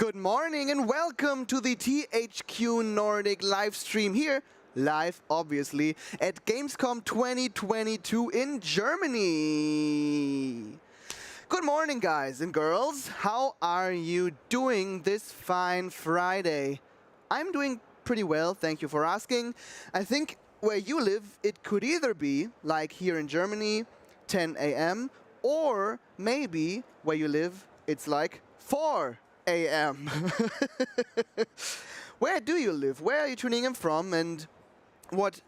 Good morning and welcome to the THQ Nordic live stream here, live obviously, at Gamescom 2022 in Germany. Good morning guys and girls, how are you doing this fine Friday? I'm doing pretty well, thank you for asking. I think where you live it could either be, like here in Germany, 10 AM, or maybe where you live it's like 4 AM. Where do you live? Where are you tuning in from? And what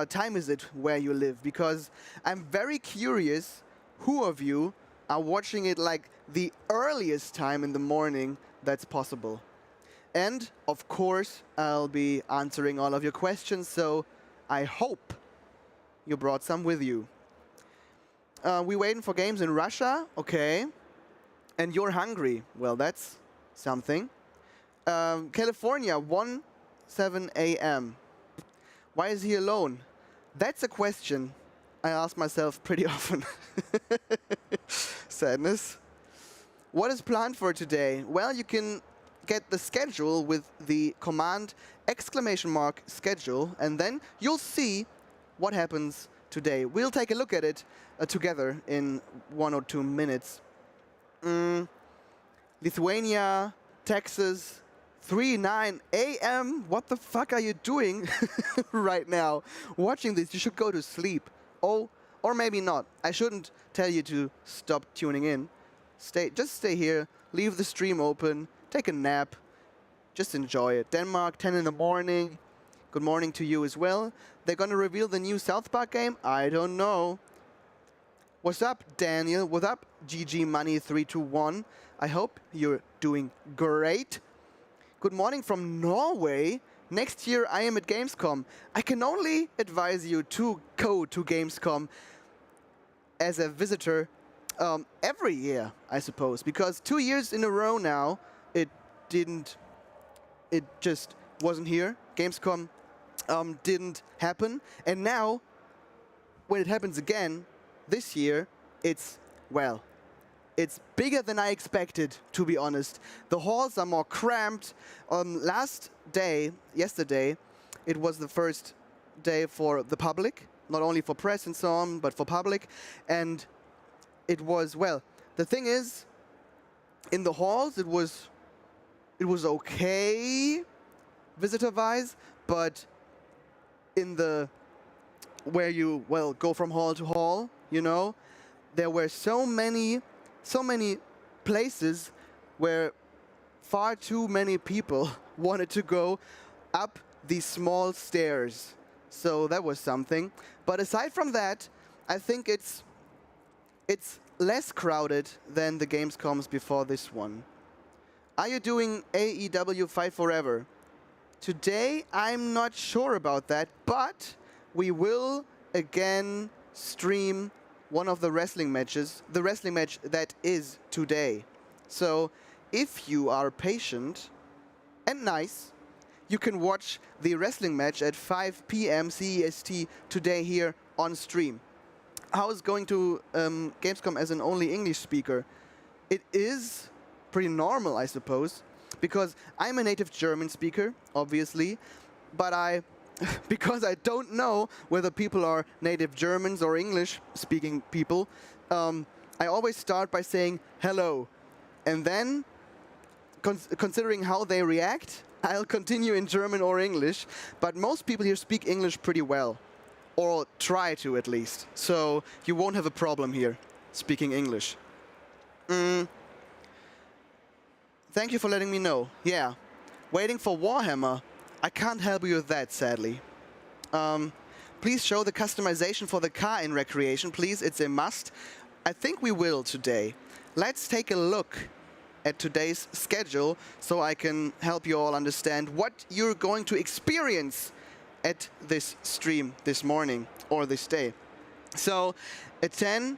time is it where you live? Because I'm very curious who of you are watching it like the earliest time in the morning that's possible. And of course, I'll be answering all of your questions, so I hope you brought some with you. We waiting for games in Russia? Okay. And you're hungry? Well, that's something. California, 1:07 AM. Why is he alone? That's a question I ask myself pretty often. Sadness. What is planned for today? Well, you can get the schedule with the command !schedule, and then you'll see what happens today. We'll take a look at it together in 1 or 2 minutes. Lithuania, Texas, 3:09 AM. What the fuck are you doing right now? Watching this, you should go to sleep. Oh, or maybe not. I shouldn't tell you to stop tuning in. Just stay here, leave the stream open, take a nap, just enjoy it. Denmark, 10 in the morning. Good morning to you as well. They're gonna reveal the new South Park game? I don't know. What's up, Daniel? What's up, GG Money 321? I hope you're doing great. Good morning from Norway. Next year I am at Gamescom. I can only advise you to go to Gamescom as a visitor every year, I suppose, because 2 years in a row now it just wasn't here. Gamescom didn't happen, and now when it happens again this year, it's bigger than I expected, to be honest. The halls are more cramped. Yesterday, it was the first day for the public, not only for press and so on, but for public. And it was, well, the thing is, in the halls, it was okay, visitor-wise, but in the, where you, well, go from hall to hall, you know, there were so many places where far too many people wanted to go up these small stairs. So that was something. But aside from that, I think it's less crowded than the Gamescoms before this one. Are you doing AEW Fight Forever? Today, I'm not sure about that, but we will again stream one of the wrestling matches, the wrestling match that is today. So if you are patient and nice, you can watch the wrestling match at 5 PM CEST today here on stream. How is going to Gamescom as an only English speaker? It is pretty normal, I suppose, because I'm a native German speaker, obviously, but because I don't know whether people are native Germans or English-speaking people, I always start by saying hello. And then, considering how they react, I'll continue in German or English. But most people here speak English pretty well, or try to at least. So you won't have a problem here speaking English. Thank you for letting me know. Yeah, waiting for Warhammer. I can't help you with that, sadly. Please show the customization for the car in Wreckreation, please. It's a must. I think we will today. Let's take a look at today's schedule so I can help you all understand what you're going to experience at this stream this morning or this day. So at 10,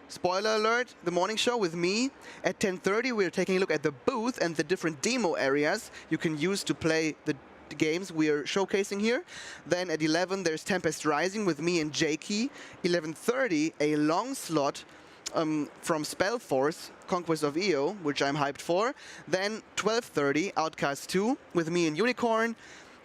spoiler alert, the morning show with me. At 10:30, we're taking a look at the booth and the different demo areas you can use to play the games we are showcasing here. Then at 11, there's Tempest Rising with me and JakeeY. 11:30, a long slot from Spellforce, Conquest of Eo, which I'm hyped for. Then 12:30, Outcast 2 with me and Yun1k0rn.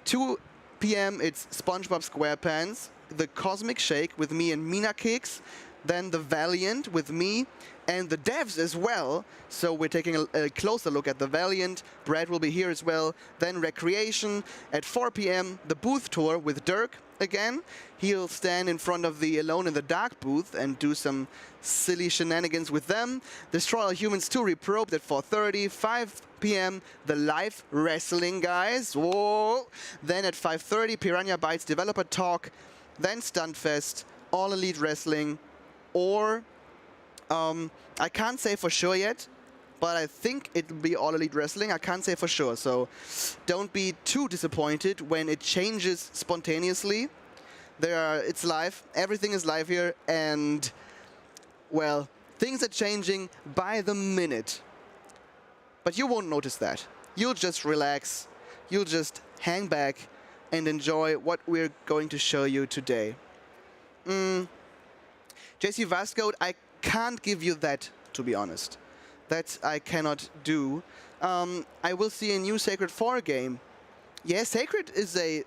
2 p.m. it's SpongeBob SquarePants, the Cosmic Shake with me and MinaKeks. Then the Valiant with me and the devs as well. So we're taking a closer look at the Valiant. Brad will be here as well. Then Wreckreation at 4 p.m. The booth tour with Doerk again. He'll stand in front of the Alone in the Dark booth and do some silly shenanigans with them. Destroy All Humans 2 Reprobed at 4:30. 5 p.m. the live wrestling guys. Whoa! Then at 5:30 Piranha Bytes developer talk. Then Stuntfest, All Elite Wrestling. Or, I can't say for sure yet, but I think it'll be All Elite Wrestling. I can't say for sure, so don't be too disappointed when it changes spontaneously. It's live, everything is live here, and, well, things are changing by the minute. But you won't notice that. You'll just relax, you'll just hang back and enjoy what we're going to show you today. JC Vascode, I can't give you that, to be honest. That I cannot do. I will see a new Sacred 4 game. Yeah, Sacred is a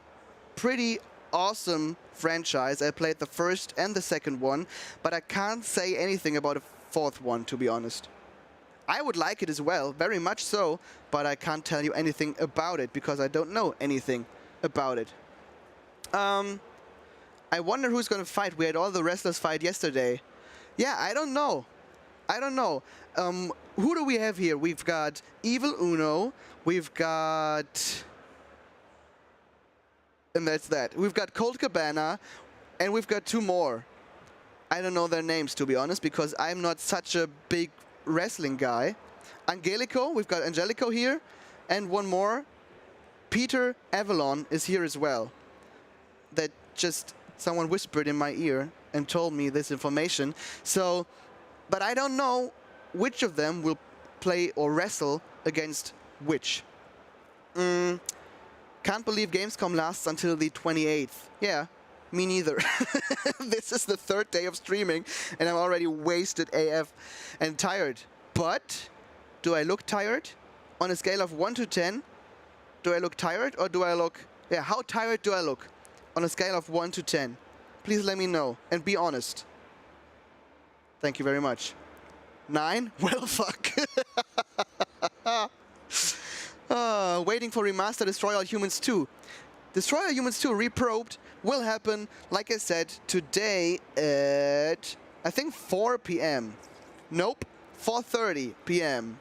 pretty awesome franchise. I played the first and the second one, but I can't say anything about a fourth one, to be honest. I would like it as well, very much so, but I can't tell you anything about it because I don't know anything about it. I wonder who's going to fight. We had all the wrestlers fight yesterday. Yeah, I don't know. I don't know. Who do we have here? We've got Evil Uno. We've got... And that's that. We've got Colt Cabana. And we've got two more. I don't know their names, to be honest, because I'm not such a big wrestling guy. Angelico. We've got Angelico here. And one more. Peter Avalon is here as well. That just... Someone whispered in my ear and told me this information. So, but I don't know which of them will play or wrestle against which. Can't believe Gamescom lasts until the 28th. Yeah, me neither. This is the third day of streaming and I'm already wasted AF and tired. But do I look tired? On a scale of 1 to 10, do I look tired or do I look... Yeah, how tired do I look? On a scale of 1 to 10. Please let me know and be honest. Thank you very much. 9? Well, fuck. Waiting for Remaster Destroy All Humans 2. Destroy All Humans 2 Reprobed will happen, like I said, today at, I think, 4 p.m. Nope, 4:30 p.m.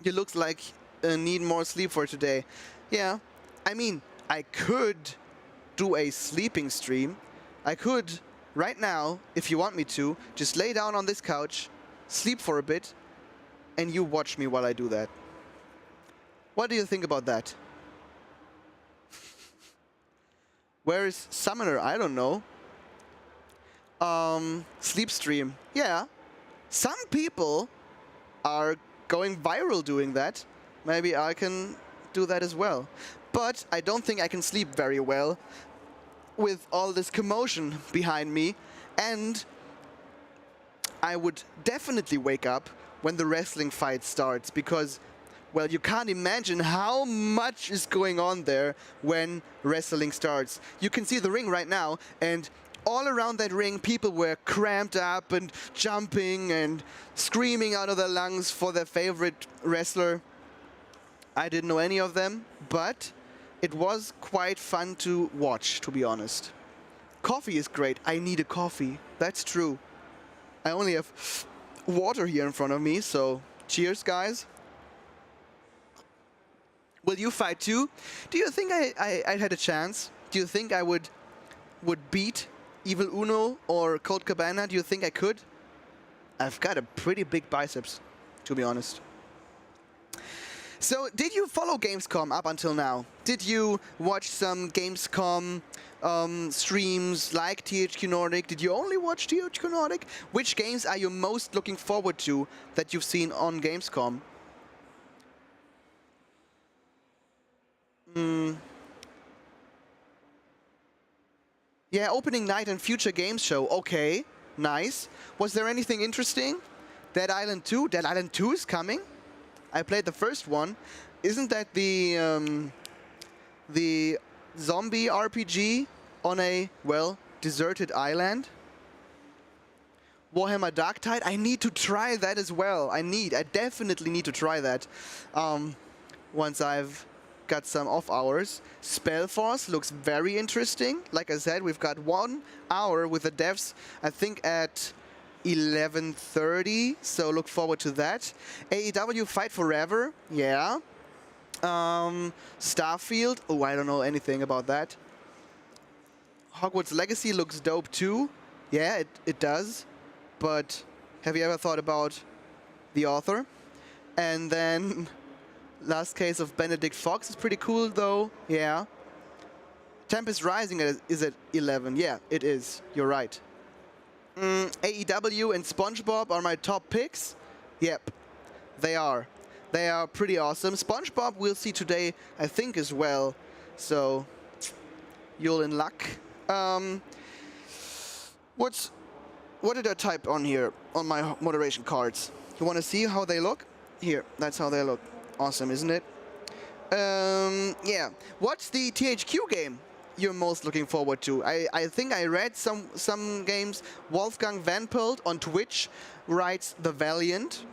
You looks like need more sleep for today. Yeah, I mean, I could do a sleeping stream. I could, right now, if you want me to, just lay down on this couch, sleep for a bit, and you watch me while I do that. What do you think about that? Where is Summoner? I don't know. Sleep stream. Yeah. Some people are going viral doing that. Maybe I can do that as well. But I don't think I can sleep very well with all this commotion behind me. And I would definitely wake up when the wrestling fight starts because, well, you can't imagine how much is going on there when wrestling starts. You can see the ring right now, and all around that ring, people were cramped up and jumping and screaming out of their lungs for their favorite wrestler. I didn't know any of them, but it was quite fun to watch, to be honest. Coffee is great. I need a coffee. That's true. I only have water here in front of me, so cheers, guys. Will you fight too? Do you think I had a chance? Do you think I would beat Evil Uno or Colt Cabana? Do you think I could? I've got a pretty big biceps, to be honest. So, did you follow Gamescom up until now? Did you watch some Gamescom streams like THQ Nordic? Did you only watch THQ Nordic? Which games are you most looking forward to that you've seen on Gamescom? Yeah, opening night and future games show. Okay, Nice. Was there anything interesting? Dead Island 2? Dead Island 2 is coming? I played the first one. Isn't that the zombie RPG on a, well, deserted island? Warhammer Darktide? I need to try that as well. I definitely need to try that once I've got some off hours. Spellforce looks very interesting. Like I said, we've got 1 hour with the devs, I think at 11:30, so look forward to that. AEW Fight Forever, yeah. Starfield, oh, I don't know anything about that. Hogwarts Legacy looks dope too. Yeah, it does. But have you ever thought about the author? And then Last Case of Benedict Fox is pretty cool though, yeah. Tempest Rising is at 11, yeah, it is, you're right. AEW and SpongeBob are my top picks. Yep, they are. They are pretty awesome. SpongeBob we'll see today, I think, as well. So, you're in luck. What did I type on here, on my moderation cards? You want to see how they look? Here, that's how they look. Awesome, isn't it? Yeah. What's the THQ game you're most looking forward to? I think I read some games. Wolfgang Van Pelt on Twitch writes the Valiant.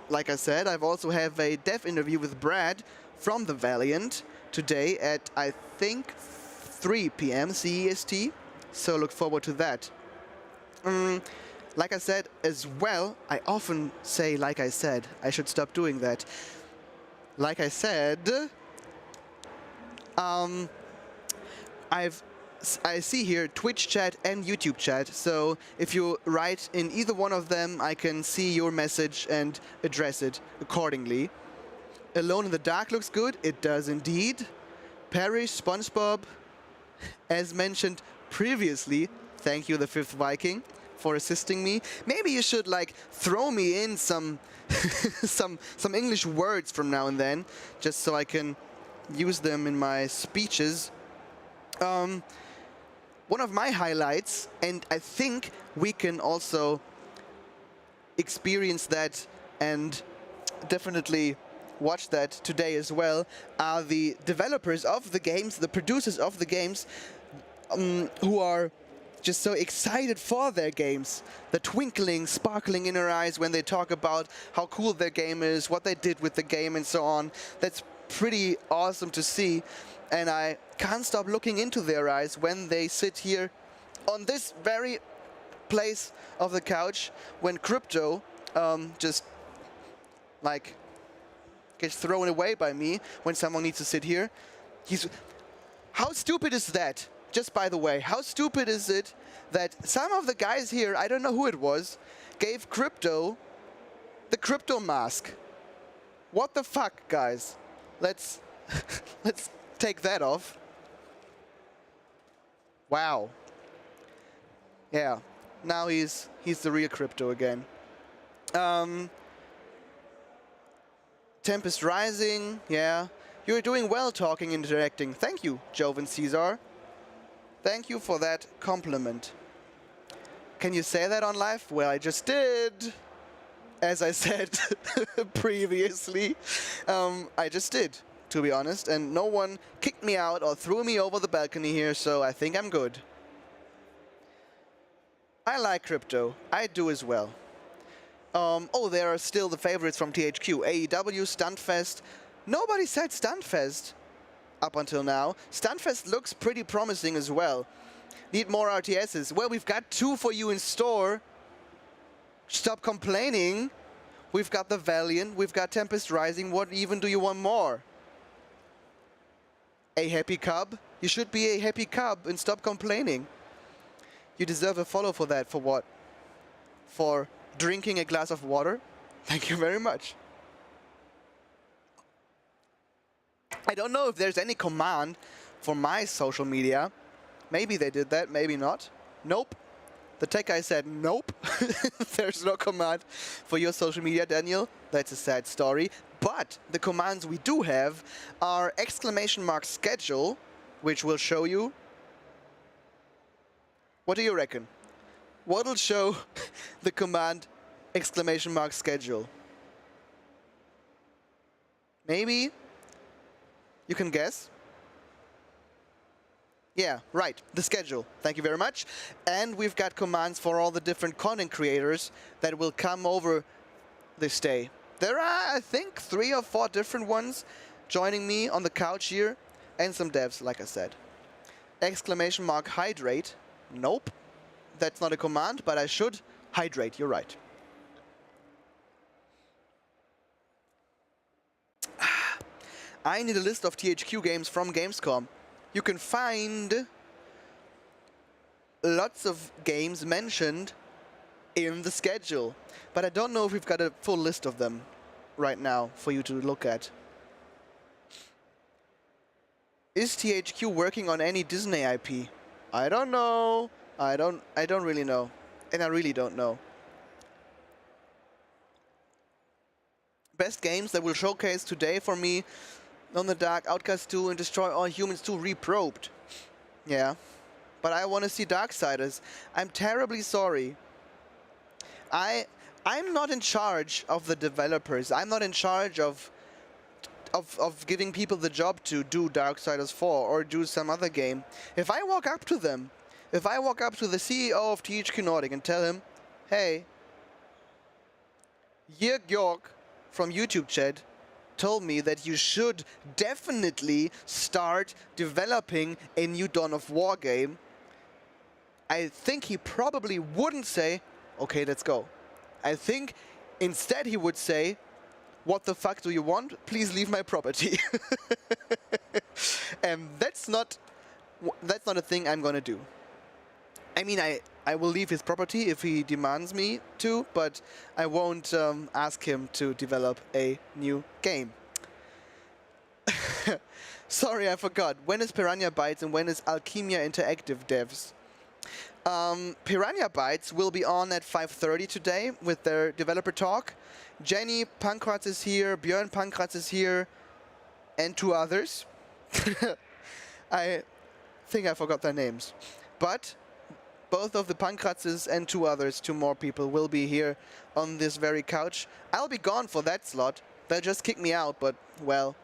Like I said, I've also have a dev interview with Brad from the Valiant today at, I think, 3 p.m. CEST. So look forward to that. Like I said as well, I often say like I said. I should stop doing that. Like I said, I see here Twitch chat and YouTube chat, so if you write in either one of them, I can see your message and address it accordingly. Alone in the Dark looks good. It does indeed. Parish, SpongeBob, as mentioned previously, thank you, the Fifth Viking, for assisting me. Maybe you should like throw me in some some English words from now and then, just so I can use them in my speeches. One of my highlights, and I think we can also experience that and definitely watch that today as well, are the developers of the games, the producers of the games, who are just so excited for their games. The twinkling, sparkling in their eyes when they talk about how cool their game is, what they did with the game and so on. That's pretty awesome to see. And I can't stop looking into their eyes when they sit here on this very place of the couch when Crypto just like gets thrown away by me when someone needs to sit here. How stupid is that? Just by the way, how stupid is it that some of the guys here, I don't know who it was, gave Crypto the Crypto mask? What the fuck, guys? Let's take that off. Wow. Yeah. Now he's the real Crypto again. Tempest Rising. Yeah. You're doing well talking and interacting. Thank you, Joven Caesar. Thank you for that compliment. Can you say that on live? Well, I just did. As I said previously, I just did, to be honest. And no one kicked me out or threw me over the balcony here, so I think I'm good. I like Crypto. I do as well. Oh, there are still the favorites from THQ. AEW, Stuntfest. Nobody said Stuntfest up until now. Stuntfest looks pretty promising as well. Need more RTSs. Well, we've got 2 for you in store. Stop complaining. We've got the Valiant. We've got Tempest Rising. What even do you want more? A happy cub? You should be a happy cub and stop complaining. You deserve a follow for that. For what? For drinking a glass of water? Thank you very much. I don't know if there's any command for my social media. Maybe they did that, maybe not. Nope. The tech guy said nope. There's no command for your social media, Daniel. That's a sad story. But the commands we do have are !schedule, which will show you. What do you reckon? What'll show the command !schedule? Maybe? You can guess? Yeah, right, the schedule. Thank you very much. And we've got commands for all the different content creators that will come over this day. There are, I think, 3 or 4 different ones joining me on the couch here, and some devs, like I said. !hydrate. Nope. That's not a command, but I should hydrate. You're right. I need a list of THQ games from Gamescom. You can find lots of games mentioned in the schedule, but I don't know if we've got a full list of them right now for you to look at. Is THQ working on any Disney IP? I don't know. I don't really know. And I really don't know. Best games that will showcase today for me: On the Dark, Outcast 2, and Destroy All Humans 2 Reprobed. Yeah. But I want to see Darksiders. I'm terribly sorry. I'm not in charge of the developers. I'm not in charge of giving people the job to do Darksiders 4 or do some other game. If I walk up to them, if I walk up to the CEO of THQ Nordic and tell him, hey, Yun1k0rn from YouTube chat told me that you should definitely start developing a new Dawn of War game, I think he probably wouldn't say, okay, let's go. I think instead he would say, what the fuck do you want? Please leave my property. And that's not a thing I'm gonna do. I mean, I will leave his property if he demands me to, but I won't ask him to develop a new game. Sorry, I forgot. When is Piranha Bytes and when is Alchemia Interactive devs? Piranha Bytes will be on at 5:30 today with their developer talk. Jenny Pankratz is here, Björn Pankratz is here, and 2 others. I think I forgot their names. But both of the Pankratzes and 2 others, 2 more people, will be here on this very couch. I'll be gone for that slot. They'll just kick me out, but, well,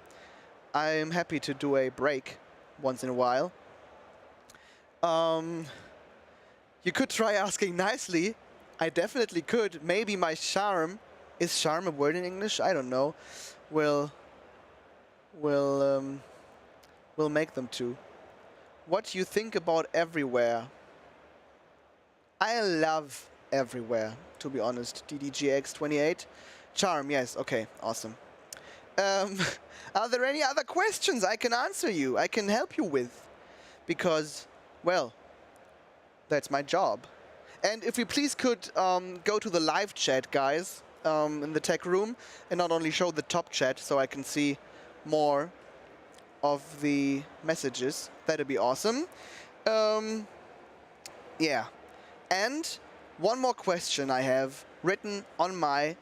I'm happy to do a break once in a while. You could try asking nicely. I definitely could. Maybe my charm, is charm a word in English? I don't know. Will make them to. What do you think about Everywhere? I love Everywhere, to be honest. DDGX28. Charm, yes. Okay, awesome. Are there any other questions I can answer you? I can help you with? Because, well, that's my job. And if we please could go to the live chat, guys, in the tech room, and not only show the top chat so I can see more of the messages. That'd be awesome. Yeah. And one more question I have written on my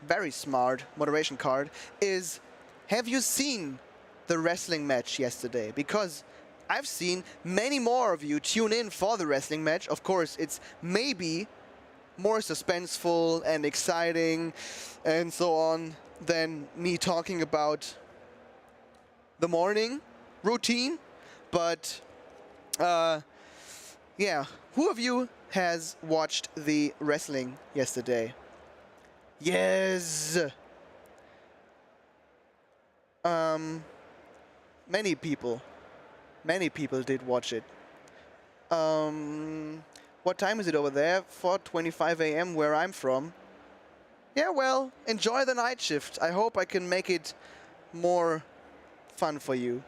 very smart moderation card is, have you seen the wrestling match yesterday? Because I've seen many more of you tune in for the wrestling match. Of course, it's maybe more suspenseful and exciting and so on than me talking about the morning routine. But yeah, who of you has watched the wrestling yesterday? Yes. Many people did watch it. What time is it over there? 4:25 a.m. where I'm from. Yeah, well, enjoy the night shift. I hope I can make it more fun for you.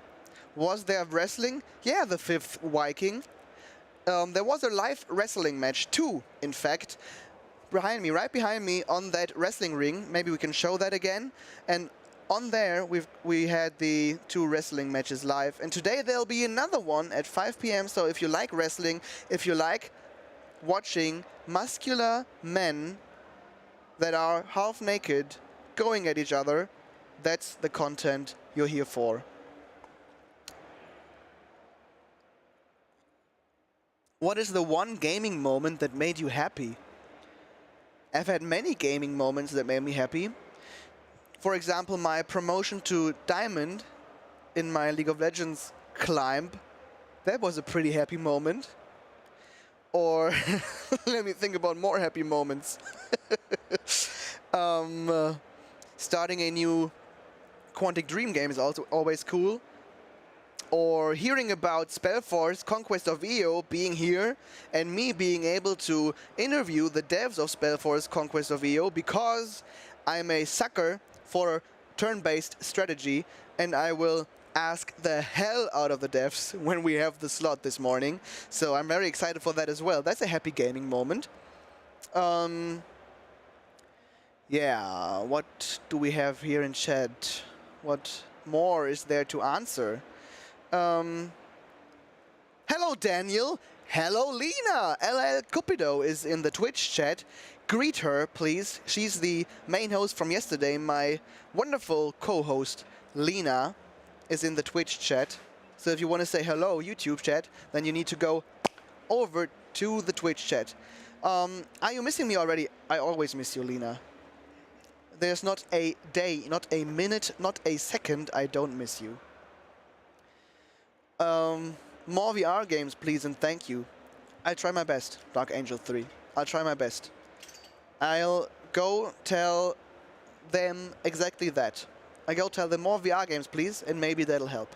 Was there wrestling? Yeah, the 5th Viking. There was a live wrestling match too, in fact. Behind me, right behind me on that wrestling ring. Maybe we can show that again. And on there, we had the 2 wrestling matches live. And today there'll be another one at 5 p.m. So if you like wrestling, if you like watching muscular men that are half naked going at each other, that's the content you're here for. What is the one gaming moment that made you happy? I've had many gaming moments that made me happy. For example, my promotion to Diamond in my League of Legends climb. That was a pretty happy moment. Or let me think about more happy moments. Starting a new Quantic Dream game is also always cool. Or hearing about Spellforce, Conquest of Eo being here, and me being able to interview the devs of Spellforce, Conquest of Eo, because I'm a sucker for turn-based strategy, and I will ask the hell out of the devs when we have the slot this morning. So I'm very excited for that as well. That's a happy gaming moment. Yeah, what do we have here in chat? What more is there to answer? Hello, Daniel. Hello, Lena. LL Cupido is in the Twitch chat. Greet her, please. She's the main host from yesterday. My wonderful co-host, Lena, is in the Twitch chat. So if you want to say hello, YouTube chat, then you need to go over to the Twitch chat. Are you missing me already? I always miss you, Lena. There's not a day, not a minute, not a second I don't miss you. More VR games, please, and thank you. I'll try my best, Dark Angel 3. I'll try my best. I'll go tell them exactly that. I go tell them more VR games, please, and maybe that'll help.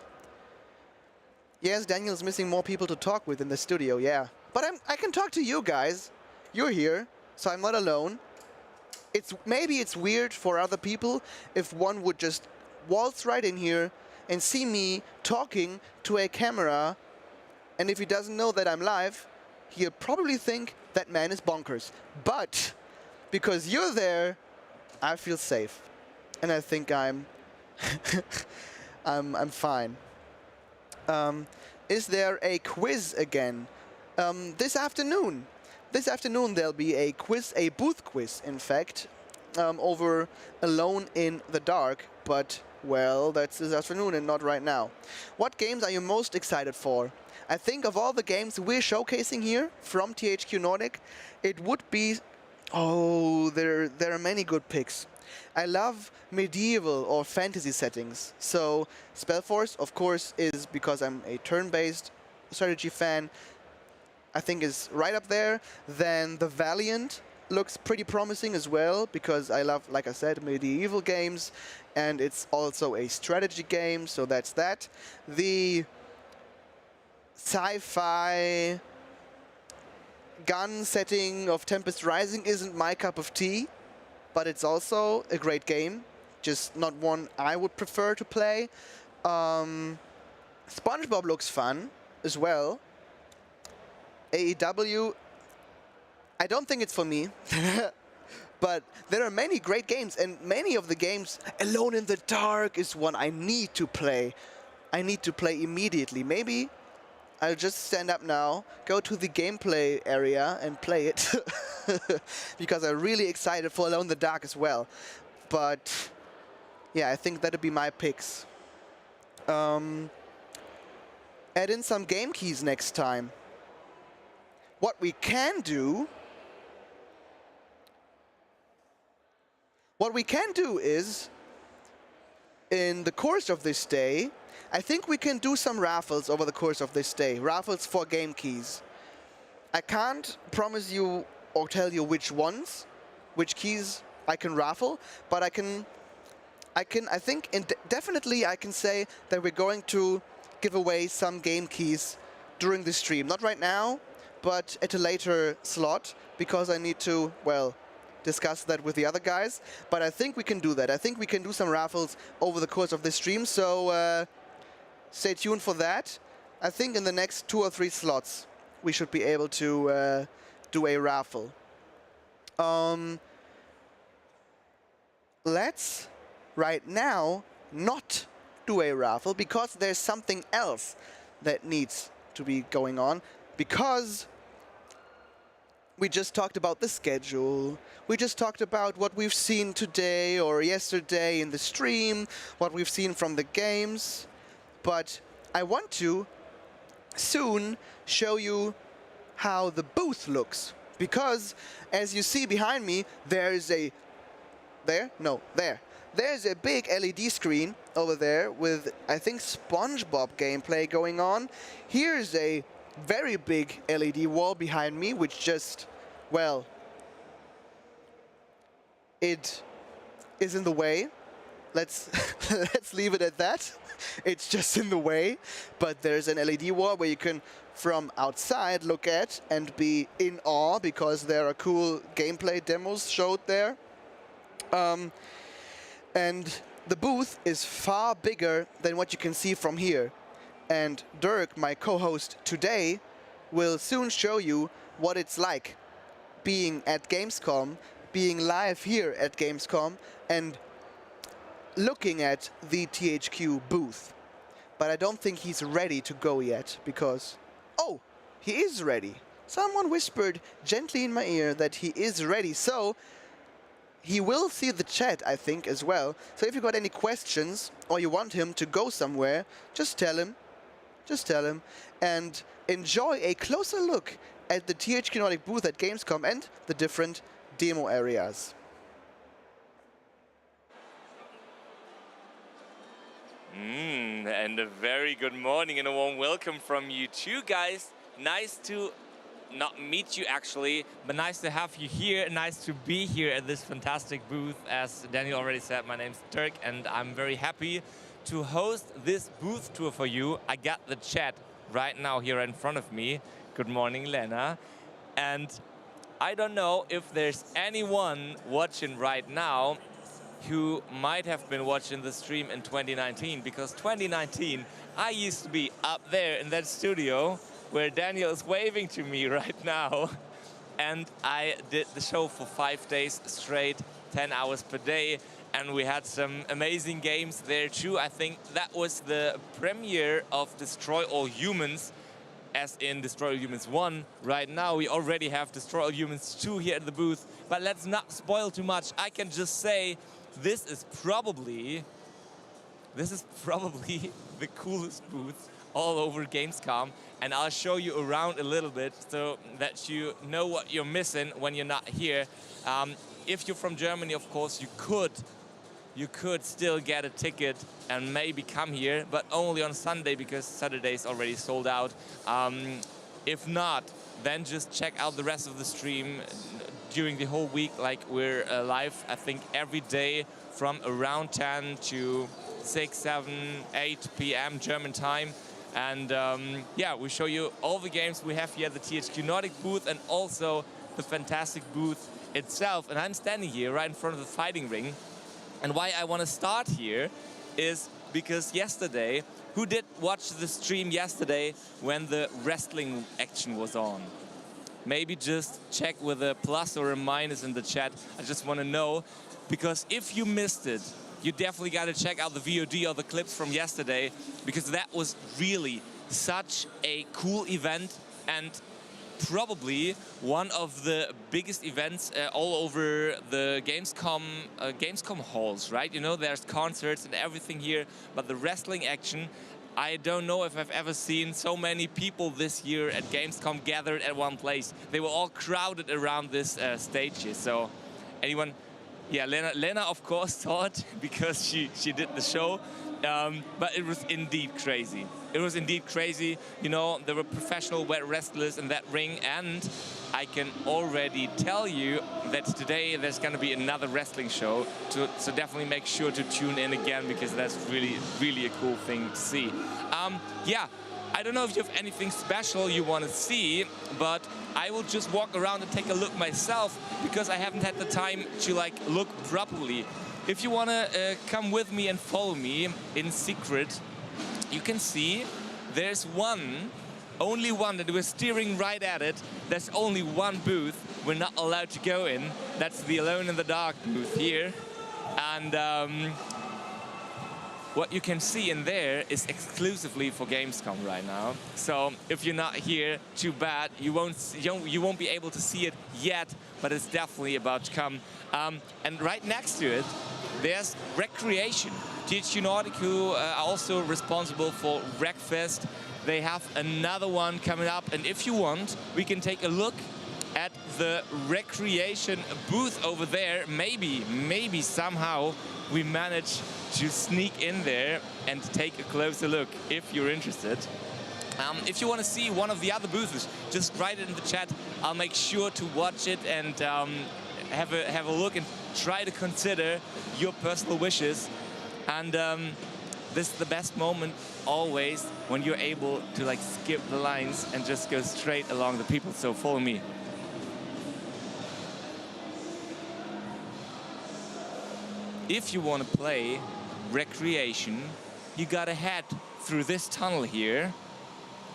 Yes, Daniel's missing more people to talk with in the studio, yeah. But I can talk to you guys. You're here, so I'm not alone. Maybe it's weird for other people if one would just waltz right in here and see me talking to a camera, and if he doesn't know that I'm live, he'll probably think that man is bonkers. But because you're there, I feel safe, and I think I'm I'm fine. Is there a quiz again? This afternoon. This afternoon there'll be a quiz, a booth quiz, in fact, over Alone in the Dark, but well, that's this afternoon and not right now. What games are you most excited for? I think of all the games we're showcasing here from THQ Nordic, it would be... Oh, there are many good picks. I love medieval or fantasy settings. So Spellforce, of course, is because I'm a turn-based strategy fan, I think is right up there. Then the Valiant looks pretty promising as well, because I love, like I said, medieval games, and it's also a strategy game, so that's that. The sci-fi gun setting of Tempest Rising isn't my cup of tea, but it's also a great game, just not one I would prefer to play. SpongeBob looks fun as well. AEW, I don't think it's for me, but there are many great games, and many of the games, Alone in the Dark is one I need to play. I need to play immediately. Maybe I'll just stand up now, go to the gameplay area and play it, because I'm really excited for Alone in the Dark as well. But yeah, I think that'll be my picks. Add in some game keys next time. What we can do is, in the course of this day, I think we can do some raffles over the course of this day. Raffles for game keys. I can't promise you or tell you which ones, which keys I can raffle, but I think definitely I can say that we're going to give away some game keys during the stream. Not right now, but at a later slot, because I need to, well, discuss that with the other guys. But I think we can do that. I think we can do some raffles over the course of this stream, so stay tuned for that. I think in the next 2 or 3 slots, we should be able to do a raffle. Let's, right now, not do a raffle, because there's something else that needs to be going on, because we just talked about the schedule. We just talked about what we've seen today or yesterday in the stream, what we've seen from the games. But I want to soon show you how the booth looks. Because, as you see behind me, there's a... There? No, there. There's a big LED screen over there with, I think, SpongeBob gameplay going on. Here's a very big LED wall behind me, which just, well, it is in the way. Let's let's leave it at that. It's just in the way. But there's an LED wall where you can, from outside, look at and be in awe because there are cool gameplay demos showed there. And the booth is far bigger than what you can see from here. And Doerk, my co-host today, will soon show you what it's like being at Gamescom, being live here at Gamescom, and looking at the THQ booth. But I don't think he's ready to go yet, because... Oh, he is ready. Someone whispered gently in my ear that he is ready, so... He will see the chat, I think, as well. So if you've got any questions or you want him to go somewhere, just tell him. Just tell him. And enjoy a closer look at the THQ Nordic booth at Gamescom and the different demo areas. And a very good morning and a warm welcome from you too, guys. Nice to not meet you actually, but nice to have you here. Nice to be here at this fantastic booth. As Daniel already said, my name's Doerk and I'm very happy to host this booth tour for you. I got the chat right now here in front of me. Good morning, Lena. And I don't know if there's anyone watching right now who might have been watching the stream in 2019, because 2019 I used to be up there in that studio where Daniel is waving to me right now. And I did the show for 5 days straight, 10 hours per day. And we had some amazing games there too. I think that was the premiere of Destroy All Humans, as in Destroy All Humans 1. Right now we already have Destroy All Humans 2 here at the booth. But let's not spoil too much. I can just say this is probably the coolest booth all over Gamescom, and I'll show you around a little bit so that you know what you're missing when you're not here. If you're from Germany, of course, you could still get a ticket and maybe come here, but only on Sunday because Saturday is already sold out. If not, then just check out the rest of the stream during the whole week. Like, we're live, I think, every day from around 10 to 6, 7, 8 p.m. German time. And yeah, we show you all the games we have here at the THQ Nordic booth and also the fantastic booth itself. And I'm standing here right in front of the fighting ring. And why I want to start here is because yesterday, who did watch the stream yesterday when the wrestling action was on? Maybe just check with a plus or a minus in the chat. I just want to know, because if you missed it, you definitely got to check out the VOD or the clips from yesterday, because that was really such a cool event and probably one of the biggest events all over the Gamescom halls, right? You know, there's concerts and everything here, but the wrestling action, I don't know if I've ever seen so many people this year at Gamescom gathered at one place. They were all crowded around this stage here. So anyone? Yeah, Lena of course saw it because she did the show. But it was indeed crazy. It was indeed crazy. You know, there were professional wrestlers in that ring, and I can already tell you that today there's going to be another wrestling show. So definitely make sure to tune in again, because that's really, really a cool thing to see. Yeah, I don't know if you have anything special you want to see, but I will just walk around and take a look myself, because I haven't had the time to like look properly. If you want to come with me and follow me in secret, you can see there's only one that we're steering right at it. There's only one booth we're not allowed to go in. That's the Alone in the Dark booth here. And what you can see in there is exclusively for Gamescom right now. So if you're not here, too bad. You won't be able to see it yet, but it's definitely about to come. And right next to it, there's Wreckreation. THQ Nordic, who are also responsible for Wreckfest they have another one coming up. And if you want, we can take a look at the Wreckreation booth over there. Maybe somehow we manage to sneak in there and take a closer look if you're interested. If you want to see one of the other booths, just write it in the chat. I'll make sure to watch it and have a look and try to consider your personal wishes. And this is the best moment always when you're able to like skip the lines and just go straight along the people. So follow me. If you want to play Wreckreation, you gotta head through this tunnel here.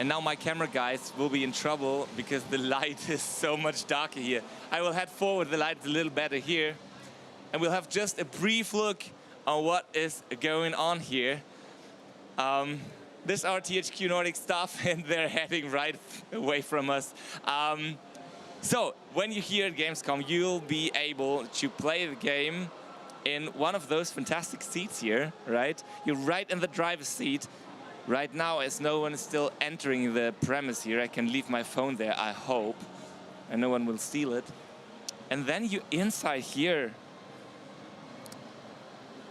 And now my camera guys will be in trouble because the light is so much darker here. I will head forward, the light is a little better here. And we'll have just a brief look on what is going on here. This is our THQ Nordic staff and they're heading right away from us. So when you're here at Gamescom, you'll be able to play the game in one of those fantastic seats here, right? You're right in the driver's seat. Right now, as no one is still entering the premise here, I can leave my phone there, I hope, and no one will steal it. And then you're inside here,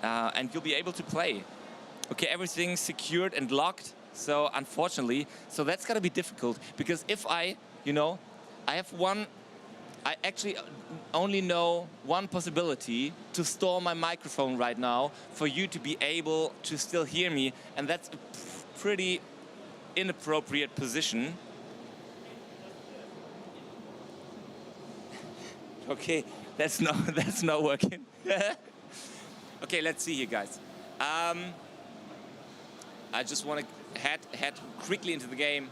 and you'll be able to play. Okay, everything's secured and locked, so unfortunately, so that's gonna be difficult, because if I actually only know one possibility to store my microphone right now for you to be able to still hear me, and that's a pretty inappropriate position. Okay, that's not working. Okay, let's see here, guys. I just want to head quickly into the game.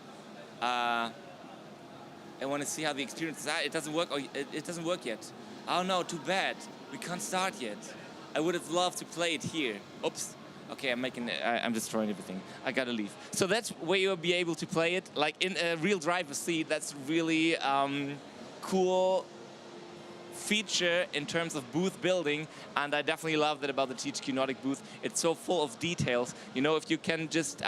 I want to see how the experience is. It doesn't work. It doesn't work yet. Oh no, too bad. We can't start yet. I would have loved to play it here. Oops. Okay, I'm destroying everything. I gotta leave. So that's where you'll be able to play it, like in a real driver's seat. That's really cool feature in terms of booth building, and I definitely love that about the THQ Nordic booth. It's so full of details. You know, if you can just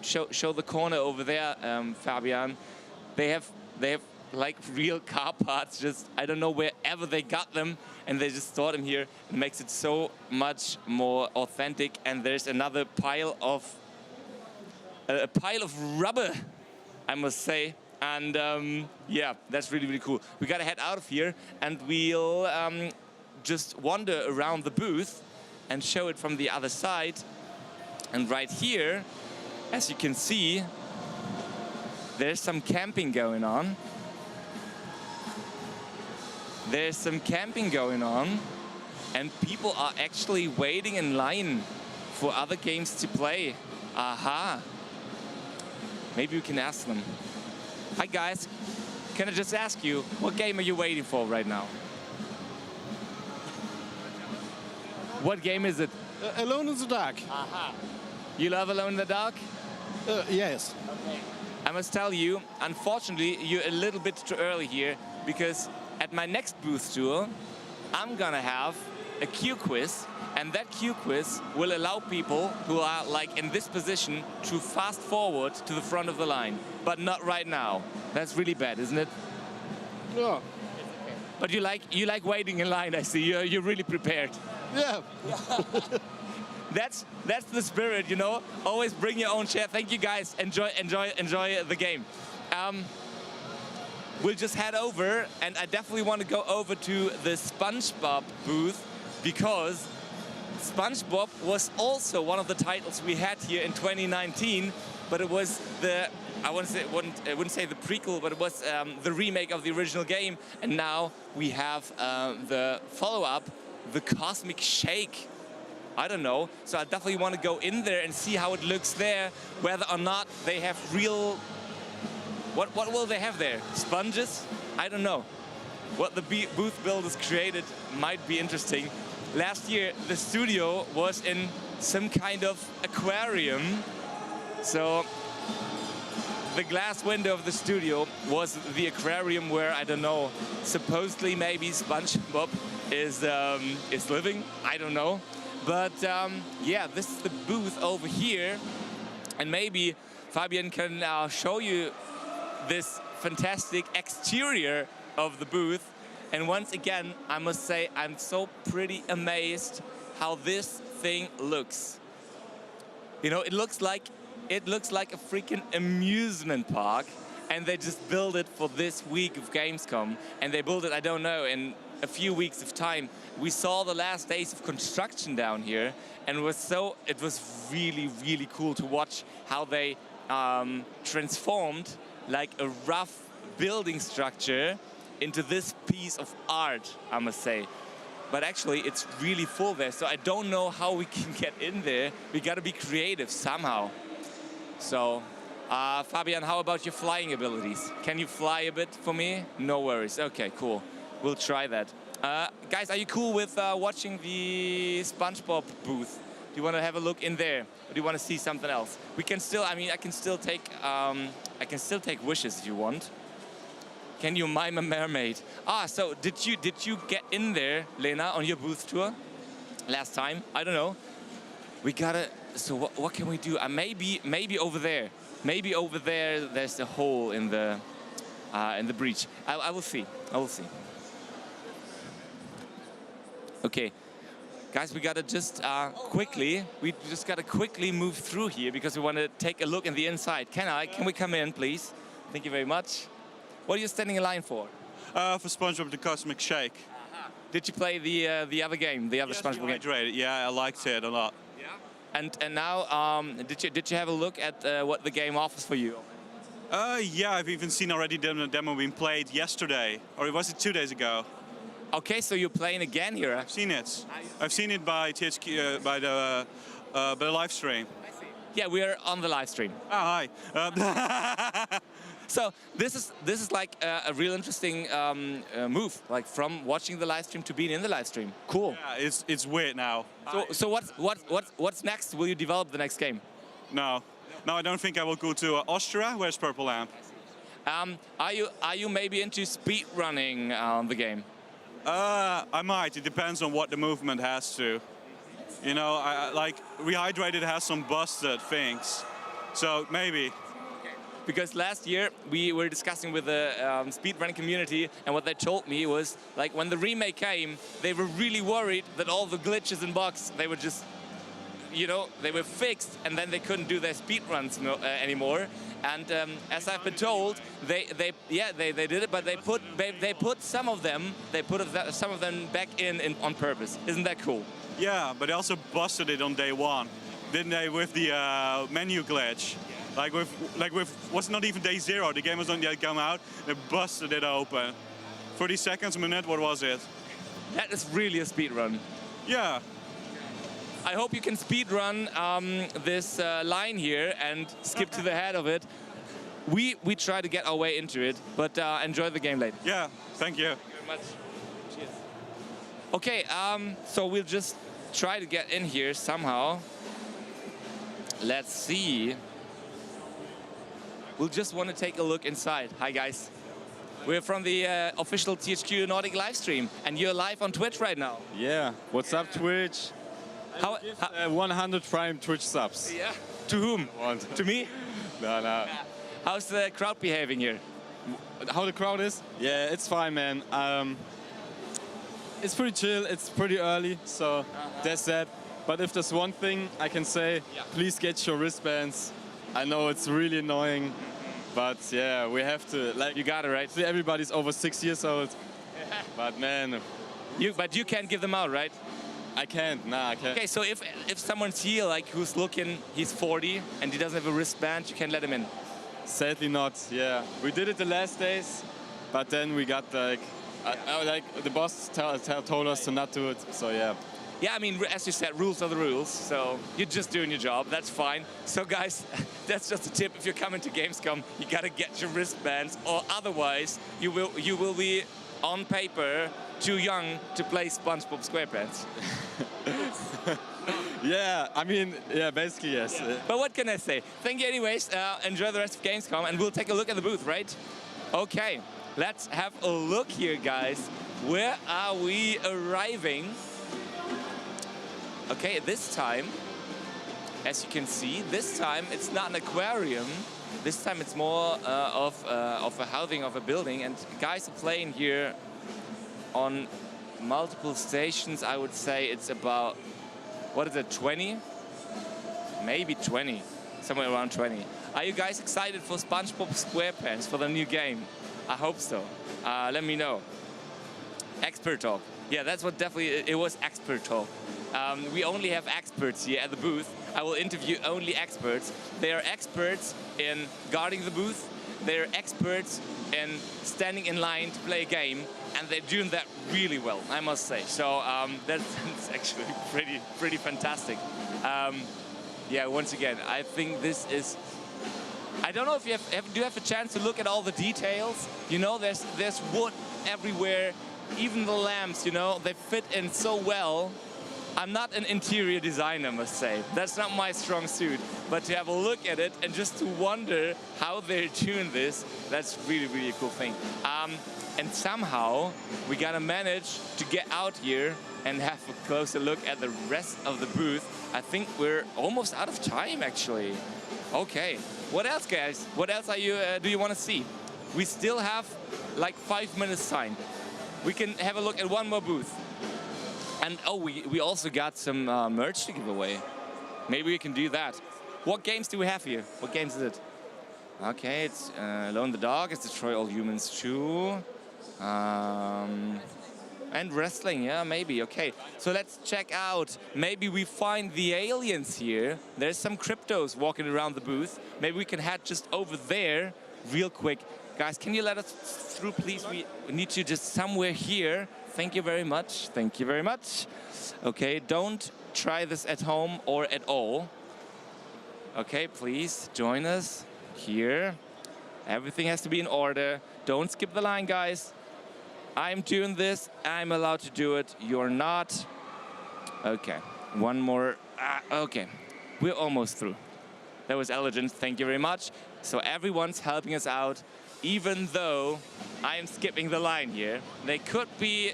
show the corner over there, Fabian, they have like real car parts. Just I don't know wherever they got them, and they just stored them here. It makes it so much more authentic. And there's another pile of rubber, I must say. And yeah, that's really, really cool. We gotta head out of here, and we'll just wander around the booth and show it from the other side. And right here, as you can see, there's some camping going on. There's some camping going on, and people are actually waiting in line for other games to play. Aha. Maybe we can ask them. Hi guys, can I just ask you, what game are you waiting for right now? What game is it? Alone in the Dark. Aha. You love Alone in the Dark? Yes. Okay. I must tell you, unfortunately, you're a little bit too early here, because at my next booth tour, I'm gonna have a Q quiz, and that Q quiz will allow people who are like in this position to fast forward to the front of the line, but not right now. That's really bad, isn't it? Yeah. But you like waiting in line, I see. You're really prepared. Yeah. That's the spirit, you know. Always bring your own chair. Thank you guys. Enjoy the game. We'll just head over, and I definitely want to go over to the SpongeBob booth, because SpongeBob was also one of the titles we had here in 2019, but it was I wouldn't say the prequel, but it was the remake of the original game, and now we have the follow-up, the Cosmic Shake. I don't know, so I definitely want to go in there and see how it looks there, whether or not they have real... What will they have there? Sponges? I don't know. What the booth builders created might be interesting. Last year, the studio was in some kind of aquarium. So the glass window of the studio was the aquarium where, I don't know, supposedly maybe SpongeBob is living. I don't know. But yeah, this is the booth over here. And maybe Fabian can show you this fantastic exterior of the booth. And once again, I must say, I'm so pretty amazed how this thing looks. You know, it looks like a freaking amusement park, and they just built it for this week of Gamescom. And they built it, I don't know, in a few weeks of time. We saw the last days of construction down here, and it was really, really cool to watch how they transformed like a rough building structure into this piece of art, I must say. But actually, it's really full there, so I don't know how we can get in there. We gotta be creative somehow. So, Fabian, how about your flying abilities? Can you fly a bit for me? No worries. Okay, cool. We'll try that. Guys, are you cool with watching the SpongeBob booth? Do you want to have a look in there, or do you want to see something else? We can still. I mean, I can still take wishes if you want. Can you mime a mermaid? Ah, so did you get in there, Lena, on your booth tour last time? I don't know. We gotta. So what can we do? Maybe over there. Maybe over there. There's a hole in the breach. I will see. I will see. Okay, guys, we gotta just quickly move through here because we want to take a look in the inside. Can we come in, please? Thank you very much. What are you standing in line for? For SpongeBob the Cosmic Shake. Did you play the other game, the other SpongeBob game? Hydrated. Yeah, I liked it a lot. Yeah. And now, did you have a look at what the game offers for you? Yeah, I've even seen already the demo being played yesterday, or was it 2 days ago? Okay, so you're playing again here? I've seen it. I've seen it by THQ, by the live stream. I see. Yeah, we're on the live stream. Oh, hi. So this is like a real interesting move, like from watching the live stream to being in the live stream. Cool. Yeah, it's weird now. So what's next? Will you develop the next game? No, I don't think I will go to Austria. Where's Purple Lamp? Are you maybe into speed running the game? I might. It depends on what the movement has to. You know, like Rehydrated has some busted things, so maybe. Because last year we were discussing with the speedrunning community, and what they told me was, like, when the remake came, they were really worried that all the glitches and bugs, they were just, you know, they were fixed, and then they couldn't do their speedruns anymore. And as I've been told, they did it, but they put some of them back in on purpose. Isn't that cool? Yeah, but they also busted it on day one, didn't they, with the menu glitch? Like with what's not even day 0, the game was not yet come out, they busted it open. 30 seconds, a minute, what was it? That is really a speed run. Yeah. I hope you can speed run this line here and skip to the head of it. We try to get our way into it, but enjoy the game later. Yeah, thank you. Thank you very much. Cheers. Okay, so we'll just try to get in here somehow. Let's see. We'll just want to take a look inside. Hi, guys. We're from the official THQ Nordic live stream, and you're live on Twitch right now. Yeah. What's up, Twitch? How 100 prime Twitch subs. Yeah. To whom? To me? No. Yeah. How's the crowd behaving here? How the crowd is? Yeah, it's fine, man. It's pretty chill. It's pretty early, so that's that. But if there's one thing I can say, please get your wristbands. I know it's really annoying, but yeah, we have to. Like, you got it, right? Everybody's over 6 years old, but man. But you can't give them out, right? I can't. Nah, I can't. Okay, so if someone's here, like, who's looking, he's 40 and he doesn't have a wristband, you can't let him in. Sadly not. Yeah, we did it the last days, but then we got like the boss told us to not do it. So yeah. Yeah, I mean, as you said, rules are the rules, so you're just doing your job, that's fine. So guys, that's just a tip. If you're coming to Gamescom, you gotta get your wristbands, or otherwise you will be, on paper, too young to play SpongeBob SquarePants. Yeah, I mean, yeah, basically yes. Yeah. But what can I say? Thank you anyways, enjoy the rest of Gamescom, and we'll take a look at the booth, right? Okay, let's have a look here, guys. Where are we arriving? Okay, this time as you can see, this time it's not an aquarium. This time it's more of a housing of a building, and guys are playing here on multiple stations. I would say it's about, what is it, 20? Maybe 20, somewhere around 20. Are you guys excited for SpongeBob SquarePants, for the new game? I hope so. Let me know. Expert talk. Yeah, that's what definitely, it was expert talk. We only have experts here at the booth. I will interview only experts. They are experts in guarding the booth. They're experts in standing in line to play a game, and they're doing that really well, I must say. So that's actually pretty fantastic. Yeah, once again, I think this is. I don't know if you do you have a chance to look at all the details. You know, there's wood everywhere, even the lamps. You know, they fit in so well. I'm not an interior designer, I must say. That's not my strong suit. But to have a look at it and just to wonder how they're doing this, that's really a cool thing. And somehow we gotta manage to get out here and have a closer look at the rest of the booth. I think we're almost out of time, actually. Okay, what else, guys? What else are you? Do you want to see? We still have like 5 minutes time. We can have a look at one more booth. And oh, we also got some merch to give away. Maybe we can do that. What games do we have here? What games is it? Okay, it's Alone the Dog, it's Destroy All Humans 2. And wrestling, yeah, maybe, okay. So let's check out, maybe we find the aliens here. There's some cryptos walking around the booth. Maybe we can head just over there real quick. Guys, can you let us through, please? We need you just somewhere here. Thank you very much, thank you very much. Okay, don't try this at home or at all. Okay, please join us here. Everything has to be in order. Don't skip the line, guys. I'm doing this, I'm allowed to do it, you're not. Okay, one more, okay, we're almost through. That was elegant, thank you very much. So everyone's helping us out, even though I'm skipping the line here. They could be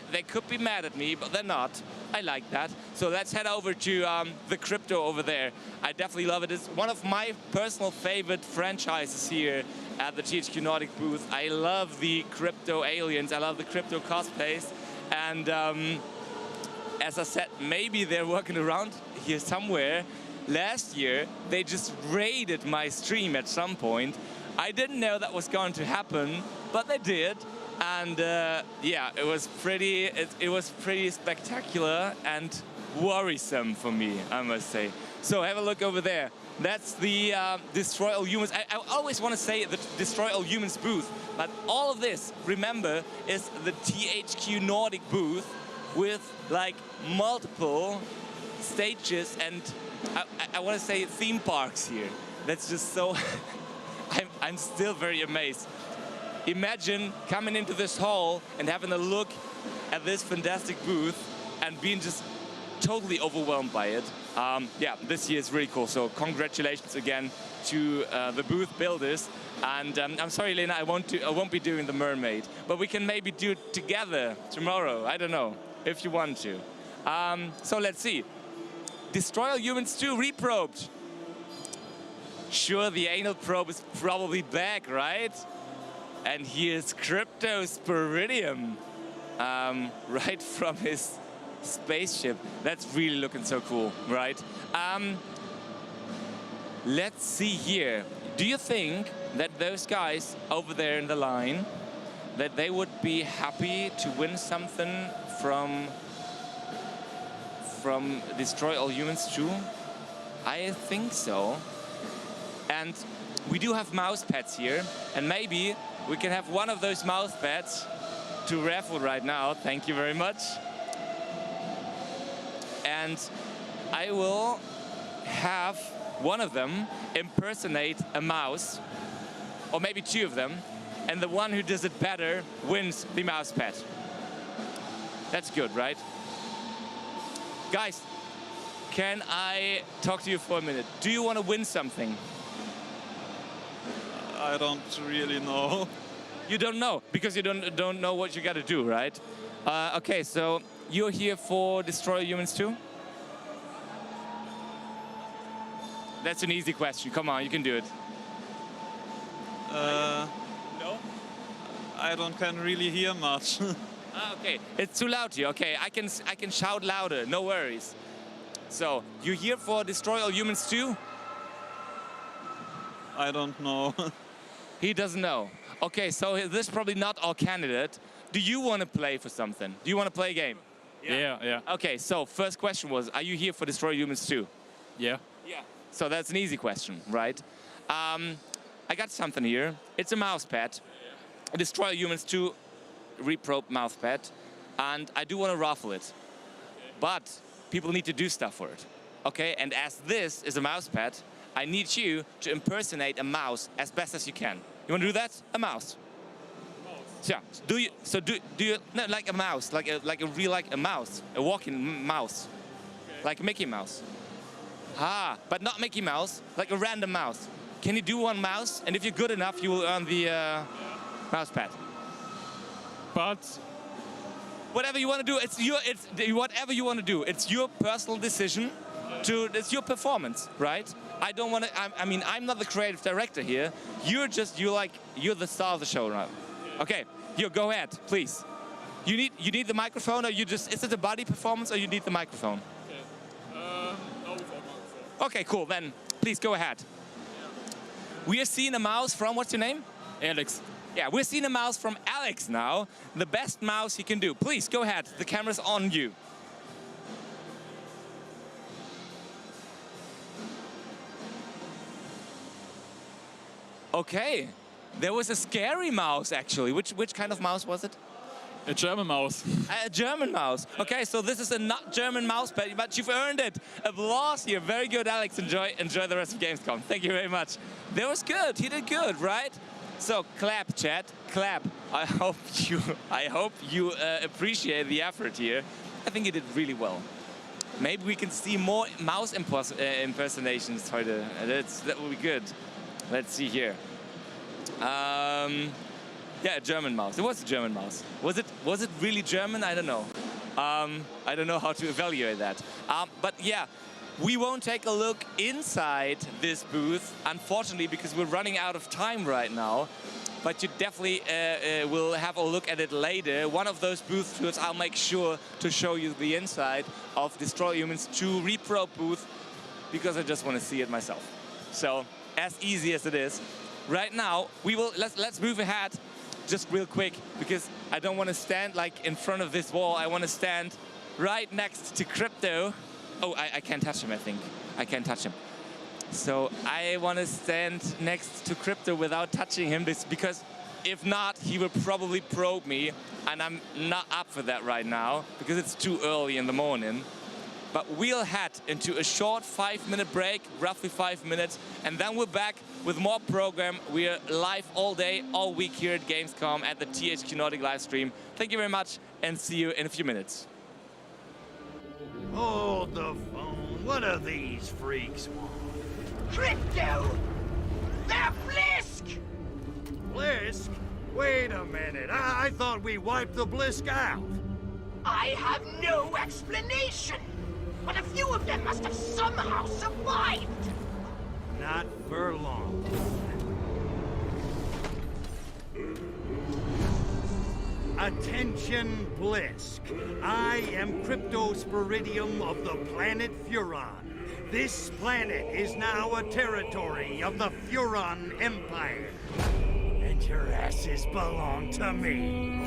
mad at me, but they're not. I like that. So let's head over to the crypto over there. I definitely love it. It's one of my personal favorite franchises here at the THQ Nordic booth. I love the crypto aliens. I love the crypto cosplays. And as I said, maybe they're working around here somewhere. Last year, they just raided my stream at some point. I didn't know that was going to happen, but they did. And yeah, it was pretty spectacular and worrisome for me, I must say. So have a look over there. That's the Destroy All Humans. I always want to say the Destroy All Humans booth, but all of this, remember, is the THQ Nordic booth with like multiple stages and I want to say theme parks here. That's just so. I'm still very amazed. Imagine coming into this hall and having a look at this fantastic booth and being just totally overwhelmed by it. Yeah, this year is really cool. So congratulations again to the booth builders. And I'm sorry, Lena, I won't be doing the mermaid, but we can maybe do it together tomorrow. I don't know if you want to. So let's see. Destroy All Humans 2 Reprobed. Sure, the anal probe is probably back, right? And here's Crypto Spiridium, right from his spaceship. That's really looking so cool, right? Let's see here. Do you think that those guys over there in the line, that they would be happy to win something from Destroy All Humans 2? I think so. And we do have mouse pads here, and maybe we can have one of those mouse pads to raffle right now. Thank you very much. And I will have one of them impersonate a mouse, or maybe two of them, and the one who does it better wins the mouse pad. That's good, right? Guys, can I talk to you for a minute? Do you want to win something? I don't really know. You don't know, because you don't know what you got to do, right? Okay, so you're here for Destroy Humans 2? That's an easy question. Come on, you can do it. No? I can't really hear much. Okay, it's too loud here. Okay, I can shout louder. No worries. So, you here for Destroy All Humans 2? I don't know. He doesn't know. Okay, so this is probably not our candidate. Do you want to play for something? Do you want to play a game? Yeah. Okay, so first question was, are you here for Destroy Humans 2? Yeah. Yeah. So that's an easy question, right? I got something here. It's a mouse pad. Destroy Humans 2 Reprobed mouse pad. And I do want to raffle it. But people need to do stuff for it. Okay, and as this is a mouse pad, I need you to impersonate a mouse as best as you can. You want to do that? A mouse. Yeah. Do you no, like a mouse, like a real a mouse, a walking mouse, like Mickey Mouse. Ah, but not Mickey Mouse, like a random mouse. Can you do one mouse? And if you're good enough, you will earn the mouse pad. But Whatever you want to do, whatever you want to do. It's your personal decision. It's your performance, right? I don't want to. I mean, I'm not the creative director here. You're the star of the show now. Okay, go ahead, please. You need the microphone, or is it a body performance, or you need the microphone? okay. No, without microphone. Okay, cool. Then please go ahead. We are seeing a mouse from, what's your name? Alex. Yeah, we're seeing a mouse from Alex now. The best mouse he can do. Please go ahead. The camera's on you. Okay, there was a scary mouse actually. Which kind of mouse was it? A German mouse. A German mouse. Okay, so this is a not German mouse, but you've earned it. Applause here. Very good, Alex. Enjoy the rest of Gamescom. Thank you very much. That was good. He did good, right? So clap, chat. Clap. I hope you appreciate the effort here. I think you did really well. Maybe we can see more mouse impersonations heute. That would be good. Let's see here. Yeah, a German mouse. It was a German mouse. Was it really German? I don't know. I don't know how to evaluate that. But yeah, we won't take a look inside this booth, unfortunately, because we're running out of time right now. But you definitely will have a look at it later. One of those booth tours, I'll make sure to show you the inside of Destroy Humans 2 Reprobed booth, because I just want to see it myself. So, as easy as it is. Right now, let's move ahead just real quick, because I don't want to stand like in front of this wall. I want to stand right next to Crypto. Oh, I can't touch him, I think. I can't touch him. So I want to stand next to Crypto without touching him, because if not, he will probably probe me, and I'm not up for that right now, because it's too early in the morning. But we'll head into a short 5-minute break, roughly 5 minutes, and then we're back with more program. We're live all day, all week here at Gamescom at the THQ Nordic live stream. Thank you very much, and see you in a few minutes. Hold the phone. What do these freaks want? Crypto! The Blisk! Blisk? Wait a minute. I thought we wiped the Blisk out. I have no explanation, but a few of them must have somehow survived. Not for long. Attention, Blisk. I am Cryptosporidium of the planet Furon. This planet is now a territory of the Furon Empire. And your asses belong to me.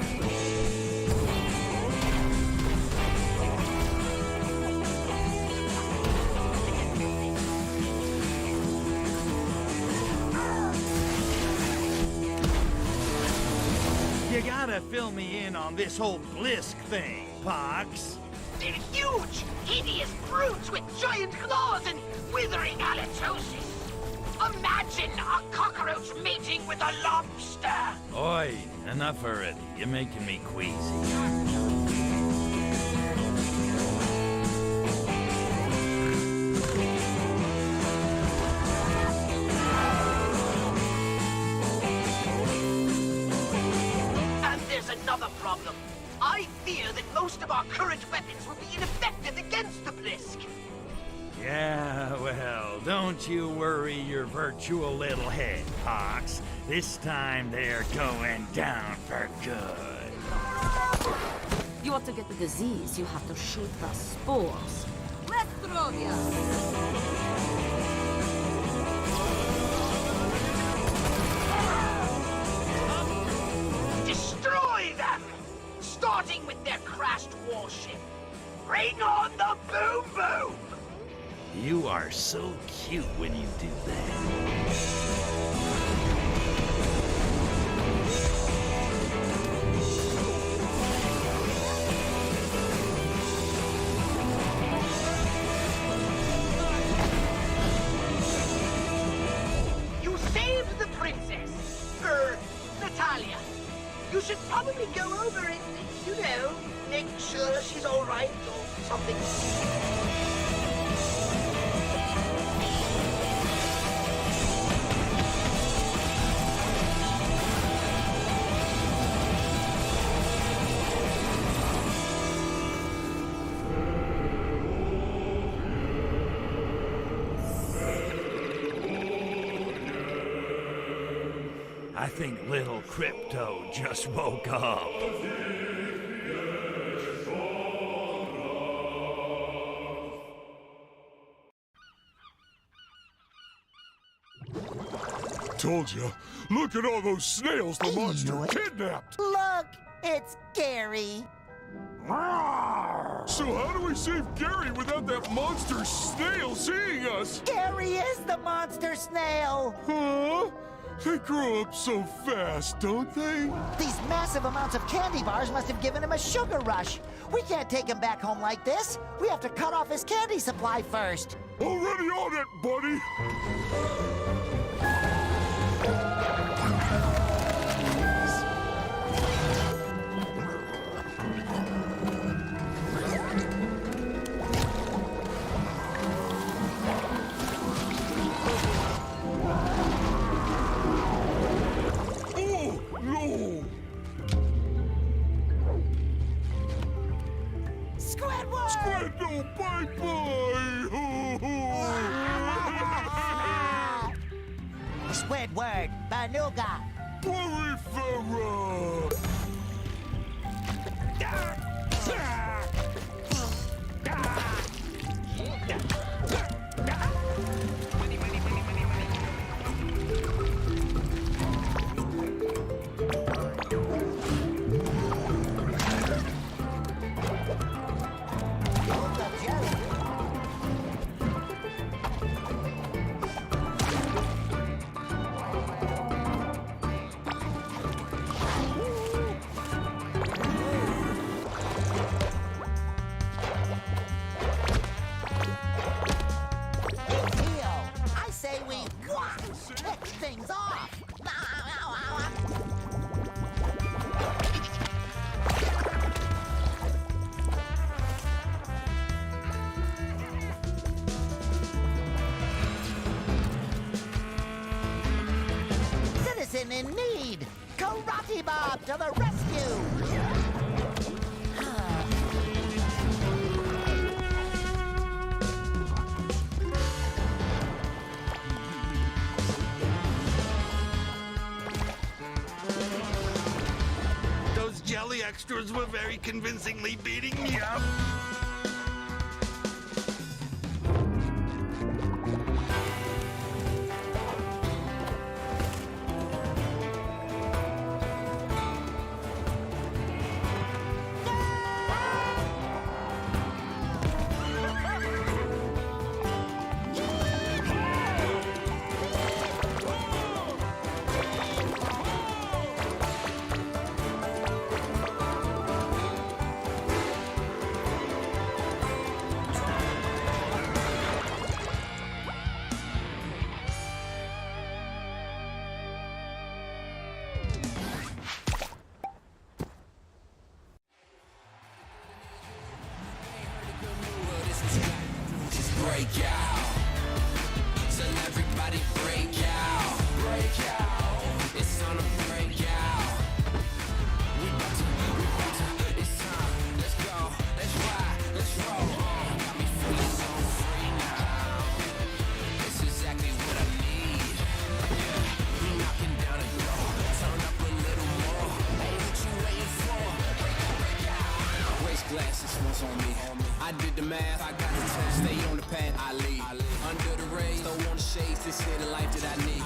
You gotta fill me in on this whole Blisk thing, Pox. They're huge, hideous brutes with giant claws and withering halitosis. Imagine a cockroach mating with a lobster. Oi, enough already. You're making me queasy. Another problem. I fear that most of our current weapons will be ineffective against the Blisk. Yeah, well, don't you worry your virtual little head, Pox. This time they're going down for good. You want to get the disease, you have to shoot the spores. Reprobed! Destroy them! Starting with their crashed warship. Bring on the boom boom! You are so cute when you do that. You saved the princess. Natalia. You should probably go over and, you know, make sure she's all right or something. I think little Crypto just woke up. Told you. Look at all those snails the monster kidnapped. Look, it's Gary. So how do we save Gary without that monster snail seeing us? Gary is the monster snail. Huh? They grow up so fast, don't they? These massive amounts of candy bars must have given him a sugar rush. We can't take him back home like this. We have to cut off his candy supply first. Already on it, buddy. Squidward! Bye-bye! Squidward, Banuga! Peripheral! In need! Karate Bob to the rescue! Those jelly extras were very convincingly beating me up. Break out. So everybody break out. Break out. It's time to break out. We about to, it's time. Let's go. Let's ride. Let's roll. Got me feeling so free now. diamonds on me. I did the math, I got the test, stay on the path, I lead. Under the rays, throw on the shades, this here the life that I need.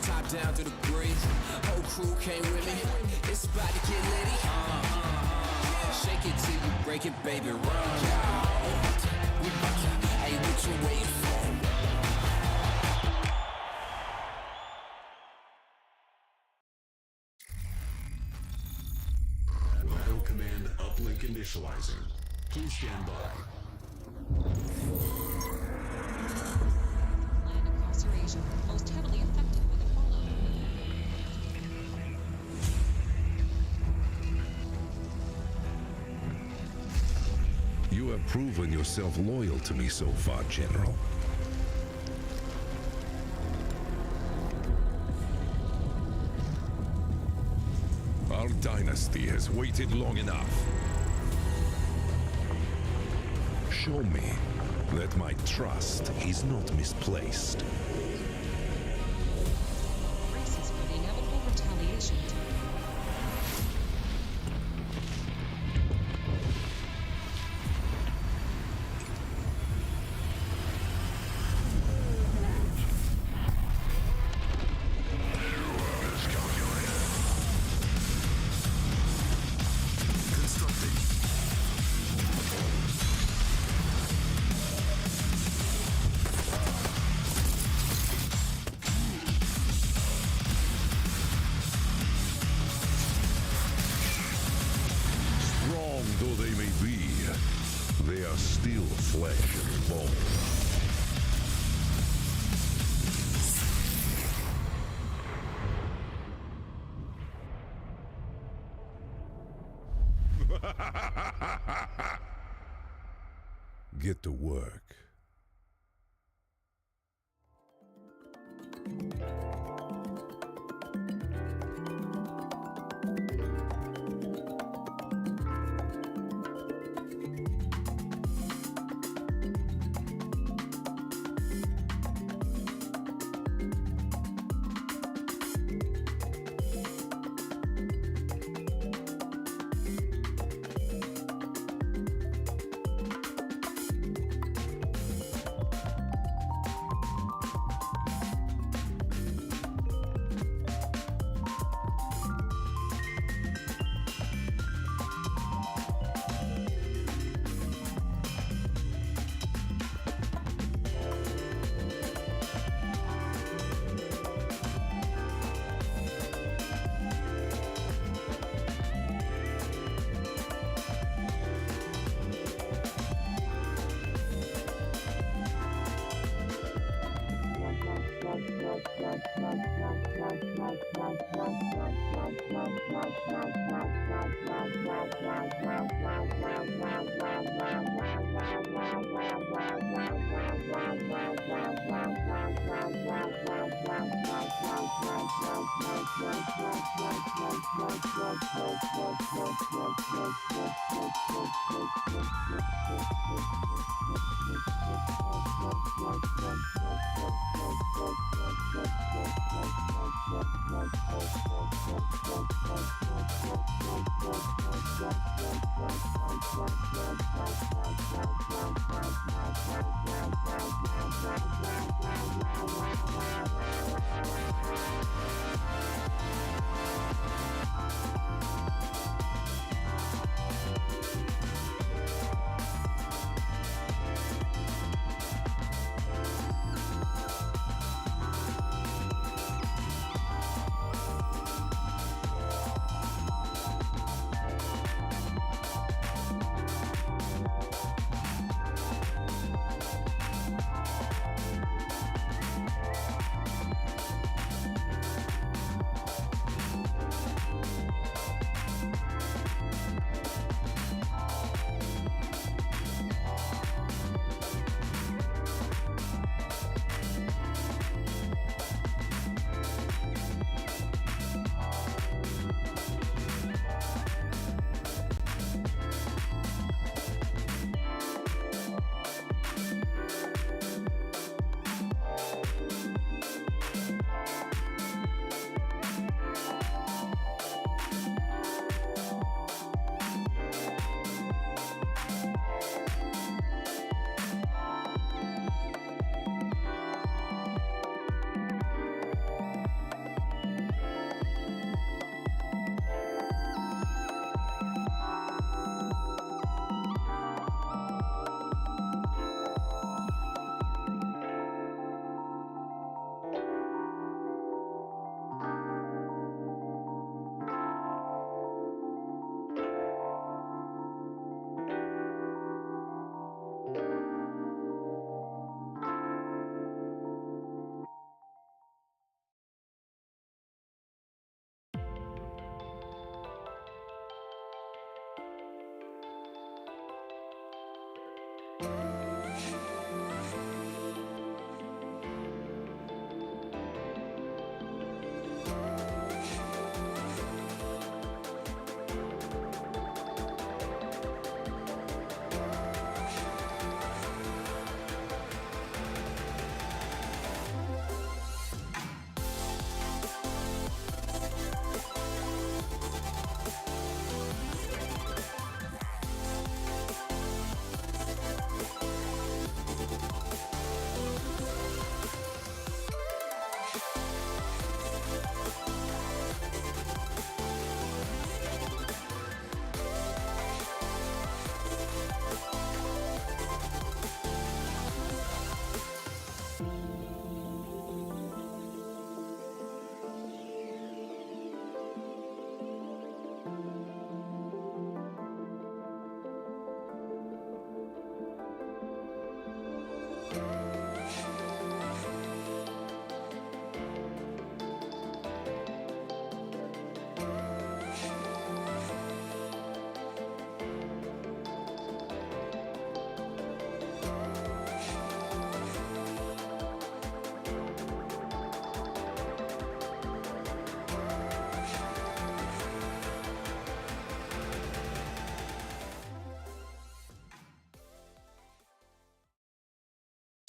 Top down to the bridge, whole crew came with me. It's about to get litty. Shake it till you break it, baby, run. Hey, what you waiting for? Auto command uplink initializing. Please stand by. Line incarceration, most heavily affected by the fallout. You have proven yourself loyal to me so far, General. Our dynasty has waited long enough. Show me that my trust is not misplaced. Braces for the inevitable retaliation. Though they may be, they are still flesh and bone. Get to work.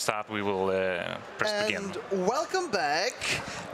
start, we will press begin. And welcome back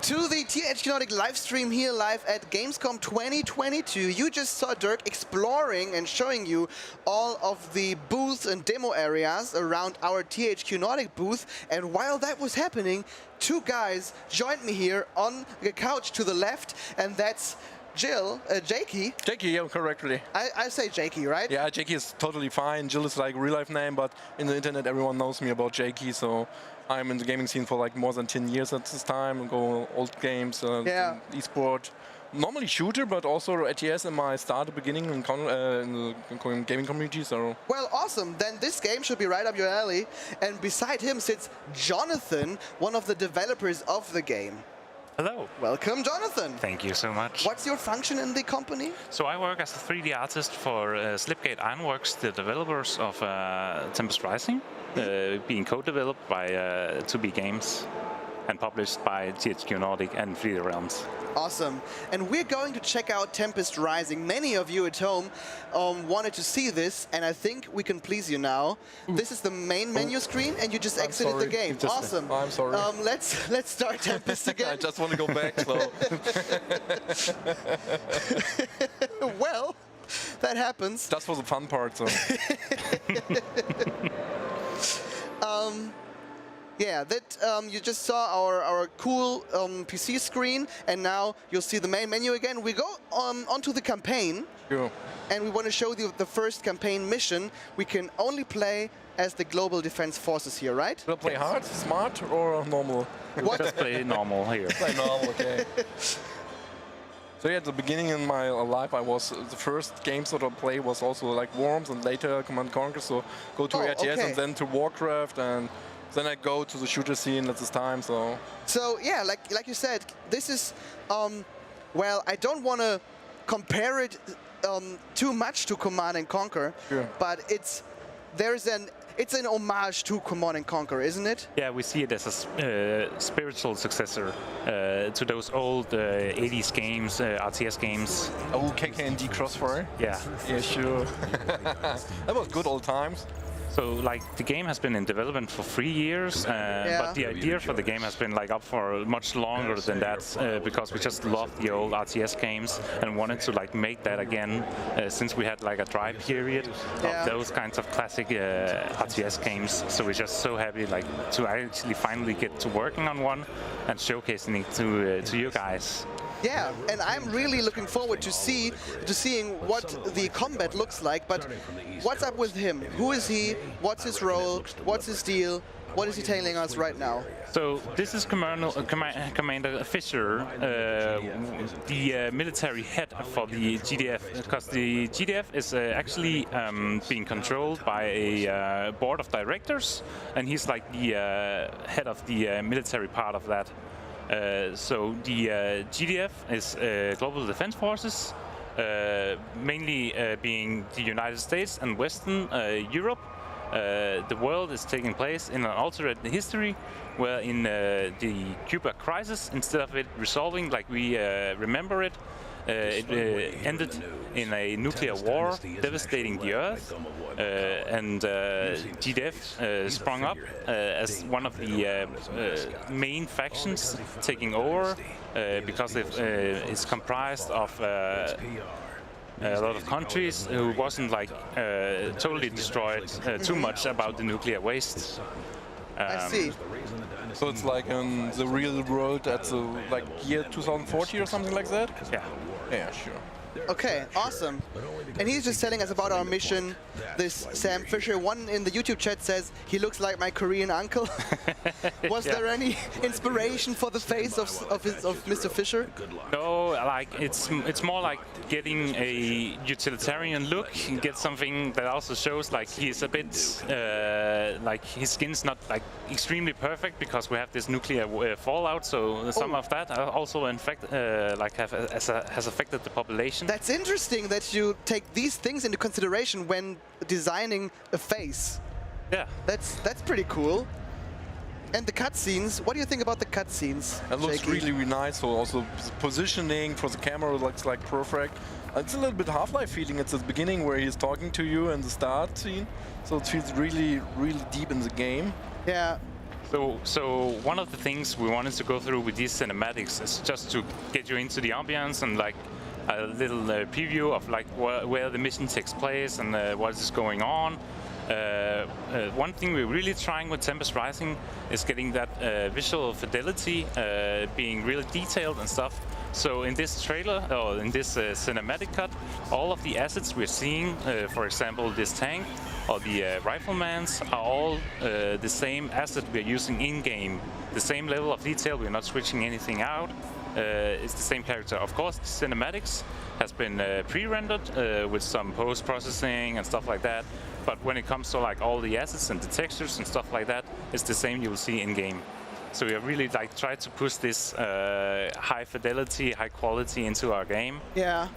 to the THQ Nordic live stream here live at Gamescom 2022. You just saw Doerk exploring and showing you all of the booths and demo areas around our THQ Nordic booth. And while that was happening, two guys joined me here on the couch to the left, and that's JakeeY. JakeeY, yeah, correctly. I say JakeeY, right? Yeah, JakeeY is totally fine. Jill is like a real life name, but in the internet everyone knows me about JakeeY, so I'm in the gaming scene for like more than 10 years at this time and go old games, esport. Normally shooter, but also ATS in my beginning in the gaming community, so... Well, awesome. Then this game should be right up your alley. And beside him sits Jonathan, one of the developers of the game. Hello. Welcome, Jonathan. Thank you so much. What's your function in the company? So I work as a 3D artist for Slipgate Ironworks, the developers of Tempest Rising, being co-developed by 2B Games and published by THQ Nordic and 3D Realms. Awesome. And we're going to check out Tempest Rising. Many of you at home wanted to see this, and I think we can please you now. This is the main menu screen, and you just exited the game. Awesome. I'm sorry. Let's start Tempest again. I just want to go back, so... Well, that happens. Just for the fun part, so... Yeah, that you just saw our cool PC screen, and now you'll see the main menu again. We go onto the campaign, and we want to show you the first campaign mission. We can only play as the Global Defense Forces here, right? We'll play hard, smart, or normal? We'll just play normal here. Play normal, okay. So yeah, at the beginning in my life, I was the first games that I played was also like Worms, and later Command & Conquer. So go to ATS and then to Warcraft, and then I go to the shooter scene at this time. So yeah, like you said, this is well, I don't want to compare it too much to Command & Conquer, but it's an homage to Command & Conquer, isn't it? Yeah, we see it as a spiritual successor to those old 80s games, RTS games. Oh, KK&D Crossfire? Yeah. Yeah, sure. That was good old times. So, like, the game has been in development for 3 years, but the idea for the game has been like up for much longer than that, because we just loved the old RTS games and wanted to like make that again, since we had like a dry period of those kinds of classic RTS games. So we're just so happy like to actually finally get to working on one and showcasing it to you guys. Yeah, and I'm really looking forward to seeing what the combat looks like. But what's up with him? Who is he? What's his role? What's his deal? What is he telling us right now? So this is Commander Fisher, the military head for the GDF, because the GDF is actually being controlled by a board of directors, and he's like the head of the military part of that. So the GDF is Global Defense Forces, mainly being the United States and Western Europe. The world is taking place in an alternate history, where in the Cuba crisis, instead of it resolving like we remember it, it ended in a nuclear war devastating the Earth, and GDF sprung up as one of the main factions taking over, because it's comprised of a lot of countries who wasn't like totally destroyed too much about the nuclear waste. I see. So it's like in the real world at the like year 2040 or something like that? Yeah. Yeah, sure. Okay, awesome. And he's just telling us about our mission. This Sam Fisher, one in the YouTube chat says he looks like my Korean uncle. Was there any inspiration for the face of Mr. Fisher? No, like it's more like getting a utilitarian look, get something that also shows like he's a bit like his skin's not like extremely perfect because we have this nuclear fallout. So some of that also in fact like has affected the population. That's interesting that you take these things into consideration when designing a face. Yeah. That's pretty cool. And the cutscenes, what do you think about the cutscenes? It looks really, really nice. So also the positioning for the camera looks like perfect. It's a little bit Half-Life feeling at the beginning where he's talking to you in the start scene. So it feels really, really deep in the game. Yeah. So one of the things we wanted to go through with these cinematics is just to get you into the ambience and like a little preview of like where the mission takes place and what is going on. One thing we're really trying with Tempest Rising is getting that visual fidelity, being really detailed and stuff. So in this trailer, or in this cinematic cut, all of the assets we're seeing, for example, this tank or the riflemans, are all the same asset we're using in-game. The same level of detail, we're not switching anything out. It's the same character. Of course, the cinematics has been pre-rendered with some post-processing and stuff like that. But when it comes to like all the assets and the textures and stuff like that, it's the same you will see in-game. So we have really like tried to push this high fidelity, high quality into our game. Yeah.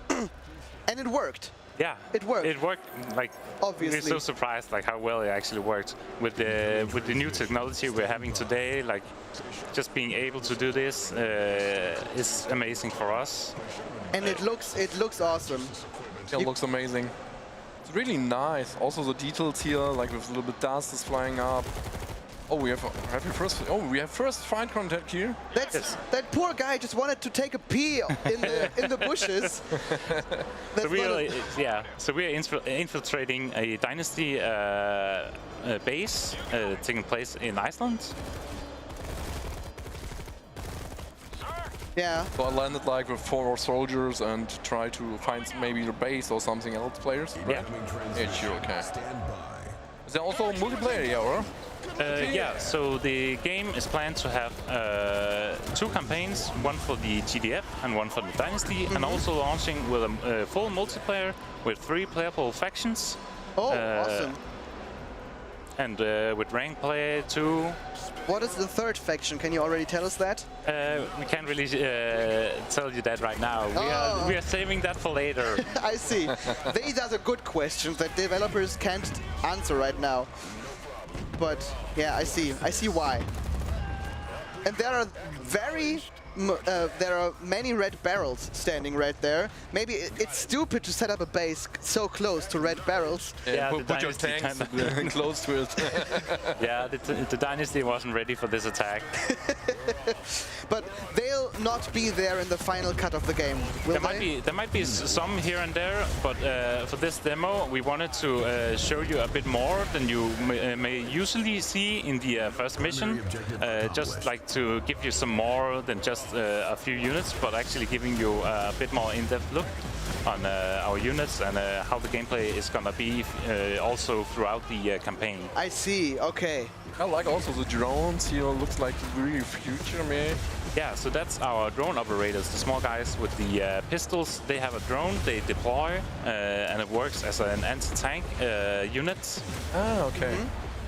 And it worked. Yeah, it worked. It worked. Like obviously, we're so surprised like how well it actually worked with the new technology we're having today. Like just being able to do this is amazing for us. And it looks awesome. It looks amazing. It's really nice. Also the details here, like with a little bit dust is flying up. Oh, we have first fight contact here. That poor guy just wanted to take a pee in the bushes. So we are infiltrating a dynasty base taking place in Iceland. Yeah. So I landed like with 4 soldiers and try to find maybe the base or something else players. Yeah. Yeah, sure, okay. Is there also multiplayer here, or? Yeah, so the game is planned to have 2 campaigns, one for the GDF and one for the Dynasty, and also launching with a full multiplayer with 3 playable factions. Oh, awesome. And with rank play too. What is the 3rd faction? Can you already tell us that? We can't really tell you that right now. We are saving that for later. I see. These are the good questions that developers can't answer right now. But yeah, I see why. And there are there are many red barrels standing right there. Maybe it's stupid to set up a base so close to red barrels. Yeah, put your tanks close to it. Yeah, the Dynasty wasn't ready for this attack. But they'll not be there in the final cut of the game, will they? There might be some here and there, but for this demo, we wanted to show you a bit more than you may usually see in the first mission. Just like to give you some more than just a few units, but actually giving you a bit more in-depth look on our units and how the gameplay is gonna be also throughout the campaign. I see, okay. I like also the drones here, looks like really future, man. Yeah, so that's our drone operators, the small guys with the pistols. They have a drone, they deploy, and it works as an anti-tank unit. Ah, okay.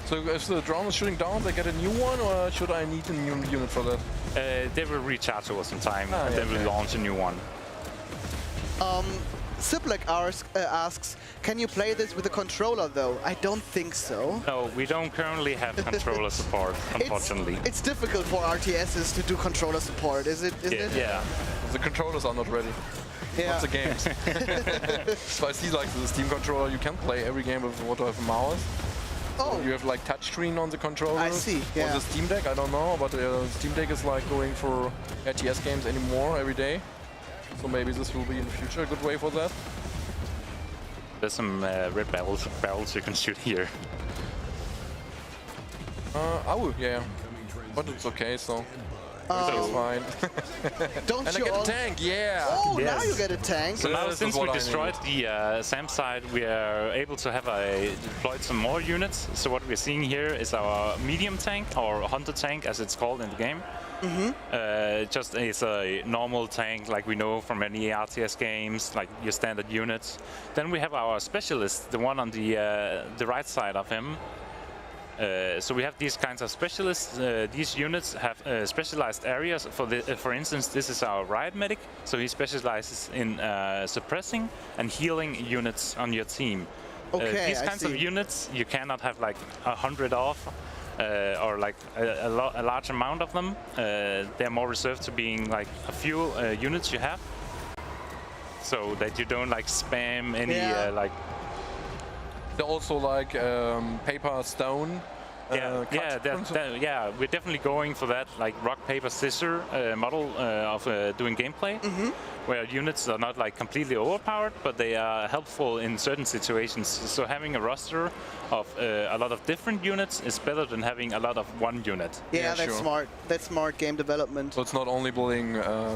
So if the drone is shooting down, they get a new one, or should I need a new unit for that? They will recharge over some time, and then we'll launch a new one. Siblek asks, can you play this with a controller though? I don't think so. No, we don't currently have controller support, unfortunately. It's difficult for RTSs to do controller support, is it? Yeah. The controllers are not ready. Yeah. Not the games. So I see like the Steam controller, you can play every game with a mouse. Oh. You have like touchscreen on the controller. I see, yeah. On the Steam Deck, I don't know, but Steam Deck is like going for RTS games anymore every day. So maybe this will be in the future a good way for that. There's some red barrels you can shoot here. Oh, yeah. But it's okay, so it's fine. Don't and you I get a tank, yeah! Oh, yes. Now you get a tank! So now, since we destroyed the SAM side, we are able to have deployed some more units. So what we're seeing here is our medium tank, or hunter tank as it's called in the game. Just it's a normal tank like we know from any RTS games, like your standard units. Then we have our specialist, the one on the right side of him. So we have these kinds of specialists. These units have specialized areas. For instance, this is our riot medic. So he specializes in suppressing and healing units on your team. Okay, these kinds of units you cannot have like 100 of. Or like a large amount of them. They're more reserved to being like a few units you have, so that you don't like spam any like. They're also like paper stone. Yeah, we're definitely going for that, like rock paper scissor model of doing gameplay, where units are not like completely overpowered, but they are helpful in certain situations. So having a roster of a lot of different units is better than having a lot of one unit. Yeah, that's smart. That's smart game development. So it's not only building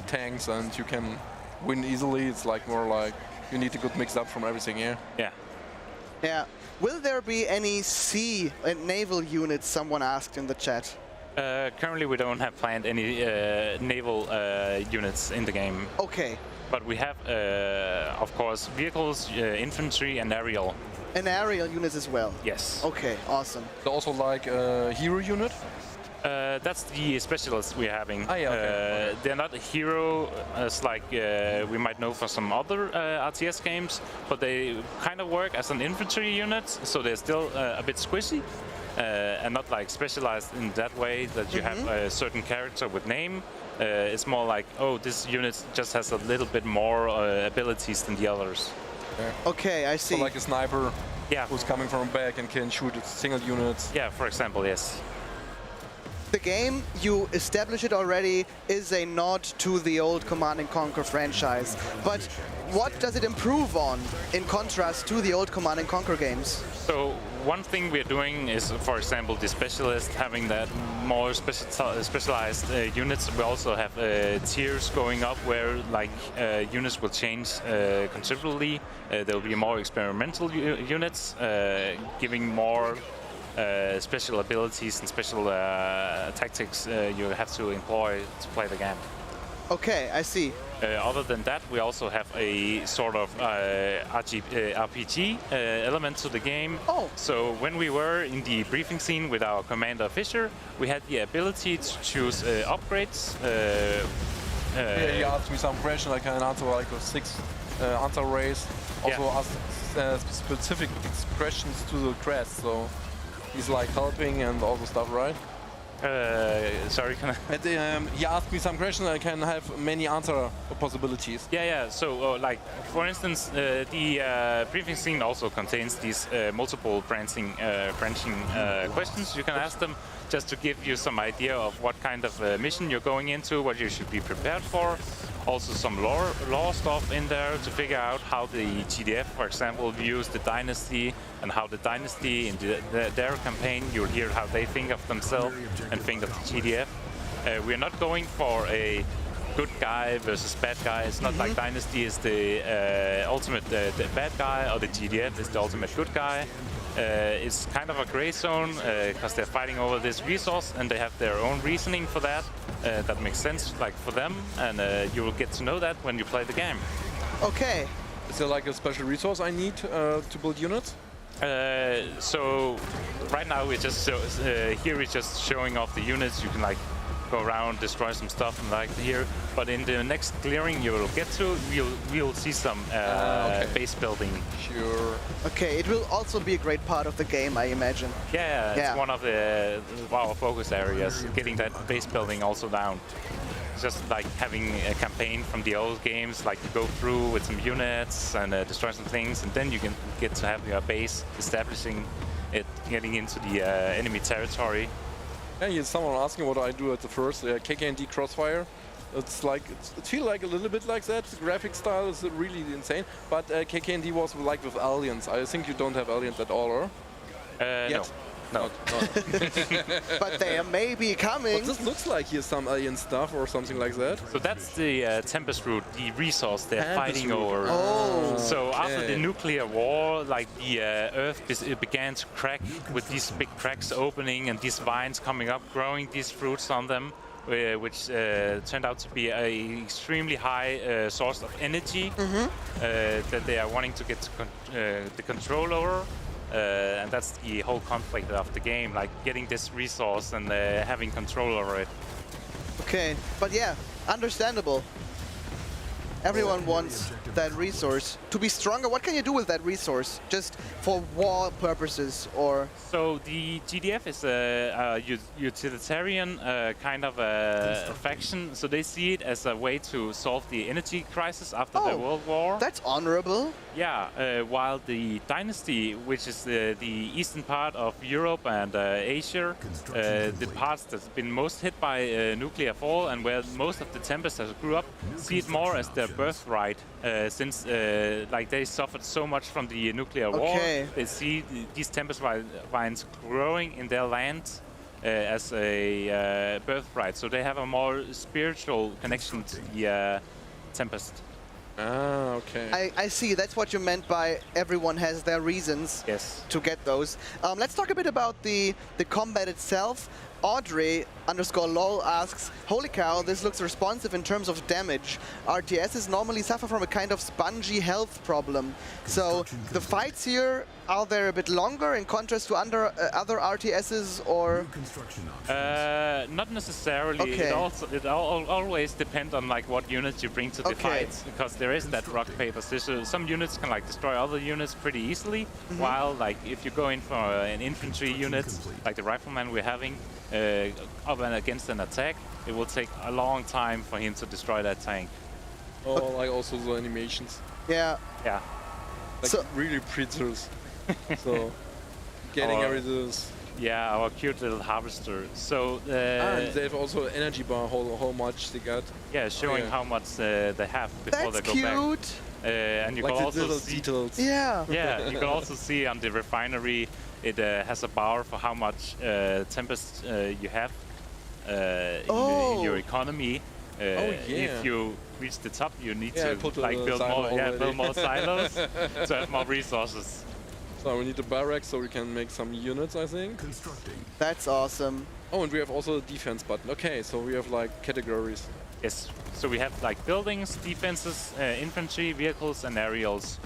tanks and you can win easily. It's like more like you need a good mix up from everything here. Yeah. Yeah. Will there be any sea and naval units? Someone asked in the chat. Currently, we don't have planned any naval units in the game. Okay. But we have, of course, vehicles, infantry, and aerial. And aerial units as well? Yes. Okay, awesome. Also like a hero unit? That's the specialists we're having. Ah, yeah, okay. They're not a hero as like we might know for some other RTS games, but they kind of work as an infantry unit, so they're still a bit squishy and not like specialized in that way that you have a certain character with name. It's more like, oh, this unit just has a little bit more abilities than the others. Okay, I see. So like a sniper who's coming from back and can shoot single units. Yeah, for example, yes. The game, you establish it already, is a nod to the old Command & Conquer franchise. But what does it improve on in contrast to the old Command & Conquer games? So one thing we're doing is, for example, the specialist, having that more specialized units. We also have tiers going up where like units will change considerably. There will be more experimental units, giving more special abilities and special tactics you have to employ to play the game. Okay, I see. Other than that, we also have a sort of RPG element to the game. Oh. So when we were in the briefing scene with our Commander Fisher, we had the ability to choose upgrades. Yeah, he asked me some question, I can answer like a 6 answer race. Also ask specific questions to the crest, so he's like helping and all the stuff, right? Sorry, can I? He asked me some questions. I can have many answer possibilities. Yeah. So, like for instance, the briefing scene also contains these multiple branching questions. You can ask them just to give you some idea of what kind of mission you're going into, what you should be prepared for. Also, some lore stuff in there to figure out how the GDF, for example, views the Dynasty and how the Dynasty in their campaign. You'll hear how they think of themselves and think of the GDF. We're not going for a good guy versus bad guy. It's not like Dynasty is the ultimate the bad guy or the GDF is the ultimate good guy. It's kind of a gray zone because they're fighting over this resource and they have their own reasoning for that. That makes sense, like for them, and you will get to know that when you play the game. Okay. Is there like a special resource I need to build units? So right now we're just here we're just showing off the units. You can like go around, destroy some stuff and like here. But in the next clearing you will get to, we'll see some base building. Sure. Okay, it will also be a great part of the game, I imagine. Yeah, it's one of our focus areas, getting that base building also down. Just like having a campaign from the old games, like you go through with some units and destroy some things, and then you can get to have your base, establishing it, getting into the enemy territory. Yeah, someone asking what I do at the first KKND Crossfire. It's like it feels like a little bit like that. The graphic style is really insane. But KKND was like with aliens. I think you don't have aliens at all, or? No. But they are maybe coming. But this looks like here's some alien stuff or something like that. So that's the Tempest route, the resource they're fighting over. Oh. So after the nuclear war, like the Earth began to crack with these big cracks opening and these vines coming up, growing these fruits on them, which turned out to be an extremely high source of energy that they are wanting to get the control over. And that's the whole conflict of the game, like getting this resource and having control over it. Okay, but yeah, understandable. Everyone wants that resource to be stronger. What can you do with that resource? Just for war purposes, or? So the GDF is a utilitarian kind of a faction. So they see it as a way to solve the energy crisis after the World War. That's honorable. Yeah, while the Dynasty, which is the eastern part of Europe and Asia, the parts that's been most hit by nuclear fall and where most of the Tempest grew up, see it more as their birthright, since like they suffered so much from the nuclear war. They see these Tempest vines growing in their land as a birthright, so they have a more spiritual connection to the Tempest. Ah, okay. I see. That's what you meant by everyone has their reasons to get those. Let's talk a bit about the combat itself. Audrey_lol asks, holy cow, this looks responsive in terms of damage. RTSs normally suffer from a kind of spongy health problem. So the fights here, are they a bit longer in contrast to other RTSs, or? Not necessarily. It always depends on like what units you bring to the fights, because there is that rock paper scissors. Some units can like destroy other units pretty easily, while like if you go in for an infantry unit, like the rifleman we're having, up and against an attack, it will take a long time for him to destroy that tank. Oh, like also the animations. Yeah. Yeah. Like really pretty. So getting everything. Yeah, our cute little harvester. So and they have also an energy bar, how much they got. Yeah, showing how much they have before they go back. That's cute. And you like can also see details. Yeah. Yeah, you can also see on the refinery it has a bar for how much Tempest you have in your economy. If you reach the top, you need to like build more silos to have more resources. So we need a barrack so we can make some units, I think. That's awesome. Oh, and we have also a defense button. Okay, so we have like categories. Yes, so we have like buildings, defenses, infantry, vehicles, and aerials.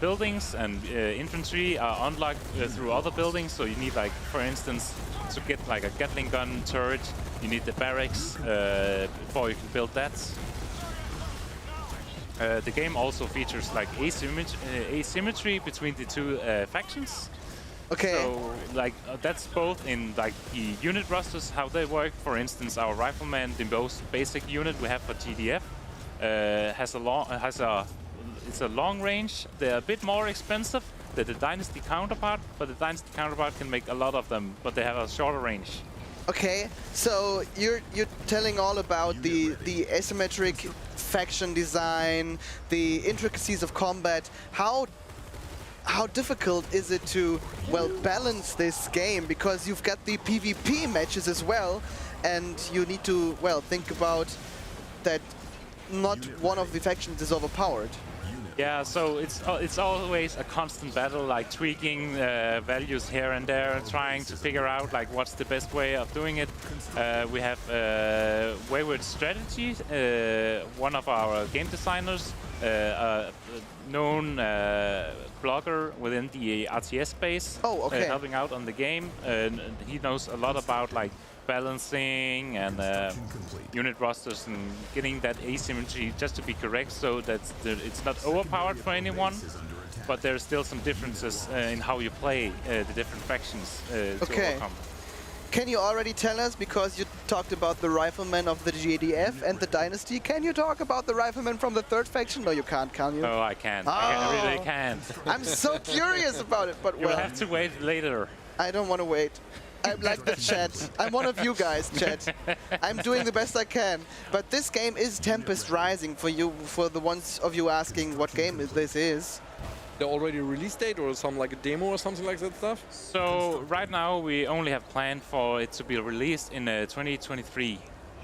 Buildings and infantry are unlocked through other buildings, so you need like, for instance, to get like a Gatling gun turret, you need the barracks before you can build that. The game also features like asymmetry between the two factions. Okay. So like that's both in like the unit rosters, how they work. For instance, our rifleman, the most basic unit we have for GDF, it's a long range. They're a bit more expensive than the Dynasty counterpart, but the Dynasty counterpart can make a lot of them, but they have a shorter range. Okay, so you're telling all about the asymmetric faction design, the intricacies of combat. How difficult is it to, well, balance this game? Because you've got the PvP matches as well, and you need to, well, think about that not one of the factions is overpowered. Yeah, so it's always a constant battle, like tweaking values here and there, trying to figure out like what's the best way of doing it. We have Wayward Strategy, one of our game designers, a known blogger within the RTS space, helping out on the game. He knows a lot about like balancing and unit rosters and getting that asymmetry just to be correct, so that it's not overpowered for anyone, but there's still some differences in how you play the different factions to overcome. Can you already tell us, because you talked about the riflemen of the GDF and the Dynasty, can you talk about the riflemen from the third faction? No, you can't, can you? No, I can't. I really can't. I'm so curious about it, but you'll have to wait later. I don't want to wait. I'm like the chat. I'm one of you guys, chat. I'm doing the best I can. But this game is Tempest Rising for you, for the ones of you asking what game this is. The already release date or some like a demo or something like that stuff? So right now we only have planned for it to be released in 2023.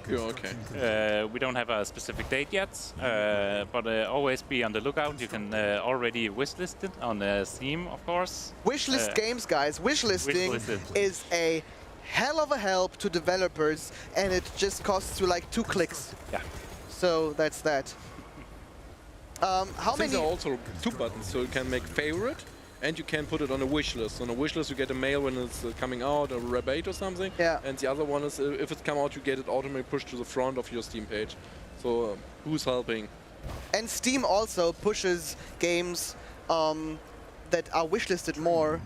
Yeah, okay. We don't have a specific date yet, but always be on the lookout. You can already wishlist it on Steam, of course. Wishlist games, guys. Wishlisting is a hell of a help to developers, and it just costs you like 2 clicks. Yeah. So that's that. How many? There are also 2 buttons, so you can make favorite, and you can put it on a wish list. On a wish list, you get a mail when it's coming out, a rebate or something. Yeah. And the other one is, if it's come out, you get it automatically pushed to the front of your Steam page. So who's helping? And Steam also pushes games that are wishlisted more.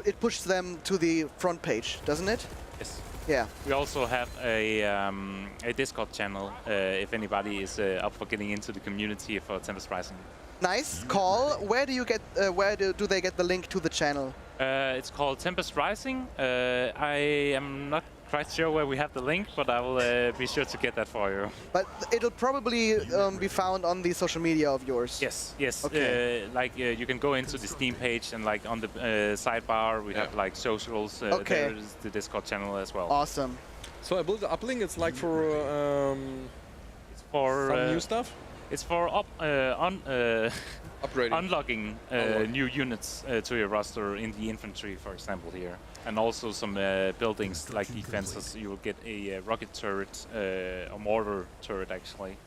It pushes them to the front page, doesn't it? Yes. Yeah. We also have a Discord channel if anybody is up for getting into the community for Tempest Rising. Nice call. Where do you get? Where do they get the link to the channel? It's called Tempest Rising. I am not quite sure where we have the link, but I will be sure to get that for you. But it'll probably be found on the social media of yours. Yes, yes. Okay. You can go into the Steam page and like on the sidebar we have like socials. Okay. There's the Discord channel as well. Awesome. So I built the uplink. It's like for some new stuff. It's for upgrading, unlocking new units to your roster in the infantry, for example, here, and also some buildings like defenses. You will get a rocket turret, a mortar turret, actually.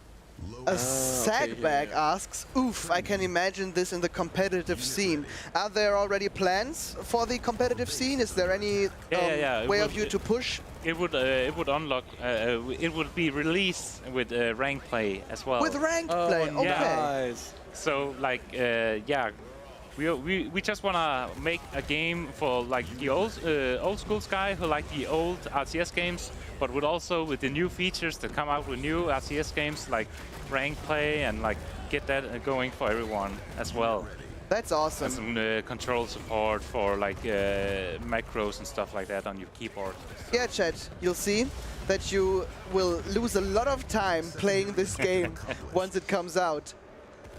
A Sagbag asks, oof, I can imagine this in the competitive scene. Are there already plans for the competitive scene? Is there any way of you to push? It would unlock, it would be released with rank play as well. With ranked play, okay. Yeah. So like, we just wanna make a game for like the old school guy who like the old RTS games, but with the new features that come out with new RTS games like rank play and like get that going for everyone as well. That's awesome. And some control support for like macros and stuff like that on your keyboard. Yeah, chat, you'll see that you will lose a lot of time playing this game once it comes out.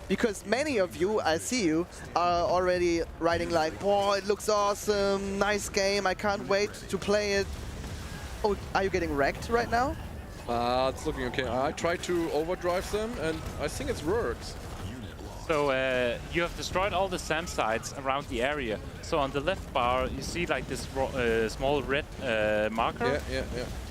Because many of you, I see you, are already writing like, "Boy, it looks awesome, nice game, I can't wait to play it." Oh, are you getting wrecked right now? It's looking okay. I tried to overdrive them, and I think it works. So you have destroyed all the SAM sites around the area. So on the left bar, you see like this small red marker. Yeah.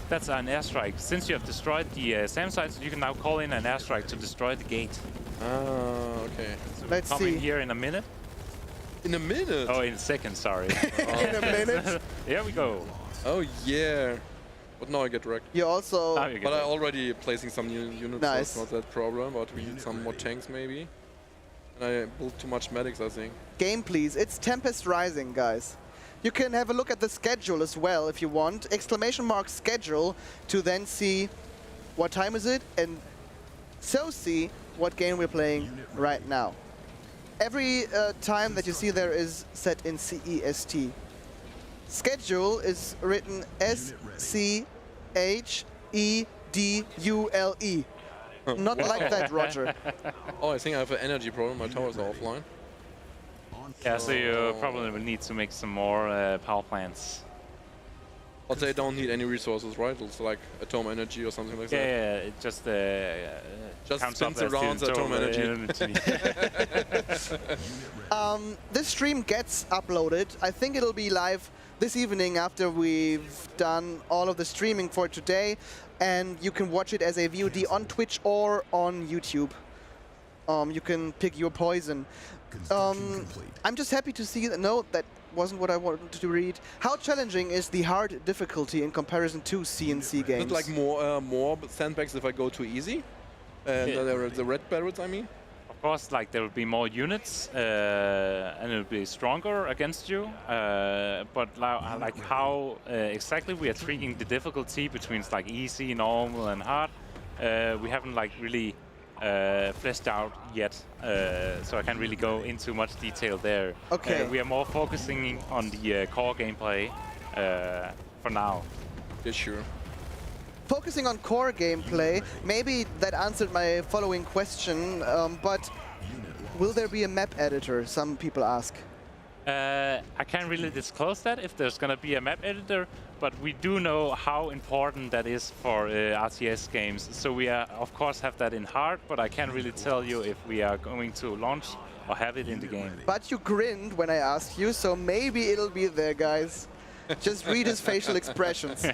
That's an airstrike. Since you have destroyed the SAM sites, you can now call in an airstrike to destroy the gate. Okay. So let's see. Coming here in a minute. In a minute? Oh, in a second, sorry. In a minute? Here we go. Oh yeah. But now I get wrecked. You also... But I already placing some new units, nice. so it's not that problem, but we need some more tanks maybe. And I built too much medics, I think. Game, please. It's Tempest Rising, guys. You can have a look at the schedule as well if you want. ! schedule to then see what time is it and so see what game we're playing right now. Every time that you see there is set in CEST. Schedule is written SCHEDULE. Not like that, Roger. Oh, I think I have an energy problem. My towers are offline. Yeah, so you probably will need to make some more power plants. But they don't need any resources, right? It's like atom energy or something like that. Yeah, it just spins around the atom energy. This stream gets uploaded. I think it'll be live this evening after we've done all of the streaming for today. And you can watch it as a VOD on Twitch or on YouTube. You can pick your poison. I'm just happy to see that. No, that wasn't what I wanted to read. How challenging is the hard difficulty in comparison to CNC games? Is it like more sandbags if I go too easy? And the red barrels, I mean? Of course, like there will be more units and it will be stronger against you. But like how exactly we are treating the difficulty between like easy, normal, and hard, we haven't like really fleshed out yet, so I can't really go into much detail there. Okay. We are more focusing on the core gameplay for now. Yeah, sure. Focusing on core gameplay, maybe that answered my following question, but will there be a map editor, some people ask? I can't really disclose that if there's going to be a map editor, but we do know how important that is for RTS games. So we of course have that in heart, but I can't really tell you if we are going to launch or have it in the game. But you grinned when I asked you, so maybe it'll be there, guys. Just read his facial expressions.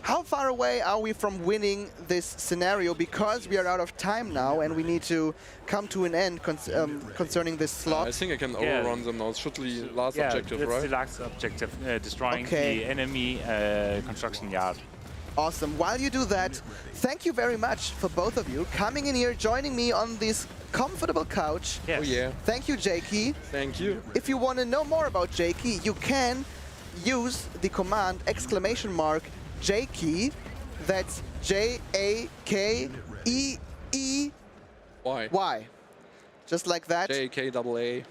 How far away are we from winning this scenario? Because we are out of time now and we need to come to an end concerning this slot. I think I can overrun them now. It should be the last objective, right? Yeah, that's the last objective, destroying the enemy construction yard. Awesome. While you do that, thank you very much for both of you coming in here, joining me on this comfortable couch. Yes. Oh yeah. Thank you, JakeeY. Thank you. If you want to know more about JakeeY, you can use the command !JakeeY. That's JakeeY. Just like that. JakeeY.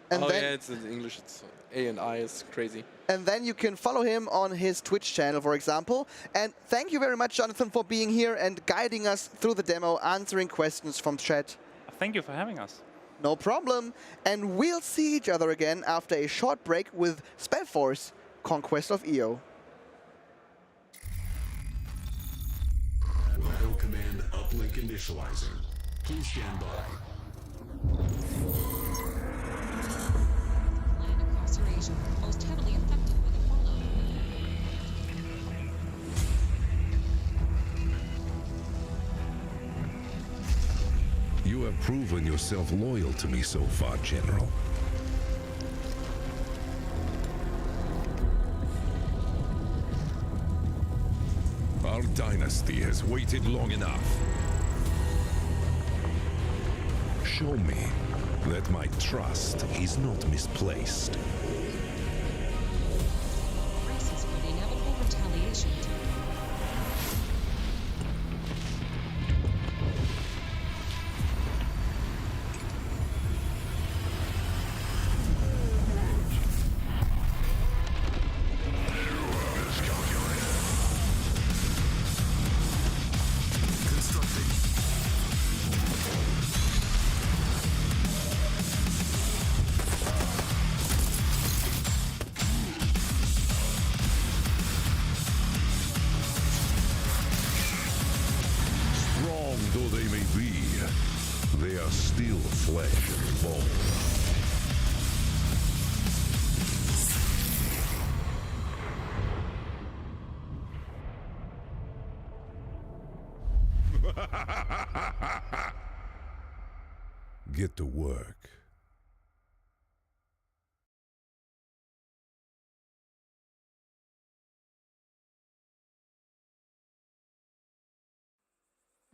And oh then, yeah, it's in English. It's A and I is crazy. And then you can follow him on his Twitch channel, for example. And thank you very much, Jonathan, for being here and guiding us through the demo, answering questions from chat. Thank you for having us. No problem. And we'll see each other again after a short break with Spellforce, Conquest of Eo. Battle command uplink initializing. Please stand by. Incarceration, most heavily affected by the fallout. You have proven yourself loyal to me so far, General. Our dynasty has waited long enough. Show me that my trust is not misplaced. Braces for the inevitable retaliation. Though they may be, they are still flesh and bone. Get to work.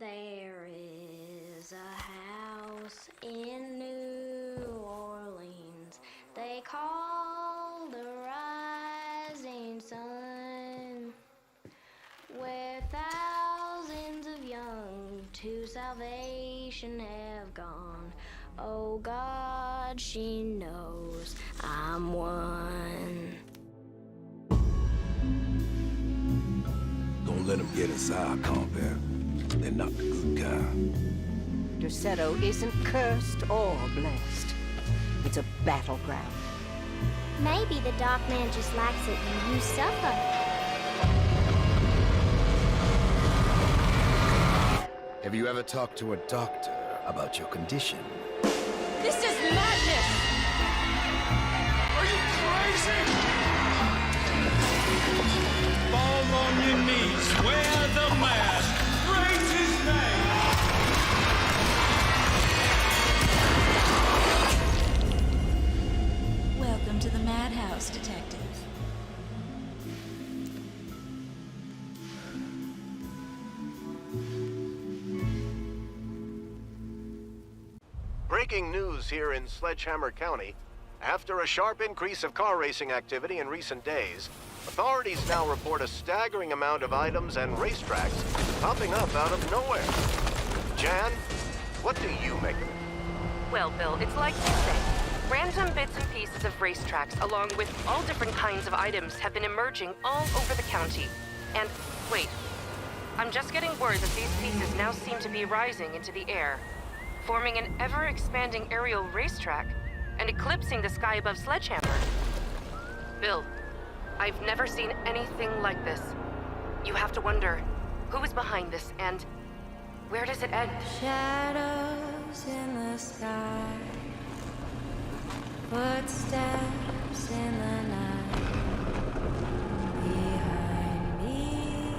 There is a house in New Orleans they call the Rising Sun, where thousands of young to salvation have gone. Oh God, she knows I'm one. Don't let them get inside, compare. They're not the good kind. Derceto isn't cursed or blessed. It's a battleground. Maybe the Dark Man just likes it when you suffer. Have you ever talked to a doctor about your condition? This is madness! Are you crazy? Fall on your knees, wear the mask, praise his name! Welcome to the madhouse, detective. Breaking news here in Sledgehammer County. After a sharp increase of car racing activity in recent days, authorities now report a staggering amount of items and racetracks popping up out of nowhere. Jan, what do you make of it? Well, Bill, it's like you say. Random bits and pieces of racetracks, along with all different kinds of items, have been emerging all over the county. And, wait, I'm just getting word that these pieces now seem to be rising into the air, forming an ever-expanding aerial racetrack and eclipsing the sky above Sledgehammer. Bill, I've never seen anything like this. You have to wonder, who is behind this, and where does it end? Shadows in the sky, footsteps in the night, behind me,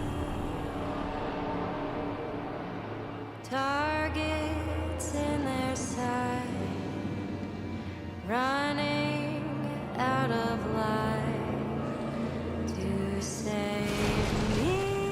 targets in their sight, running out of light to save me.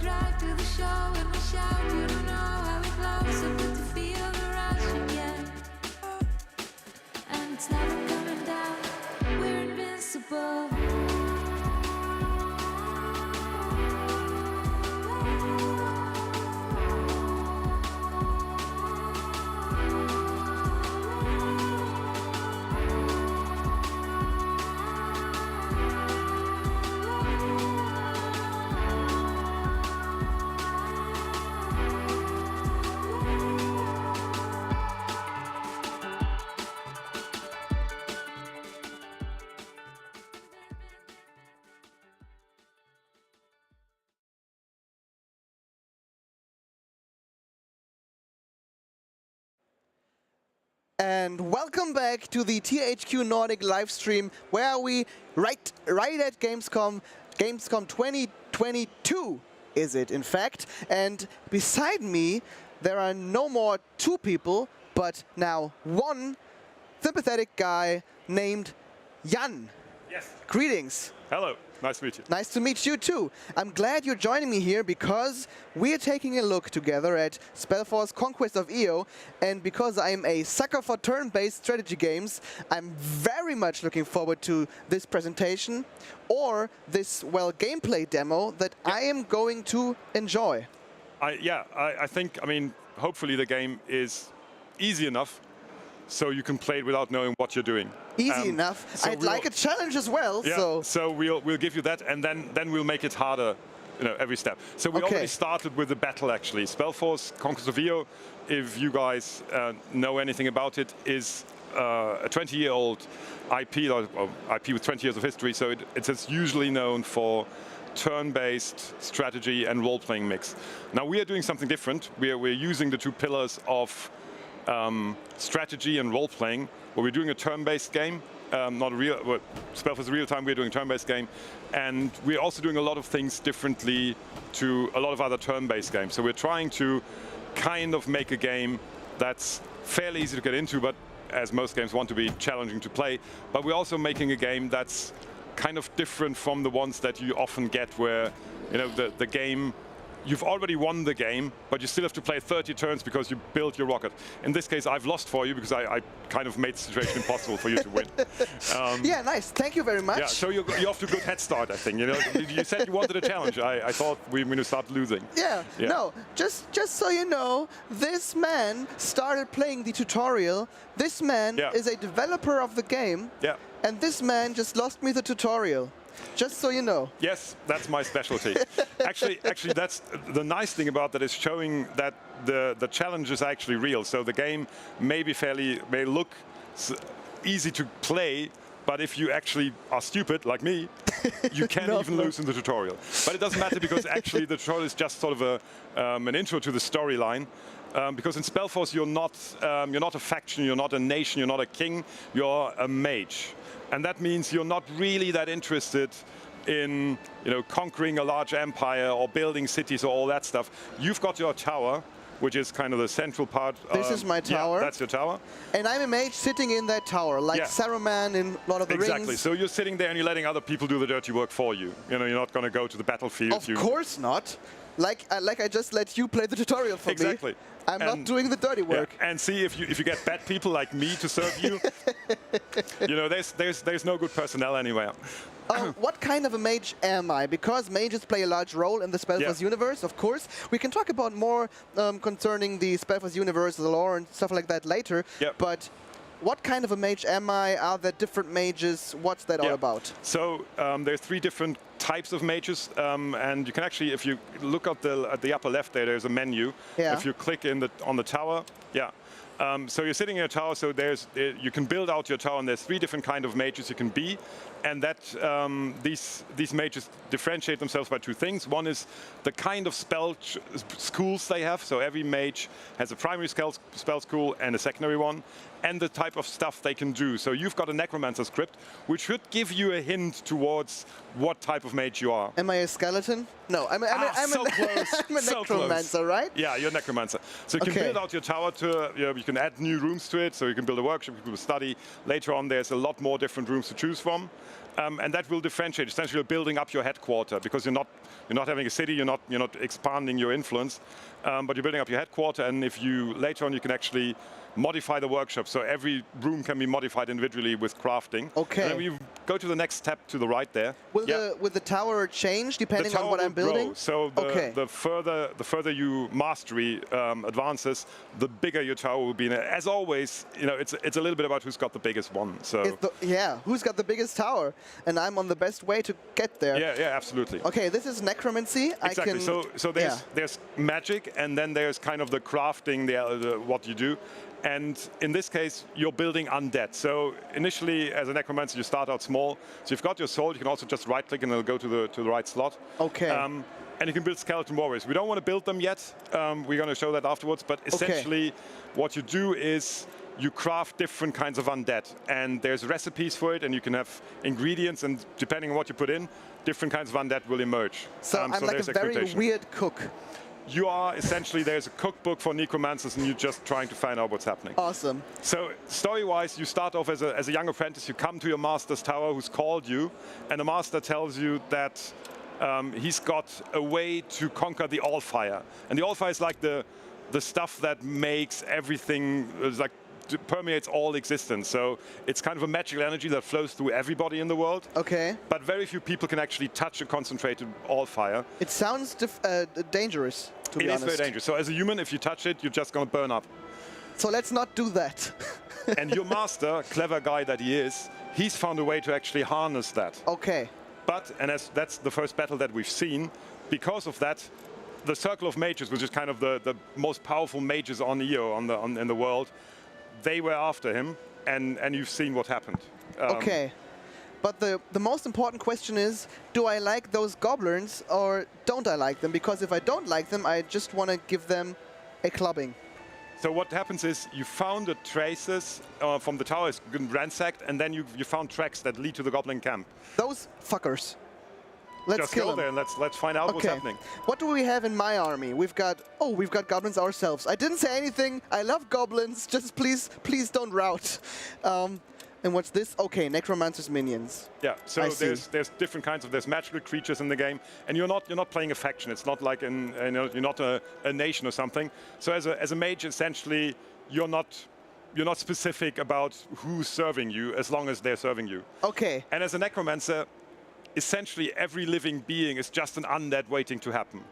cry to the show and we shout. You don't know how it loves so good to feel the rush again. And it's never coming down. We're invincible. And welcome back to the THQ Nordic live stream, where we right at Gamescom 2022 is it, in fact. And beside me, there are no more two people, but now one sympathetic guy named Jan. Yes. Greetings. Hello. Nice to meet you. Nice to meet you too. I'm glad you're joining me here because we're taking a look together at Spellforce Conquest of Eo, and because I'm a sucker for turn-based strategy games, I'm very much looking forward to this presentation or this, well, gameplay demo that I am going to enjoy. I think, I mean, hopefully the game is easy enough so you can play it without knowing what you're doing. Easy enough. So I'd like a challenge as well. Yeah, so we'll give you that, and then we'll make it harder, you know, every step. So we already started with the battle, actually. Spellforce, Conquest of Eo, if you guys know anything about it, is a 20-year-old IP, or IP with 20 years of history. So it's usually known for turn-based strategy and role-playing mix. Now we are doing something different. We're using the two pillars of strategy and role-playing, where we're doing a turn-based game, not a real, well, Spellforce real-time, we're doing a turn-based game, and we're also doing a lot of things differently to a lot of other turn-based games. So we're trying to kind of make a game that's fairly easy to get into, but as most games want to be challenging to play, but we're also making a game that's kind of different from the ones that you often get where, you know, the game, you've already won the game, but you still have to play 30 turns because you built your rocket. In this case, I've lost for you because I kind of made the situation impossible for you to win. Yeah, nice. Thank you very much. Yeah, so you're off to a good head start, I think. You know, you said you wanted a challenge. I thought we were going to start losing. Yeah. No, just so you know, this man started playing the tutorial. This man is a developer of the game. Yeah. And this man just lost me the tutorial. Just so you know. Yes, that's my specialty. actually, that's the nice thing about that is showing that the challenge is actually real. So the game may look easy to play, but if you actually are stupid like me, you can even lose in the tutorial. But it doesn't matter because actually the tutorial is just sort of an intro to the storyline. Because in Spellforce you're not a faction, you're not a nation, you're not a king, you're a mage. And that means you're not really that interested in, you know, conquering a large empire or building cities or all that stuff. You've got your tower, which is kind of the central part. This is my tower. Yeah, that's your tower. And I'm a mage sitting in that tower, like Saruman in Lord of the Rings. Exactly. So you're sitting there and you're letting other people do the dirty work for you. You know, you're not going to go to the battlefield. Of course not. Like I just let you play the tutorial for me. Exactly. I'm not doing the dirty work. Yeah. And see, if you get bad people like me to serve you, you know, there's no good personnel anywhere. What kind of a mage am I? Because mages play a large role in the Spellforce universe, of course. We can talk about more concerning the Spellforce universe, the lore, and stuff like that later. Yep. But what kind of a mage am I? Are there different mages? What's that all about? So there's 3 different types of mages, and you can actually, if you look at the upper left there's a menu. Yeah. If you click on the tower, so you're sitting in a tower, so you can build out your tower, and there's 3 different kind of mages you can be, and that these mages differentiate themselves by 2 things. One is the kind of spell schools they have, so every mage has a primary spell school and a secondary one, and the type of stuff they can do. So you've got a necromancer script, which should give you a hint towards what type of mage you are. Am I a skeleton? No, I'm so close. I'm a necromancer, right? Yeah, you're a necromancer. So you can build out your tower to, you can add new rooms to it, so you can build a workshop, you can build a study. Later on, there's a lot more different rooms to choose from. And that will differentiate. Essentially, you're building up your headquarter because you're not having a city. You're not expanding your influence, but you're building up your headquarter. And if you later on, you can actually modify the workshop. So every room can be modified individually with crafting. Okay. And then we go to the next step to the right there. Will the tower change depending on what I'm building? Grow. So the further you mastery advances, the bigger your tower will be. And as always, it's a little bit about who's got the biggest one. So who's got the biggest tower? And I'm on the best way to get there. Yeah, absolutely. Okay, this is necromancy. Exactly. So there's magic, and then there's kind of the crafting, what you do. And in this case, you're building undead. So initially, as a necromancer, you start out small. So you've got your soul. You can also just right-click and it'll go to the right slot. Okay. And you can build skeleton warriors. We don't want to build them yet. We're going to show that afterwards. But essentially, what you do is you craft different kinds of undead. And there's recipes for it, and you can have ingredients. And depending on what you put in, different kinds of undead will emerge. So I'm like a very weird cook. You are essentially, there's a cookbook for necromancers, and you're just trying to find out what's happening. Awesome. So story-wise, you start off as a young apprentice. You come to your master's tower who's called you, and the master tells you that he's got a way to conquer the Allfire. And the Allfire is like the stuff that makes everything, permeates all existence. So it's kind of a magical energy that flows through everybody in the world. Okay. But very few people can actually touch a concentrated Allfire. It sounds dangerous, to be honest. It is very dangerous. So as a human, if you touch it, you're just going to burn up. So let's not do that. And your master, clever guy that he is, he's found a way to actually harness that. Okay. And that's the first battle that we've seen. Because of that, the Circle of Mages, which is kind of the most powerful mages on Eo in the world, they were after him, and you've seen what happened. Okay. But the most important question is, do I like those goblins or don't I like them? Because if I don't like them, I just want to give them a clubbing. So what happens is you found the traces from the tower, it's been ransacked, and then you found tracks that lead to the goblin camp. Those fuckers. Let's just kill go them. there and let's find out what's happening. What do we have in my army? We've got goblins ourselves. I didn't say anything. I love goblins. Just please don't rout. And what's this? Okay, necromancer's minions. Yeah. So there's different kinds of there's magical creatures in the game, and you're not playing a faction. It's not like you're not a nation or something. So as a mage, essentially, you're not specific about who's serving you as long as they're serving you. Okay. And as a necromancer, essentially every living being is just an undead waiting to happen.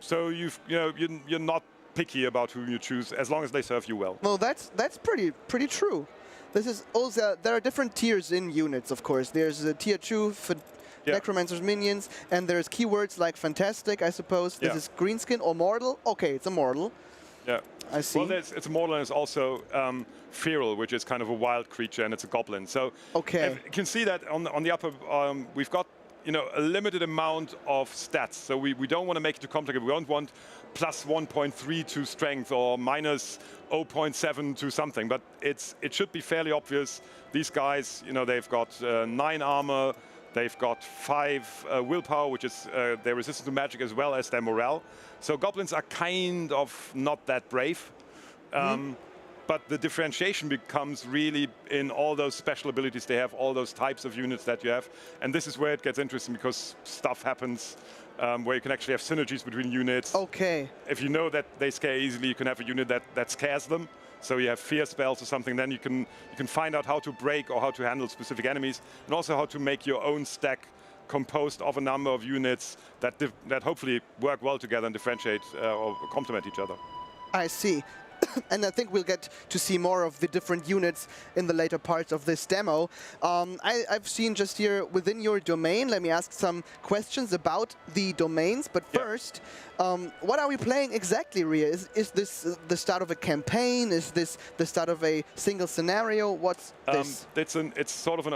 So you're not picky about who you choose as long as they serve you well. Well, that's pretty true. This is also there are different tiers in units, of course. There's a tier 2 for necromancer's minions, and there's keywords like fantastic, I suppose. This is greenskin or mortal. Okay, it's a mortal. Yeah. I see. Well, it's a mortal, and it's also feral, which is kind of a wild creature, and it's a goblin. So you can see that on the upper, we've got a limited amount of stats. So we don't want to make it too complicated. We don't want plus 1.3 to strength or minus 0.7 to something. But it should be fairly obvious. These guys, they've got 9 armor. They've got 5 willpower, which is they're resistant to magic as well as their morale. So goblins are kind of not that brave. But the differentiation becomes really in all those special abilities they have, all those types of units that you have. And this is where it gets interesting because stuff happens where you can actually have synergies between units. Okay. If you know that they scare easily, you can have a unit that scares them. So you have fear spells or something, then you can find out how to break or how to handle specific enemies, and also how to make your own stack composed of a number of units that hopefully work well together and differentiate or complement each other. I see. And I think we'll get to see more of the different units in the later parts of this demo. I've seen just here within your domain, let me ask some questions about the domains. But first, what are we playing exactly, Ria? Is this the start of a campaign? Is this the start of a single scenario? What's this? It's sort of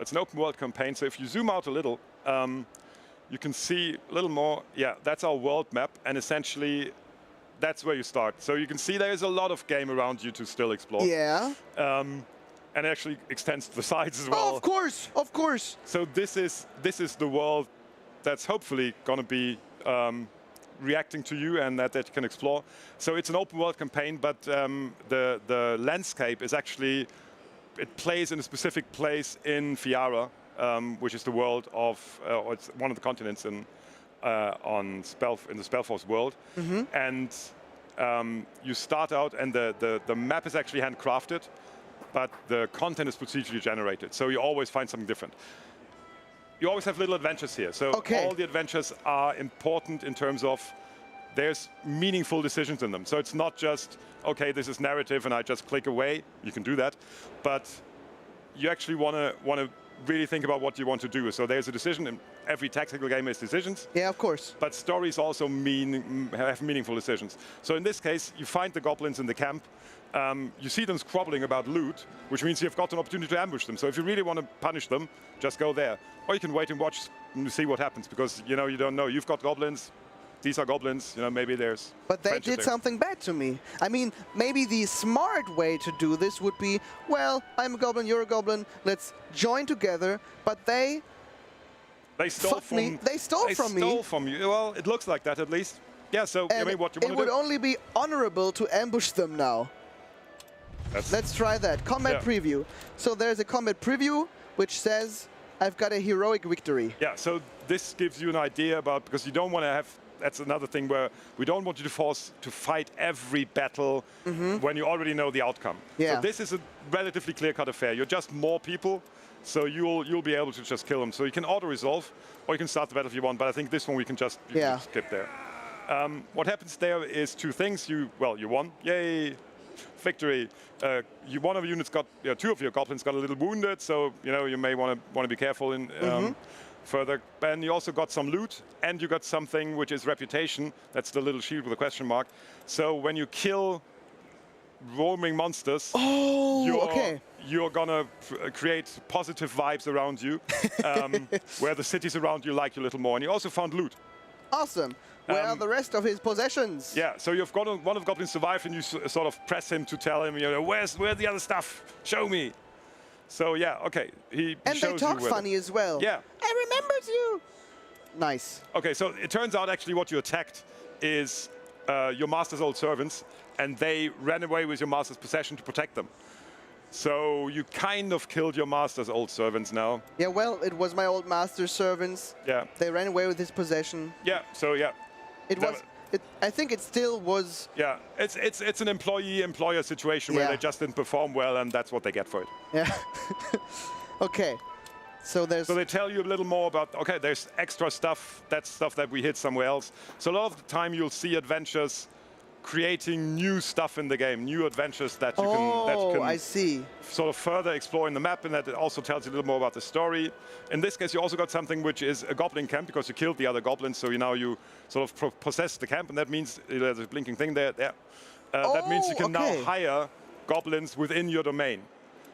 it's an open world campaign. So if you zoom out a little, you can see a little more. Yeah, that's our world map. And essentially, that's where you start. So you can see there's a lot of game around you to still explore. Yeah. And it actually extends to the sides as well. Oh, of course, of course. So this is the world that's hopefully going to be reacting to you and that you can explore. So it's an open world campaign, but the landscape is actually, it plays in a specific place in Fiara. which is the world of, or it's one of the continents in the Spellforce world. And you start out, and the map is actually handcrafted, but the content is procedurally generated. So you always find something different. You always have little adventures here. So all the adventures are important in terms of there's meaningful decisions in them. So it's not just, okay, this is narrative and I just click away. You can do that. But you actually want to really think about what you want to do. So there's a decision. In every tactical game has decisions. Yeah, of course. But stories also have meaningful decisions. So in this case, you find the goblins in the camp. You see them squabbling about loot, which means you've got an opportunity to ambush them. So if you really want to punish them, just go there. Or you can wait and watch and see what happens, because you don't know. You've got goblins. These are goblins. Maybe there's. But they did something bad to me. I mean, maybe the smart way to do this would be, well, I'm a goblin, you're a goblin. Let's join together. But they stole from me. They stole from me. They stole from you. Well, it looks like that at least. Yeah. So I mean, what you want to do? It would only be honorable to ambush them now. Let's try that. Combat preview. So there's a combat preview which says, I've got a heroic victory. Yeah, so this gives you an idea about, because you don't want to have, that's another thing where we don't want you to force to fight every battle when you already know the outcome. Yeah. So this is a relatively clear-cut affair. You're just more people, so you'll be able to just kill them. So you can auto-resolve, or you can start the battle if you want, but I think this one we can just, just skip there. What happens there is two things. You won. Yay! Victory. One of your units got, two of your goblins got a little wounded, so you may want to be careful in further. And you also got some loot, and you got something which is reputation. That's the little shield with a question mark. So when you kill roaming monsters, you're gonna create positive vibes around you, where the cities around you like you a little more. And you also found loot. Awesome. Where are the rest of his possessions? Yeah, so you've got one of the goblins survived, and you sort of press him to tell him, where's the other stuff? Show me. So yeah, okay. He and shows they talk you funny as well. Yeah. I remembered you. Nice. Okay, so it turns out actually what you attacked is your master's old servants, and they ran away with your master's possession to protect them. So you kind of killed your master's old servants now. Yeah, well, it was my old master's servants. Yeah. They ran away with his possession. Yeah, so yeah. I think it still was. Yeah, it's an employee-employer situation where they just didn't perform well, and that's what they get for it. Yeah. Okay. So they tell you a little more about, okay, there's extra stuff, that's stuff that we hid somewhere else. So a lot of the time you'll see adventures creating new stuff in the game, new adventures that you can I see. Sort of further explore in the map, and that it also tells you a little more about the story. In this case, you also got something which is a goblin camp, because you killed the other goblins, so you sort of possess the camp, and that means there's a blinking thing there. That means you can now hire goblins within your domain.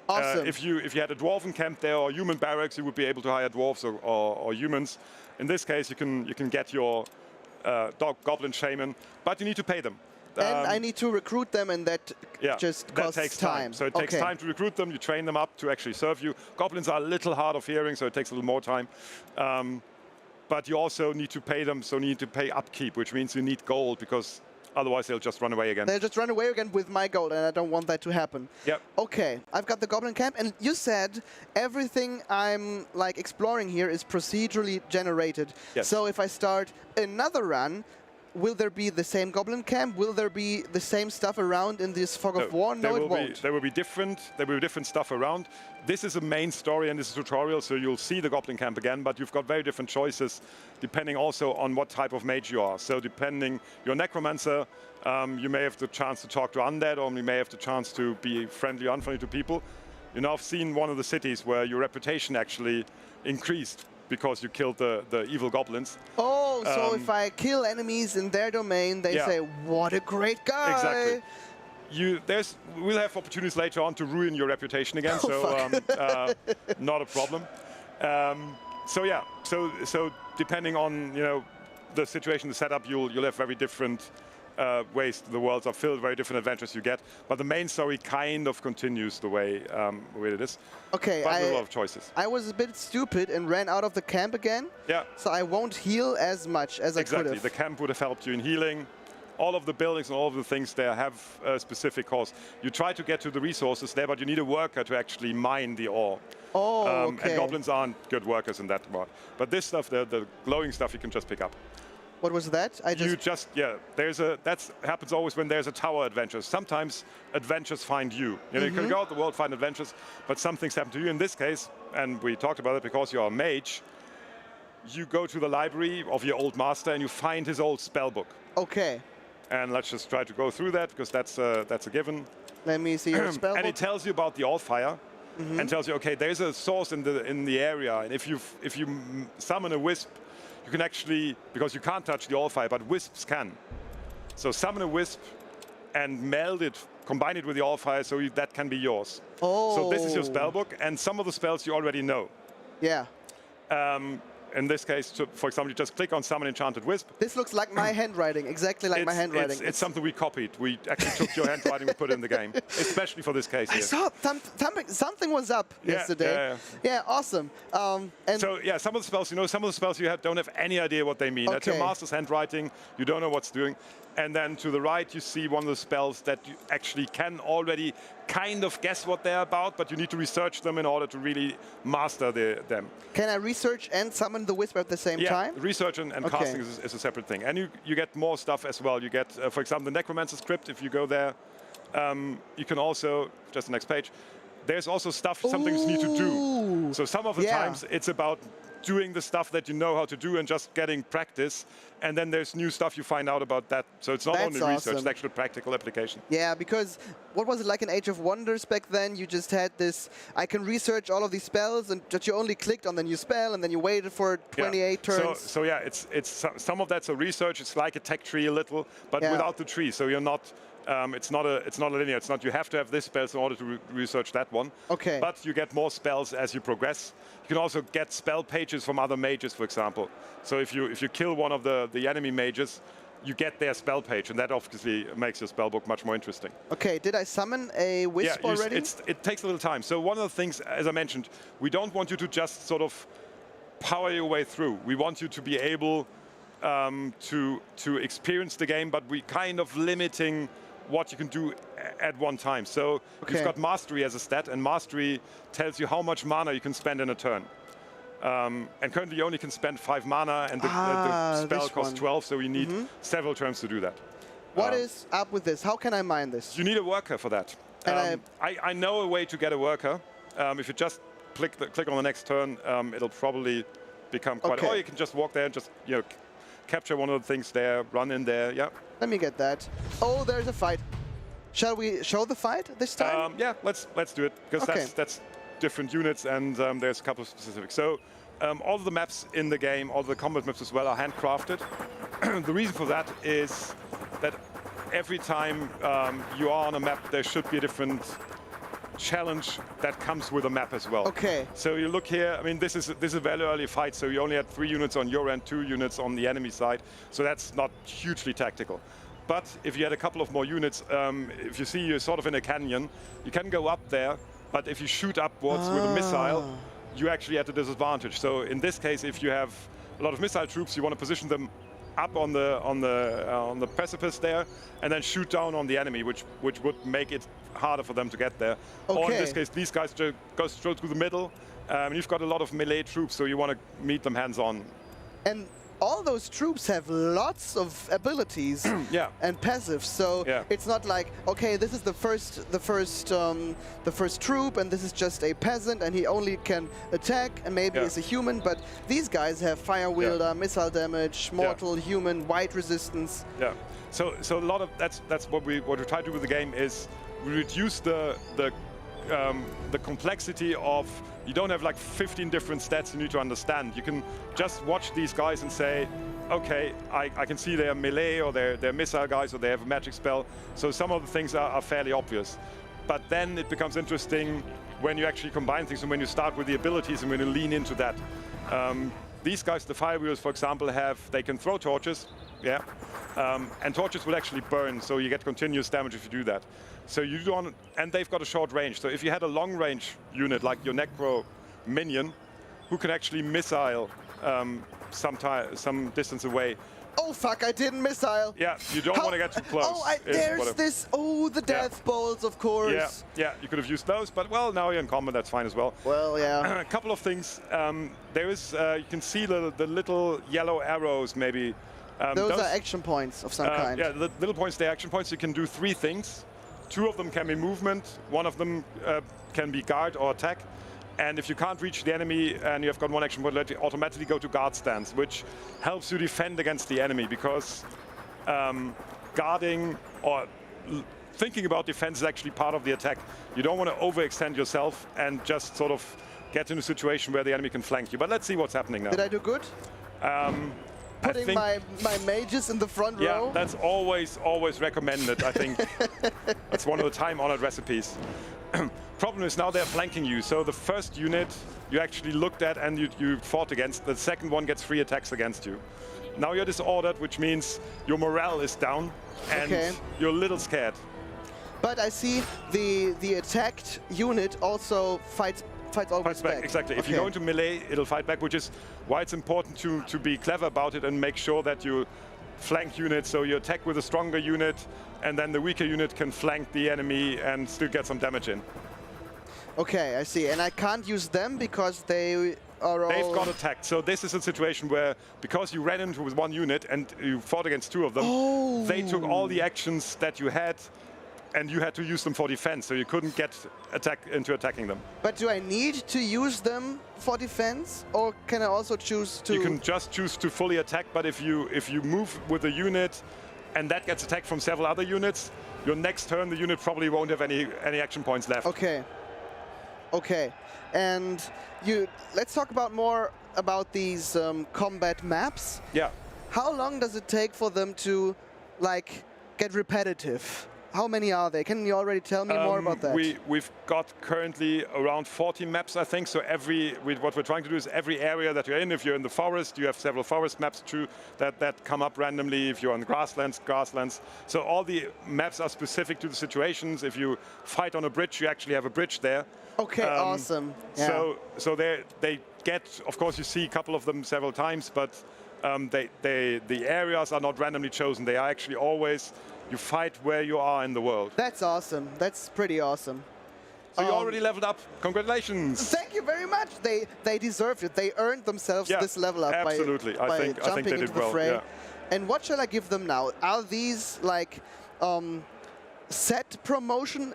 Awesome. If you had a dwarven camp there or human barracks, you would be able to hire dwarves or humans. In this case, you can get your goblin shaman, but you need to pay them. And I need to recruit them, and that just costs takes time. So it takes time to recruit them. You train them up to actually serve you. Goblins are a little hard of hearing, so it takes a little more time. But you also need to pay them, so you need to pay upkeep, which means you need gold, because otherwise they'll just run away again. They'll just run away again with my gold, and I don't want that to happen. Yep. Okay, I've got the goblin camp, and you said everything I'm exploring here is procedurally generated. Yes. So if I start another run, will there be the same goblin camp? Will there be the same stuff around in this Fog of War? No, it won't. There will be different stuff around. This is a main story and this is a tutorial, so you'll see the goblin camp again, but you've got very different choices depending also on what type of mage you are. So depending, you're a necromancer, you may have the chance to talk to undead, or you may have the chance to be friendly or unfriendly to people. You know, I've seen one of the cities where your reputation actually increased because you killed the evil goblins. Oh, so if I kill enemies in their domain, they say, what a great guy. Exactly. We'll have opportunities later on to ruin your reputation again, not a problem. So depending on the situation, the setup, you'll have very different ways. The worlds are filled, very different adventures you get. But the main story kind of continues the way it is. Okay, but with a lot of choices. I was a bit stupid and ran out of the camp again. Yeah. So I won't heal as much as I could have. Exactly. The camp would have helped you in healing. all of the buildings and all of the things there have a specific cost. You try to get to the resources there, but you need a worker to actually mine the ore. Oh, okay. And goblins aren't good workers in that part. But this stuff, the glowing stuff, you can just pick up. What was that? That happens always when there's a tower adventure. Sometimes adventures find you. You can go out the world, find adventures, but some things happen to you. In this case, and we talked about it because you're a mage, you go to the library of your old master and you find his old spell book. Okay. And let's just try to go through that because that's a given. Let me see your spell book. And it tells you about the Allfire. And tells you, okay, there's a source in the area, and if you summon a wisp, you can actually, because you can't touch the Allfire, but wisps can. So summon a wisp and meld it, combine it with the Allfire, so that can be yours. Oh. So this is your spell book, and some of the spells you already know. Yeah. In this case, for example, you just click on Summon Enchanted Wisp. This looks like my handwriting, exactly like my handwriting. It's something we copied. We actually took your handwriting and put it in the game, especially for this case here. I saw something was up yesterday. Yeah, awesome. So yeah, some of the spells, some of the spells you don't have any idea what they mean. That's your master's handwriting. You don't know what's doing. And then to the right, you see one of the spells that you actually can already kind of guess what they're about, but you need to research them in order to really master them. Can I research and summon the wisp at the same time? Yeah, research and casting is a separate thing. And you get more stuff as well. You get, for example, the Necromancer's Crypt. If you go there, you can also, just the next page, there's also stuff, some things you need to do. So some of the times it's about doing the stuff that you know how to do and just getting practice. And then there's new stuff you find out about that. So it's not only research, it's actual practical application. Yeah, because what was it like in Age of Wonders back then? You just had this, I can research all of these spells, and that you only clicked on the new spell, and then you waited for 28 turns. So yeah, it's some of that's a research. It's like a tech tree a little, but without the tree. So you're not. It's not a linear. It's not you have to have this spell in order to research that one. Okay. But you get more spells as you progress. You can also get spell pages from other mages, for example. So if you kill one of the enemy mages, you get their spell page, and that obviously makes your spell book much more interesting. Okay. Did I summon a wisp already? It takes a little time. So one of the things, as I mentioned, we don't want you to just sort of power your way through. We want you to be able to experience the game, but we kind of limiting what you can do at one time. So you've got Mastery as a stat, and Mastery tells you how much mana you can spend in a turn. And currently you only can spend 5 mana, and the spell costs 12, so you need several turns to do that. What is up with this? How can I mine this? You need a worker for that. I know a way to get a worker. If you just click on the next turn, it'll probably become quite... Or you can just walk there and just capture one of the things there, run in there, Let me get that. Oh, there's a fight. Shall we show the fight this time? Yeah, let's do it, because that's different units, and there's a couple of specifics. So all of the maps in the game, all the combat maps as well, are handcrafted. The reason for that is that every time you are on a map, there should be a different challenge that comes with a map as well. Okay. So you look here, I mean, this is a very early fight, so you only had 3 units on your end, 2 units on the enemy side, so that's not hugely tactical. But if you had a couple of more units, if you see you're sort of in a canyon, you can go up there, but if you shoot upwards with a missile, you actually at a disadvantage. So in this case, if you have a lot of missile troops, you want to position them up on the precipice there, and then shoot down on the enemy, which would make it harder for them to get there. Or in this case, these guys just go straight through the middle. You've got a lot of melee troops, so you want to meet them hands-on. And all those troops have lots of abilities and passives, so it's not like, okay, this is the first troop, and this is just a peasant, and he only can attack, and maybe is a human. But these guys have fire wielder, missile damage, mortal, human, white resistance. Yeah. So a lot of that's what we try to do with the game is we reduce the complexity of, you don't have like 15 different stats you need to understand. You can just watch these guys and say, okay, I can see they're melee, or they're missile guys, or they have a magic spell. So some of the things are fairly obvious. But then it becomes interesting when you actually combine things, and when you start with the abilities and when you lean into that. These guys, the fire wheels, for example, they can throw torches, and torches will actually burn, so you get continuous damage if you do that. So you don't, and they've got a short range. So if you had a long range unit like your Necro minion, who can actually missile some distance away, Oh fuck, I didn't missile. Yeah, you don't want to get too close. Oh, there's this, the death bolts, of course. Yeah, you could have used those, but well, now you're in combat, that's fine as well. Well, yeah. A couple of things. There is, you can see the little yellow arrows maybe. Those are action points of some kind. Yeah, the little points, they're action points. You can do 3 things. 2 of them can be movement, 1 of them can be guard or attack. And if you can't reach the enemy and you have got 1 action point, let you automatically go to guard stance, which helps you defend against the enemy, because guarding or thinking about defense is actually part of the attack. You don't want to overextend yourself and just sort of get in a situation where the enemy can flank you. But let's see what's happening now. Did I do good? Putting my mages in the front row? Yeah, that's always recommended, I think. That's one of the time-honored recipes. Problem is now they're flanking you, so the first unit you actually looked at and you fought against, the second one gets 3 attacks against you. Now you're disordered, which means your morale is down and you're a little scared. But I see the attacked unit also fights back. Exactly. If you go into melee, it'll fight back, which is why it's important to be clever about it and make sure that you flank units, so you attack with a stronger unit, and then the weaker unit can flank the enemy and still get some damage in. Okay, I see. And I can't use them because they are all... They've got attacked. So this is a situation where, because you ran into with 1 unit and you fought against 2 of them, they took all the actions that you had, and you had to use them for defense, so you couldn't get into attacking them. But do I need to use them for defense, or can I also choose to... You can just choose to fully attack, but if you move with a unit and that gets attacked from several other units, your next turn the unit probably won't have any action points left. Okay. Okay. And let's talk more about these combat maps. Yeah. How long does it take for them to get repetitive? How many are they? Can you already tell me more about that? We've got currently around 40 maps, I think. So what we're trying to do is every area that you're in, if you're in the forest, you have several forest maps too that come up randomly. If you're on grasslands. So all the maps are specific to the situations. If you fight on a bridge, you actually have a bridge there. Okay, awesome. Yeah. So they get, of course, you see a couple of them several times, but the areas are not randomly chosen. They are actually always, you fight where you are in the world. That's awesome. That's pretty awesome. So you already leveled up. Congratulations. Thank you very much. They deserved it. They earned themselves this level up absolutely. by jumping I think they into did the well. fray. Yeah. And what shall I give them now? Are these set promotion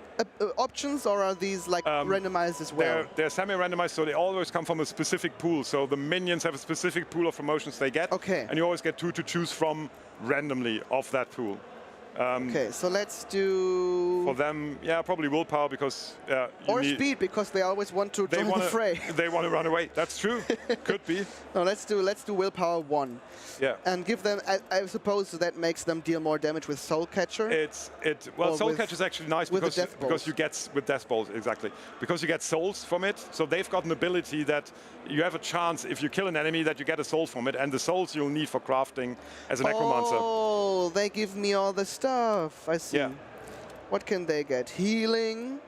options, or are these randomized as well? They're semi-randomized, so they always come from a specific pool. So the minions have a specific pool of promotions they get. Okay. And you always get 2 to choose from randomly off that pool. Okay, so let's do... For them, yeah, probably willpower, because... or speed, because they always want to join the fray. They want to run away. That's true. Could be. No, let's do willpower 1. Yeah. And give them... I suppose that makes them deal more damage with Soul Catcher? Well, Soul Catcher is actually nice because you get... With Death Balls, exactly. Because you get souls from it. So they've got an ability that you have a chance, if you kill an enemy, that you get a soul from it. And the souls you'll need for crafting as a necromancer. Oh, they give me all the stuff. I see. Yeah. What can they get? Healing,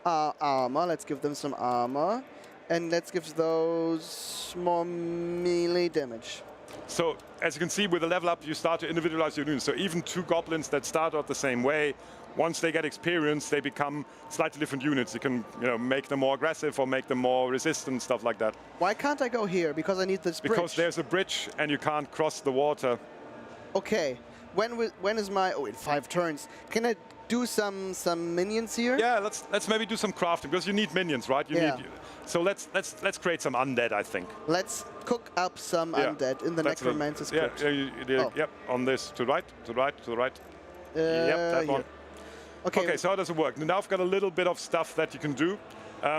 armor. Let's give them some armor. And let's give those more melee damage. So, as you can see, with the level up, you start to individualize your units. So even 2 goblins that start out the same way, once they get experience, they become slightly different units. You can make them more aggressive or make them more resistant, stuff like that. Why can't I go here? Because I need this bridge. Because there's a bridge and you can't cross the water. Okay. When is my... Oh, in 5 turns. Can I do some minions here? Yeah, let's maybe do some crafting, because you need minions, right? So let's create some undead, I think. Let's cook up some undead in the necromancer script. Yep, on this, to right. Yep, that one. Okay, so how does it work? Now I've got a little bit of stuff that you can do.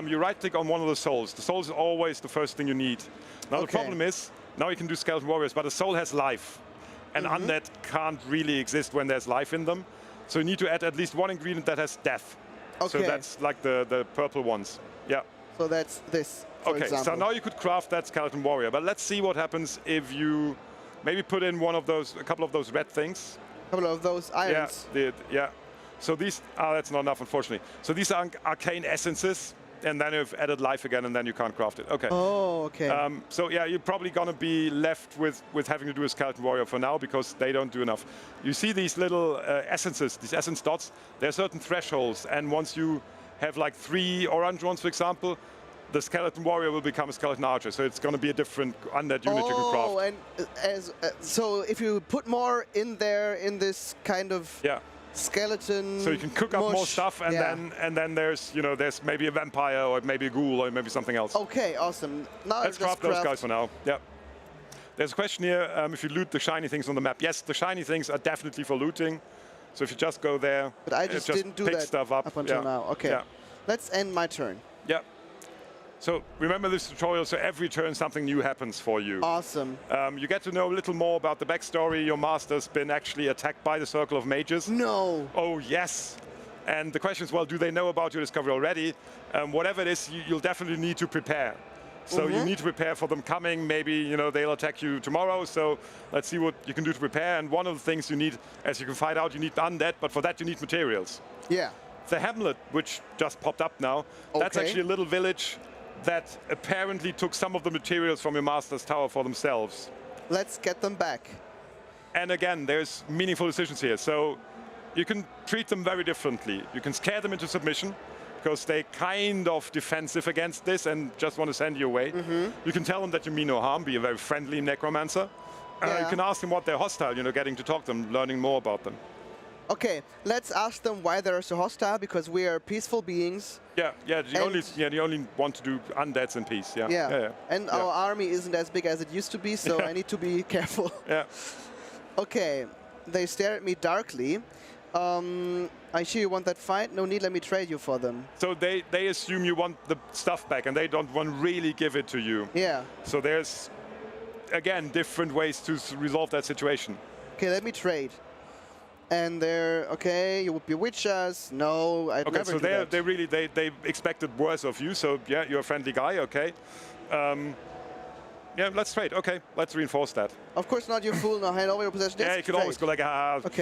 You right-click on one of the souls. The souls is always the first thing you need. Now the problem is, now you can do skeleton warriors, but a soul has life. And undead can't really exist when there's life in them. So you need to add at least 1 ingredient that has death. Okay. So that's like the purple ones. Yeah. So that's this, for example. So now you could craft that skeleton warrior. But let's see what happens if you maybe put in a couple of those red things. A couple of those irons. Yeah. So these, that's not enough, unfortunately. So these are arcane essences. and then you've added life again, and then you can't craft it. Okay. Oh, okay. So yeah, you're probably gonna be left with having to do a skeleton warrior for now because they don't do enough. You see these little essences, these essence dots. There are certain thresholds, and once you have like 3 orange ones, for example, the skeleton warrior will become a skeleton archer. So it's going to be a different undead unit you can craft. Oh, and so if you put more in there in this kind of skeleton, so you can cook up more stuff, and then there's maybe a vampire or maybe a ghoul or maybe something else. Okay, awesome. Now let's craft those guys for now. Yeah. There's a question here: if you loot the shiny things on the map, yes, the shiny things are definitely for looting. So if you just go there, but I just didn't do pick that stuff up until now. Okay. Yeah. Let's end my turn. Yeah. So remember this tutorial, so every turn something new happens for you. Awesome. You get to know a little more about the backstory. Your master's been actually attacked by the Circle of Mages. No. Oh, yes. And the question is, well, do they know about your discovery already? Whatever it is, you'll definitely need to prepare. So you need to prepare for them coming. Maybe they'll attack you tomorrow. So let's see what you can do to prepare. And one of the things you need, as you can find out, you need undead, but for that you need materials. Yeah. The hamlet, which just popped up now, that's actually a little village that apparently took some of the materials from your master's tower for themselves. Let's get them back. And again, there's meaningful decisions here. So you can treat them very differently. You can scare them into submission, because they're kind of defensive against this and just want to send you away. You can tell them that you mean no harm, be a very friendly necromancer. You can ask them what they're hostile, getting to talk to them, learning more about them. Okay, let's ask them why they're so hostile, because we are peaceful beings. They only want to do undeads in peace. And our army isn't as big as it used to be, so I need to be careful. Okay, they stare at me darkly. I sure you want that fight? No need, let me trade you for them. So they assume you want the stuff back, and they don't want to really give it to you. Yeah. So there's, again, different ways to resolve that situation. Okay, let me trade. And they're, okay, you would bewitch us. No, I'd never do that. So they expected worse of you. So yeah, you're a friendly guy, okay. Yeah, let's trade. Okay, let's reinforce that. Of course not, you fool. Now hand over your possession. Yeah, you can always go like,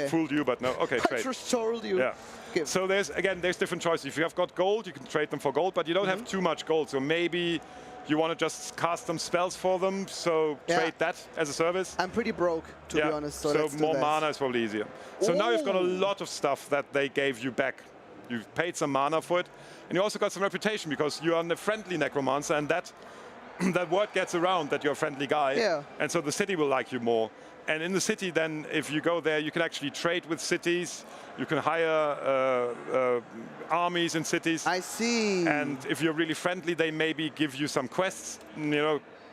fooled you, but no. Okay, trade. I just told you. Yeah. Okay. So there's different choices. If you have got gold, you can trade them for gold, but you don't have too much gold. So maybe you want to just cast some spells for them, so trade that as a service. I'm pretty broke, to be honest, so let's do more that. mana is probably easier. So now you've got a lot of stuff that they gave you back. You've paid some mana for it, and you also got some reputation because you are a friendly necromancer, and that word gets around that you're a friendly guy. Yeah. And so the city will like you more. And in the city, then, if you go there, you can actually trade with cities. You can hire armies in cities. I see. And if you're really friendly, they maybe give you some quests.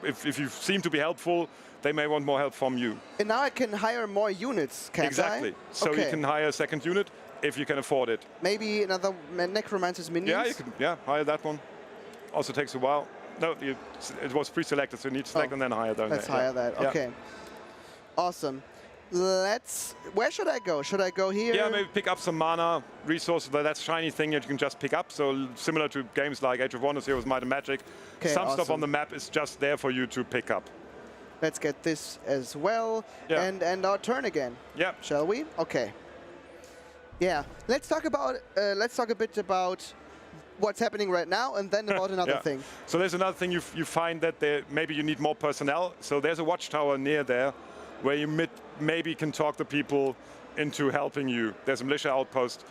If you seem to be helpful, they may want more help from you. And now I can hire more units, can't I? Exactly. So you can hire a second unit if you can afford it. Maybe another necromancer's minions? Yeah, you can hire that one. Also takes a while. No, it was pre-selected, so you need to select and then hire that. Let's hire that. Okay. Awesome. Where should I go? Should I go here? Yeah, maybe pick up some mana resources. That's shiny thing that you can just pick up. So similar to games like Age of Wonders, Heroes, Might and Magic. Okay, some stuff on the map is just there for you to pick up. Let's get this as well. Yeah. And our turn again. Yeah. Shall we? Okay. Yeah. Let's talk a bit about what's happening right now, and then about another thing. So there's another thing you find that maybe you need more personnel. So there's a watchtower near there where you maybe can talk the people into helping you. There's a militia outpost.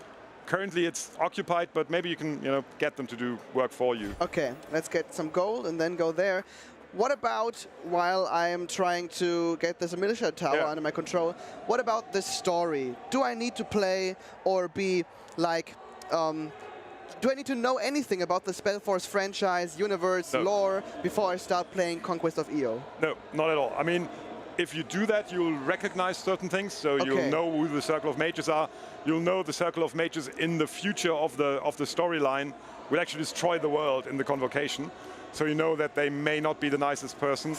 Currently it's occupied, but maybe you can get them to do work for you. Okay, let's get some gold and then go there. What about, while I am trying to get this militia tower under my control, what about the story? Do I need to play or be like, do I need to know anything about the Spellforce franchise, universe, lore, before I start playing Conquest of Eo? No, not at all. I mean, if you do that, you'll recognize certain things. So you'll know who the Circle of Mages are. You'll know the Circle of Mages in the future of the storyline will actually destroy the world in the Convocation. So you know that they may not be the nicest person.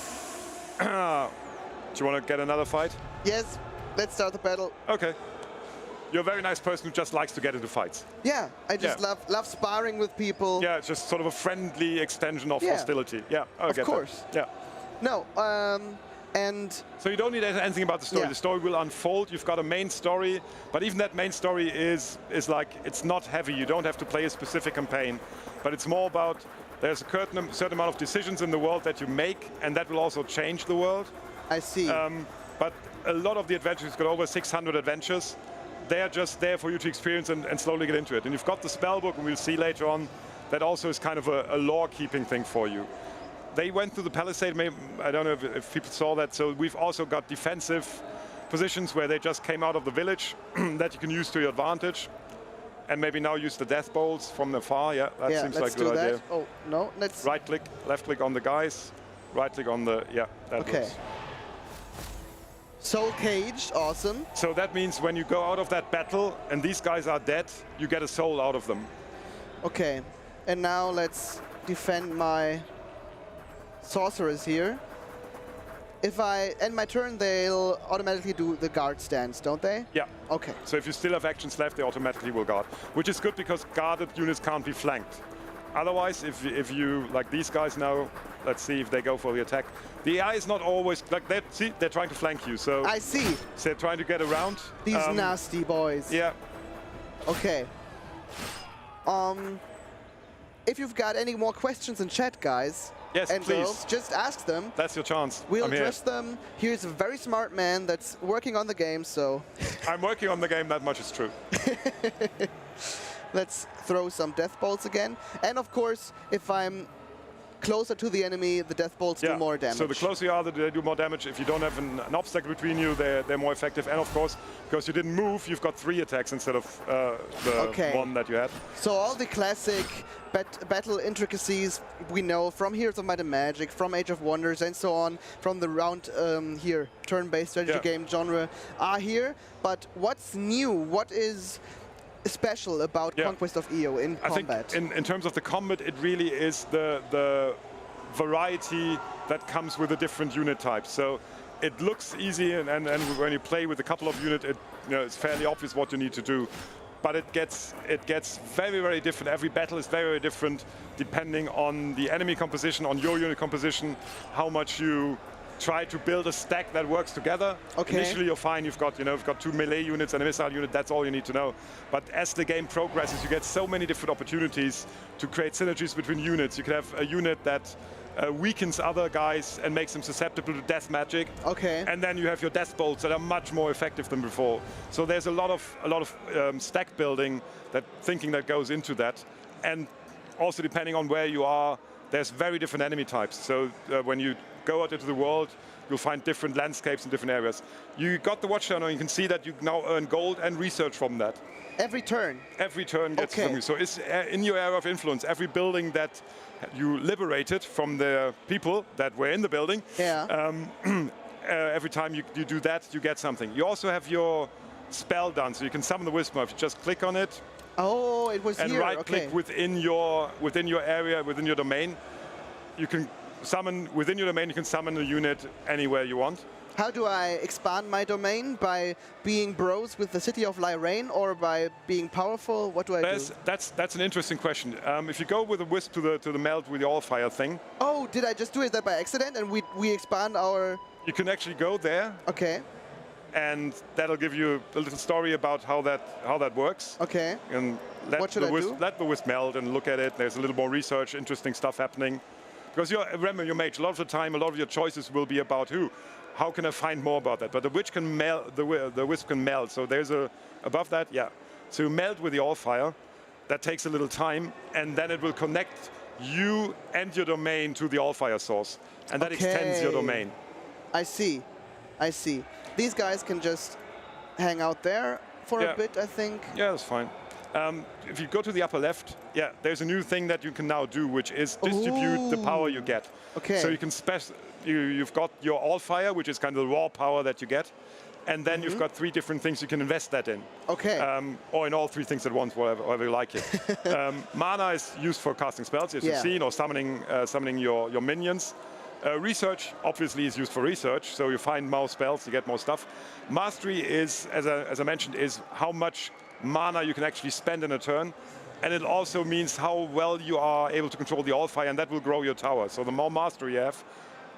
Do you want to get another fight? Yes, let's start the battle. Okay. You're a very nice person who just likes to get into fights. Yeah, I just love sparring with people. Yeah, it's just sort of a friendly extension of hostility. Yeah, I get that. Of course. Yeah. No, And so you don't need anything about the story. Yeah. The story will unfold. You've got a main story, but even that main story is like, it's not heavy. You don't have to play a specific campaign, but it's more about there's a certain amount of decisions in the world that you make, and that will also change the world. I see. But a lot of the adventures, got over 600 adventures. They are just there for you to experience and slowly get into it. And you've got the spell book, and we'll see later on, that also is kind of a lore-keeping thing for you. They went through the palisade, maybe, I don't know if people saw that, so we've also got defensive positions where they just came out of the village that you can use to your advantage. And maybe now use the death bolts from afar. Yeah, that seems like a good idea. Oh, no, let's... Right click, left click on the guys, right click on the, yeah, that works. Soul caged, awesome. So that means when you go out of that battle and these guys are dead, you get a soul out of them. Okay, and now let's defend my sorcerers here. If I end my turn, they'll automatically do the guard stance, don't they? Yeah. Okay. So if you still have actions left, they automatically will guard, which is good because guarded units can't be flanked. Otherwise, if you, like these guys now, let's see if they go for the attack. The AI is not always, like, they're trying to flank you, so... I see. So they're trying to get around. These nasty boys. Yeah. Okay. If you've got any more questions in chat, guys, yes, and please. girls, just ask them. That's your chance. We'll I'm here. address them. Here's a very smart man that's working on the game, so... I'm working on the game, that much is true. Let's throw some death bolts again. And of course, if I'm closer to the enemy, the death bolts do more damage. So the closer you are, they do more damage. If you don't have an obstacle between you, they're more effective. And of course, because you didn't move, you've got 3 attacks instead of the one that you had. So all the classic battle intricacies we know from Heroes of Might and Magic, from Age of Wonders, and so on, from the round here, turn-based strategy game genre are here. But what's new? What is special about Conquest of Eo in combat? I think in terms of the combat, it really is the variety that comes with the different unit types. So it looks easy, and when you play with a couple of units, it's fairly obvious what you need to do. But it gets very, very different. Every battle is very, very different depending on the enemy composition, on your unit composition, how much you try to build a stack that works together. Okay. Initially you're fine, you've got 2 melee units and a missile unit, that's all you need to know. But as the game progresses, you get so many different opportunities to create synergies between units. You can have a unit that weakens other guys and makes them susceptible to death magic. Okay. And then you have your death bolts that are much more effective than before. So there's a lot of stack building, thinking that goes into that. And also depending on where you are, there's very different enemy types. So when you go out into the world, you'll find different landscapes in different areas. You got the Watchtower, and you can see that you now earn gold and research from that. Every turn? Every turn gets something. So it's in your area of influence. Every building that you liberated from the people that were in the building, every time you do that, you get something. You also have your spell done, so you can summon the Wisp Mob. Just click on it. Oh, it was and here. right-click within your area, within your domain. You can summon within your domain. You can summon a unit anywhere you want. How do I expand my domain? By being bros with the city of Lyrane, or by being powerful? What do I do? That's an interesting question. If you go with a wisp to the melt with the all-fire thing. Oh, did I just do that by accident and we expand our... You can actually go there. Okay. And that'll give you a little story about how that works. Okay. And let the wisp melt and look at it. There's a little more research, interesting stuff happening. Because remember, you're mage. A lot of the time, a lot of your choices will be about how can I find more about that? But the witch can melt, the wisp can melt. So there's above that, So you melt with the all-fire. That takes a little time, and then it will connect you and your domain to the all-fire source. And that extends your domain. I see. I see. These guys can just hang out there for a bit, I think. Yeah, that's fine. If you go to the upper left, there's a new thing that you can now do, which is distribute the power you get. Okay. So you can you've got your all-fire, which is kind of the raw power that you get. And then you've got 3 different things you can invest that in. Okay. Or in all 3 things at once, whatever you like it. Mana is used for casting spells, as you've seen, or summoning your minions. Research, obviously, is used for research, so you find more spells, you get more stuff. Mastery is, as I mentioned, is how much mana you can actually spend in a turn. And it also means how well you are able to control the all-fire, and that will grow your tower. So the more mastery you have,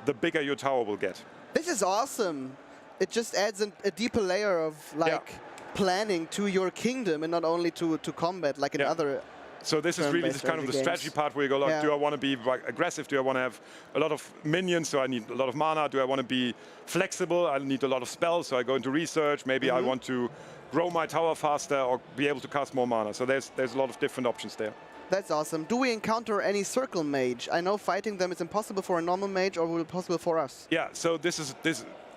the bigger your tower will get. This is awesome. It just adds a deeper layer of like planning to your kingdom and not only to combat like in other. So this is really this kind of the strategy part where you go like, do I want to be aggressive? Do I want to have a lot of minions? So I need a lot of mana. Do I want to be flexible? I need a lot of spells. So I go into research. Maybe I want to grow my tower faster or be able to cast more mana. So there's a lot of different options there. That's awesome. Do we encounter any circle mage? I know fighting them is impossible for a normal mage, or will it possible for us? Yeah. So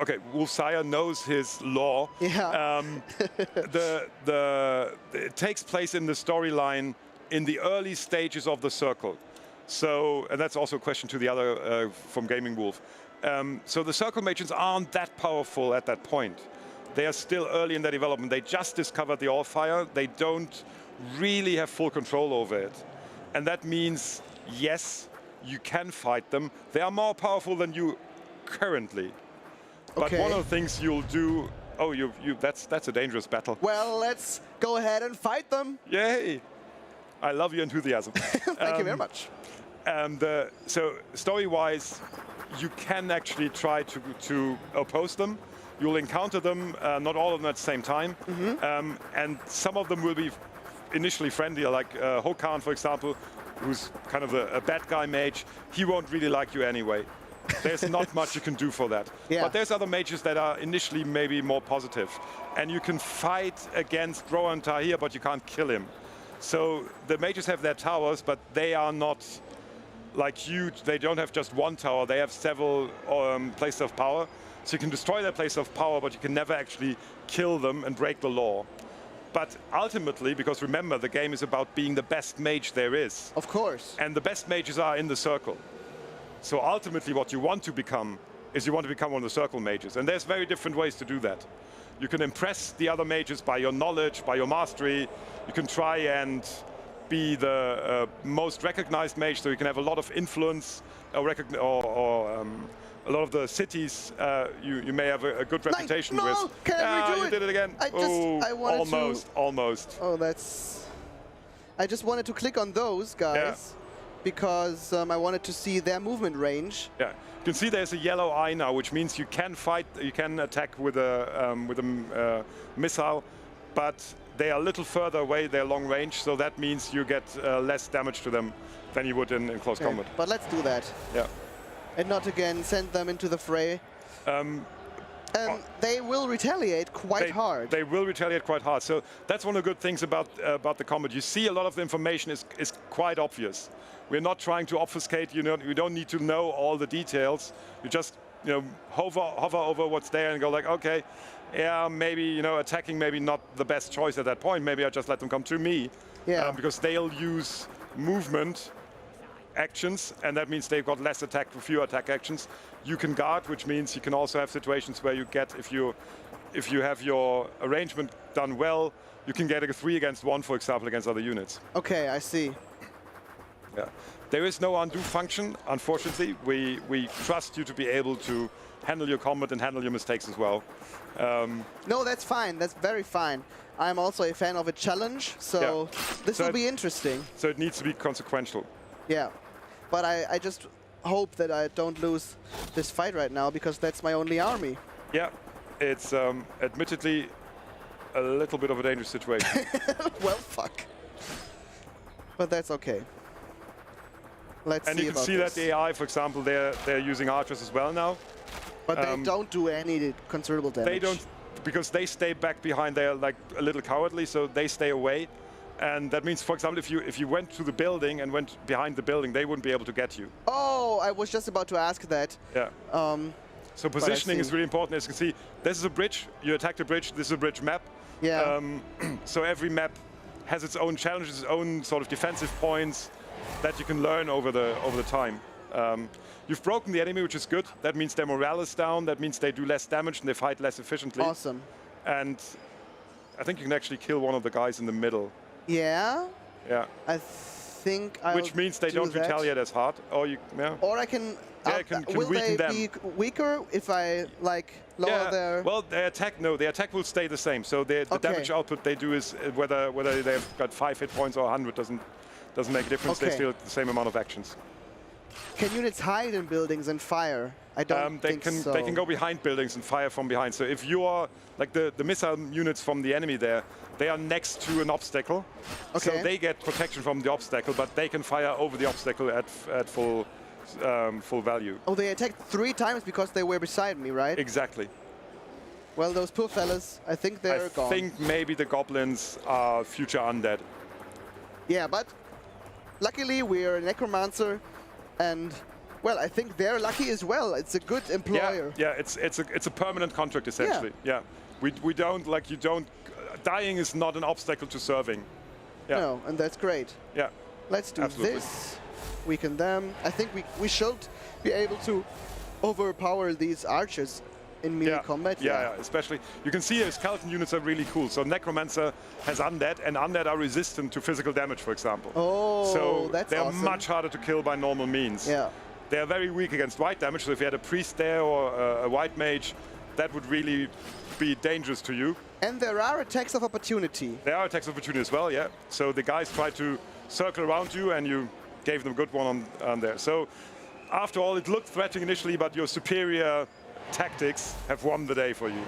okay, Wolfsire knows his lore. Yeah. It takes place in the storyline in the early stages of the circle. So, and that's also a question to the other from Gaming Wolf. So the circle mages aren't that powerful at that point. They are still early in their development. They just discovered the Allfire. They don't really have full control over it. And that means, yes, you can fight them. They are more powerful than you currently. But one of the things you'll do, that's a dangerous battle. Well, let's go ahead and fight them. Yay! I love your enthusiasm. Thank you very much. So story-wise, you can actually try to oppose them. You'll encounter them, not all of them at the same time. And some of them will be initially friendly, like Håkan, for example, who's kind of a bad guy mage. He won't really like you anyway. There's not much you can do for that. But there's other mages that are initially maybe more positive. And you can fight against Rohan Tahir, but you can't kill him. So the mages have their towers, but they are not like huge. They don't have just one tower. They have several places of power. So you can destroy their place of power, but you can never actually kill them and break the law. But ultimately, because remember, the game is about being the best mage there is. Of course. And the best mages are in the circle. So ultimately, what you want to become is you want to become one of the circle mages. And there's very different ways to do that. You can impress the other mages by your knowledge, by your mastery. You can try and be the most recognized mage, so you can have a lot of influence or a lot of the cities you may have a good reputation with. Can I redo you it? did it again. I wanted almost. Oh, I just wanted to click on those guys because I wanted to see their movement range. Yeah, you can see there's a yellow eye now, which means you can fight, you can attack with a missile, but they are a little further away. They're long range, so that means you get less damage to them than you would in close combat. But let's do that. Yeah. And not again send them into the fray. And they will retaliate quite hard. They will retaliate quite hard. So that's one of the good things about the combat. You see a lot of the information is quite obvious. We're not trying to obfuscate. You don't need to know all the details. You just hover over what's there and go like, okay, yeah, maybe attacking maybe not the best choice at that point. Maybe I just let them come to me. Yeah. Because they'll use movement actions, and that means they've got less attack, fewer attack actions. You can guard, which means you can also have situations where you get, if you have your arrangement done well, you can get a 3-against-1, for example, against other units. Okay, I see. Yeah, there is no undo function, unfortunately. We trust you to be able to handle your combat and handle your mistakes as well. No, that's fine. That's very fine. I'm also a fan of a challenge, so this will be interesting. So it needs to be consequential. Yeah, but I just hope that I don't lose this fight right now, because that's my only army. Yeah, it's admittedly a little bit of a dangerous situation. Well, fuck. But that's okay. Let's see. And you can see that the AI, for example, they're using archers as well now. But they don't do any considerable damage. They don't, because they stay back behind. They're like a little cowardly, so they stay away. And that means, for example, if you went to the building and went behind the building, they wouldn't be able to get you. Oh, I was just about to ask that. Yeah. So positioning is really important. As you can see, this is a bridge. You attack the bridge. This is a bridge map. Yeah. So every map has its own challenges, its own sort of defensive points that you can learn over the time. You've broken the enemy, which is good. That means their morale is down. That means they do less damage and they fight less efficiently. Awesome. And I think you can actually kill one of the guys in the middle. Yeah? Yeah. I think I'll Which means they don't retaliate as hard. Or Or I can... will weaken them. Be weaker if I lower their... Well, their attack will stay the same. So the damage output they do is whether they've got 5 hit points or 100 doesn't make a difference. They still have the same amount of actions. Can units hide in buildings and fire? I don't think so. They can go behind buildings and fire from behind. So if you are, like the missile units from the enemy there, they are next to an obstacle. Okay. So they get protection from the obstacle, but they can fire over the obstacle at full value. Oh, they attacked 3 times because they were beside me, right? Exactly. Well, those poor fellas, I think they're gone. I think maybe the goblins are future undead. Yeah, but luckily we're a necromancer, and well, I think they're lucky as well. It's a good employer. Yeah, it's a permanent contract essentially. Yeah, we don't like you don't. Dying is not an obstacle to serving. Yeah. No, and that's great. Yeah. Let's do Absolutely. this. Weaken them. I think we should be able to overpower these archers in melee combat. Yeah, especially you can see skeleton units are really cool. So Necromancer has undead, and undead are resistant to physical damage, for example. Oh, so that's they're awesome. much harder to kill by normal means. Yeah. They are very weak against white damage. So if you had a priest there or a white mage, that would really be dangerous to you. And there are attacks of opportunity. There are attacks of opportunity as well, yeah. So the guys try to circle around you, and you gave them a good one on there. So after all, it looked threatening initially, but your superior tactics have won the day for you.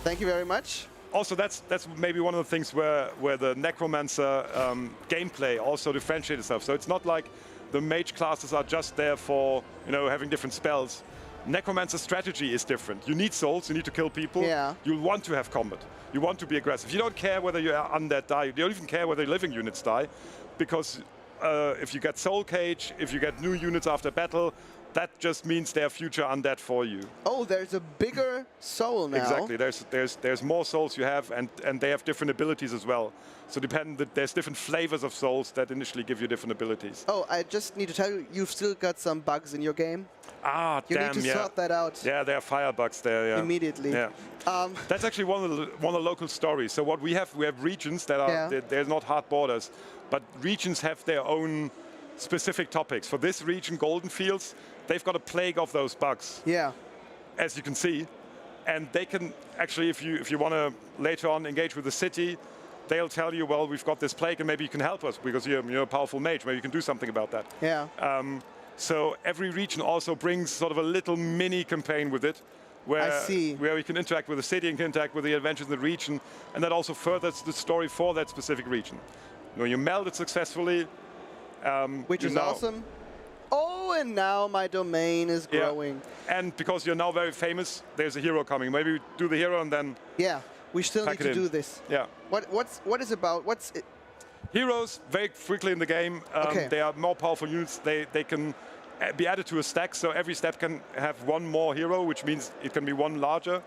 Thank you very much. Also, that's maybe one of the things where the Necromancer gameplay also differentiates itself. So it's not like the mage classes are just there for having different spells. Necromancer strategy is different. You need souls, you need to kill people. Yeah. You want to have combat. You want to be aggressive. You don't care whether your undead die. You don't even care whether living units die, because if you get soul cage, if you get new units after battle, that just means they're future undead for you. Oh, there's a bigger soul now. Exactly. There's more souls you have, and they have different abilities as well. So there's different flavors of souls that initially give you different abilities. Oh, I just need to tell you, you've still got some bugs in your game. Ah, you damn, need to sort that out. Yeah, there are fire bugs there. Yeah. Immediately. Yeah. That's actually one of the local stories. So what we have regions that are there's not hard borders, but regions have their own specific topics. For this region, Golden Fields, they've got a plague of those bugs. Yeah. As you can see, and they can actually, if you want to later on engage with the city, they'll tell you, well, we've got this plague, and maybe you can help us because you're a powerful mage. Maybe you can do something about that. Yeah. So every region also brings sort of a little mini campaign with it, where we can interact with the city and can interact with the adventures in the region, and that also furthers the story for that specific region. You meld it successfully, which is awesome. Oh, and now my domain is growing. Yeah. And because you're now very famous, there's a hero coming. Maybe we do the hero and then. Yeah, we still need to do this. Yeah. What is about? What's it? Heroes very quickly in the game. They are more powerful units. They can be added to a stack, so every step can have one more hero, which means it can be one larger.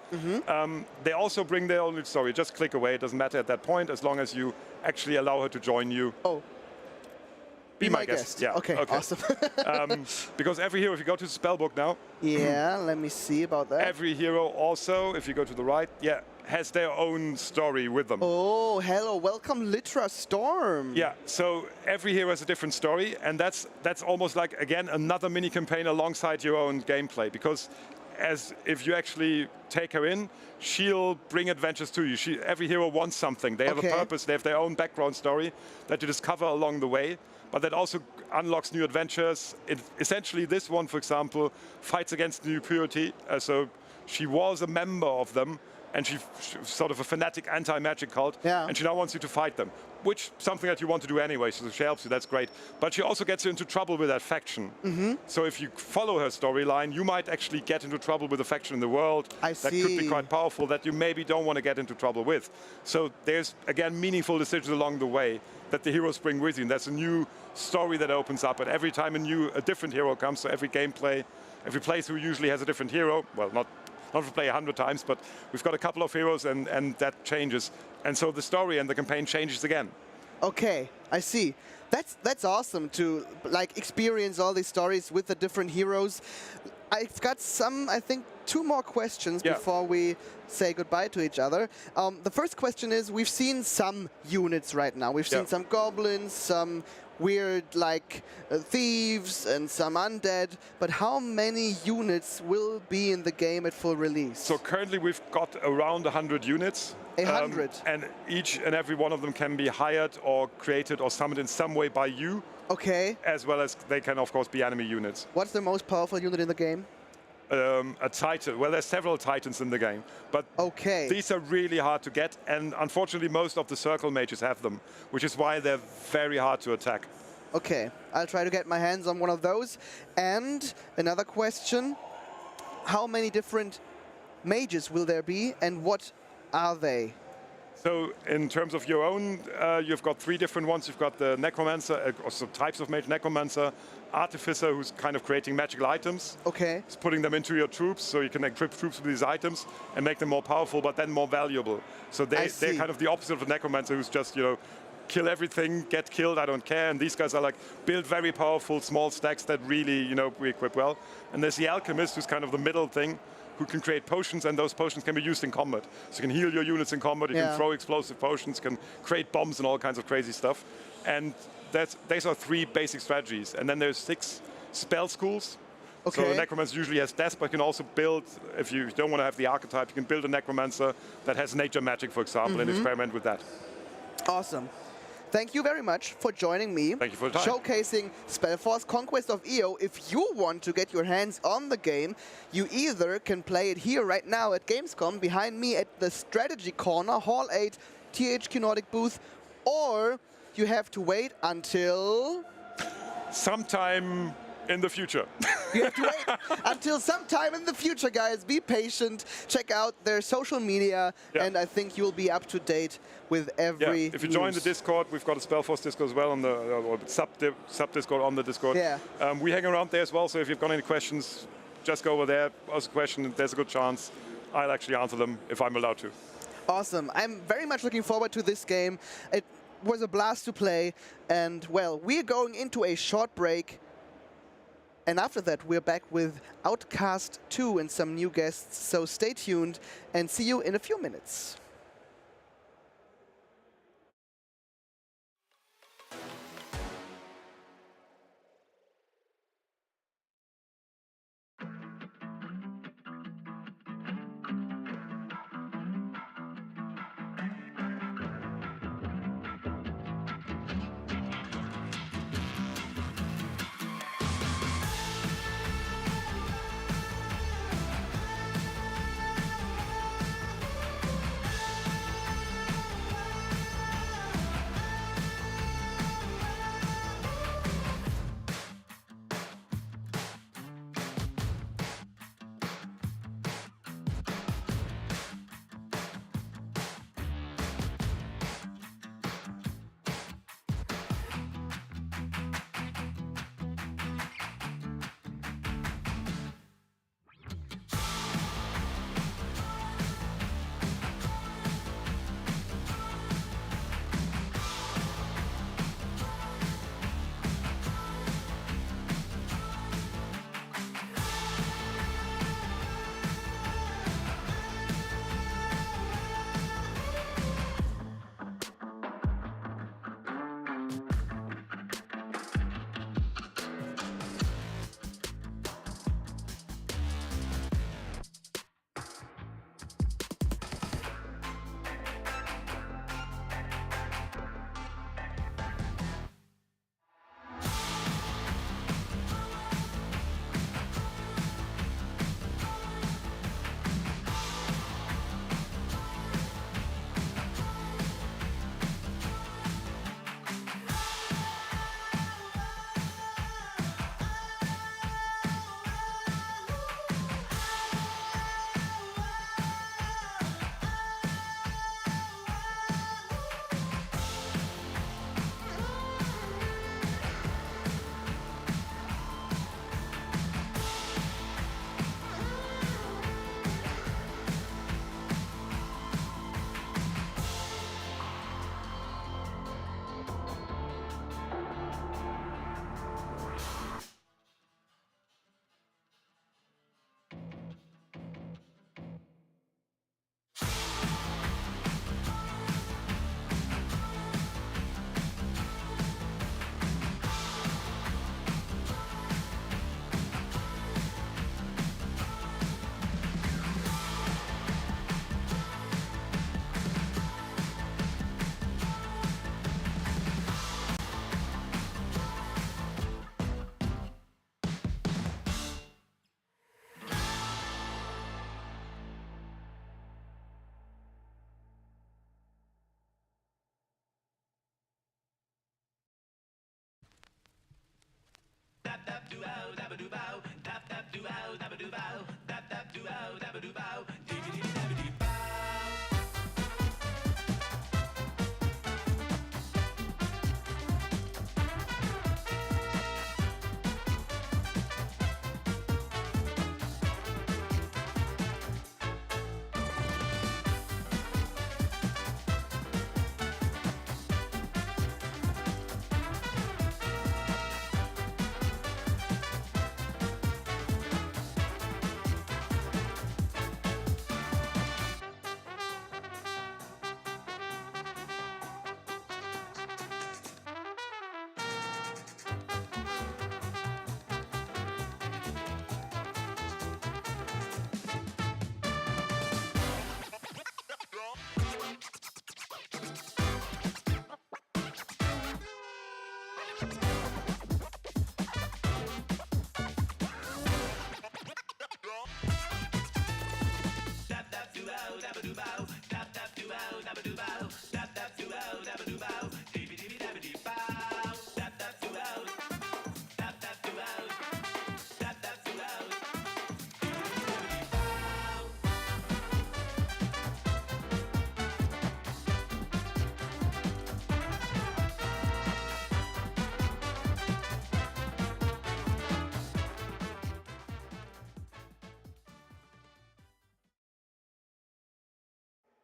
They also bring their own story. Just click away. It doesn't matter at that point, as long as you actually allow her to join you. Oh. Be my guest. Yeah. Okay. Awesome. Because every hero, if you go to the spellbook now. Yeah. Let me see about that. Every hero also, if you go to the right, has their own story with them. Oh, hello, welcome Litra Storm. Yeah, so every hero has a different story, and that's almost like, again, another mini campaign alongside your own gameplay, because as if you actually take her in, she'll bring adventures to you. Every hero wants something. They have a purpose, they have their own background story that you discover along the way, but that also unlocks new adventures. Essentially, this one, for example, fights against new purity, so she was a member of them, and she's sort of a fanatic anti-magic cult, and she now wants you to fight them, which something that you want to do anyway, so she helps you, that's great. But she also gets you into trouble with that faction. So if you follow her storyline, you might actually get into trouble with a faction in the world that could be quite powerful that you maybe don't want to get into trouble with. So there's, again, meaningful decisions along the way that the heroes bring with you. And that's a new story that opens up, and every time a different hero comes, so every playthrough usually has a different hero. Well, not if we play 100 times, but we've got a couple of heroes, and that changes. And so the story and the campaign changes again. Okay, I see. That's awesome to experience all these stories with the different heroes. I've got I think 2 more questions before we say goodbye to each other. The first question is, we've seen some units right now. We've seen some goblins, some weird like thieves and some undead, but how many units will be in the game at full release? So currently we've got around 100 units. 100? And each and every one of them can be hired or created or summoned in some way by you. Okay. As well as they can, of course, be enemy units. What's the most powerful unit in the game? A Titan. Well, there's several Titans in the game, but these are really hard to get, and unfortunately most of the circle mages have them, which is why they're very hard to attack. Okay, I'll try to get my hands on one of those. And another question, how many different mages will there be, and what are they? So in terms of your own, you've got 3 different ones. You've got the Necromancer, also types of mage, Necromancer, Artificer, who's kind of creating magical items. Okay. He's putting them into your troops, so you can equip troops with these items and make them more powerful, but then more valuable. So they're kind of the opposite of the Necromancer, who's just, you know, kill everything, get killed, I don't care. And these guys are like, build very powerful small stacks that really, you know, we equip well. And there's the Alchemist, who's kind of the middle thing, who can create potions, and those potions can be used in combat. So you can heal your units in combat, you can throw explosive potions, can create bombs and all kinds of crazy stuff. And these are 3 basic strategies. And then there's 6 spell schools. Okay. So a Necromancer usually has death, but you can also build, if you don't want to have the archetype, you can build a Necromancer that has nature magic, for example, and experiment with that. Awesome. Thank you very much for joining me. Thank you for the time. Showcasing Spellforce Conquest of Eo. If you want to get your hands on the game, you either can play it here right now at Gamescom, behind me at the Strategy Corner, Hall 8, THQ Nordic booth, or you have to wait until... sometime in the future. You have to wait until sometime in the future, guys. Be patient. Check out their social media, and I think you'll be up to date with every If you join the Discord, we've got a Spellforce Discord as well, on the sub-Discord on the Discord. Yeah. We hang around there as well, so if you've got any questions, just go over there, ask a question. There's a good chance I'll actually answer them if I'm allowed to. Awesome. I'm very much looking forward to this game. It was a blast to play, and, well, we're going into a short break. And after that, we're back with Outcast 2 and some new guests. So stay tuned and see you in a few minutes.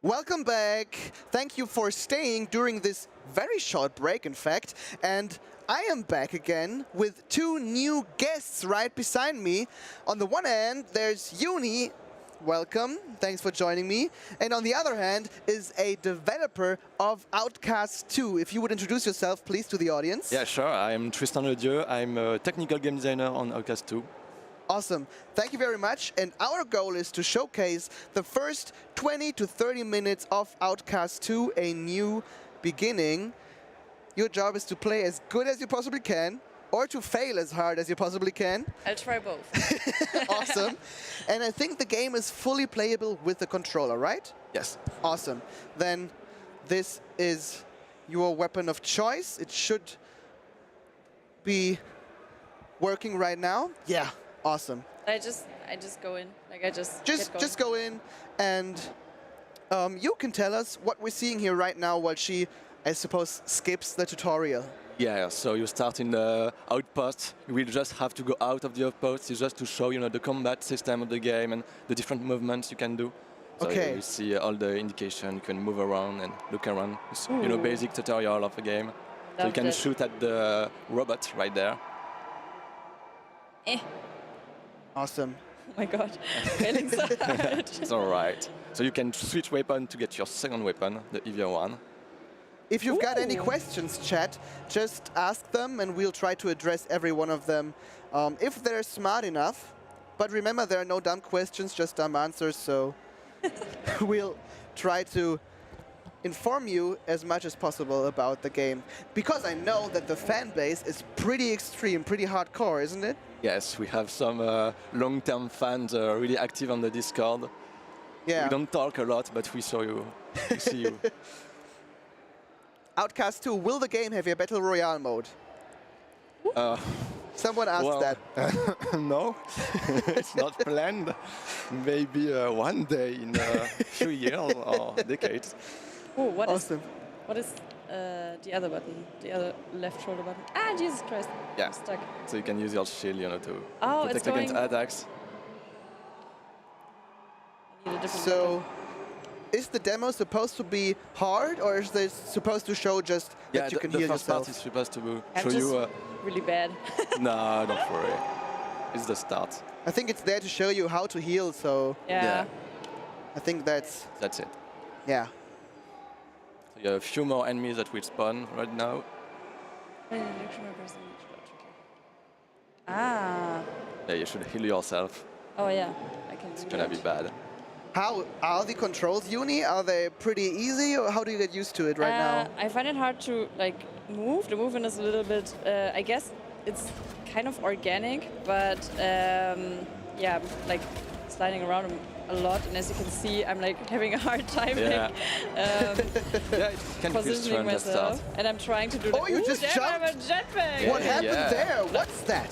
Welcome back. Thank you for staying during this very short break, in fact. And I am back again with two new guests right beside me. On the one hand, there's Yuni. Welcome. Thanks for joining me. And on the other hand is a developer of Outcast 2. If you would introduce yourself, please, to the audience. Yeah, sure. I'm Tristan Ledieu. I'm a technical game designer on Outcast 2. Awesome. Thank you very much. And our goal is to showcase the first 20 to 30 minutes of Outcast 2, a new beginning. Your job is to play as good as you possibly can, or to fail as hard as you possibly can. I'll try both. Awesome. And I think the game is fully playable with the controller, right? Yes. Awesome. Then this is your weapon of choice. It should be working right now. Yeah. Awesome. I just go in, like I just go in, and you can tell us what we're seeing here right now while she, I suppose, skips the tutorial. Yeah, so you start in the outpost. You will just have to go out of the outpost. It's just to show, you know, the combat system of the game and the different movements you can do. So okay. You see all the indication. You can move around and look around. It's, you know, basic tutorial of the game. So you can shoot at the robot right there. Awesome. Oh my god, failing so hard. It's all right. So you can switch weapon to get your second weapon, the heavier one. If you've got any questions, chat, just ask them and we'll try to address every one of them if they're smart enough. But remember, there are no dumb questions, just dumb answers, so we'll try to inform you as much as possible about the game. Because I know that the fan base is pretty extreme, pretty hardcore, isn't it? Yes, we have some long-term fans really active on the Discord. Yeah. We don't talk a lot, but we saw you. We see you. Outcast 2, will the game have a Battle Royale mode? Someone asked that. No, it's not planned. Maybe one day in a few years or decades. Oh, what awesome. What is the other button? The other left shoulder button? Ah, Jesus Christ. Yeah. I'm stuck. So you can use your shield, you know, to it's protect against going attacks. I need a different So, weapon. is the demo supposed to be hard, or is this supposed to show just that you can heal the first yourself? part is supposed to I'm show just you. really bad. No, don't worry. It's the start. I think it's there to show you how to heal, so Yeah. I think that's it. Yeah. So you have a few more enemies that will spawn right now. Ah. Yeah, you should heal yourself. Oh yeah, I can It's do gonna that. be bad. How are the controls, Uni? Are they pretty easy, or how do you get used to it right now? I find it hard to like move. The movement is a little bit. I guess it's kind of organic, but yeah, like sliding around a lot, and as you can see, I'm like having a hard time Yeah. like, It can be positioning strange at start. myself, and I'm trying to do. Oh, you just damn, I have a jumped? jetpack. What happened Yeah. there? What's that?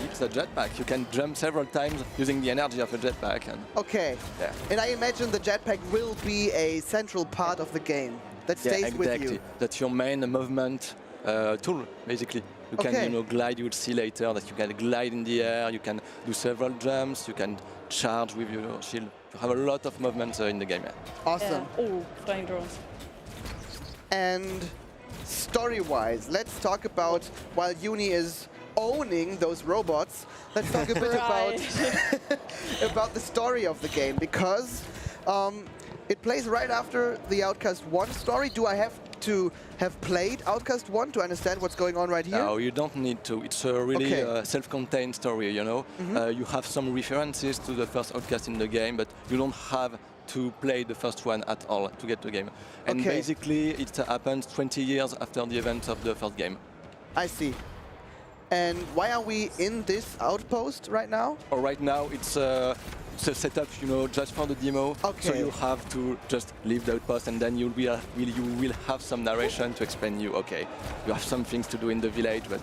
It's a jetpack. You can jump several times using the energy of a jetpack. And Okay. Yeah. And I imagine the jetpack will be a central part of the game that stays with exactly. you. That's your main movement tool, basically. You can, Okay. you know, glide. You will see later that you can glide in the air. You can do several jumps. You can charge with your shield. You have a lot of movements in the game. Yeah. Awesome. Yeah. Oh, flying drones. And story-wise, let's talk about, while Uni is owning those robots, let's talk a bit about the story of the game, because it plays right after the Outcast 1 story. Do I have to have played Outcast 1 to understand what's going on right here? No, you don't need to. It's a really self-contained story, you know. You have some references to the first Outcast in the game, but you don't have to play the first one at all to get the game. And basically, it happens 20 years after the events of the first game. I see. And why are we in this outpost right now? Oh, right now, it's a setup, you know, just for the demo. So you have to just leave the outpost, and then you will have some narration to explain you. Okay, you have some things to do in the village, but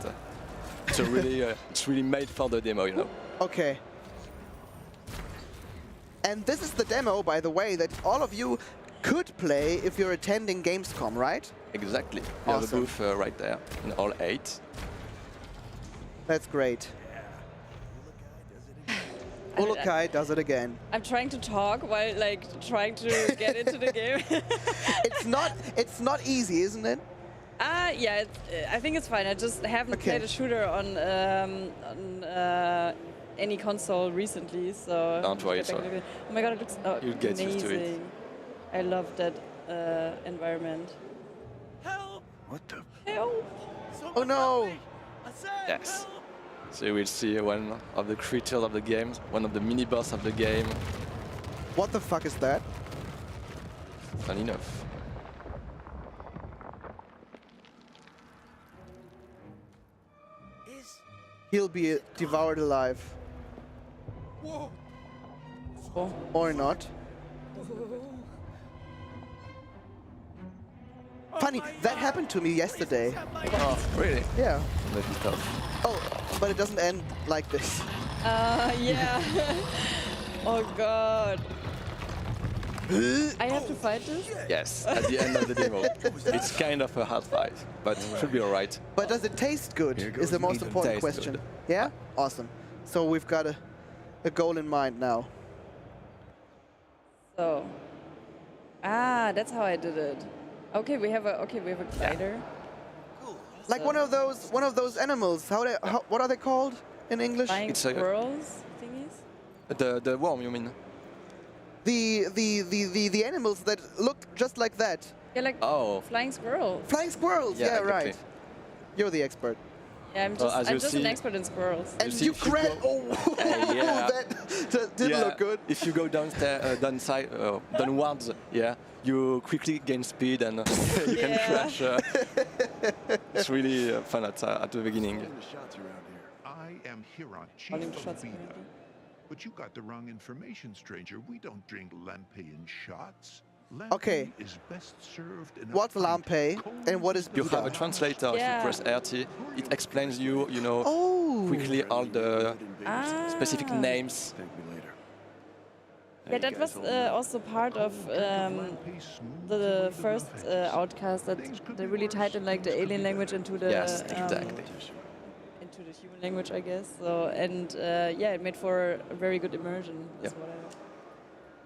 it's really made for the demo, you know. Okay. And this is the demo, by the way, that all of you could play if you're attending Gamescom, right? Exactly. You have a booth right there in all 8. That's great. Yun1k0rn does it again. I'm trying to talk while like trying to get into the game. It's not easy, isn't it? Yeah, I think it's fine. I just haven't played a shooter on any console recently, so. Don't worry, oh my god, it looks you'll get amazing. used to it. I love that environment. Help! What the? Help! Oh no! Yes. So you will see one of the creatures of the game, one of the mini-boss of the game. What the fuck is that? Fun enough. He'll be devoured alive. Whoa! Or not. Funny, that happened to me yesterday. Oh, really? Yeah. That'd be tough. Oh, but it doesn't end like this. Yeah. Oh god. I have to fight this? Yes, at the end of the demo. It's kind of a hard fight, but it should be alright. But does it taste good? Is the most important question. Good. Yeah? Awesome. So we've got a goal in mind now. So. That's how I did it. Okay, we have a glider. Like one of those animals. What are they called in English? Flying squirrels thingies? The worm, you mean? The animals that look just like that. Yeah, like flying squirrels. Flying squirrels. Yeah, exactly. right. You're the expert. Yeah, I'm just an expert in squirrels. And you cracked. Oh, yeah. that didn't look good. If you go downwards, you quickly gain speed and you can crash. It's really fun at the beginning. I am Huron, chief of Beta. But you got the wrong information, stranger. We don't drink lampe in shots. Okay. Is best served in What's lampe and what is You Beta? have a translator. If you press RT, it explains you know, quickly all the specific names. Yeah, that was also part of the first Outcast, that they really tied in like the alien language into the into the human language, I guess. So it made for a very good immersion. That's what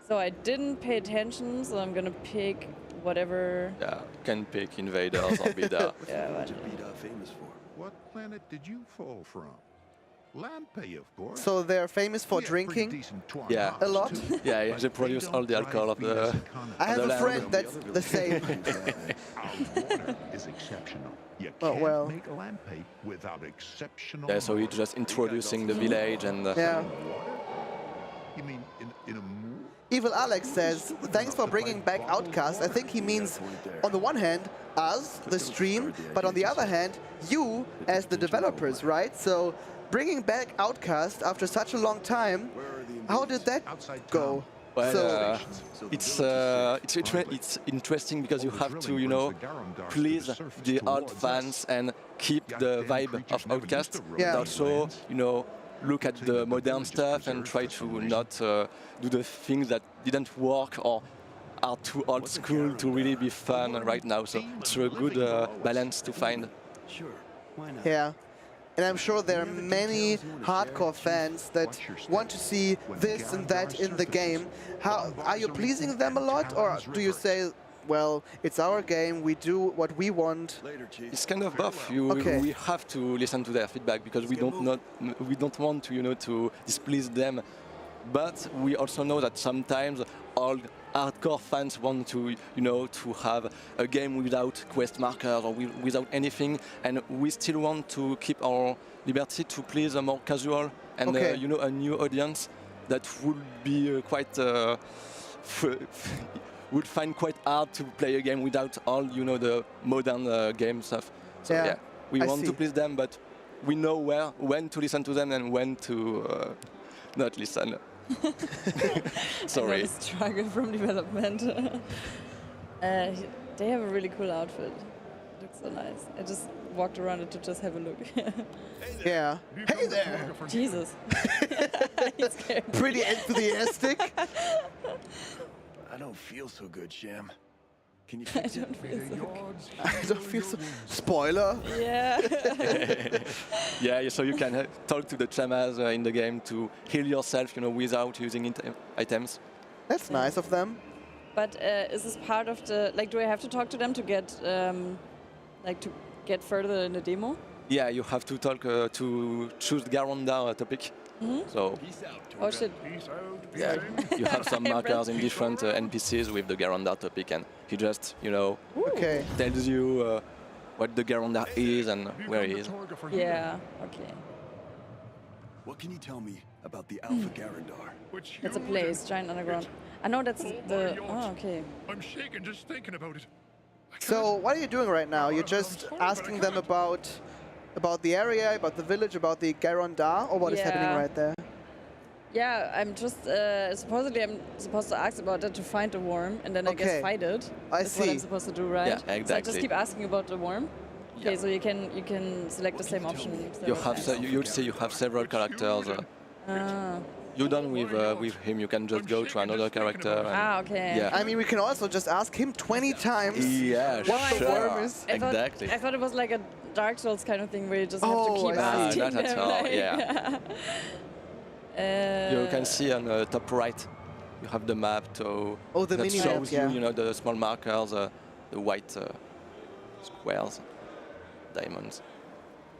so I didn't pay attention, so I'm gonna pick whatever. Yeah, you can pick invaders or Beta. What's Beta famous for? What planet did you fall from? Lampe, of course. So they're famous for drinking a lot? Yeah, they produce all the alcohol of the I have a friend that's the same. Our water is exceptional. You can't make a lampe without exceptional. Yeah, so he's just introducing the village and. Yeah. You mean in a mood? Evil Alex says, thanks for bringing back Outcast. I think he means, on the one hand, us, the stream, but on the other hand, you as the developers, right? So bringing back Outcast after such a long time, how did that go? Well, it's interesting because you have to, you know, please the old fans and keep the vibe of Outcast, Yeah. but also, you know, look at the modern stuff and try to not do the things that didn't work or are too old school to really be fun right now. So it's a good balance to find. Sure, why not? Yeah. And I'm sure there are many hardcore fans that want to see this and that in the game. How are you pleasing them a lot, or do you say, well, it's our game, we do what we want? It's kind of both. We have to listen to their feedback because we don't want to, you know, to displease them. But we also know that sometimes all hardcore fans want to, you know, to have a game without quest markers or without anything, and we still want to keep our liberty to please a more casual and you know, a new audience that would be quite would find quite hard to play a game without all, you know, the modern game stuff. So yeah, we want to please them, but we know when to listen to them and when to not listen. Sorry. I struggle from development. They have a really cool outfit. It looks so nice. I just walked around it to just have a look. Yeah. Hey there! Jesus. He's scared. Pretty enthusiastic. I don't feel so good, Sham. Can you I fix it? don't feel so good. I don't feel so... Spoiler! Yeah. Yeah, so you can talk to the chamas in the game to heal yourself, you know, without using items. That's nice of them. But is this part of the... Like, do I have to talk to them to get... like, to get further in the demo? Yeah, you have to talk to choose the Garandar topic. So, oh shit. yeah, you have some markers in different NPCs with the Garandar topic, and he just, you know, tells you what the Garandar is and where he is. Yeah, okay. What can you tell me about the Alpha Garandar? It's a place, giant underground. I know that's the... Oh, okay. I'm shaking just thinking about it. So what are you doing right now? You're just asking them about the area, about the village, about the Garandar, or what is happening right there? Yeah, I'm just supposedly I'm supposed to ask about that to find the worm, and then I guess fight it. That's what I'm supposed to do, right? Yeah, exactly. So I just keep asking about the worm. Okay, so you can select the same option. You have you'll see you have several characters. You're done with him. You can just go to another character. And okay. Yeah. I mean, we can also just ask him 20 times what the worm is. Exactly. I thought it was like a Dark Souls kind of thing where you just have to keep asking not at them. all. Like, Yeah. You can see on the top right, you have the map to the that mini shows map, you know, the small markers, the white squares, diamonds.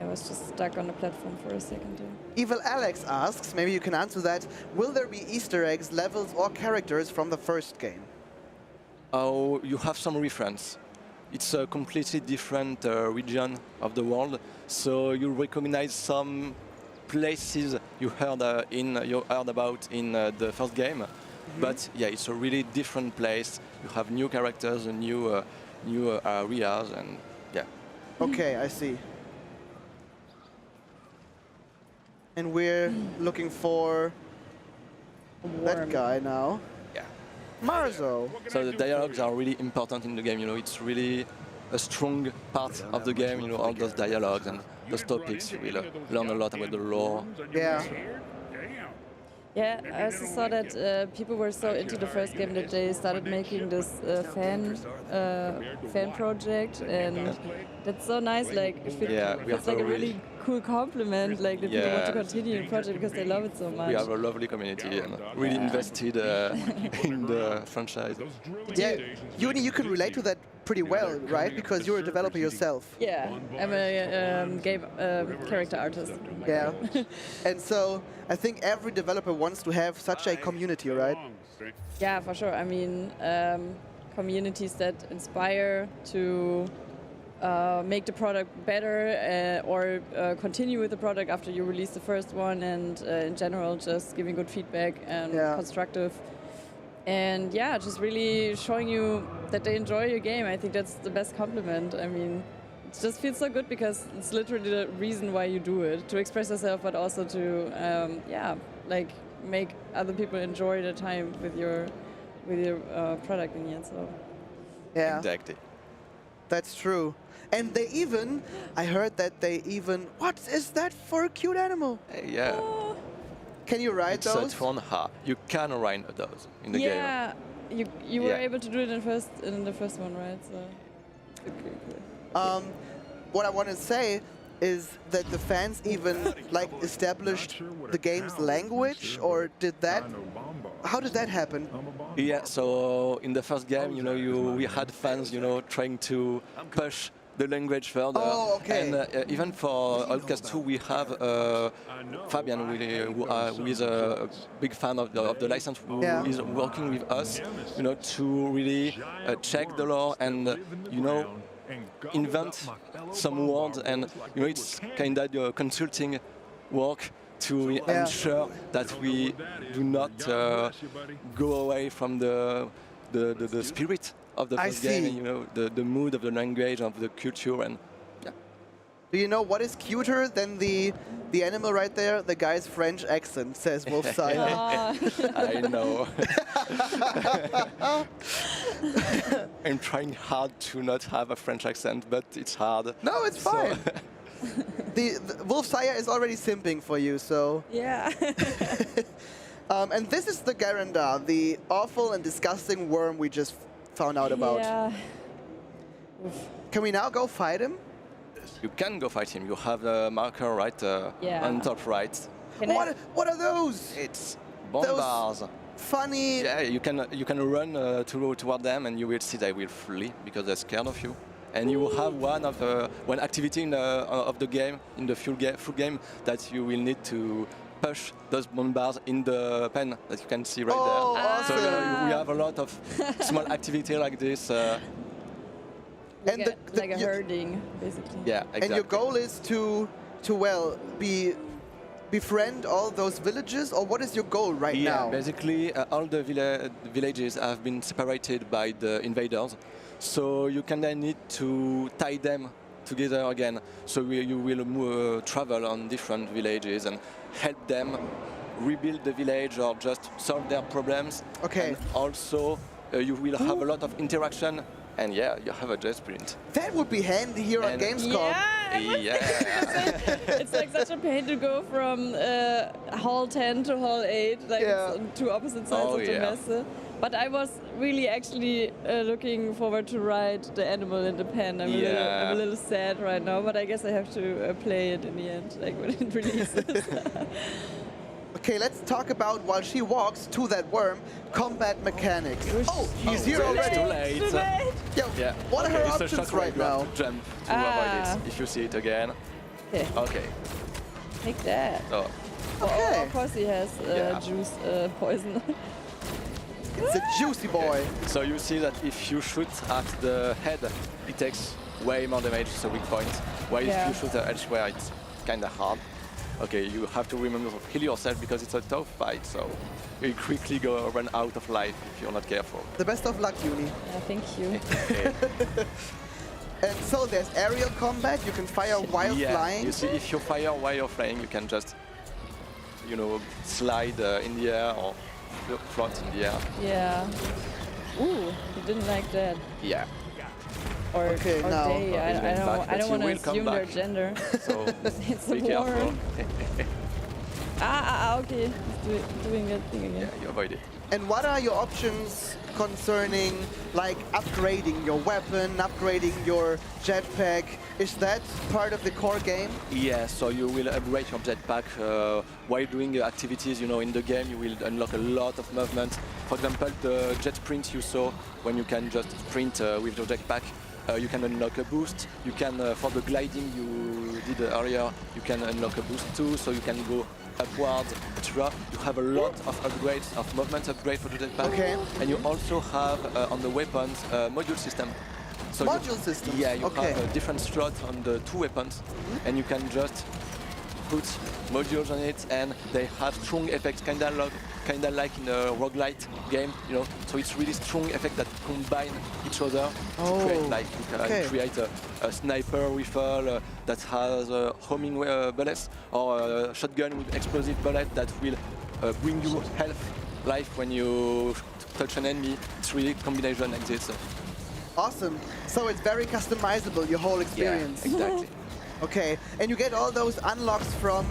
I was just stuck on the platform for a second there. Evil Alex asks, maybe you can answer that, will there be Easter eggs, levels or characters from the first game? Oh, you have some reference. It's a completely different region of the world, so you recognize some places you heard about in the first game. But yeah, it's a really different place. You have new characters and new areas, and yeah. Okay, I see. And we're looking for that guy now. Yeah. Marzo. So the dialogues are really important in the game. You know, it's really a strong part of the game. You know, all those dialogues and those topics. You will learn a lot about the lore. Yeah. Yeah, I also saw that people were so into the first game that they started making this fan project, and that's so nice. Like, it's like a really cool compliment. Like, that people want to continue the project because they love it so much. We have a lovely community and really invested in the franchise. Yeah, Yuni, you can relate to that pretty well, right? Because you're a developer yourself. Yeah, I'm a game character artist. Yeah, and so I think every developer wants to have such a community, right? Yeah, for sure. I mean, communities that inspire to make the product better or continue with the product after you release the first one, and in general just giving good feedback and constructive. And yeah, just really showing you that they enjoy your game. I think that's the best compliment. I mean, it just feels so good because it's literally the reason why you do it, to express yourself, but also to, yeah, like make other people enjoy the time with your product in the end. So. Yeah. Exactly. That's true. And they even, I heard that they even, what is that for a cute animal? Yeah. Oh. Can you ride those? It's fun. You can ride those in the game. Yeah, you were able to do it in the first one, right? So. Okay, cool. What I want to say is that the fans even like established the game's language, or did that? How did that happen? Yeah, so in the first game, we had fans, trying to push the language further. Oh, okay. And even for Outcast 2, we have Fabian, who is a big fan of the license, who is working with us, to really check the lore and, invent some words. And, it's kind of consulting work to ensure that we do not go away from the spirit of the first game, the mood of the language, of the culture, and Do you know what is cuter than the animal right there? The guy's French accent, says Wolfsire. I know. I'm trying hard to not have a French accent, but it's hard. No, it's fine. The Wolfsire is already simping for you, so... Yeah. And this is the Garandar, the awful and disgusting worm we just found out about. Yeah. Can we now go fight him? You can go fight him. You have the marker right on top right. What are those? It's bombars. Funny. Yeah, you can run toward them, and you will see they will flee because they're scared of you. And you have one activity of the game, in the full game, that you will need to push those bombars in the pen that you can see right there. Awesome. So we have a lot of small activity like this. And like a herding, basically. Yeah, exactly. And your goal is to befriend all those villages, or what is your goal right now? Yeah, basically all the villages have been separated by the invaders, so you kind of need to tie them together again. So you will travel on different villages and help them rebuild the village or just solve their problems. Okay. And also you will have a lot of interaction. And yeah, you have a jet sprint. That would be handy here on Gamescom. It's like such a pain to go from Hall 10 to Hall 8, like it's two opposite sides of the messe. But I was really actually looking forward to ride the animal in the pen. I'm a little sad right now, but I guess I have to play it in the end, like when it releases. Okay, let's talk about, while she walks to that worm, combat mechanics. Oh, he's here already. Too late. Yeah. What are her options right now? Jump to avoid it if you see it again. Okay. Take that. Oh. Okay. Of course he has juice poison. It's a juicy boy. So you see that if you shoot at the head, it takes way more damage, so weak point. While if you shoot at elsewhere, it's kind of hard. Okay, you have to remember to heal yourself because it's a tough fight, so you quickly run out of life if you're not careful. The best of luck, Uni. Yeah, thank you. And so there's aerial combat, you can fire while flying. You see, if you fire while you're flying, you can just, slide in the air or float in the air. Yeah. Ooh, he didn't like that. Yeah. Or they. I don't want to assume their gender. So it's a be careful. Okay. He's doing that thing again. Yeah, you avoid it. And what are your options concerning, like, upgrading your weapon, upgrading your jetpack? Is that part of the core game? Yeah, so you will upgrade your jetpack while doing activities, in the game. You will unlock a lot of movement. For example, the jet sprint you saw, when you can just sprint with your jetpack. You can unlock a boost. You can, for the gliding you did earlier, you can unlock a boost too, so you can go upwards, etc. You have a lot of upgrades, of movement upgrade for the jetpack. Okay. And you also have on the weapons module system. So module system? Yeah, you have a different slot on the two weapons, and you can just put modules on it, and they have strong effects, kind of like in a roguelite game, So it's really strong effects that combine each other to create, like, you can create a sniper rifle that has homing bullets, or a shotgun with explosive bullet that will bring you health, life when you touch an enemy. It's really a combination like this. Awesome. So it's very customizable, your whole experience. Yeah, exactly. Okay, and you get all those unlocks from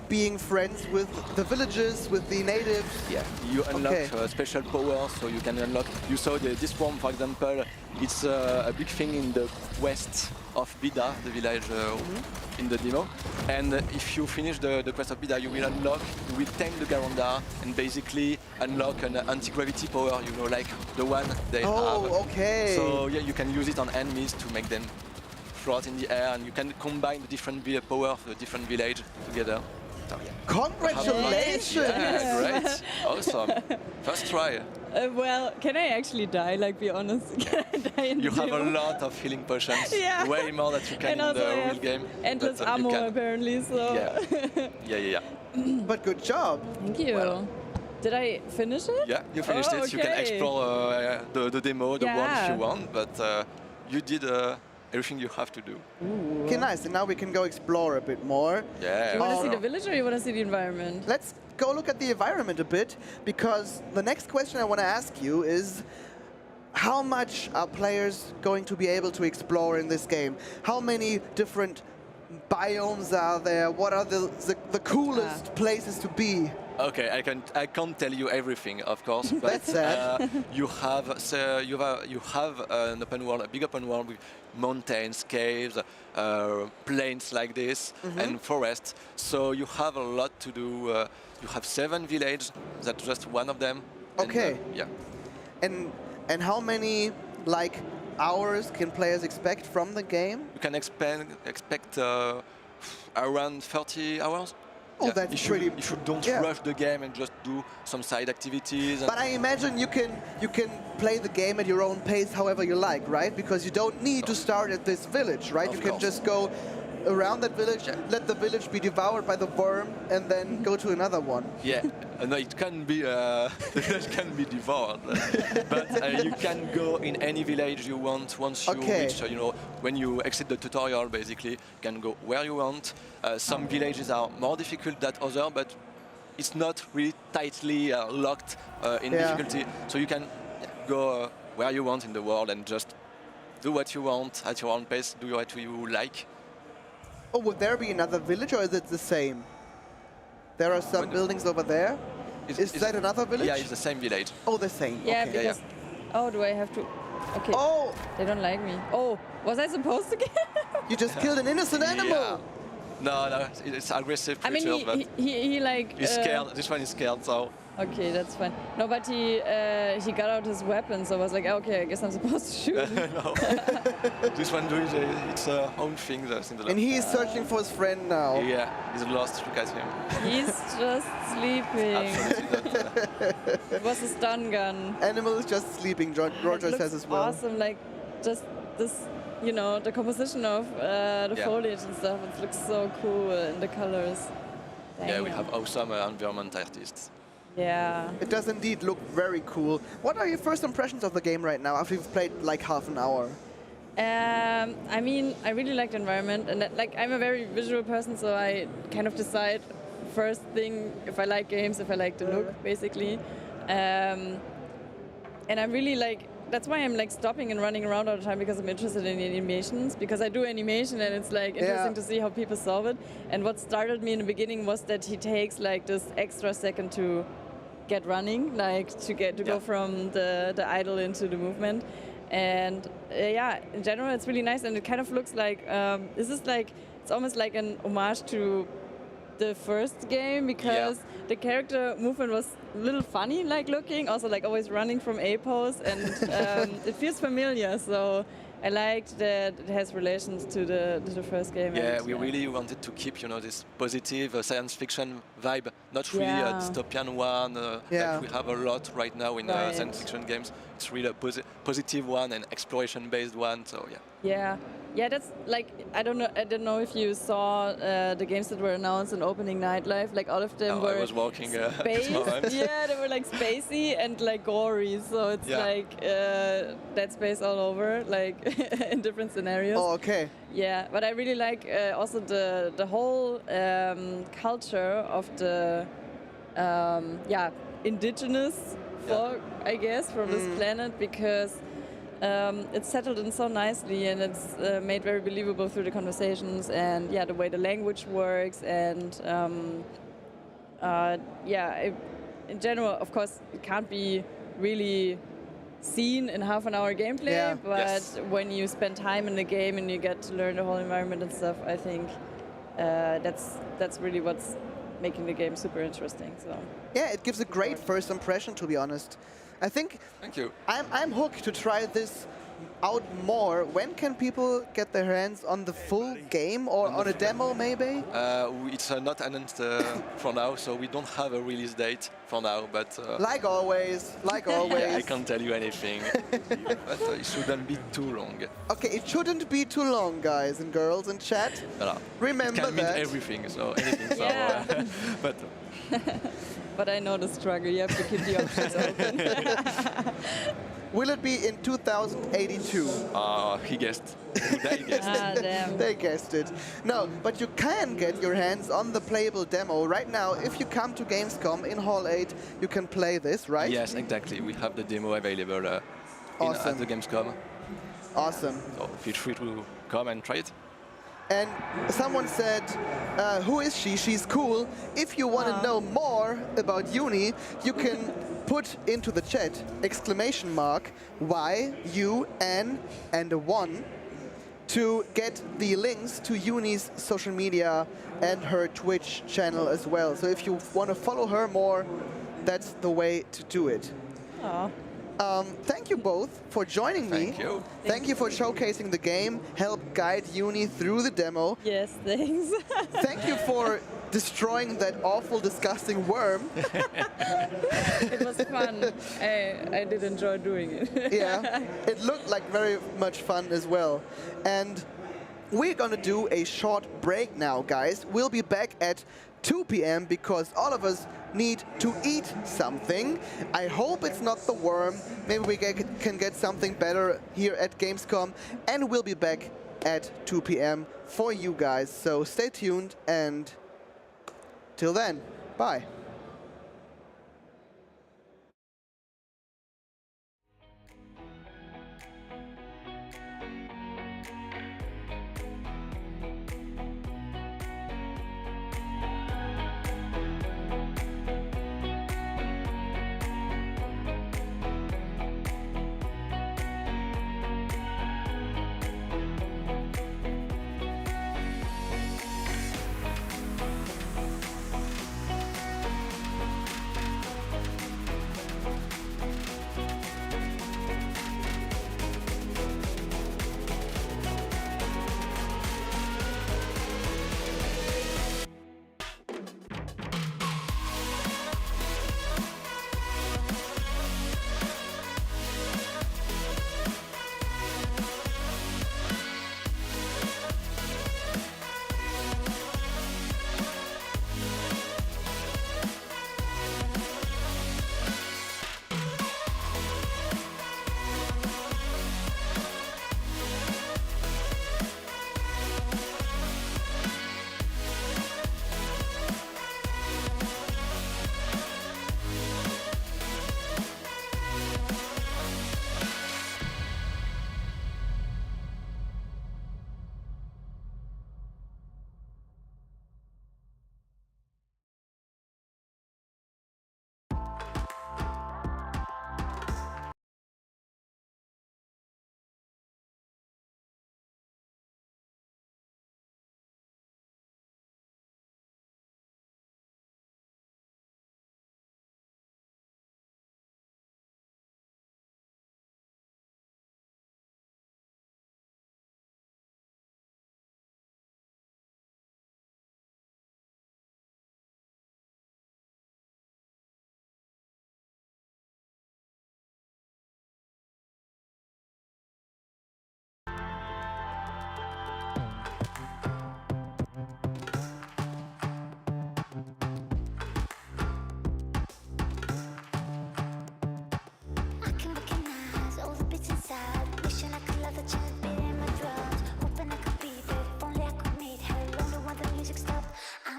being friends with the villagers, with the natives. Yeah, you unlock special powers, so you can unlock. You saw this one, for example. It's a big thing in the west of Bida, the village in the demo. And if you finish the quest of Bida, you will tame the Garandar and basically unlock an anti-gravity power, you know, like the one they have. Oh, okay. So yeah, you can use it on enemies to make them float in the air, and you can combine the different power of the different village together. So, yeah. Congratulations! Yeah, great, awesome. First try. Well, can I actually die? Like, be honest. Can I die in You the have demo? a lot of healing potions, Yeah. way more than you can And in the also I real have game. endless but, you ammo can. apparently, so. Yeah. But good job. Thank you. Well. Did I finish it? Yeah, you finished it. You can okay. explore the demo, the world if you want, but you did everything you have to do. Ooh. Okay, nice. And now we can go explore a bit more. Yeah. You want to see the village or you want to see the environment? Let's go look at the environment a bit, because the next question I want to ask you is, how much are players going to be able to explore in this game? How many different biomes are there? What are the coolest places to be? Okay, I can't tell you everything, of course, but That's sad. you have an open world, a big open world with mountains, caves, plains like this, and forests. So you have a lot to do. You have 7 villages. That's just one of them. Okay. And, yeah. And how many hours can players expect from the game? You can expect around 30 hours. Oh, that's if pretty. If you don't rush the game and just do some side activities. But I imagine you can play the game at your own pace, however you like, right? Because you don't need to start at this village, right? You can just go around that village, let the village be devoured by the worm, and then go to another one. Yeah, no, it can be the village can be devoured, but you can go in any village you want once you reach. You know, when you exit the tutorial, basically, you can go where you want. Some villages are more difficult than others, but it's not really tightly locked in difficulty. So you can go where you want in the world and just do what you want at your own pace, do what you like. Oh, would there be another village, or is it the same? There are some buildings over there. Is that another village? Yeah, it's the same village. Oh, the same. Yeah, okay. because... Oh, do I have to... Okay. Oh! They don't like me. Oh, was I supposed to get... You just killed an innocent animal! Yeah. No, it's aggressive creature, I mean, he like... He's scared. This one is scared, so... Okay, that's fine. No, but he got out his weapon, so I was like, okay, I guess I'm supposed to shoot him. No. This one doing its own thing. And he is searching for his friend now. Yeah, he's lost. Look at him. He's just sleeping. It was a stun gun. Animal is just sleeping, Roger says as well. Awesome, like just this, you know, the composition of the foliage and stuff. It looks so cool and the colors. Damn. Yeah, we have awesome environment artists. Yeah. It does indeed look very cool. What are your first impressions of the game right now after you've played like half an hour? I mean, I really like the environment, and like I'm a very visual person, so I kind of decide first thing if I like games, if I like the look, basically. And I'm really like, that's why I'm like stopping and running around all the time, because I'm interested in the animations, because I do animation and it's like interesting to see how people solve it. And what started me in the beginning was that he takes like this extra second to get running, like to go from the idle into the movement. And yeah, in general it's really nice, and it kind of looks like this is like, it's almost like an homage to the first game, because the character movement was a little funny like looking, also like always running from A pose, and it feels familiar, so I liked that it has relations to the first game. Yeah, and, we really wanted to keep, you know, this positive science fiction vibe, not really a dystopian one, like we have a lot right now in science fiction games. It's really a positive one and exploration-based one, so yeah. Yeah, that's like, I don't know if you saw the games that were announced on opening night live. Like all of them were I was walking space. Yeah, they were like spacey and like gory. So it's like Dead Space all over, like in different scenarios. Oh, okay. Yeah, but I really like also the whole culture of the indigenous folk, I guess, from this planet, because it's settled in so nicely, and it's made very believable through the conversations and the way the language works, and in general, of course, it can't be really seen in half-an-hour gameplay, but when you spend time in the game and you get to learn the whole environment and stuff, I think that's really what's making the game super interesting. So yeah, it gives a great first impression, to be honest. I think Thank you. I'm hooked to try this out more. When can people get their hands on the full game or on a demo maybe? It's not announced for now, so we don't have a release date for now, but... like always. Yeah, I can't tell you anything, but it shouldn't be too long. Okay, it shouldn't be too long, guys and girls in chat. Remember it can that. mean everything, so anything. But but I know the struggle. You have to keep the options open. Will it be in 2082? He guessed. They guessed. Damn. They guessed it. No, but you can get your hands on the playable demo right now. If you come to Gamescom in Hall 8, you can play this, right? Yes, exactly. We have the demo available at the Gamescom. Awesome. So feel free to come and try it. And someone said, who is she? She's cool. If you want to know more about Uni, you can put into the chat !YUN and a 1 to get the links to Uni's social media and her Twitch channel as well. So if you want to follow her more, that's the way to do it. Thank you both for joining me. Thank you. Thank you for showcasing the game, help guide Uni through the demo. Yes, thanks. Thank you for destroying that awful, disgusting worm. It was fun. I did enjoy doing it. Yeah, it looked like very much fun as well. And we're gonna do a short break now, guys. We'll be back at 2 p.m. because all of us need to eat something. I hope it's not the worm. Maybe we can get something better here at Gamescom. And we'll be back at 2 p.m. for you guys. So stay tuned, and till then, bye.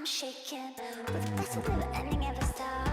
Shaking with the best of never ending ever stop.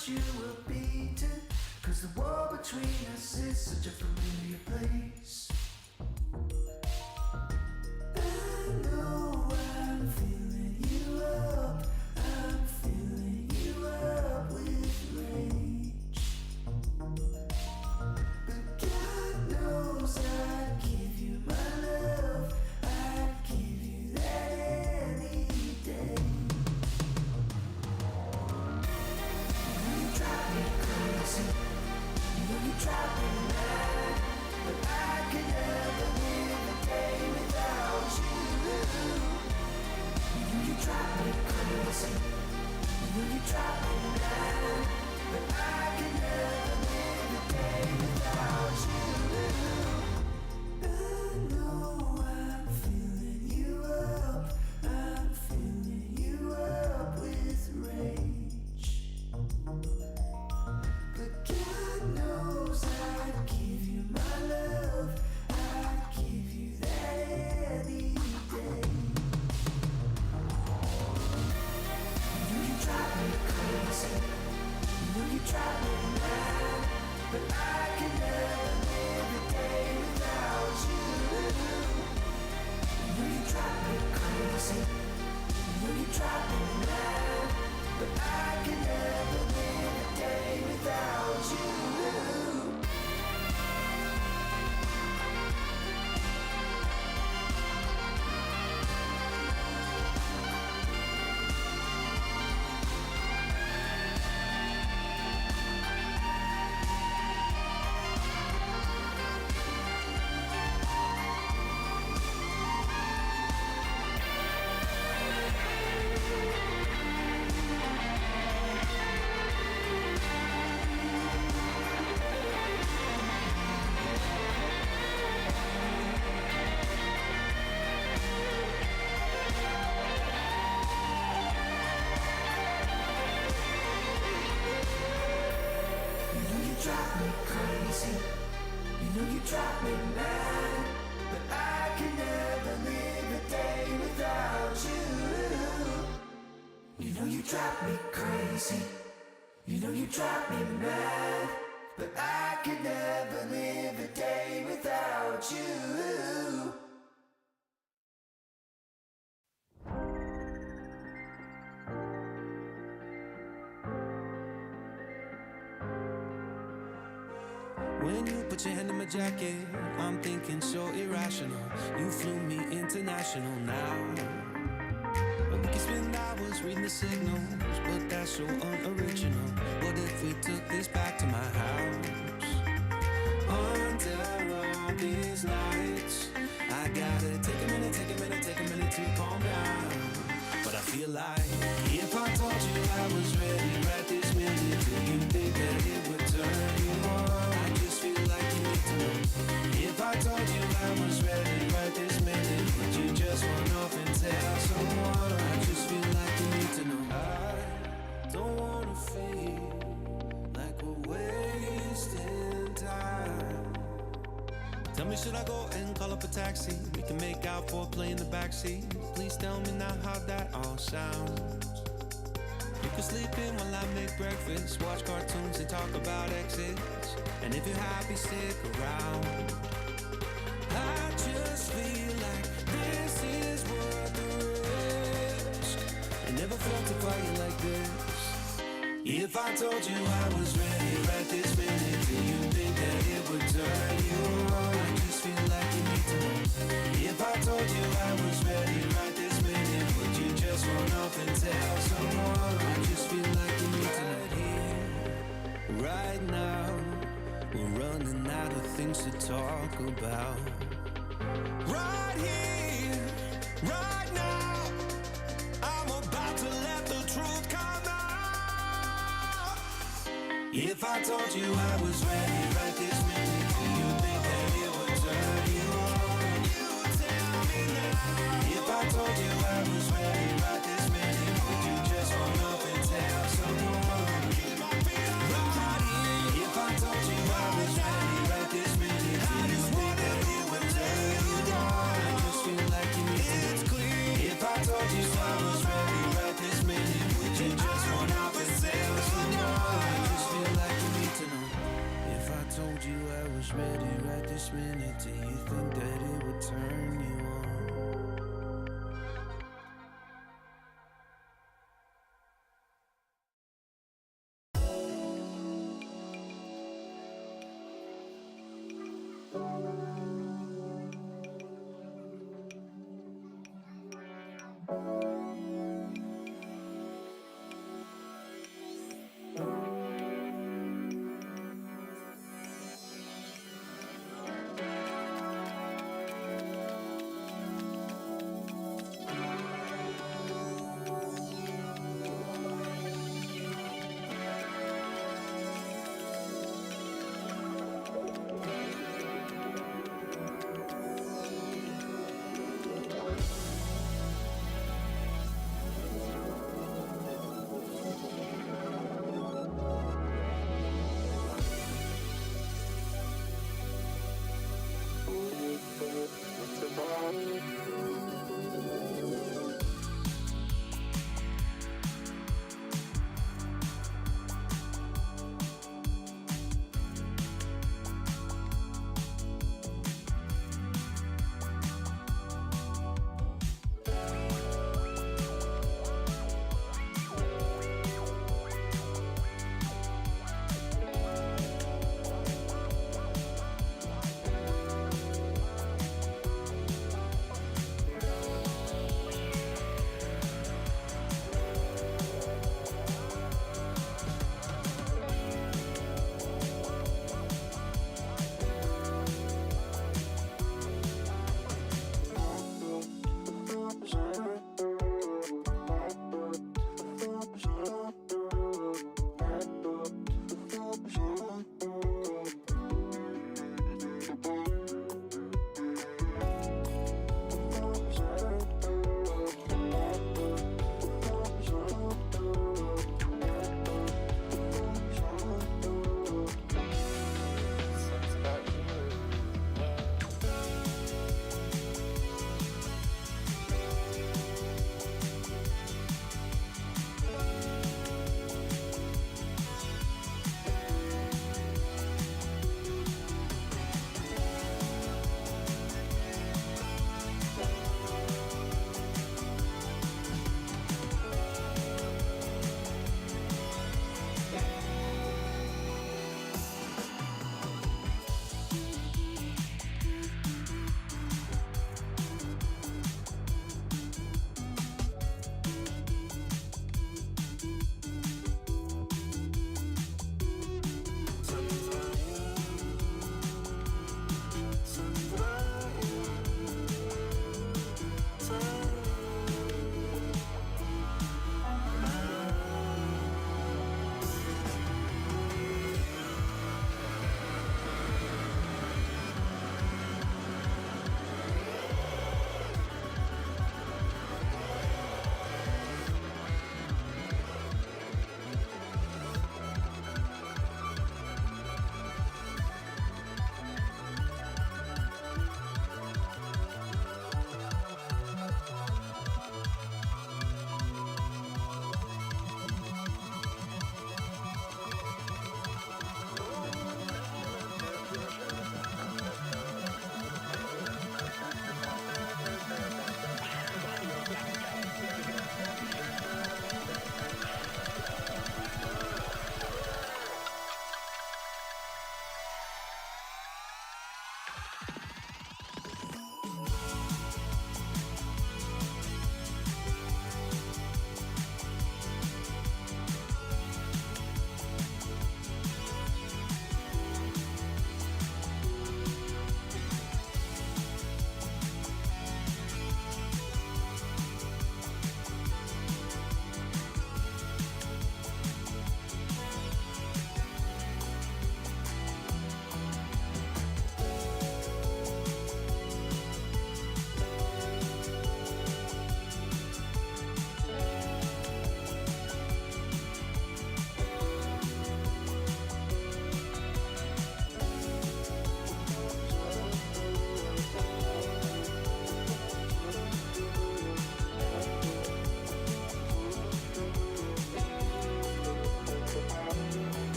that you were beaten, 'cause the war between us is such a familiar place. I know I'm filling you up, I'm filling you up with rage. But God knows I'd give you my love, I'd give you that any day. You drive me crazy, you drive me mad, but I can never live a day without you. You drive me crazy, you drive me mad, but I can never live a day without you. I know I'm filling you up, I'm filling you up with rage. But God knows I'd give you my love, I'd give you that any day. You drive me crazy, you drive me mad, but I can never live a day without you. You drive me crazy, you drive me mad, but I can never live a day without you. Drive me crazy, you know you drive me mad, but I can never live a day without you. You know you drive me crazy, you know you drive me mad, but I can never live a day without you. When you put your hand in my jacket, I'm thinking so irrational. You flew me international now. We can spend hours reading the signals, but that's so unoriginal. What if we took this back to my house? Under all these lights, I gotta take a minute to calm down. But I feel like if I told you I was ready right this minute, do you think that it would turn you on? I just feel like you need to know. If I told you I was ready right this minute, would you just run off and tell someone? I just feel like you need to know. I don't wanna feel like we're wasting time. Tell me, should I go and call up a taxi? We can make out for a play in the backseat. Please tell me now how that all sounds. You can sleep in while I make breakfast, watch cartoons and talk about exits. And if you're happy, stick around. I just feel like this is worth the risk. I never felt a fire like this. If I told you I was ready right this minute, do you think that it would turn you on? I just feel like you need to know. If I told you I was ready right this minute, would you just run off and tell someone? I just feel like you need to know. Right here, right now, we're running out of things to talk about. Right here, right now, I'm about to let the truth come out. If I told you I was ready right this minute, do you think that it would turn you on? You tell me now. If I told you I was ready right this minute, would you just run up and tell someone? Right here. If I told you I was ready right this minute, do you think that it would turn you on? I just feel like you need to know. If I told you I was ready right this minute, would you just run up and tell someone? was ready right this minute. Do you think that it would turn you on?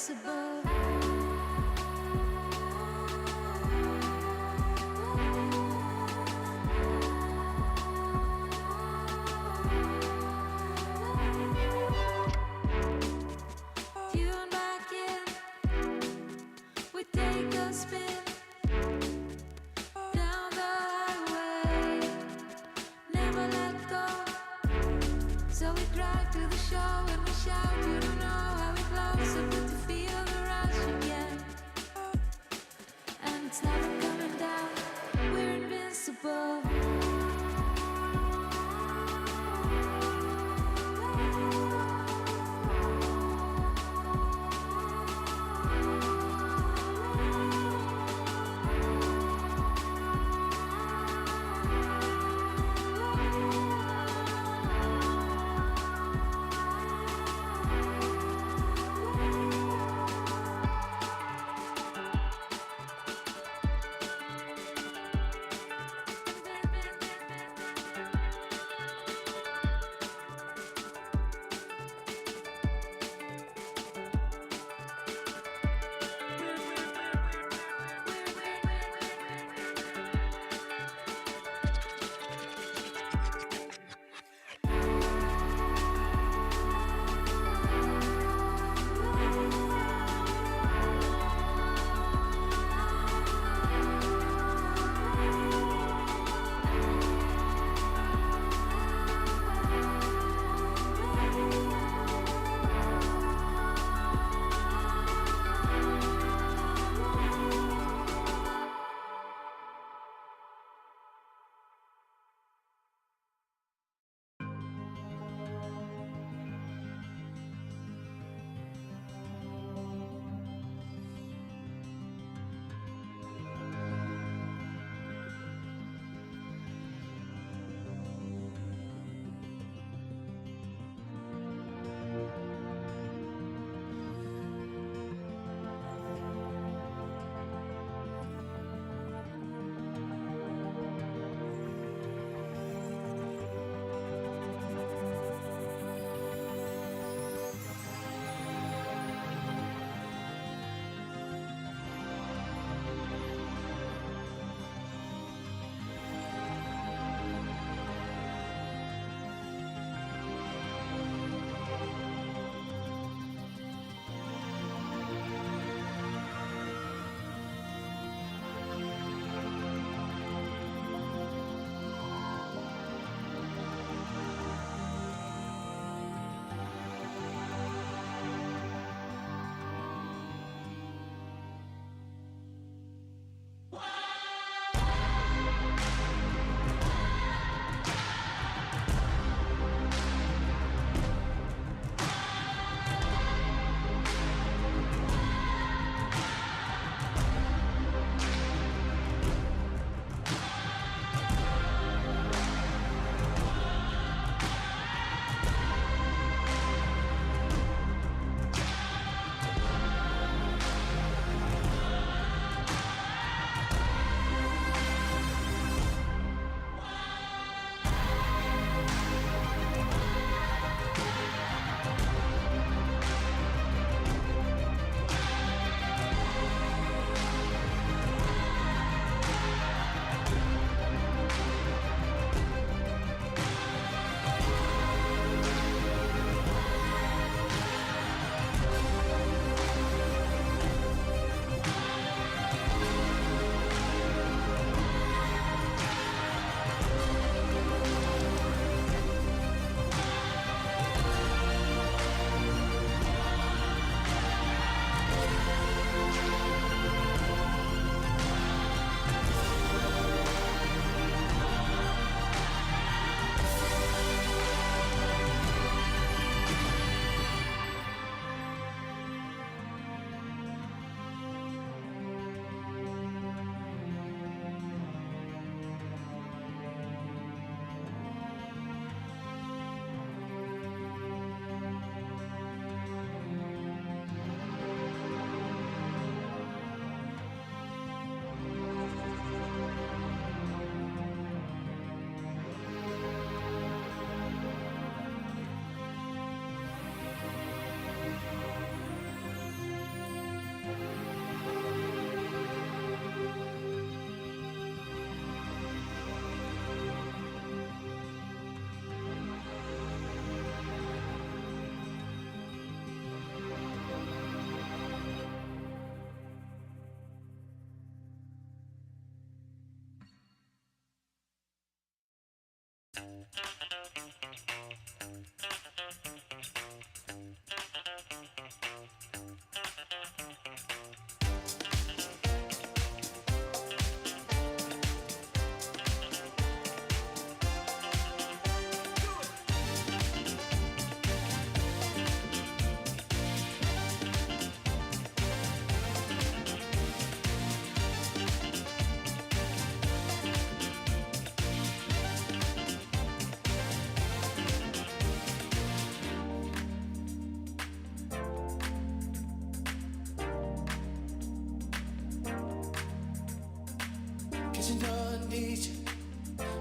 invincible. Tune back in, we take a spin down the highway, never let go. So we drive to the show and we shout, you don't know how it flows, so good to feel the rush again. And it's never coming down, we're invincible.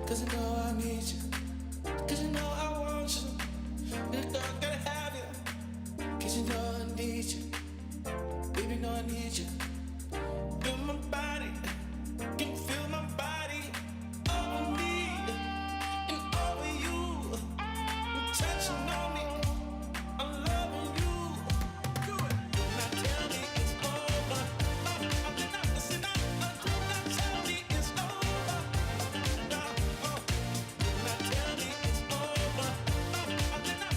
'cause you know I need you, 'cause you know I want you, and I gotta have you, 'cause you know I need you, baby, know I need you. Feel my body, can you feel my body over me and over you, you're touching on me, I'm loving you. Do it. Now tell me it's over. Listen up. Now tell me it's over. Now tell me it's over.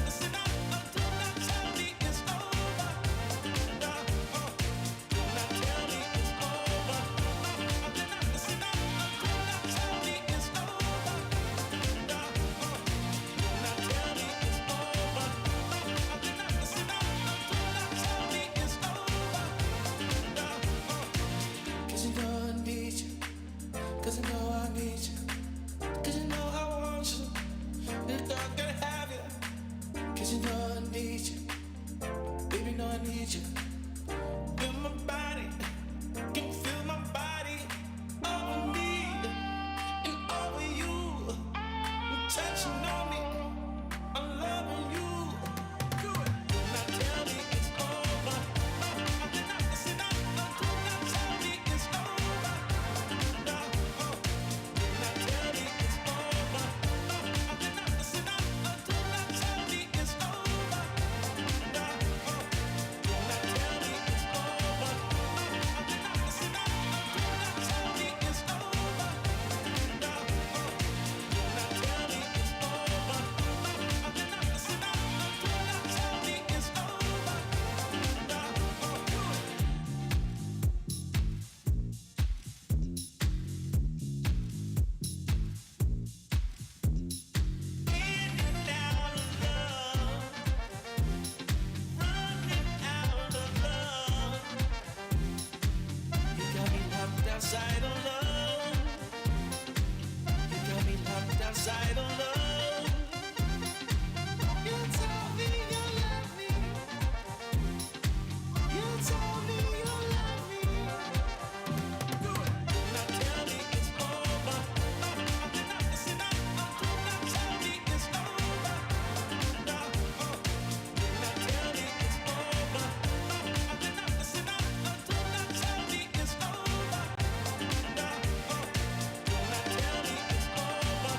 Listen up. Now tell me it's over. Now tell me it's over. Listen up. Now tell me it's over. Now tell me it's over. Listen up. Now tell me it's over. 'Cause you know I need you, 'cause you know I need you, 'cause you know I want you, and I gotta have you, 'cause you know I need you, baby, know I need you. Feel my body, can you feel my body over me and over you, you're touching on me, I'm loving you. Do it. Now tell me it's over. Listen up. Now tell me it's over. Now tell me it's over. Listen up. Now tell me it's over. Now tell me it's over. Listen up. Now tell me it's over. Now tell me it's over. Listen up. Now tell me it's over. You got me locked outside alone. You got me locked outside alone. You told me you love me. You told me you love me. Do it. Now tell me it's over. Listen up. Now tell me it's over. Now tell me it's over. Listen up. Now tell me it's over. Now tell me it's over.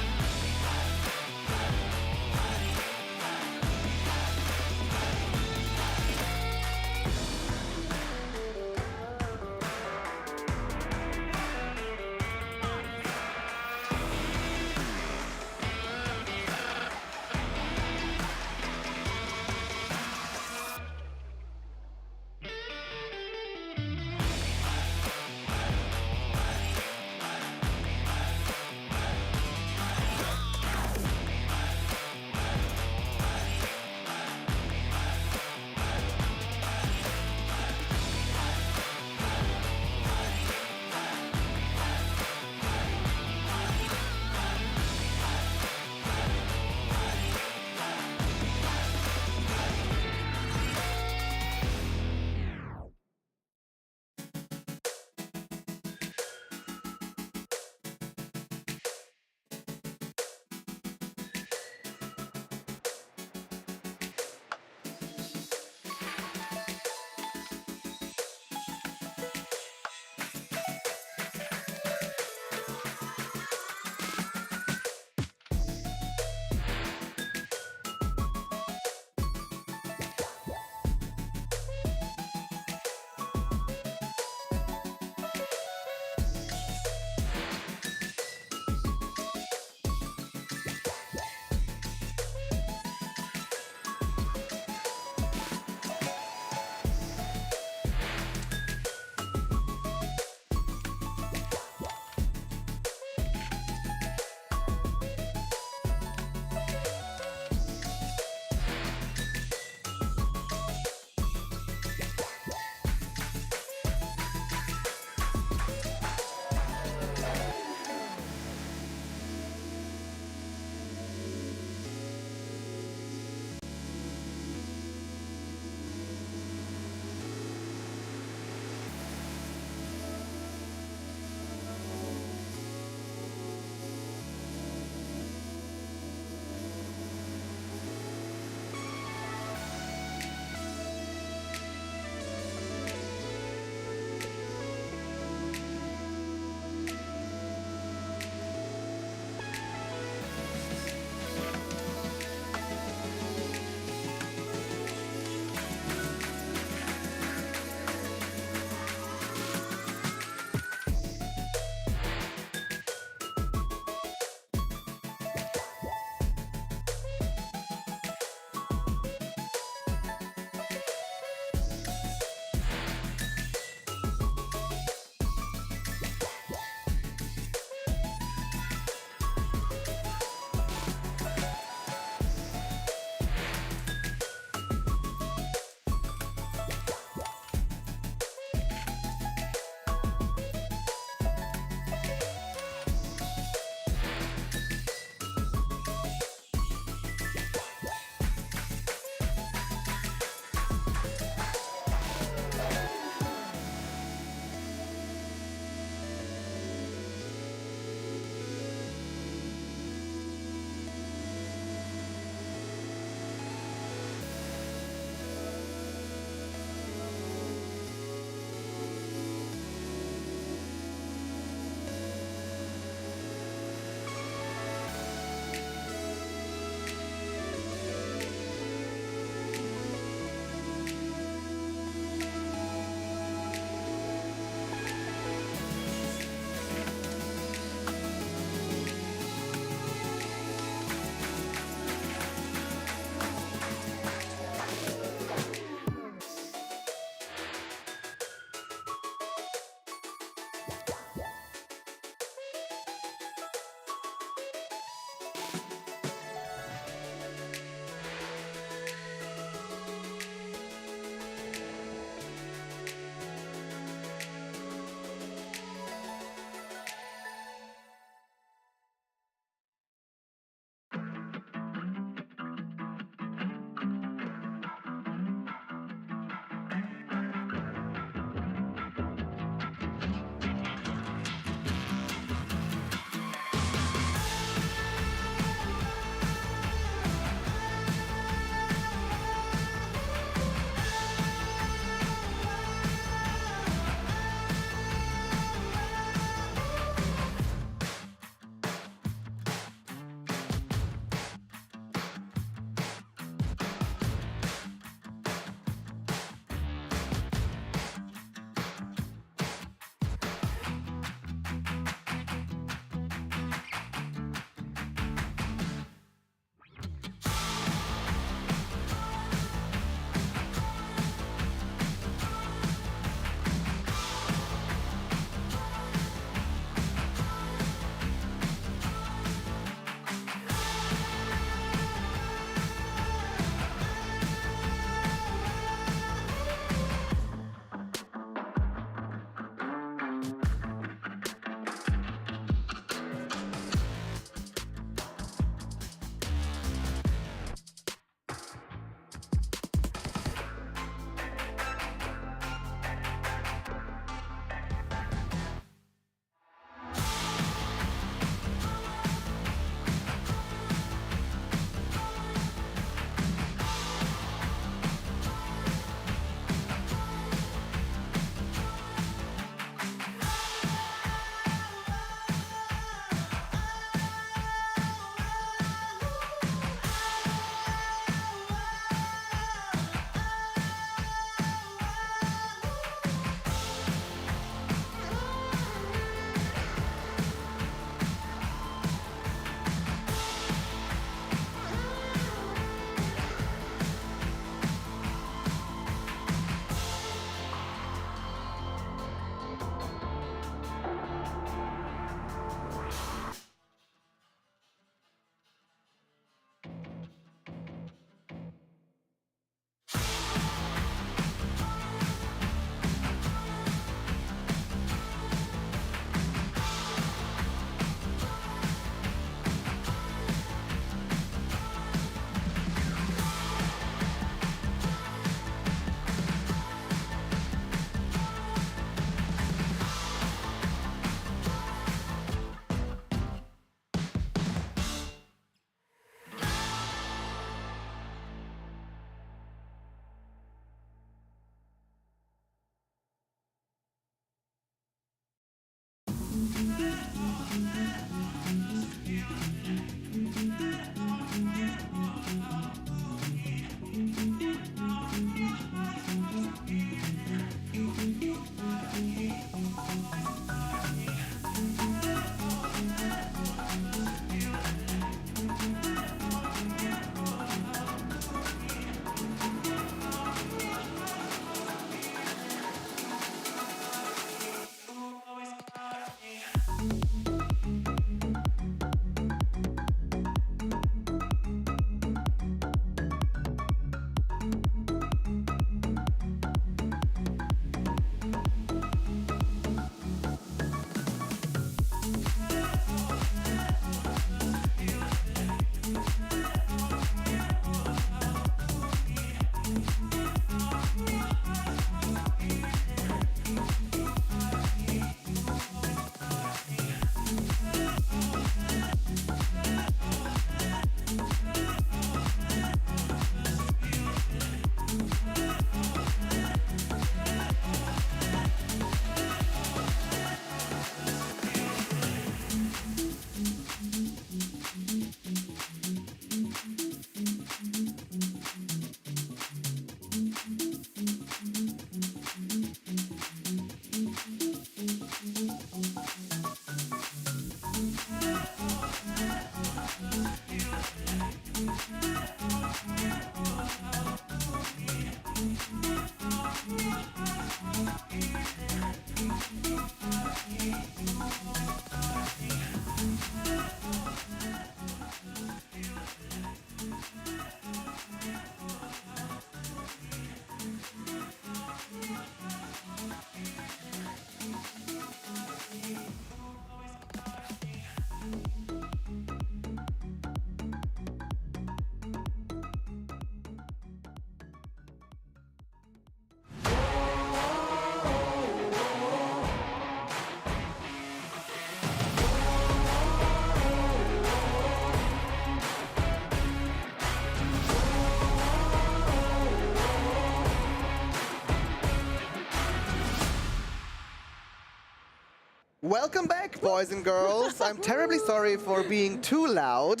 Welcome back, boys and girls. I'm terribly sorry for being too loud.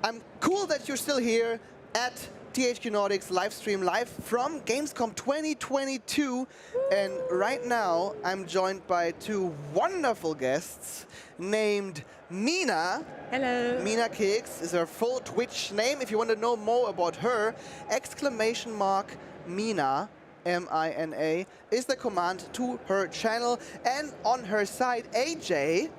I'm cool that you're still here at THQ Nordic's live stream live from Gamescom 2022. And right now, I'm joined by two wonderful guests named Mina. Hello. MinaKeks is her full Twitch name. If you want to know more about her, !Mina. M-I-N-A is the command to her channel, and on her side, AJ.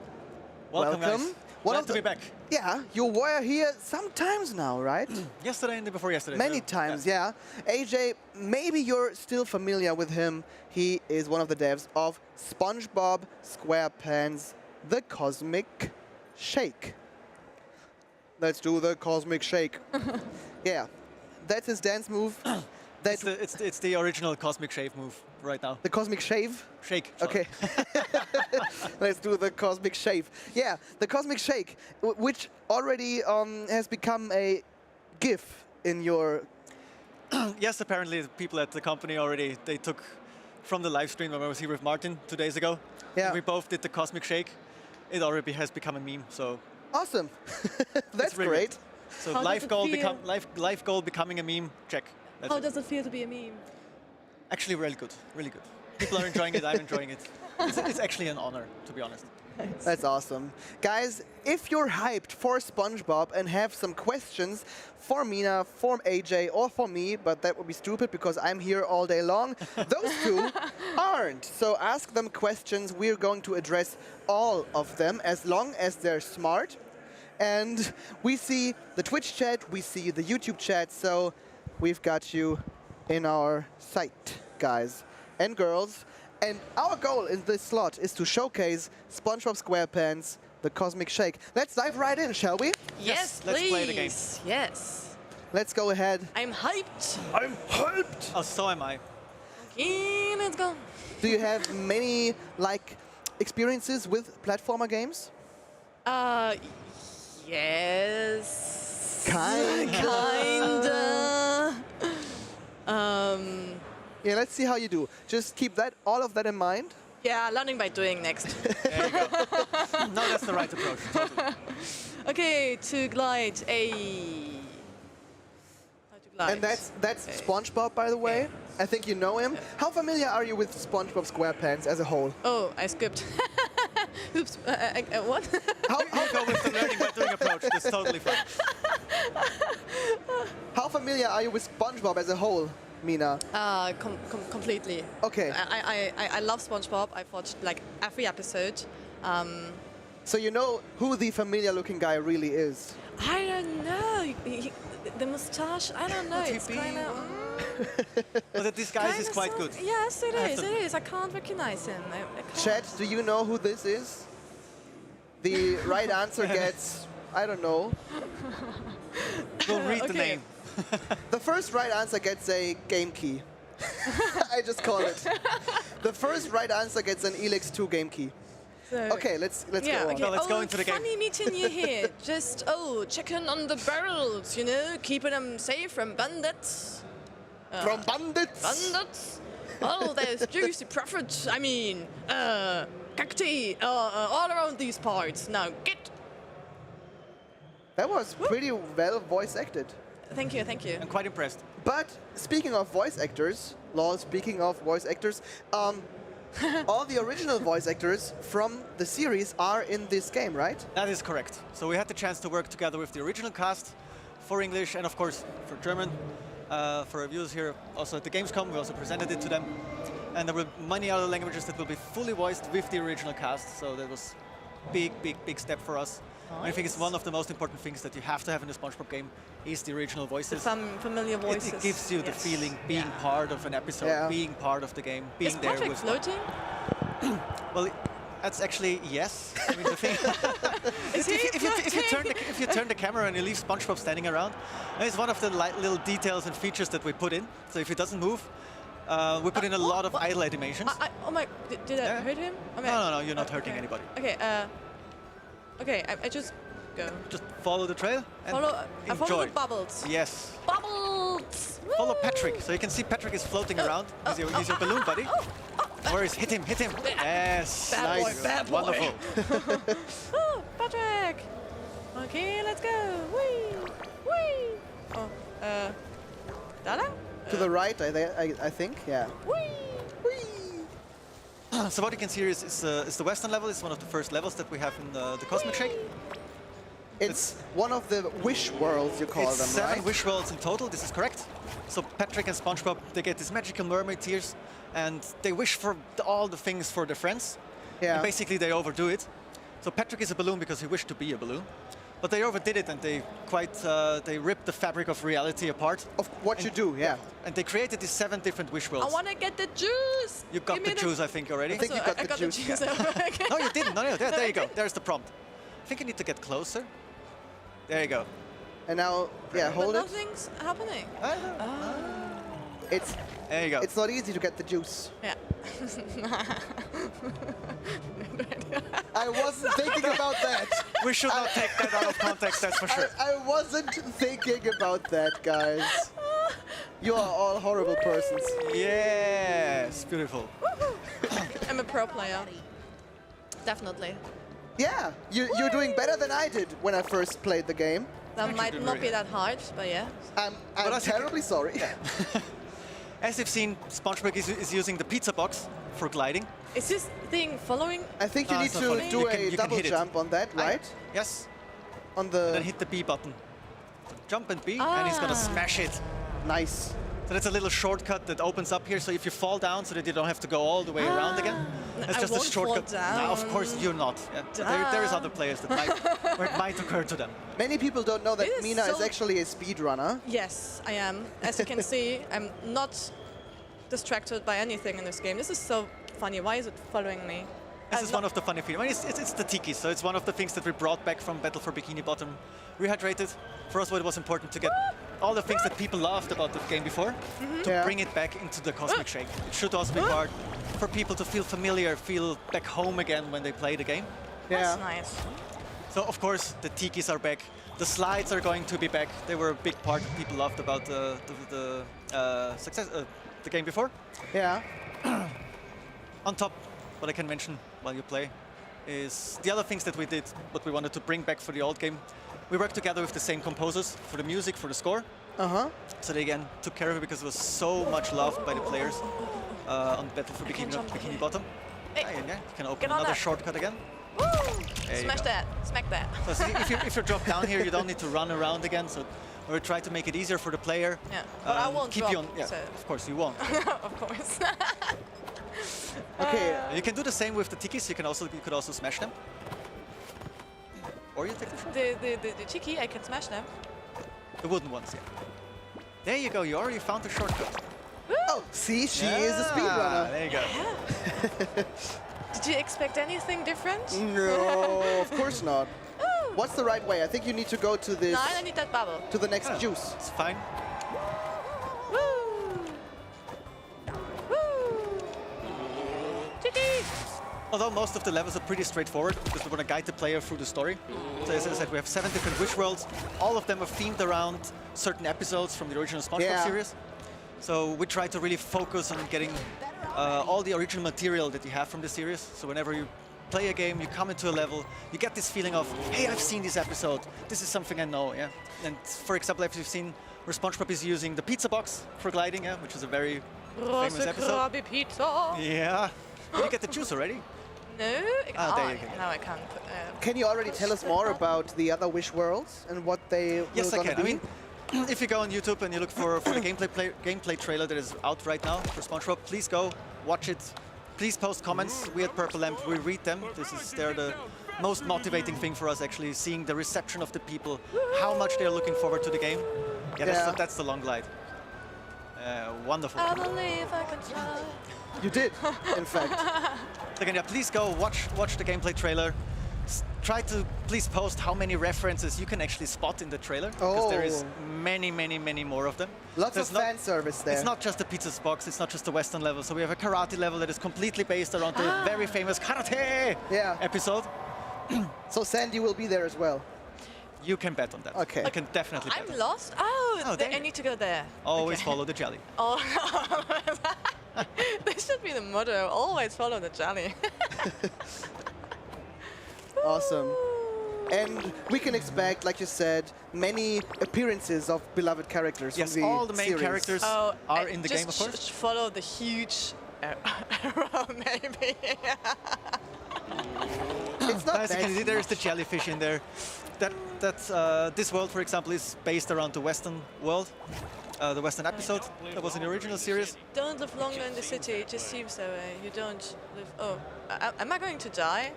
Welcome. Guys. Glad to be back. Yeah, you were here sometimes now, right? Yesterday and the before yesterday. Many times, yeah. AJ, maybe you're still familiar with him. He is one of the devs of SpongeBob SquarePants, the Cosmic Shake. Let's do the Cosmic Shake. Yeah, that's his dance move. It's the original Cosmic Shave move right now. The Cosmic Shave? Shake. Sorry. Okay. Let's do the Cosmic Shave. Yeah, the Cosmic Shake, which already has become a GIF in your... Yes, apparently the people at the company already, they took from the live stream when I was here with Martin 2 days ago. Yeah. We both did the Cosmic Shake. It already has become a meme, so... Awesome. That's really great. Good. So life goal becoming a meme, check. How does it feel to be a meme? Actually, really good, really good. People are enjoying it, I'm enjoying it. It's actually an honor, to be honest. That's awesome. Guys, if you're hyped for SpongeBob and have some questions for Mina, for AJ, or for me, but that would be stupid because I'm here all day long, those two aren't. So ask them questions. We're going to address all of them as long as they're smart. And we see the Twitch chat, we see the YouTube chat, so we've got you in our sight, guys and girls. And our goal in this slot is to showcase SpongeBob SquarePants, the Cosmic Shake. Let's dive right in, shall we? Yes, please. Let's play the game. Yes. Let's go ahead. I'm hyped. I'm hyped. Oh, so am I. Okay, let's go. Do you have many experiences with platformer games? Yes. Kinda. Yeah, let's see how you do. Just keep all of that in mind. Yeah, learning by doing next. There you go. No, that's the right approach. Totally. Okay, to glide a. How to glide? And that's SpongeBob, by the way. I think you know him. How familiar are you with SpongeBob SquarePants as a whole? Oh, I skipped. Oops. What? How go with the learning by doing approach? That's totally fine. How familiar are you with SpongeBob as a whole, Mina? Completely. Okay. I love SpongeBob. I've watched like every episode. So you know who the familiar-looking guy really is? I don't know. The mustache. I don't know. It's kind of. Well, the disguise is quite good. Yes, it is. It is. I can't recognize him. I can't. Chat, do you know who this is? The right answer gets, I don't know. We'll read the name. The first right answer gets a game key. I just call it. The first right answer gets an Elex 2 game key. So, okay, let's go on. Okay. Let's go into the game. Funny meeting you here. Just checking on the barrels, you know, keeping them safe from bandits. From bandits? Bandits. Oh, there's juicy profit. I mean, cacti all around these parts. Now get. That was pretty well voice acted. Thank you, thank you. I'm quite impressed. But speaking of voice actors, speaking of voice actors, all the original voice actors from the series are in this game, right? That is correct. So we had the chance to work together with the original cast for English and of course for German. For reviews here, also at the Gamescom, we also presented it to them. And there were many other languages that will be fully voiced with the original cast, so that was big step for us. Nice. I think it's one of the most important things that you have to have in the SpongeBob game is the original voices. The familiar voices. It gives you the feeling being part of an episode, being part of the game, being there with. Is Patrick floating? Well, that's actually yes. I mean, the thing. If you turn the camera and you leave SpongeBob standing around, it's one of the little details and features that we put in. So if he doesn't move, we put in a lot of idle animations. Oh my! Did I hurt him? I mean, no, you're not hurting anybody. Okay. Okay, I just go. Just follow the trail. And I follow the bubbles. Yes. Bubbles. Follow Patrick. So you can see Patrick is floating around. He's your balloon buddy. Where is hit him? Yes. Bad nice. boy, bad boy. Wonderful. Oh, Patrick. Okay, let's go. Whee, whee. Oh, Dada? To the right, I think. Yeah. Whee. So what you can see here is the Western level. It's one of the first levels that we have in the Cosmic Shake. It's one of the wish worlds, you call them, right? 7 wish worlds in total, this is correct. So Patrick and SpongeBob, they get these magical mermaid tears, and they wish for all the things for their friends. Yeah. And basically, they overdo it. So Patrick is a balloon because he wished to be a balloon. But they overdid it, and they they ripped the fabric of reality apart. Of what you do, yeah. And they created these 7 different wish worlds. I want to get the juice. You got the juice, I think, already. I think you got the juice. Okay. No, you didn't. No, there you go. There's the prompt. I think you need to get closer. There you go. And now, yeah, hold it. Nothing's happening. It's there you go. It's not easy to get the juice. Yeah. I wasn't thinking about that. We should not take that out of context, that's for sure. I wasn't thinking about that, guys. You are all horrible persons. Yes, beautiful. I'm a pro player. Definitely. Yeah, you're doing better than I did when I first played the game. That might not be that hard, but yeah. I'm terribly sorry. Yeah. As you've seen, SpongeBob is using the pizza box for gliding. Is this thing following? I think you need to do a double jump on that, right? Yes. On the. And then hit the B button. Jump and B, and he's gonna smash it. Nice. So that's a little shortcut that opens up here, so if you fall down, so that you don't have to go all the way around again. That's just a shortcut. Fall down. No, of course you're not. Yeah. There is other players that where it might occur to them. Many people don't know that Mina is actually a speedrunner. Yes, I am. As you can see, I'm not distracted by anything in this game. This is so funny. Why is it following me? This is one of the funny things. I mean, it's the tiki, so it's one of the things that we brought back from Battle for Bikini Bottom. Rehydrated. For us, it was important to get all the things that people loved about the game before, to bring it back into the Cosmic Shake. It should also be part for people to feel familiar, feel back home again when they play the game. That's nice. So, of course, the tikis are back. The slides are going to be back. They were a big part that people loved about the game before. Yeah. On top, what I can mention while you play is the other things that we did, what we wanted to bring back for the old game. We worked together with the same composers for the music, for the score. So they again took care of it because it was so much loved by the players on Battlefield Bikini Bottom. Hey. You can open another shortcut again. Smash that, smack that. So see, if you drop down here, you don't need to run around again. So we try to make it easier for the player. Yeah, but I won't keep drop, you on. Yeah, so. of course you won't. Of course. Okay. You can do the same with the tikis. You could also smash them. Or you take the shot. The tiki, I can smash them. The wooden ones, yeah. There you go. You already found the shortcut. Oh, see, she is a speedrunner. There you go. Yeah. Did you expect anything different? No, of course not. What's the right way? I think you need to go to this. No, I need that bubble. To the next juice. It's fine. Although most of the levels are pretty straightforward, because we want to guide the player through the story. So as I said, we have 7 different wish worlds. All of them are themed around certain episodes from the original SpongeBob series. So we try to really focus on getting all the original material that you have from the series. So whenever you play a game, you come into a level, you get this feeling of, hey, I've seen this episode. This is something I know, yeah. And for example, if you've seen where SpongeBob is using the pizza box for gliding, yeah, which is a very famous episode. Pizza. Yeah. Did you get the juice already? No. There you go. Now I can't. Can you already tell us more about the other wish worlds and what they Yes, will I can. be? I mean, if you go on YouTube and you look for the gameplay trailer that is out right now for SpongeBob, please go watch it. Please post comments. We at Purple Lamp, we read them. They're the most motivating thing for us, actually, seeing the reception of the people, how much they're looking forward to the game. Yeah, that's the long glide. Wonderful. I believe I can fly. You did, in fact. Again, yeah, please go watch the gameplay trailer. Try to please post how many references you can actually spot in the trailer, because there is many more of them. Lots of fan service there. It's not just the pizza box, it's not just the Western level. So we have a karate level that is completely based around the very famous karate episode. So Sandy will be there as well. You can bet on that. Okay. I can definitely bet. I'm lost. Oh, I need to go there. Always follow the jelly. Oh, this should be the motto. Always follow the jelly. Awesome. And we can expect, like you said, many appearances of beloved characters from the all the main series. characters are in the game, of course. Just follow the huge arrow, maybe. It's not as you can see, there is the jellyfish in there. This world, for example, is based around the Western world, the Western episode that was in the original series. Don't live longer in the city. It just seems that way. You don't live. Oh, am I going to die?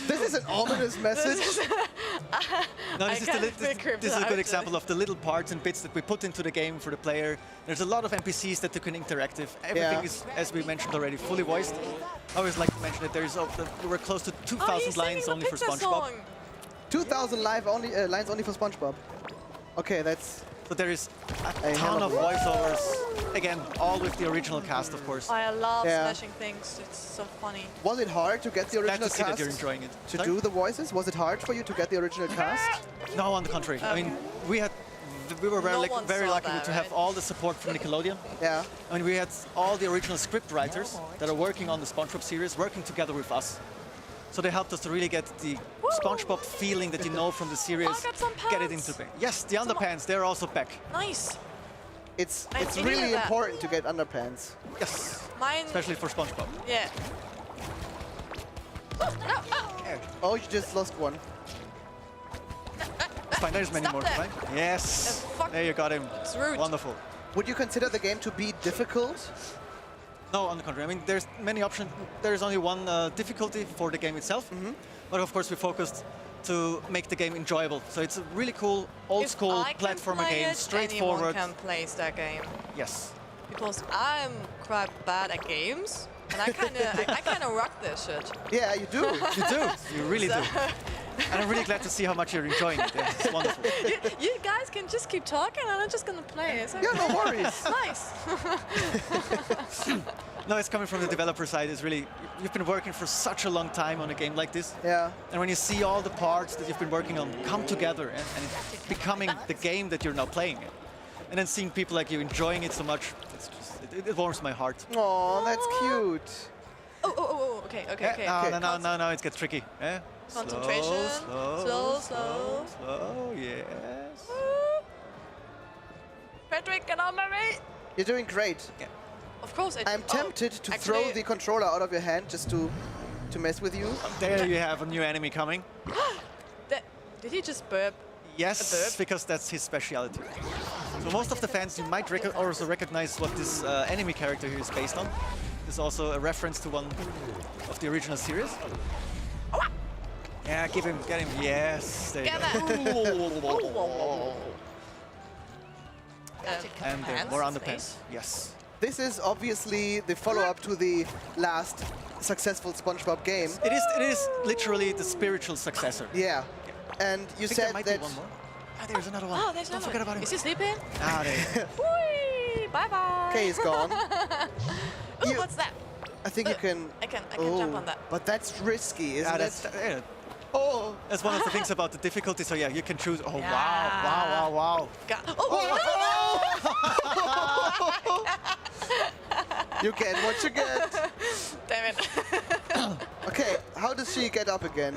This is an ominous message. No, this is a good example of the little parts and bits that we put into the game for the player. There's a lot of NPCs that you can interact with. Everything is, as we mentioned already, fully voiced. I always like to mention that we're close to 2,000 lines only for SpongeBob. 2,000 lines only for SpongeBob. Okay, that's... So there is a ton of voiceovers. Again, all with the original cast, of course. I love smashing things. It's so funny. Was it hard to get the original Glad to see cast that you're enjoying it. to do the voices? Was it hard for you to get the original cast? No, on the contrary. I mean, we were very lucky to have all the support from Nickelodeon. Yeah. I mean, we had all the original script writers that are working on the SpongeBob series working together with us. So they helped us to really get the SpongeBob feeling that you know from the series, get it into the game. Yes, the underpants, they're also back. Nice. It's really important to get underpants. Yes. Mine. Especially for SpongeBob. Yeah. Oh, you just lost one. It's fine, there's many more, right? Yes. There you got him. It's rude. Wonderful. Would you consider the game to be difficult? No, on the contrary. I mean, there's many options. There's only one difficulty for the game itself. But of course, we focused to make the game enjoyable. So it's a really cool, old-school platformer game, straightforward. Anyone can play that game. Yes. Because I'm quite bad at games, and I kind of rock this shit. Yeah, you do. You do. You really do. And I'm really glad to see how much you're enjoying it. Yeah, it's wonderful. You guys can just keep talking, and I'm just gonna play. It's okay. Yeah, no worries. Nice. No, it's coming from the developer side. It's really, you've been working for such a long time on a game like this. Yeah. And when you see all the parts that you've been working on come together and it's becoming the game that you're now playing, and then seeing people like you enjoying it so much, It warms my heart. Oh, that's cute. Oh, okay. No, it gets tricky. Yeah. Concentration. Slow. Slow, yes. Patrick, get on my way. You're doing great. Yeah. Of course. I'm tempted to throw the controller out of your hand just to mess with you. There you have a new enemy coming. Did he just burp? Yes, because that's his speciality. So most of the fans, you might also recognize what this enemy character here is based on. This is also a reference to one of the original series. Yeah, get him. Yes, there you go. And more underpants. Yes. This is obviously the follow-up to the last successful SpongeBob game. It is literally the spiritual successor. Yeah. And you said that... Be one more. There's another one. Oh, there's Don't another forget one. about him. Is he sleeping? There. Whee! Bye-bye. Okay, he's gone. Ooh, what's that? I think you can... I can jump on that. But that's risky, isn't it? Oh, that's one of the things about the difficulty. So yeah, you can choose. Oh, wow. You get what you get. Damn it. Okay, how does she get up again?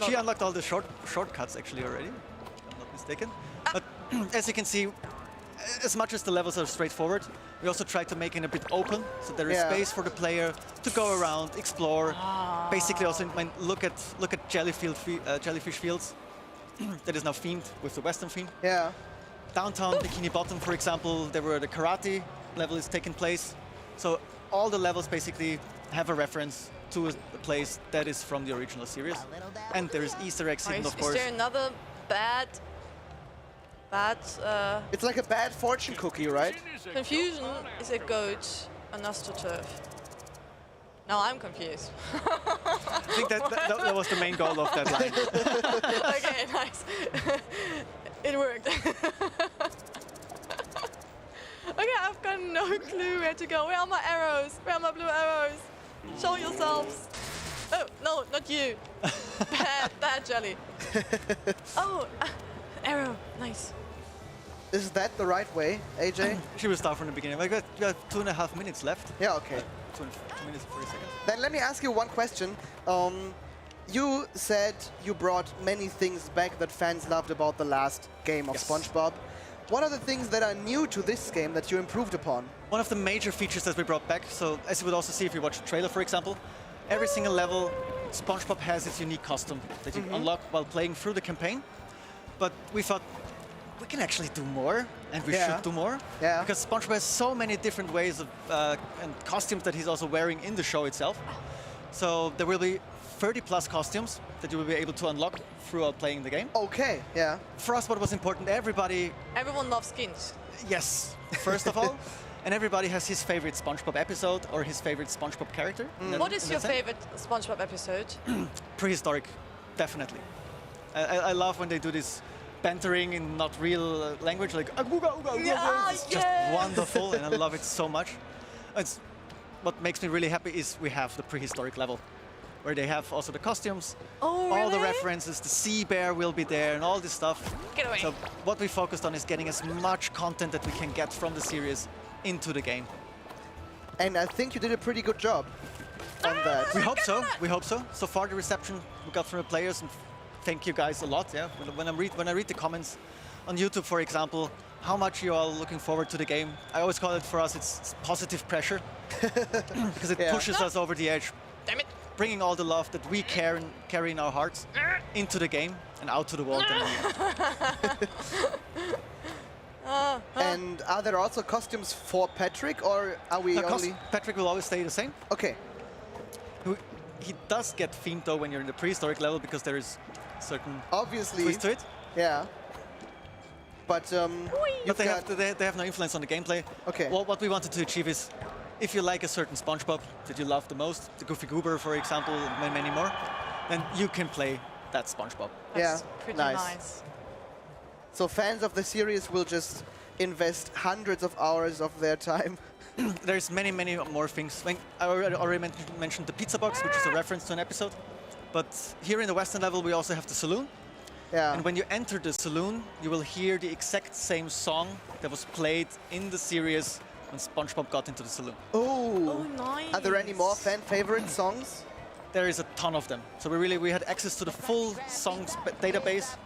She unlocked all the shortcuts actually already, if I'm not mistaken. But as you can see, as much as the levels are straightforward, we also try to make it a bit open, so there is space for the player to go around, explore. Basically, also look at jellyfish fields. That is now themed with the Western theme. Yeah. Downtown Bikini Bottom, for example, there were the karate level is taking place. So all the levels basically have a reference to a place that is from the original series. And there is Easter eggs hidden, of course. Is there another bad... It's like a bad fortune cookie, right? Confusion is a goat, an astroturf. Now I'm confused. I think that was the main goal of that line. Okay, nice. It worked. Okay, I've got no clue where to go. Where are my arrows? Where are my blue arrows? Show yourselves. Oh, no, not you. Bad jelly. Oh, arrow, nice. Is that the right way, AJ? She will start from the beginning. We got 2.5 minutes left. Yeah, okay. 2 minutes, 40 seconds. Then let me ask you one question. You said you brought many things back that fans loved about the last game of SpongeBob. What are the things that are new to this game that you improved upon? One of the major features that we brought back, so as you would also see if you watch the trailer, for example, every single level, SpongeBob has its unique costume that you unlock while playing through the campaign. But we thought, we can actually do more, and we should do more. Yeah. Because SpongeBob has so many different ways of and costumes that he's also wearing in the show itself. So there will be 30+ costumes that you will be able to unlock throughout playing the game. Okay, yeah. For us, what was important, everyone loves skins. Yes, first of all. And everybody has his favorite SpongeBob episode or his favorite SpongeBob character. What is your favorite SpongeBob episode? Prehistoric, definitely. I love when they do this bantering in not real language, like "Aguga, uga, uga." It's just wonderful, and I love it so much. What makes me really happy is we have the prehistoric level, where they have also the costumes, all the references, the sea bear will be there, and all this stuff. Get away. So what we focused on is getting as much content that we can get from the series into the game. And I think you did a pretty good job on that. We hope so. We hope so. So far, the reception we got from the players, and thank you guys a lot. Yeah, when I read the comments on YouTube, for example, how much you are looking forward to the game. I always call it, for us, it's positive pressure because it pushes us over the edge. Damn it! Bringing all the love that we carry in our hearts into the game and out to the world. And are there also costumes for Patrick, or are we only... Patrick will always stay the same. Okay. He does get themed, though, when you're in the prehistoric level, because there is certain obviously twist to it. Yeah. But they have no influence on the gameplay. Okay. Well, what we wanted to achieve is, if you like a certain SpongeBob that you love the most, the Goofy Goober, for example, and many more, then you can play that SpongeBob. That's pretty nice. So fans of the series will just invest hundreds of hours of their time. There's many more things. I already mentioned the pizza box, which is a reference to an episode. But here in the Western level, we also have the saloon. Yeah. And when you enter the saloon, you will hear the exact same song that was played in the series when SpongeBob got into the saloon. Oh, nice. Are there any more fan favorite songs? There is a ton of them. So we had access to the full songs database.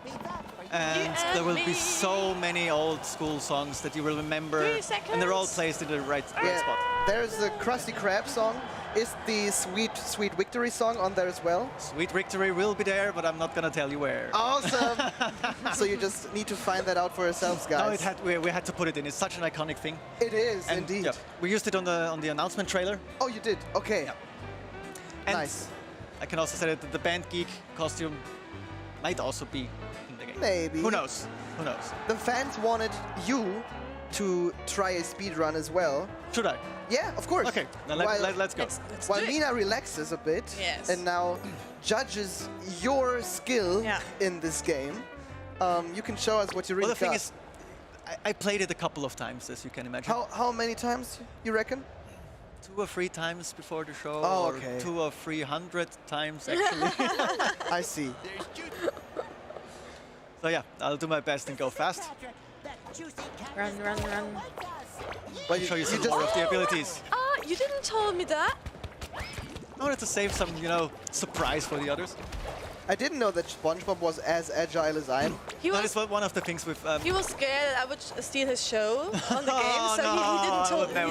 And there will be so many old school songs that you will remember. 3 seconds. And they're all placed in the right spot. There's the Krusty Krab song. Is the Sweet Victory song on there as well? Sweet Victory will be there, but I'm not going to tell you where. Awesome! So you just need to find that out for yourselves, guys. No, we had to put it in. It's such an iconic thing. It is, and indeed. Yeah, we used it on the announcement trailer. Oh, you did? Okay. Yeah. And nice. I can also say that the Band Geek costume might also be in the game. Maybe. Who knows? Who knows? The fans wanted you to try a speedrun as well. Should I? Yeah, of course. Okay, now let's go. Let's While do it. Mina relaxes a bit and now judges your skill in this game, you can show us what you really Well, the thing got. is, I played it a couple of times, as you can imagine. How many times, you reckon? 2 or 3 times before the show, Oh, or okay. 200 or 300 times, actually. I see. So yeah, I'll do my best and go fast. Run. But show you some more of the abilities. Oh, you didn't tell me that. I wanted to save some, surprise for the others. I didn't know that SpongeBob was as agile as I am. That is one of the things with... He was scared that I would steal his show on the game, so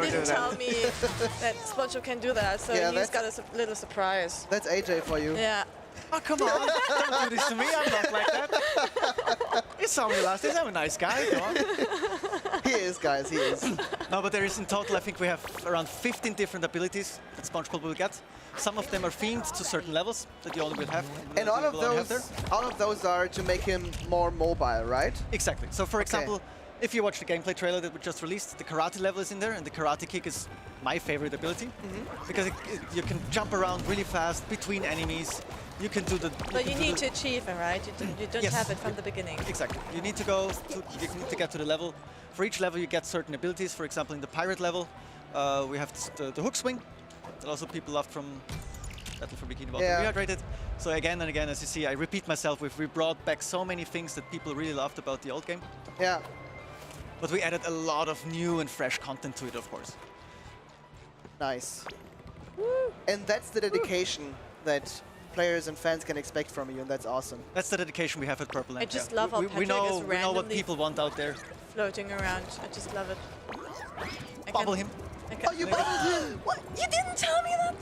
he didn't tell me that SpongeBob can do that. So he's got a little surprise. That's AJ for you. Yeah. Oh, come on. Don't do this to me. I'm not like that. You saw me last time. I'm a nice guy. Come on. He is, guys. He is. No, but there is in total, I think we have around 15 different abilities that SpongeBob will get. Some of them are themed to certain levels that you only will have. And all of those are to make him more mobile, right? Exactly. So, for example, if you watch the gameplay trailer that we just released, the karate level is in there, and the karate kick is my favorite ability because you can jump around really fast between enemies. You can do the. But you need to achieve it, right? You don't have it from the beginning. Exactly. You need to go. You need to get to the level. For each level, you get certain abilities. For example, in the pirate level, we have the hook swing. That also people loved from Battle for Bikini Bottom Rehydrated. So again and again, as you see, I repeat myself. We brought back so many things that people really loved about the old game. Yeah. But we added a lot of new and fresh content to it, of course. Nice. Woo. And that's the dedication that players and fans can expect from you, and that's awesome. That's the dedication we have at Purple Lamp. I just love how Patrick we know is what randomly people want out there. floating around. I just love it. Bubble him. Oh, you bubbled him! What? You didn't tell me that.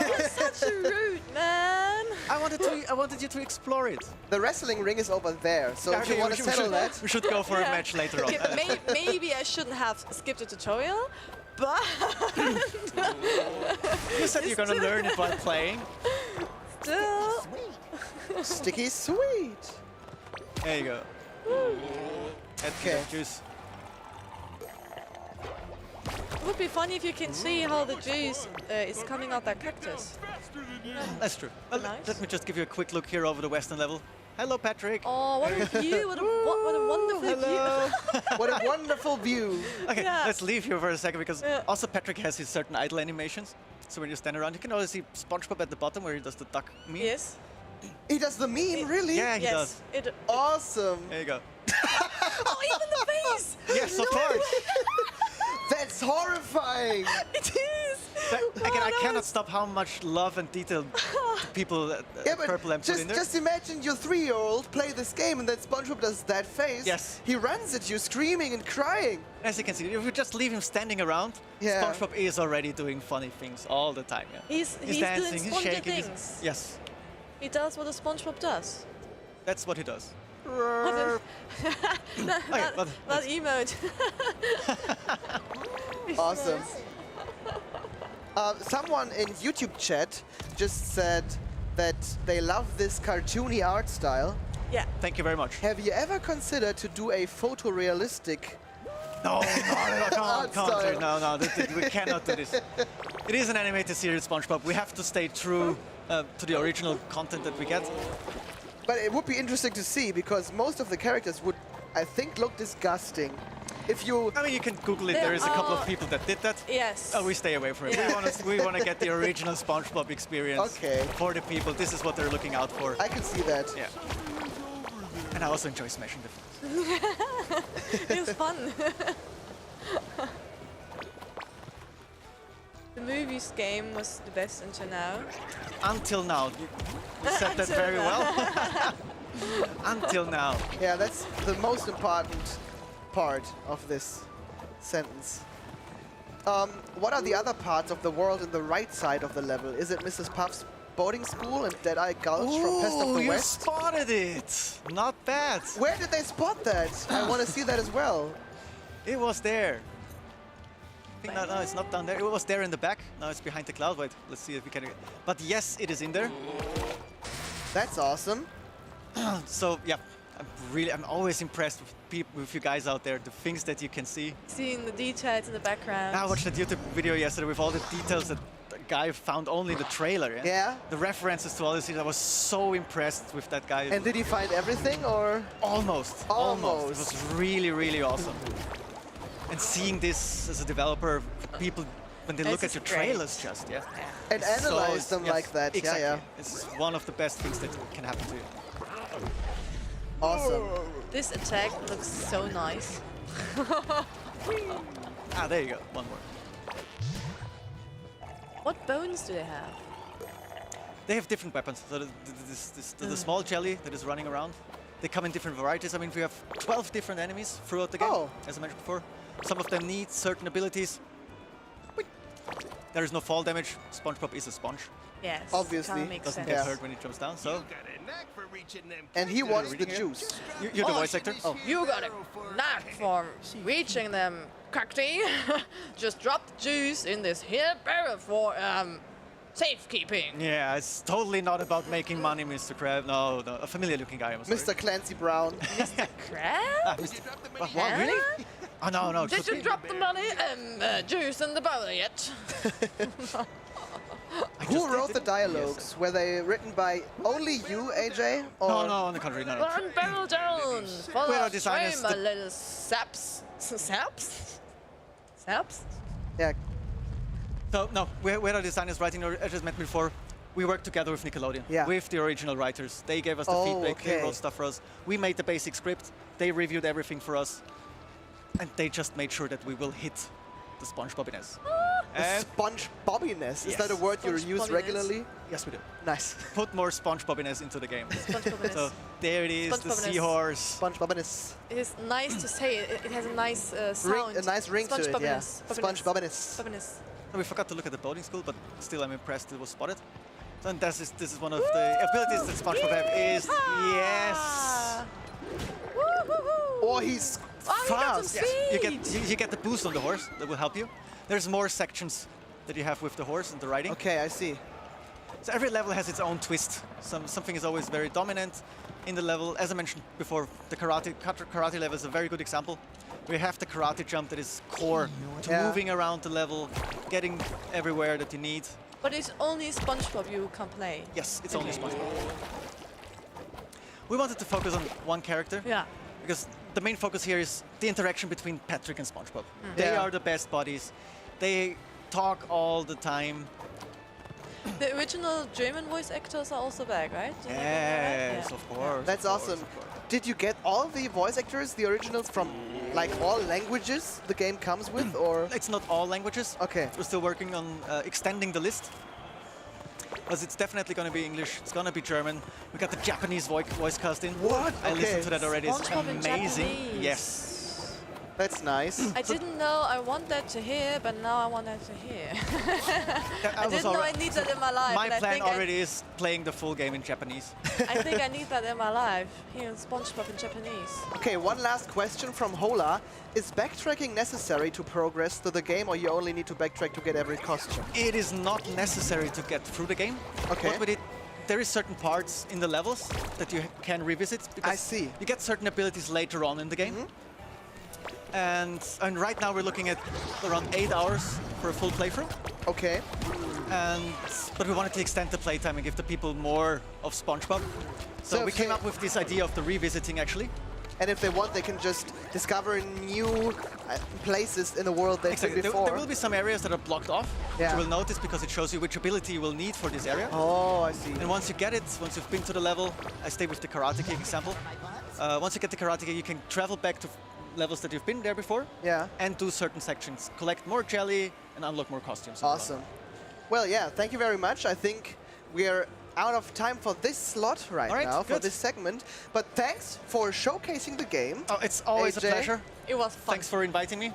You're such a rude man. I wanted you to explore it. The wrestling ring is over there, so if you want to settle that, we should go for a match later on. Okay, maybe I shouldn't have skipped the tutorial, but you said you're gonna learn it while playing. Still, sticky sweet. There you go. Okay. Juice. it would be funny if you can see how the juice is coming out that cactus. That's true. Well, Nice. let me just give you a quick look here over the western level. Hello, Patrick. Oh, what a view! What a wonderful view! What a wonderful view! Okay, let's leave here for a second because also Patrick has his certain idle animations. So when you stand around, you can always see SpongeBob at the bottom where he does the duck meme. Yes. He does the meme, really? Yeah, he does. Awesome. There you go. Oh, even the face! Yes, of course. That's horrifying. It is. Again, I cannot stop how much love and detail people at Purple Lamp put in there. Just imagine your 3-year-old play this game and then SpongeBob does that face. Yes. He runs at you screaming and crying. As you can see, if we just leave him standing around, SpongeBob is already doing funny things all the time. Yeah. He's dancing, doing he's Sponger shaking. things. Yes. He does what a SpongeBob does. That's what he does. That emote. Awesome. Someone in YouTube chat just said that they love this cartoony art style. Yeah. Thank you very much. Have you ever considered to do a photorealistic No, art style? no, we cannot do this. It is an animated series, SpongeBob. We have to stay true to the original content that we get. But it would be interesting to see because most of the characters would, I think, look disgusting. If you... I mean, you can Google it. There is a couple of people that did that. Yes. Oh, we stay away from it. Yeah. We want to get the original SpongeBob experience for the people. This is what they're looking out for. I can see that. Yeah. And I also enjoy smashing the phones. It was fun. The movies game was the best until now. Until now. You said that very well. Until now. Yeah, that's the most important part of this sentence. What are the other parts of the world in the right side of the level? Is it Mrs. Puff's boarding school and Deadeye Gulch from Pest of the you West? Spotted it! Not bad. Where did they spot that? I want to see that as well. It was there. I think no, it's not down there. It was there in the back. Now it's behind the cloud. Wait, let's see if we can. But yes, it is in there. That's awesome. So yeah, I'm always impressed with people, with you guys out there. The things that you can see. Seeing the details in the background. I watched that YouTube video yesterday with all the details that the guy found only in the trailer. Yeah. The references to all this. I was so impressed with that guy. And did he find everything, or? Almost. Almost. It was really, really awesome. And seeing this as a developer, people, when they look at your trailers just, yeah. And analyze them like that, exactly. yeah. It's one of the best things that can happen to you. Awesome. This attack looks so nice. Ah, there you go, one more. What bones do they have? They have different weapons. So the small jelly that is running around, they come in different varieties. I mean, we have 12 different enemies throughout the game, as I mentioned before. Some of them need certain abilities. There is no fall damage. SpongeBob is a sponge. Yes, obviously. Doesn't get hurt when he jumps down, so. And he wants the juice. You're the voice actor? Oh. You got a knack for reaching them, cocktail. Just drop the juice in this here barrel for safekeeping. Yeah, it's totally not about making money, Mr. Krab. No, a familiar-looking guy. I'm sorry. Mr. Clancy Brown. Mr. Krab? What, really? Oh, no. Did you drop the money and juice in the bowl yet? Who wrote the dialogues? Were they written by only you, AJ? Or? No, on the contrary, no. One barrel down. Full Well, of designers, shame, a little saps. Saps? Saps? Yeah. So, no, we're our designers writing, as I mentioned before. We worked together with Nickelodeon, with the original writers. They gave us the feedback, they wrote stuff for us. We made the basic script, they reviewed everything for us, and they just made sure that we will hit the SpongeBobiness. SpongeBobiness? Is that a word you use regularly? Yes, we do. Nice. Put more SpongeBobiness into the game. SpongeBobiness. So there it is, the seahorse. SpongeBobiness. It is nice to say it. It has a nice sound. A nice ring to it, yeah. SpongeBobiness. We forgot to look at the boating school, but still I'm impressed it was spotted. So and this is one of the abilities that SpongeBob have is, yes! Oh, he's fast! Yes. You get the boost on the horse, that will help you. There's more sections that you have with the horse and the riding. Okay, I see. So every level has its own twist. Something is always very dominant in the level. As I mentioned before, the karate level is a very good example. We have the karate jump that is core to moving around the level, getting everywhere that you need. But it's only SpongeBob you can play. Yes, it's only SpongeBob. We wanted to focus on one character. Yeah. Because the main focus here is the interaction between Patrick and SpongeBob. They are the best buddies. They talk all the time. The original German voice actors are also back, right? Yes, of course. That's awesome. Did you get all the voice actors, the originals, from like all languages the game comes with, or? It's not all languages. Okay. We're still working on extending the list. Because it's definitely going to be English, it's going to be German. We got the Japanese voice casting. What? I listened to that already, it's SpongeBob in amazing. Japanese. Yes. That's nice. I didn't know I want that to hear, but now I want that to hear. I didn't know I need that in my life. My plan already is playing the full game in Japanese. I think I need that in my life, hearing SpongeBob in Japanese. Okay, one last question from Hola. Is backtracking necessary to progress through the game, or you only need to backtrack to get every costume? It is not necessary to get through the game. Okay. What we did, there is certain parts in the levels that you can revisit. Because I see. You get certain abilities later on in the game. And right now we're looking at around 8 hours for a full playthrough. Okay. But we wanted to extend the playtime and give the people more of SpongeBob. So we came up with this idea of the revisiting, actually. And if they want, they can just discover new places in the world they did before. There will be some areas that are blocked off, which you will notice because it shows you which ability you will need for this area. Oh, I see. And once you get it, once you've been to the level, I stay with the Karate Kick example. Once you get the Karate Kick, you can travel back to levels that you've been there before. Yeah. And do certain sections. Collect more jelly and unlock more costumes. Awesome. Well, yeah, thank you very much. I think we are out of time for this slot right now, for this segment. But thanks for showcasing the game. Oh, it's always a pleasure. It was fun. Thanks for inviting me.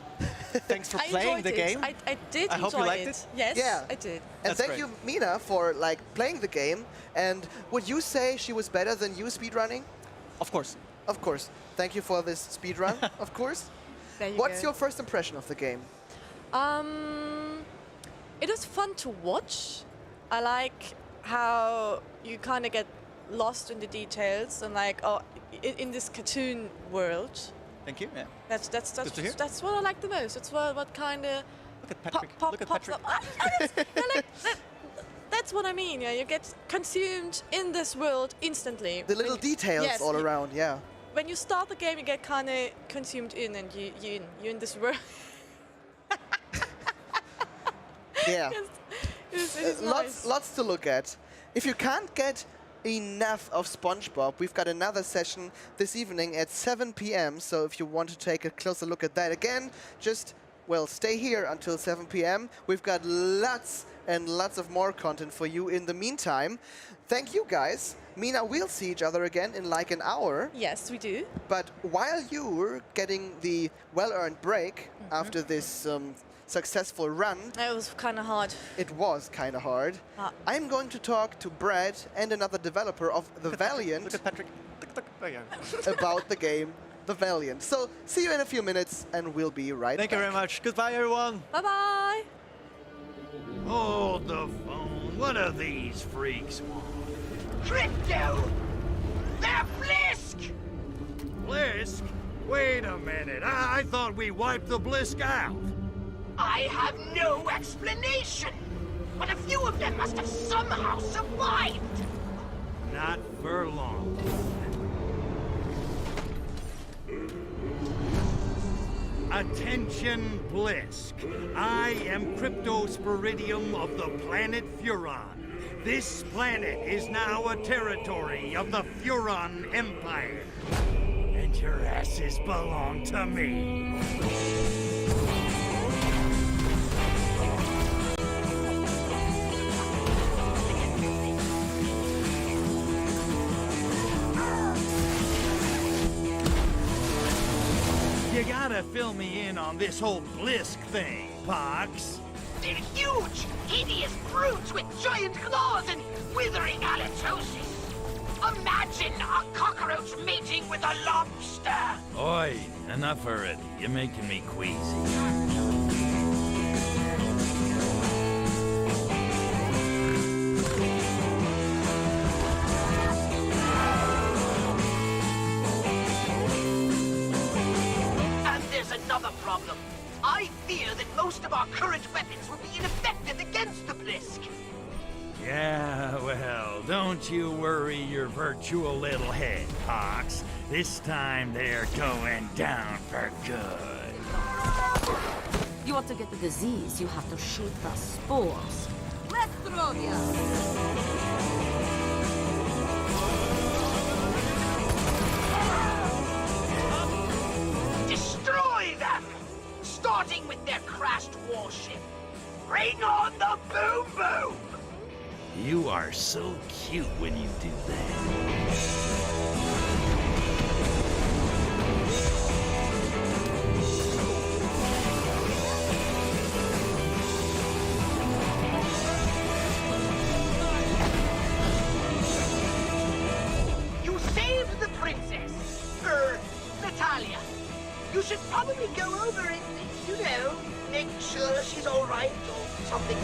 Thanks for playing the game. I did I hope you enjoy liked it. Yes, Yeah. I did. And thank you, Mina, for playing the game. And would you say she was better than you speedrunning? Of course. Of course. Thank you for this speedrun, of course. There you What's go. your first impression of the game? It is fun to watch. I like how you kind of get lost in the details and in this cartoon world. Thank you. Yeah. That's Good to hear. that's what I like the most. It's what kind of Look at Patrick. Look at pops Patrick. up. That's what I mean. Yeah, you get consumed in this world instantly. The little details all around, yeah. When you start the game, you get kind of consumed in, and you're in this world. Yeah. It's nice. Lots to look at. If you can't get enough of SpongeBob, we've got another session this evening at 7 p.m. So if you want to take a closer look at that again, just, well, stay here until 7 p.m. We've got lots and lots of more content for you in the meantime. Thank you, guys. Mina, we'll see each other again in like an hour. Yes, we do. But while you're getting the well-earned break after this successful run... It was kind of hard. It was kind of hard. I'm going to talk to Brad and another developer of the Valiant Look at Patrick. about the game, the Valiant. So see you in a few minutes and we'll be right back. Thank you very much. Goodbye, everyone. Bye-bye. Hold the phone. What do these freaks want? Crypto! They're Blisk! Blisk? Wait a minute. I thought we wiped the Blisk out. I have no explanation. But a few of them must have somehow survived. Not for long. Attention, Blisk. I am Cryptosporidium of the planet Furon. This planet is now a territory of the Furon Empire. And your asses belong to me. You gotta fill me in on this whole Blisk thing, Pox. They're huge, hideous brutes with giant claws and withering halitosis. Imagine a cockroach mating with a lobster. Oi, enough already. You're making me queasy. Another problem. I fear that most of our current weapons will be ineffective against the Blisk. Yeah, well, don't you worry your virtual little head, Pox. This time they're going down for good. You want to get the disease, you have to shoot the spores. Reprobed! Destroy them! Starting with their crashed warship. Bring on the boom boom! You are so cute when you do that. You saved the princess. Natalia. You should probably go over and, you know, make sure she's all right or something.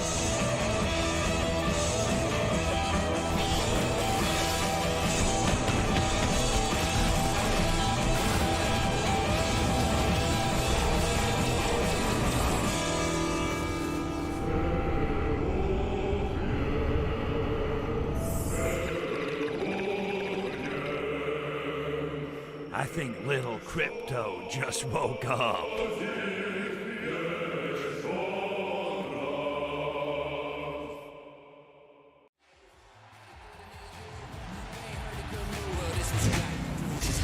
I think little Crypto just woke up.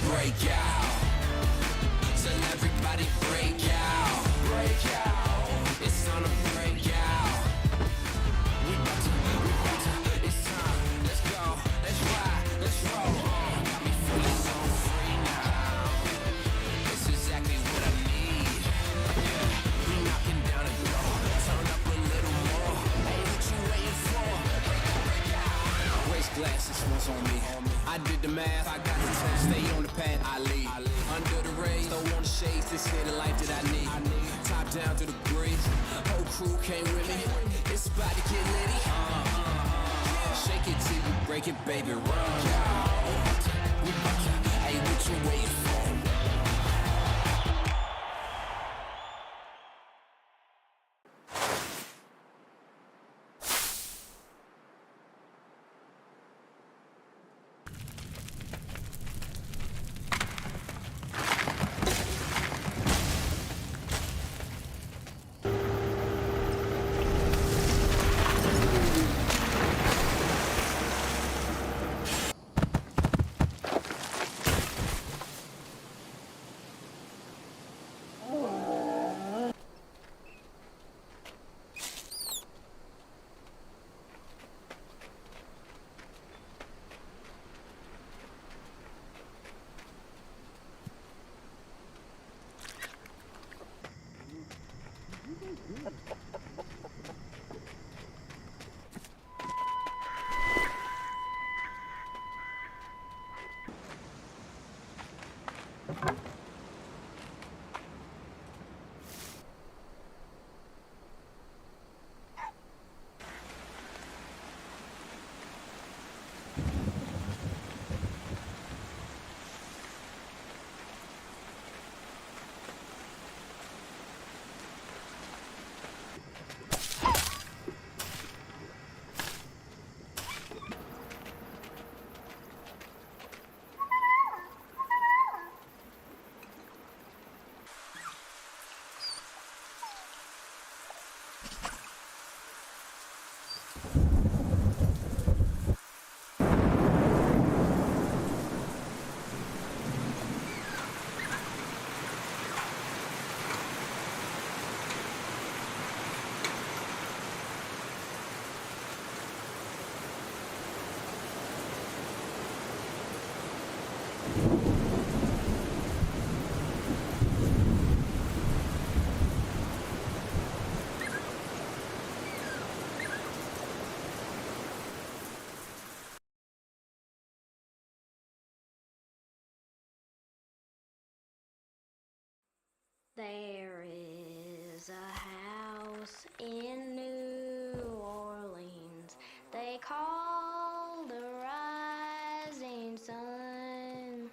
Break out. Tell everybody I did the math, I got the test, stay on the path, I lead. Under the rays, don't want to shades, this here the life that I need. Top down to the bridge, whole crew came with me. It's about to get litty. Shake it till you break it, baby, run. Hey, what you waiting for? There is a house in New Orleans they call the Rising Sun,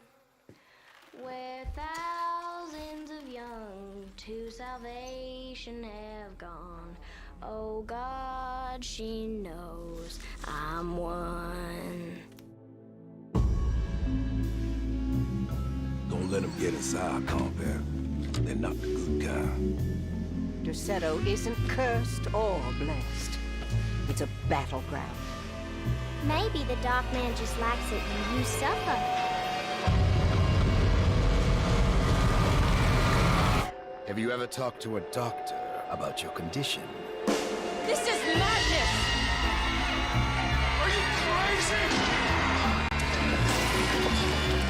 where thousands of young to salvation have gone. Oh God, she knows I'm one. Don't let them get inside, compare. They're not the good kind. Dusetto isn't cursed or blessed. It's a battleground. Maybe the Dark Man just likes it when you suffer. Have you ever talked to a doctor about your condition? This is madness! Are you crazy?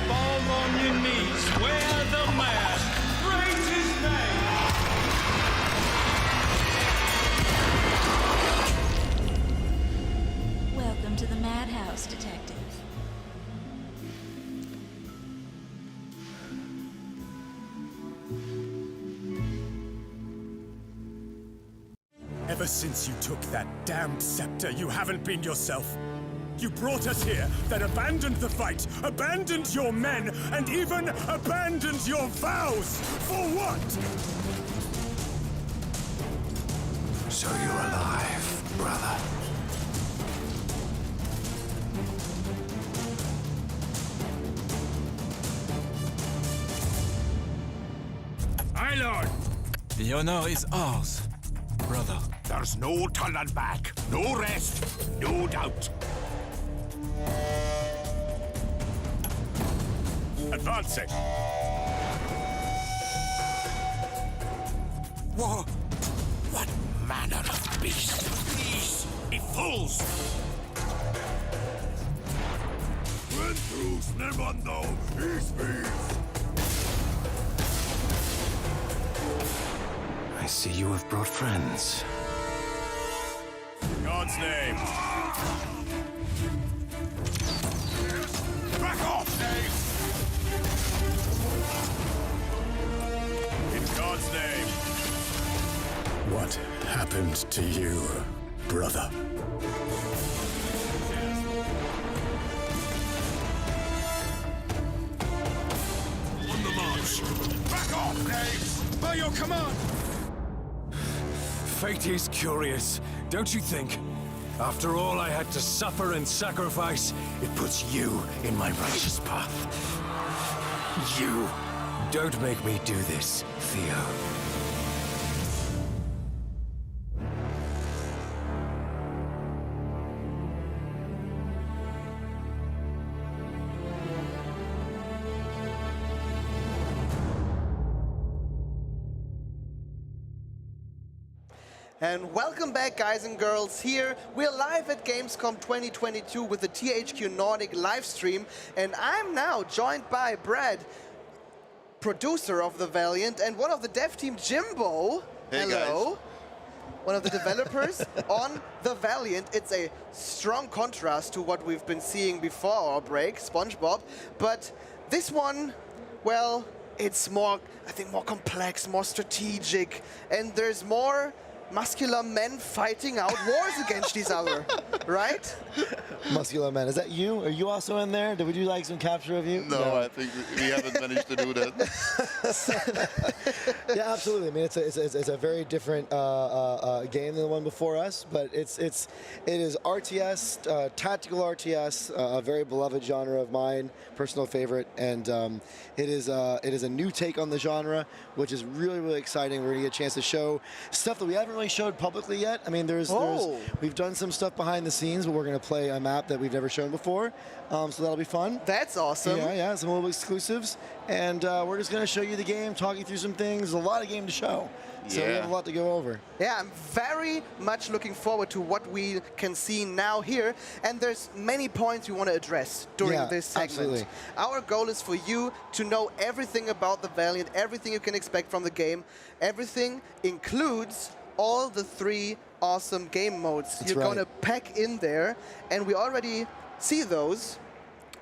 Fall on your knees, wear the mask, praise his name! Welcome to the madhouse, Detective. Ever since you took that damned scepter, you haven't been yourself. You brought us here, then abandoned the fight, abandoned your men, and even abandoned your vows! For what? So you're alive, brother. Aye, Lord! The honor is ours, brother. There's no turning back, no rest, no doubt. Advancing. Whoa! What manner of beast? These be fools! Ventrus Nemando, peace, peace. I see you have brought friends. God's name. God's name? What happened to you, brother? On the march! Back off, knaves! By your command! Fate is curious, don't you think? After all I had to suffer and sacrifice, it puts you in my righteous path. You. Don't make me do this, Theo. And welcome back, guys and girls. Here we're live at Gamescom 2022 with the THQ Nordic live stream, and I'm now joined by Brad, producer of the Valiant, and one of the dev team, Jimbo. Hey, hello. guys. One of the developers on the Valiant. It's a strong contrast to what we've been seeing before our break, SpongeBob. But this one, well, it's more, I think, more complex, more strategic, and there's more muscular men fighting out wars against each other, right? Muscular men. Is that you? Are you also in there? Did we do like some capture of you? No, I think we haven't managed to do that. Yeah, absolutely. I mean, it's a very different game than the one before us, but it is RTS, tactical RTS, a very beloved genre of mine, personal favorite, and it is a new take on the genre, which is really, really exciting. We're gonna get a chance to show stuff that we haven't really showed publicly yet. I mean, we've done some stuff behind the scenes, but we're gonna play a map that we've never shown before, so that'll be fun. That's awesome. Yeah, some little exclusives, and we're just gonna show you the game, talk you through some things. There's a lot of game to show, so we have a lot to go over. Yeah, I'm very much looking forward to what we can see now here, and there's many points we want to address during this segment. Absolutely. Our goal is for you to know everything about the Valiant, everything you can expect from the game. Everything includes all the 3 awesome game modes you're going to pack in there, and we already see those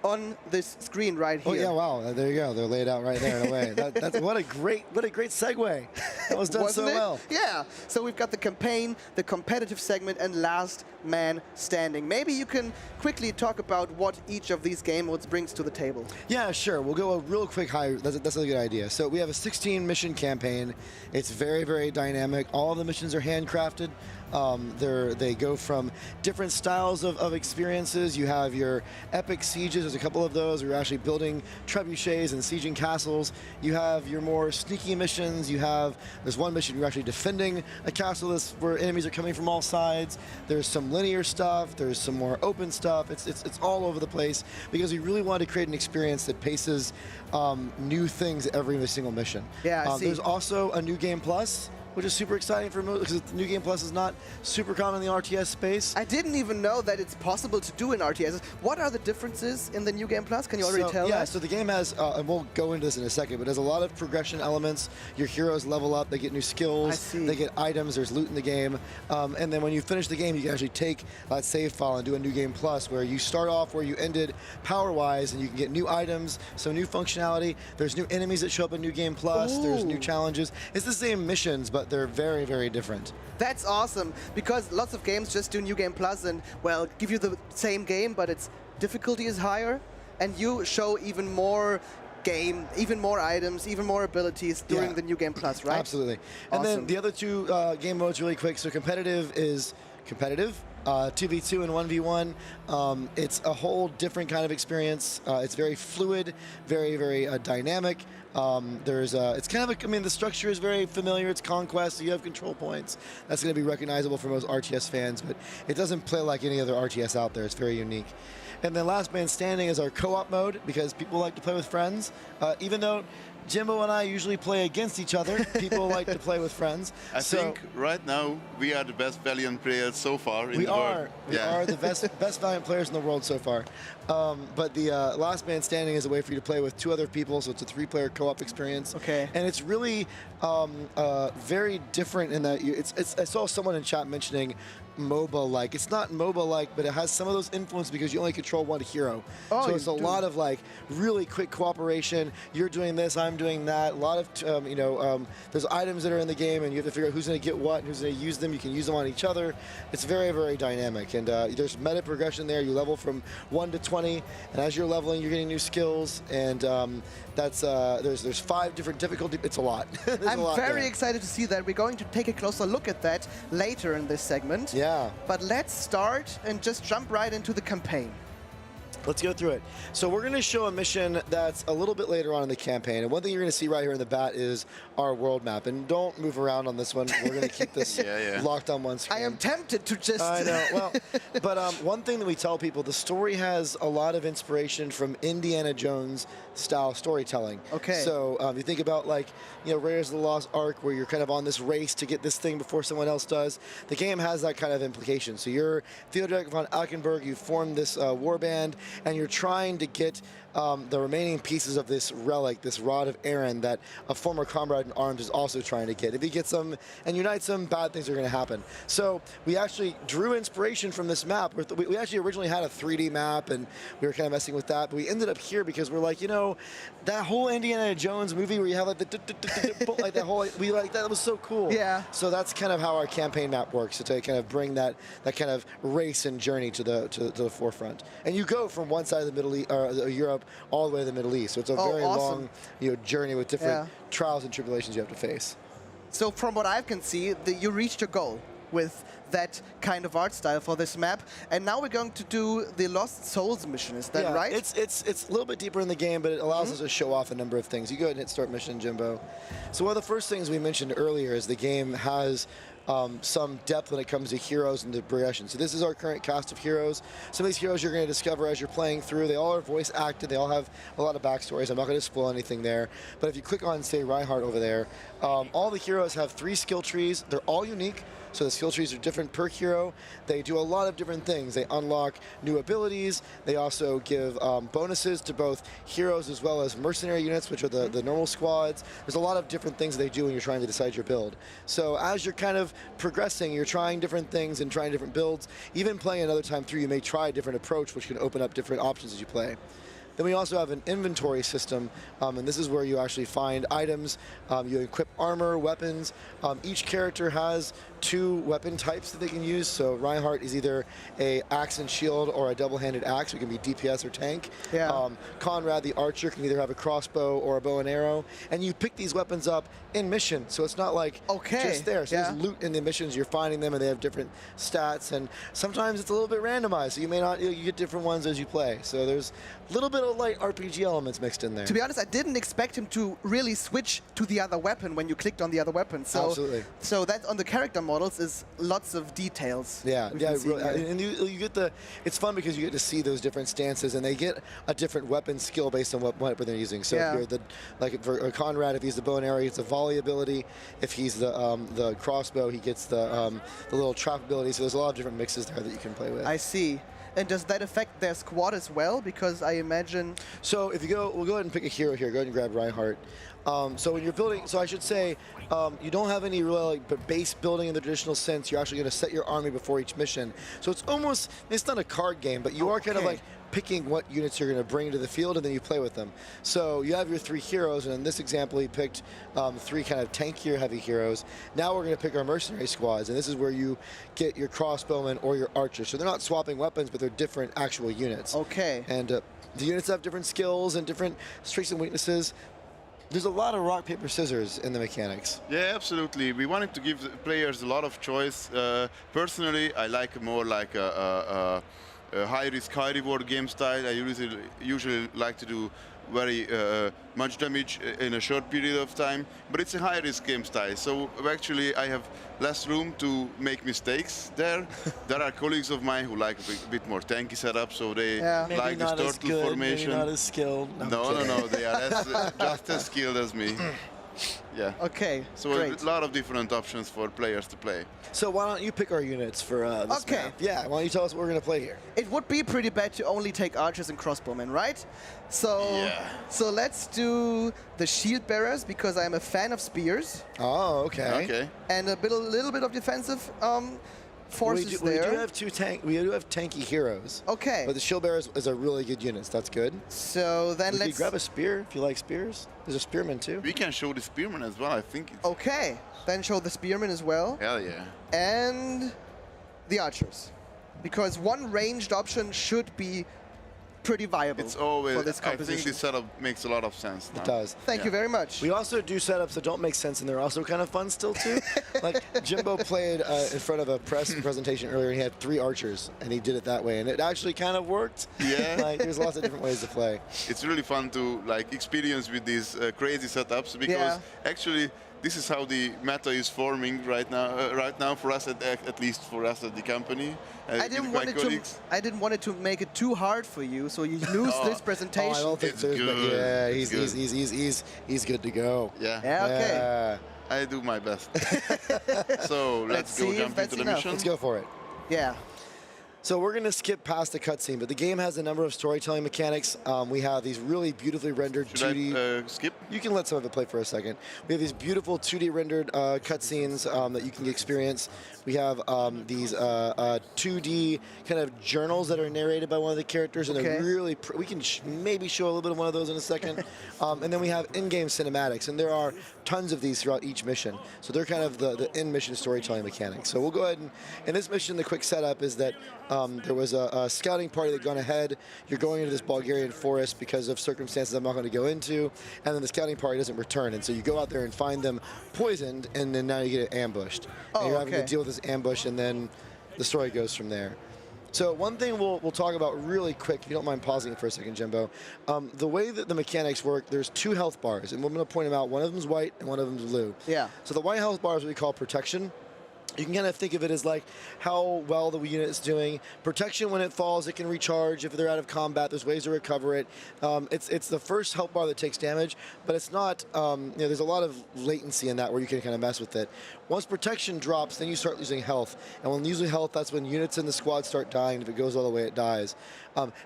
on this screen right here. Oh yeah, wow! There you go. They're laid out right there in a way. That's what a great segue. That was done so well. Yeah. So we've got the campaign, the competitive segment, and last man standing. Maybe you can quickly talk about what each of these game modes brings to the table. Yeah, sure. We'll go a real quick high. That's a good idea. So we have a 16 mission campaign. It's very, very dynamic. All the missions are handcrafted. They go from different styles of experiences. You have your epic sieges. There's a couple of those. We're actually building trebuchets and sieging castles. You have your more sneaky missions. There's one mission you're actually defending a castle where enemies are coming from all sides. There's some linear stuff. There's some more open stuff. It's all over the place because we really wanted to create an experience that paces new things every single mission. Yeah, I see. There's also a new game plus, which is super exciting for me because the New Game Plus is not super common in the RTS space. I didn't even know that it's possible to do in RTS. What are the differences in the New Game Plus? Can you already tell that? Yeah, so the game has, and we'll go into this in a second, but there's a lot of progression elements. Your heroes level up, they get new skills, they get items, there's loot in the game, and then when you finish the game, you can actually take that save file and do a New Game Plus where you start off where you ended power-wise, and you can get new items, so new functionality. There's new enemies that show up in New Game Plus. There's new challenges. It's the same missions, but they're very, very different. That's awesome, because lots of games just do New Game Plus and, well, give you the same game, but its difficulty is higher, and you show even more game, even more items, even more abilities during the New Game Plus, right? Absolutely. And then the other 2 game modes really quick. So competitive is competitive. 2v2 and 1v1. It's a whole different kind of experience. It's very fluid, very, very dynamic. It's kind of the structure is very familiar. It's Conquest, so you have control points. That's going to be recognizable for most RTS fans, but it doesn't play like any other RTS out there. It's very unique. And then Last Man Standing is our co-op mode because people like to play with friends. Even though Jimbo and I usually play against each other, people like to play with friends. I think right now we are the best Valiant players so far in the world. We are the best Valiant players in the world so far. But the Last Man Standing is a way for you to play with 2 other people, so it's a 3-player co-op experience. Okay. And it's really very different in that I saw someone in chat mentioning MOBA-like. It's not MOBA-like, but it has some of those influences because you only control one hero. Oh, so it's a lot of like really quick cooperation. You're doing this, I'm doing that. A lot of, there's items that are in the game and you have to figure out who's going to get what and who's going to use them. You can use them on each other. It's very, very dynamic. And there's meta progression there. You level from 1 to 20, and as you're leveling, you're getting new skills. And there's 5 different difficulty. It's a lot. I'm very excited to see that. We're going to take a closer look at that later in this segment. Yeah. But let's start and just jump right into the campaign. Let's go through it. So we're going to show a mission that's a little bit later on in the campaign. And one thing you're going to see right here in the bat is our world map. And don't move around on this one. We're going to keep this locked on one screen. I am tempted to just... I know. Well, but one thing that we tell people, the story has a lot of inspiration from Indiana Jones style storytelling. Okay. So you think about like, Raiders of the Lost Ark, where you're kind of on this race to get this thing before someone else does. The game has that kind of implication. So you're Theodoric von Alkenberg, you formed this war band, and you're trying to get the remaining pieces of this relic, this Rod of Aaron, that a former comrade in arms is also trying to get. If he gets them and unites them, bad things are going to happen. So we actually drew inspiration from this map. We actually originally had a 3D map, and we were kind of messing with that, but we ended up here because we're like, that whole Indiana Jones movie where you have like the like that whole, we like that was so cool. Yeah. So that's kind of how our campaign map works, to kind of bring that kind of race and journey to the forefront. And you go from one side of the Middle East, or Europe, all the way to the Middle East. So it's a very long, journey with different trials and tribulations you have to face. So from what I can see, you reached your goal with that kind of art style for this map. And now we're going to do the Lost Souls mission, is that right? It's a little bit deeper in the game, but it allows us to show off a number of things. You go ahead and hit start mission, Jimbo. So one of the first things we mentioned earlier is the game has some depth when it comes to heroes and the progression. So this is our current cast of heroes. Some of these heroes you're going to discover as you're playing through. They all are voice acted. They all have a lot of backstories. I'm not going to spoil anything there. But if you click on, say, Reinhardt over there, all the heroes have 3 skill trees. They're all unique. So the skill trees are different per hero. They do a lot of different things. They unlock new abilities. They also give bonuses to both heroes as well as mercenary units, which are the normal squads. There's a lot of different things they do when you're trying to decide your build. So as you're kind of progressing, you're trying different things and trying different builds. Even playing another time through, you may try a different approach, which can open up different options as you play. Then we also have an inventory system, and this is where you actually find items. You equip armor, weapons. Each character has 2 weapon types that they can use. So Reinhardt is either a axe and shield or a double-handed axe. It can be DPS or tank. Yeah. Conrad, the archer, can either have a crossbow or a bow and arrow. And you pick these weapons up in mission, so it's not like just there. So there's loot in the missions. You're finding them, and they have different stats. And sometimes it's a little bit randomized, so you may not. You get different ones as you play. So there's a little bit of light RPG elements mixed in there. To be honest, I didn't expect him to really switch to the other weapon when you clicked on the other weapon. So, absolutely. So that on the character models is lots of details. Yeah, and you get it's fun because you get to see those different stances, and they get a different weapon skill based on what weapon they're using. So if you're for Conrad, if he's the bow and arrow, he gets the volley ability. If he's the crossbow, he gets the little trap ability. So there's a lot of different mixes there that you can play with. I see. And does that affect their squad as well? Because I imagine... So if you go, we'll go ahead and pick a hero here. Go ahead and grab Reinhardt. So when you're building, so I should say, you don't have any real base building in the traditional sense. You're actually going to set your army before each mission. So it's almost, it's not a card game, but you are kind of like picking what units you're going to bring to the field, and then you play with them. So you have your 3 heroes, and in this example, he picked 3 kind of tankier heavy heroes. Now we're going to pick our mercenary squads, and this is where you get your crossbowmen or your archers. So they're not swapping weapons, but they're different actual units. Okay. And the units have different skills and different strengths and weaknesses. There's a lot of rock, paper, scissors in the mechanics. Yeah, absolutely. We wanted to give the players a lot of choice. Personally, I like more like a high-risk, high-reward game style. I usually like to do very much damage in a short period of time, but it's a high-risk game style. So actually, I have less room to make mistakes there. There are colleagues of mine who like a bit more tanky setup, so they like this turtle formation. Maybe not as skilled. No, they are just as skilled as me. Yeah. Okay. So great. a lot of different options for players to play. So why don't you pick our units for this map? Yeah. Why don't you tell us what we're going to play here? It would be pretty bad to only take archers and crossbowmen, right? So so let's do the shield bearers because I'm a fan of spears. Oh, okay. And a little bit of defensive forces there. We do have tanky heroes. Okay. But the shield bearer is a really good unit, so that's good. So then let's grab a spear if you like spears. There's a spearman too. We can show the spearman as well, I think. Okay. Then show the spearman as well. Hell yeah. And the archers. Because one ranged option should be pretty viable It's always, for this I think composition. this setup makes a lot of sense now. It does. Thank you very much. We also do setups that don't make sense, and they're also kind of fun still too. Like Jimbo played in front of a press presentation earlier, and he had 3 archers, and he did it that way, and it actually kind of worked. Yeah. Like there's lots of different ways to play. It's really fun to like experience with these crazy setups because actually this is how the meta is forming right now for us at least for us at the company. I didn't want it to make it too hard for you, so you lose this presentation. I don't think so. Yeah, he's good to go. Yeah. Yeah. Okay. I do my best. So let's go jump into the mission. Let's go for it. Yeah. So we're going to skip past the cutscene, but the game has a number of storytelling mechanics. We have these really beautifully rendered 2D... Should I skip? You can let some of it play for a second. We have these beautiful 2D rendered cutscenes that you can experience. We have these 2D kind of journals that are narrated by one of the characters, and they're really... we can maybe show a little bit of one of those in a second. And then we have in-game cinematics, and there are tons of these throughout each mission. So they're kind of the in-mission storytelling mechanics. So we'll go ahead and... In this mission, the quick setup is that there was a scouting party that gone ahead. You're going into this Bulgarian forest because of circumstances I'm not going to go into, and then the scouting party doesn't return, and so you go out there and find them poisoned, and then now you get ambushed. And you're having to deal with this ambush, and then the story goes from there. So one thing we'll talk about really quick, if you don't mind pausing it for a second, Jimbo. The way that the mechanics work, there's 2 health bars, and I'm going to point them out. One of them is white, and one of them is blue. Yeah. So the white health bar is what we call protection. You can kind of think of it as like how well the unit is doing. Protection, when it falls, it can recharge. If they're out of combat, there's ways to recover it. It's the first health bar that takes damage, but it's not, there's a lot of latency in that where you can kind of mess with it. Once protection drops, then you start losing health. And when losing health, that's when units in the squad start dying. If it goes all the way, it dies.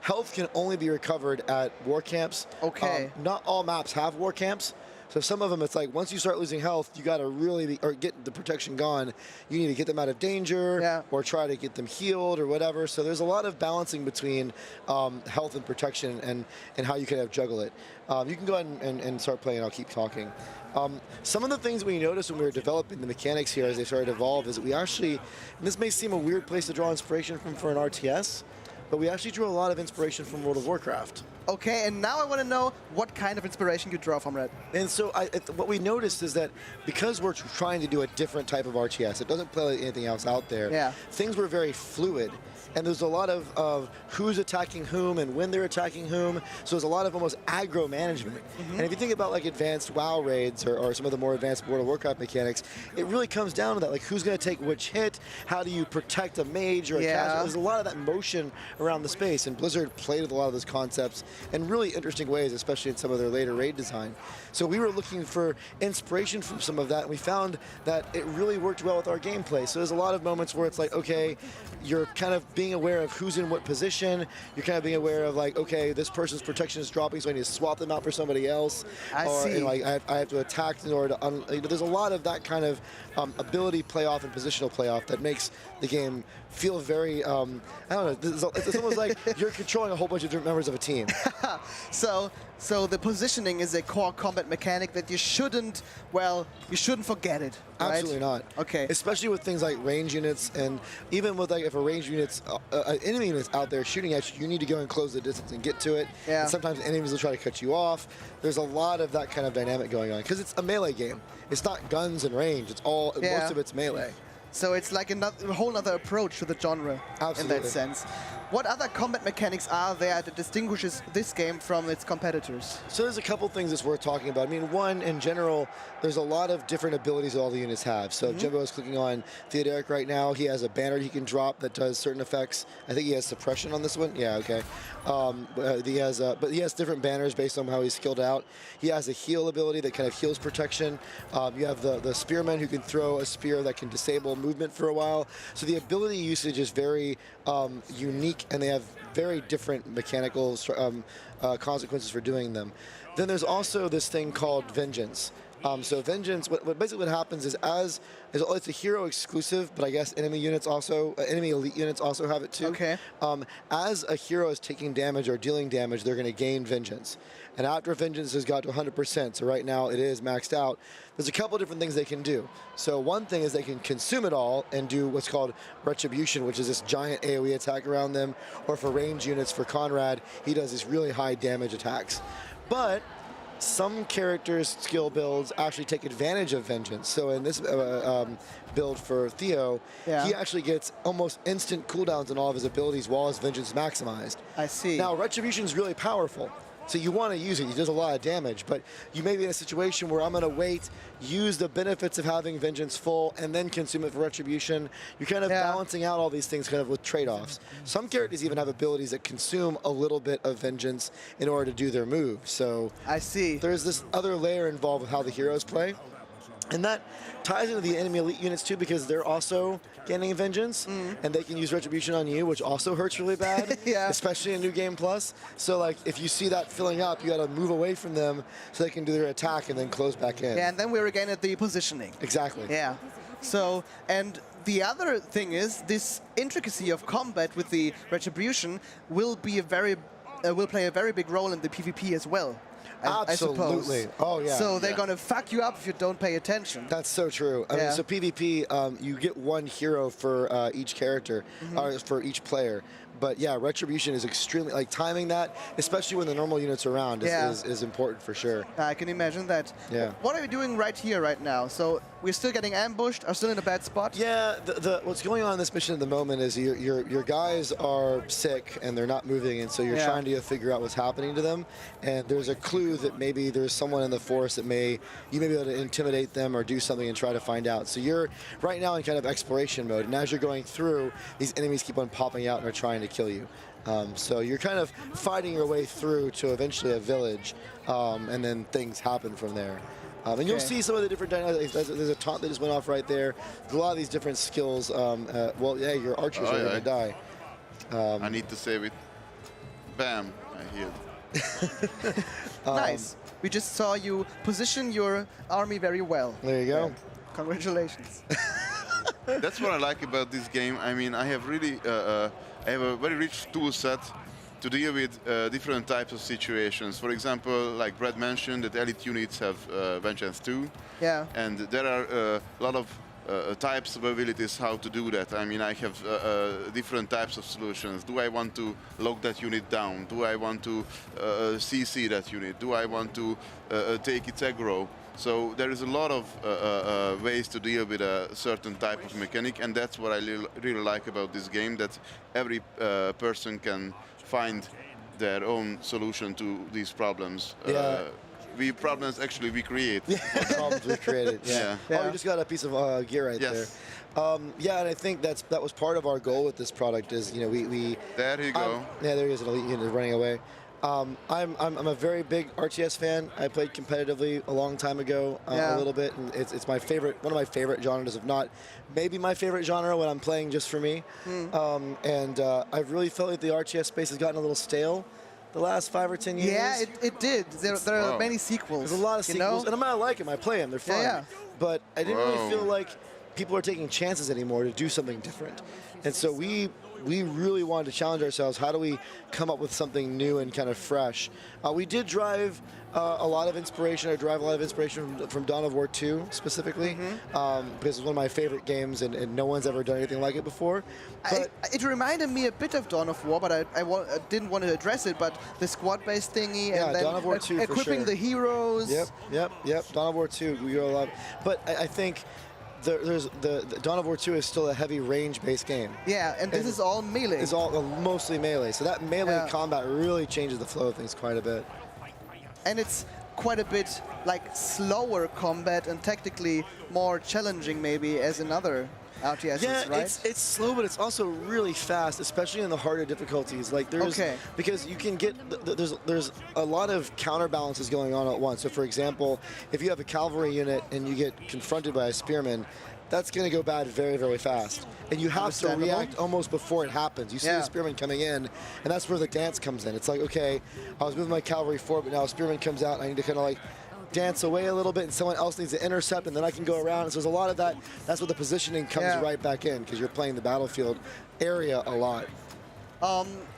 Health can only be recovered at war camps. Okay. Not all maps have war camps. So some of them, it's like once you start losing health, you got to really get the protection gone. You need to get them out of danger or try to get them healed or whatever. So there's a lot of balancing between health and protection and how you can juggle it. You can go ahead and start playing. I'll keep talking. Some of the things we noticed when we were developing the mechanics here as they started to evolve is that we actually, and this may seem a weird place to draw inspiration from for an RTS, but we actually drew a lot of inspiration from World of Warcraft. Okay, and now I want to know what kind of inspiration you draw from that. And so what we noticed is that because we're trying to do a different type of RTS, it doesn't play like anything else out there, things were very fluid. And there's a lot of who's attacking whom and when they're attacking whom. So there's a lot of almost aggro management. And if you think about like advanced WoW raids or some of the more advanced World of Warcraft mechanics, it really comes down to that, like who's going to take which hit, how do you protect a mage or a casual. There's a lot of that motion around the space, and Blizzard played with a lot of those concepts in really interesting ways, especially in some of their later raid design. So we were looking for inspiration from some of that, and we found that it really worked well with our gameplay. So there's a lot of moments where it's like, okay, you're kind of being aware of who's in what position. You're kind of being aware of like, okay, this person's protection is dropping, so I need to swap them out for somebody else. I see. You know, like I have to attack in order to. There's a lot of that kind of ability playoff and positional playoff that makes the game feel very. I don't know. It's almost like you're controlling a whole bunch of different members of a team. So the positioning is a core combat mechanic that you shouldn't forget it. Right? Absolutely not. Okay. Especially with things like range units, and even with like if a range unit's enemy unit's out there shooting at you, you need to go and close the distance and get to it. Yeah. And sometimes enemies will try to cut you off. There's a lot of that kind of dynamic going on because it's a melee game. It's not guns and range. It's all most of it's melee. So it's like a whole other approach to the genre in that sense. What other combat mechanics are there that distinguishes this game from its competitors? So there's a couple things that's worth talking about. I mean, one, in general, there's a lot of different abilities that all the units have. So Jimbo is clicking on Theodoric right now. He has a banner he can drop that does certain effects. I think he has suppression on this one. Yeah, okay. But he has different banners based on how he's skilled out. He has a heal ability that kind of heals protection. You have the spearman who can throw a spear that can disable movement for a while. So the ability usage is very unique, and they have very different mechanical consequences for doing them. Then there's also this thing called Vengeance. So Vengeance, basically what happens is it's a hero exclusive, but I guess enemy elite units also have it too. Okay. As a hero is taking damage or dealing damage, they're going to gain Vengeance. And after Vengeance has got to 100%, so right now it is maxed out, there's a couple different things they can do. So one thing is they can consume it all and do what's called Retribution, which is this giant AoE attack around them, or for range units, for Conrad, he does these really high damage attacks. But some characters' skill builds actually take advantage of Vengeance. So in this build for Theo, he actually gets almost instant cooldowns on all of his abilities while his Vengeance is maximized. I see. Now, Retribution is really powerful. So you want to use it. It does a lot of damage, but you may be in a situation where I'm going to wait, use the benefits of having Vengeance full, and then consume it for Retribution. You're kind of balancing out all these things kind of with trade-offs. Some characters even have abilities that consume a little bit of Vengeance in order to do their move. So I see. There's this other layer involved with how the heroes play. And that ties into the enemy elite units too, because they're also gaining Vengeance, and they can use Retribution on you, which also hurts really bad, especially in New Game Plus. So like, if you see that filling up, you got to move away from them so they can do their attack and then close back in. Yeah, and then we're again at the positioning. Exactly. Yeah. So, and the other thing is this intricacy of combat with the Retribution will be will play a very big role in the PvP as well. Absolutely. I suppose. Oh, yeah. So they're going to fuck you up if you don't pay attention. That's so true. I mean, so PvP, you get one hero for each character, or for each player. But yeah, Retribution is extremely, like timing that, especially when the normal units are around, is important for sure. I can imagine that. Yeah. What are we doing right here, right now? So we're still getting ambushed, are still in a bad spot? Yeah, what's going on in this mission at the moment is your guys are sick and they're not moving, and so you're trying to figure out what's happening to them. And there's a clue that maybe there's someone in the forest that you may be able to intimidate them or do something and try to find out. So you're right now in kind of exploration mode, and as you're going through, these enemies keep on popping out and are trying to kill you. So you're kind of fighting your way through to eventually a village, and then things happen from there. And you'll see some of the different dynamics. There's a taunt that just went off right there. There's a lot of these different skills. Well, yeah, your archers are going to die. I need to save it. Bam, I healed. Nice. We just saw you position your army very well. There you go. Congratulations. That's what I like about this game. I mean, I have really, I have a very rich tool set to deal with different types of situations. For example, like Brad mentioned, that elite units have Vengeance 2. Yeah. And there are a lot of types of abilities how to do that. I mean, I have different types of solutions. Do I want to lock that unit down? Do I want to CC that unit? Do I want to take its aggro? So there is a lot of ways to deal with a certain type of mechanic, and that's what I really like about this game, that every person can find their own solution to these problems. Problems actually we create. Problems we created. Yeah. Oh, you just got a piece of gear right there. Yeah, and I think that was part of our goal with this product. Is we there you go. Yeah, there he is, an elite unit running away. I'm a very big RTS fan. I played competitively a long time ago, a little bit, and it's my favorite, one of my favorite genres, if not maybe my favorite genre when I'm playing just for me. And I've really felt like the RTS space has gotten a little stale the last 5 or 10 years. Yeah, it did. There are many sequels. There's a lot of sequels, and I like them. I play them. They're fun. But I didn't really feel like people are taking chances anymore to do something different. And so we really wanted to challenge ourselves. How do we come up with something new and kind of fresh? We did drive a lot of inspiration. I drive a lot of inspiration from Dawn of War 2 specifically, because it's one of my favorite games, and no one's ever done anything like it before. But it reminded me a bit of Dawn of War, but I didn't want to address it. But the squad-based thingy, and then Dawn of War 2 equipping the heroes. Yep. Dawn of War 2, we go a lot. But I think the Dawn of War 2 is still a heavy range-based game. Yeah, and this is all melee. It's all mostly melee. So that melee combat really changes the flow of things quite a bit. And it's quite a bit like slower combat and tactically more challenging maybe as in other RTSs, right? It's slow, but it's also really fast, especially in the harder difficulties. Like because you can get there's a lot of counterbalances going on at once. So for example, if you have a cavalry unit and you get confronted by a spearman, that's going to go bad very, very fast. And you have to react almost before it happens. You see the spearman coming in, and that's where the dance comes in. It's like, okay, I was moving my cavalry forward, but now a spearman comes out, and I need to kind of like dance away a little bit and someone else needs to intercept and then I can go around. So there's a lot of that. That's where the positioning comes right back in because you're playing the battlefield area a lot.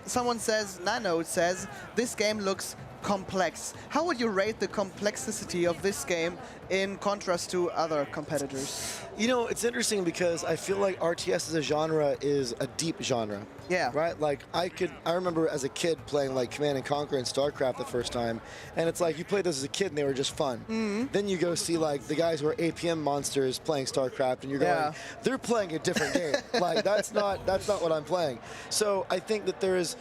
Someone says, Nano says, this game looks complex. How would you rate the complexity of this game in contrast to other competitors? You know, it's interesting because I feel like RTS as a genre is a deep genre. Yeah. Right? Like, I remember as a kid playing like Command & Conquer and StarCraft the first time, and it's like you played those as a kid and they were just fun. Then you go see like the guys who are APM monsters playing StarCraft and you're going, they're playing a different game. Like, that's not what I'm playing. So I think that there is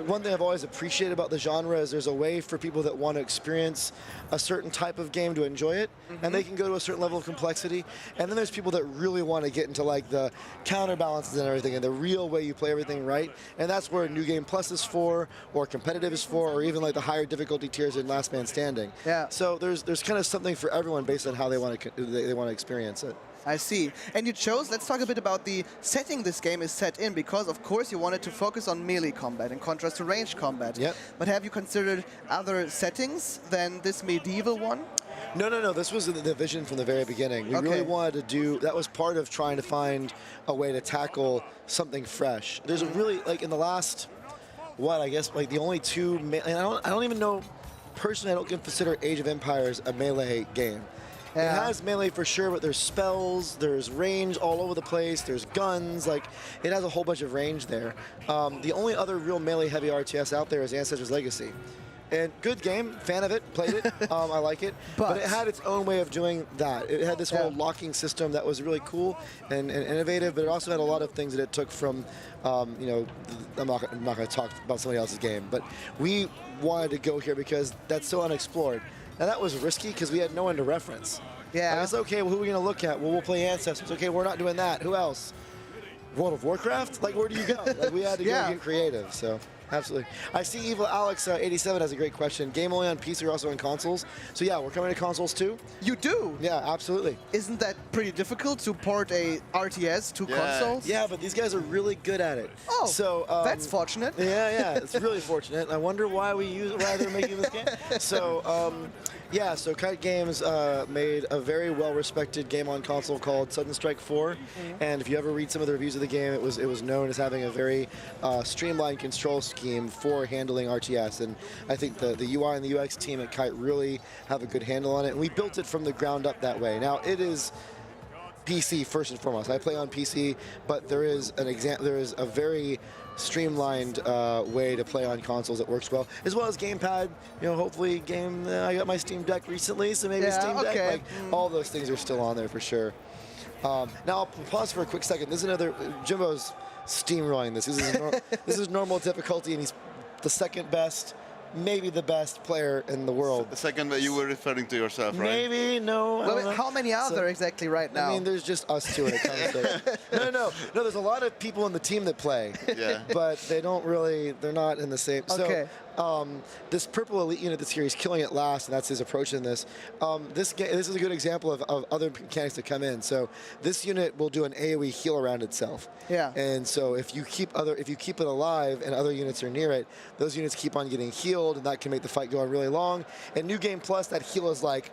one thing I've always appreciated about the genre is there's a way for people that want to experience a certain type of game to enjoy it, and they can go to a certain level of complexity. And then there's people that really want to get into like the counterbalances and everything and the real way you play everything right. And that's where New Game Plus is for, or competitive is for, or even like the higher difficulty tiers in Last Man Standing. Yeah. So there's kind of something for everyone based on how they want to experience it. I see. And you chose, let's talk a bit about the setting this game is set in, because of course you wanted to focus on melee combat in contrast to ranged combat. Yep. But have you considered other settings than this medieval one? No. This was the vision from the very beginning. We really wanted to do, that was part of trying to find a way to tackle something fresh. There's a really, like in the last, I guess like the only two, and I don't even know, personally I don't consider Age of Empires a melee game. Yeah. It has melee for sure, but there's spells, there's range all over the place, there's guns, like, it has a whole bunch of range there. The only other real melee-heavy RTS out there is Ancestors Legacy. And good game, fan of it, played it, I like it. But it had its own way of doing that. It had this whole locking system that was really cool and innovative, but it also had a lot of things that it took from, you know, I'm not going to talk about somebody else's game, but we wanted to go here because that's so unexplored. Now that was risky because we had no one to reference. Yeah. Like, it's okay, well, who are we going to look at? Well, we'll play Ancestors. Okay, we're not doing that. Who else? World of Warcraft? Like, where do you go? Like, we had to go get creative, so. Absolutely. I see Evil Alex 87 has a great question. Game only on PC or also on consoles? So yeah, we're coming to consoles too. You do? Yeah, absolutely. Isn't that pretty difficult to port a RTS to consoles? Yeah, but these guys are really good at it. Oh, so that's fortunate. Yeah, it's really fortunate. I wonder why they're making this game. So yeah, so Kite Games made a very well-respected game on console called Sudden Strike 4, and if you ever read some of the reviews of the game, it was known as having a very streamlined control scheme for handling RTS, and I think the UI and the UX team at Kite really have a good handle on it, and we built it from the ground up that way. Now, it is PC first and foremost. I play on PC, but there is a very streamlined way to play on consoles that works well, as well as gamepad. You know, hopefully I got my Steam Deck recently, so maybe Steam Deck. Like, all those things are still on there for sure. Now I'll pause for a quick second. This is another Jimbo's steamrolling this. This is normal difficulty, and he's the second best, maybe the best player in the world. The second that you were referring to yourself, right? Maybe, no. Well, how many are there exactly right now? I mean, there's just us two. No, there's a lot of people in the team that play. Yeah. But they're not in the same. Okay. So, this purple elite unit that's here, he's killing it last, and that's his approach in this. This is a good example of other mechanics that come in. So this unit will do an AoE heal around itself. Yeah. And so if you keep it alive and other units are near it, those units keep on getting healed, and that can make the fight go on really long. And New Game Plus, that heal is like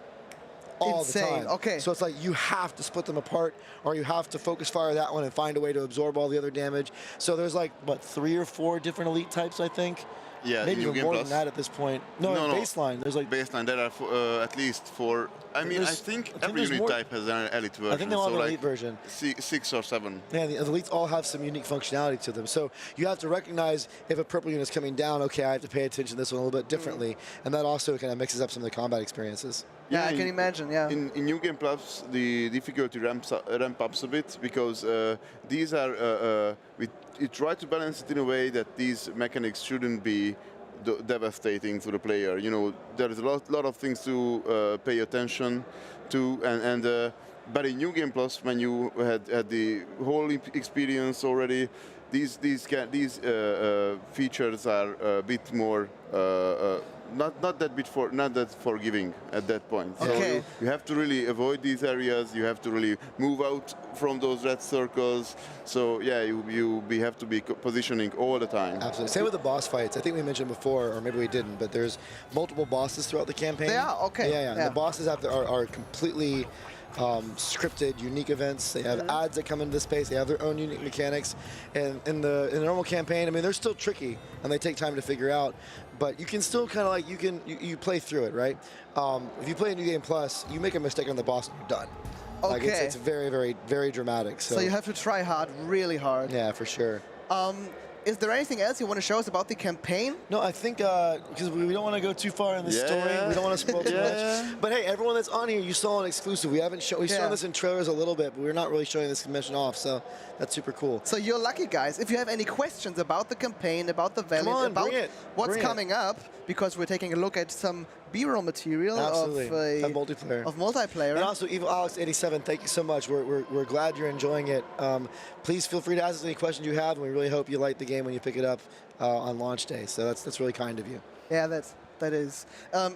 all the time. Okay. So it's like you have to split them apart, or you have to focus fire that one and find a way to absorb all the other damage. So there's like, what, 3 or 4 different elite types, I think? Yeah, maybe even more than that at this point. No, baseline. There's like baseline. There are at least 4. I mean, I think every unit type has an elite version. I think they all have an elite version. 6 or 7. Yeah, the elites all have some unique functionality to them. So you have to recognize if a purple unit is coming down. Okay, I have to pay attention to this one a little bit differently, and that also kind of mixes up some of the combat experiences. Yeah, I can imagine. Yeah. In New Game Plus, the difficulty ramp ups a bit because these are we try to balance it in a way that these mechanics shouldn't be devastating to the player. You know, there is a lot of things to pay attention to, and but in New Game Plus, when you had the whole experience already, these features are a bit more not that forgiving at that point. Okay. So you have to really avoid these areas. You have to really move out from those red circles. So yeah, you have to be positioning all the time. Absolutely. Same with the boss fights. I think we mentioned before, or maybe we didn't, but there's multiple bosses throughout the campaign. Yeah. Okay. Yeah. The bosses are completely scripted, unique events. They have ads that come into the space. They have their own unique mechanics. And in the normal campaign, I mean, they're still tricky and they take time to figure out. But you can still kind of like you play through it, right? If you play a New Game Plus, you make a mistake on the boss and you're done. Okay. Like it's very, very, very dramatic. So you have to try hard, really hard. Yeah, for sure. Is there anything else you want to show us about the campaign? No, I think because we don't want to go too far in the story. We don't want to spoil too much. But hey, everyone that's on here, you saw an exclusive. We haven't shown. We've shown this in trailers a little bit, but we're not really showing this convention off. So that's super cool. So you're lucky, guys. If you have any questions about the campaign, about the Valiant, about what's coming up, because we're taking a look at some B-roll material of multiplayer. And also, Evil Alex 87, thank you so much. We're glad you're enjoying it. Please feel free to ask us any questions you have, and we really hope you like the game when you pick it up on launch day. So that's really kind of you. Yeah, that is.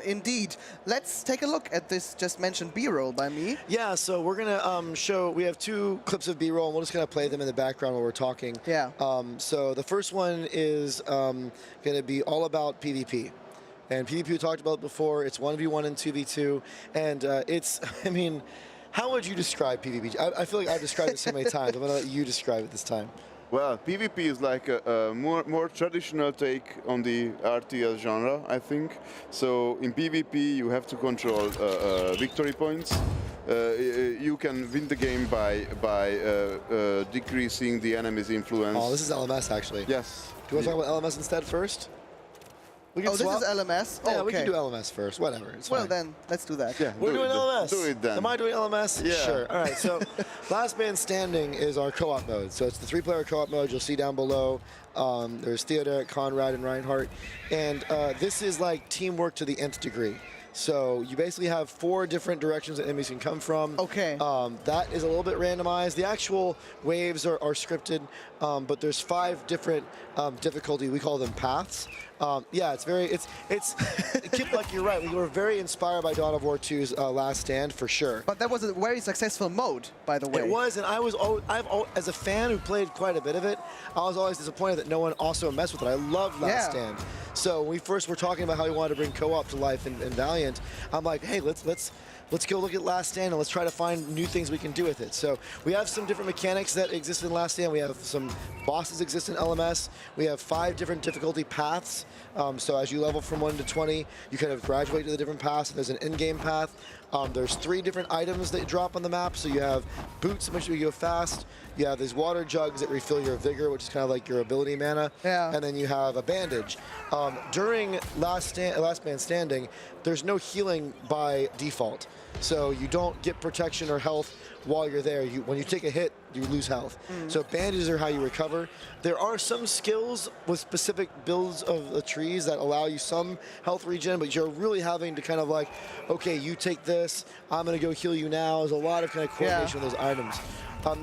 Indeed. Let's take a look at this just mentioned B-roll by me. Yeah, so we're going to show, we have 2 clips of B-roll, and we'll just kind of play them in the background while we're talking. Yeah. So the first one is going to be all about PvP. And PvP we talked about before. It's 1v1 and 2v2. And it's, I mean, how would you describe PvP? I feel like I've described it so many times. I'm going to let you describe it this time. Well, PvP is like a more traditional take on the RTS genre, I think. So in PvP, you have to control victory points. You can win the game by decreasing the enemy's influence. Oh, this is LMS, actually. Yes. Do you want to talk about LMS instead first? This is LMS? Yeah, we can do LMS first, whatever. It's fine. Then, let's do that. Yeah, we're doing LMS. Do it then. Am I doing LMS? Yeah. Sure. All right, so Last Man Standing is our co-op mode. So it's the 3-player co-op mode you'll see down below. There's Theodoric, Conrad, and Reinhardt. And this is like teamwork to the nth degree. So you basically have 4 different directions that enemies can come from. Okay. That is a little bit randomized. The actual waves are scripted, but there's 5 different difficulty. We call them paths. Yeah, it's Kip, like you're right. We were very inspired by Dawn of War 2's Last Stand for sure. But that was a very successful mode, by the way. It was, and as a fan who played quite a bit of it, I was always disappointed that no one also messed with it. I loved Last Stand. So when we first were talking about how we wanted to bring co-op to life in Valiant, I'm like, hey, let's go look at Last Stand and let's try to find new things we can do with it. So we have some different mechanics that exist in Last Stand. We have some bosses exist in LMS. We have 5 different difficulty paths. So as you level from 1 to 20, you kind of graduate to the different paths. There's an in-game path. There's 3 different items that drop on the map. So you have boots, which you go fast. You have these water jugs that refill your vigor, which is kind of like your ability mana. Yeah. And then you have a bandage. During Last Man Standing, there's no healing by default. So you don't get protection or health while you're there. When you take a hit, you lose health. So bandages are how you recover. There are some skills with specific builds of the trees that allow you some health regen, but you're really having to kind of like, okay, you take this, I'm going to go heal you now. There's a lot of kind of coordination with those items.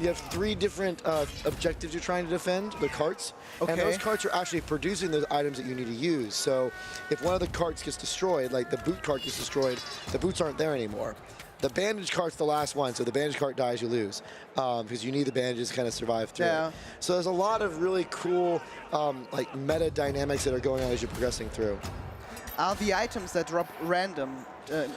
You have 3 different objectives you're trying to defend, the carts. Okay. And those carts are actually producing those items that you need to use. So if one of the carts gets destroyed, like the boot cart gets destroyed, the boots aren't there anymore. The bandage cart's the last one, so the bandage cart dies, you lose. Because you need the bandages to kind of survive through it. So there's a lot of really cool like meta dynamics that are going on as you're progressing through. Are the items that drop random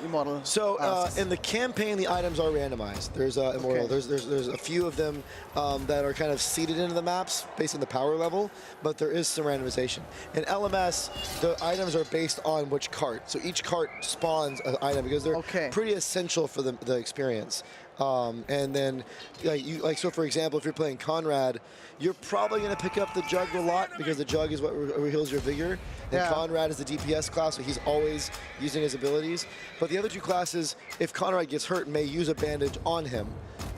immortal? So in the campaign, the items are randomized. There's immortal. There's a few of them that are kind of seeded into the maps based on the power level, but there is some randomization. In LMS, the items are based on which cart. So each cart spawns an item because they're pretty essential for the experience. And then, so for example, if you're playing Conrad, you're probably going to pick up the jug a lot because the jug is what heals your vigor. And Conrad is the DPS class, so he's always using his abilities. But the other 2 classes, if Conrad gets hurt, may use a bandage on him.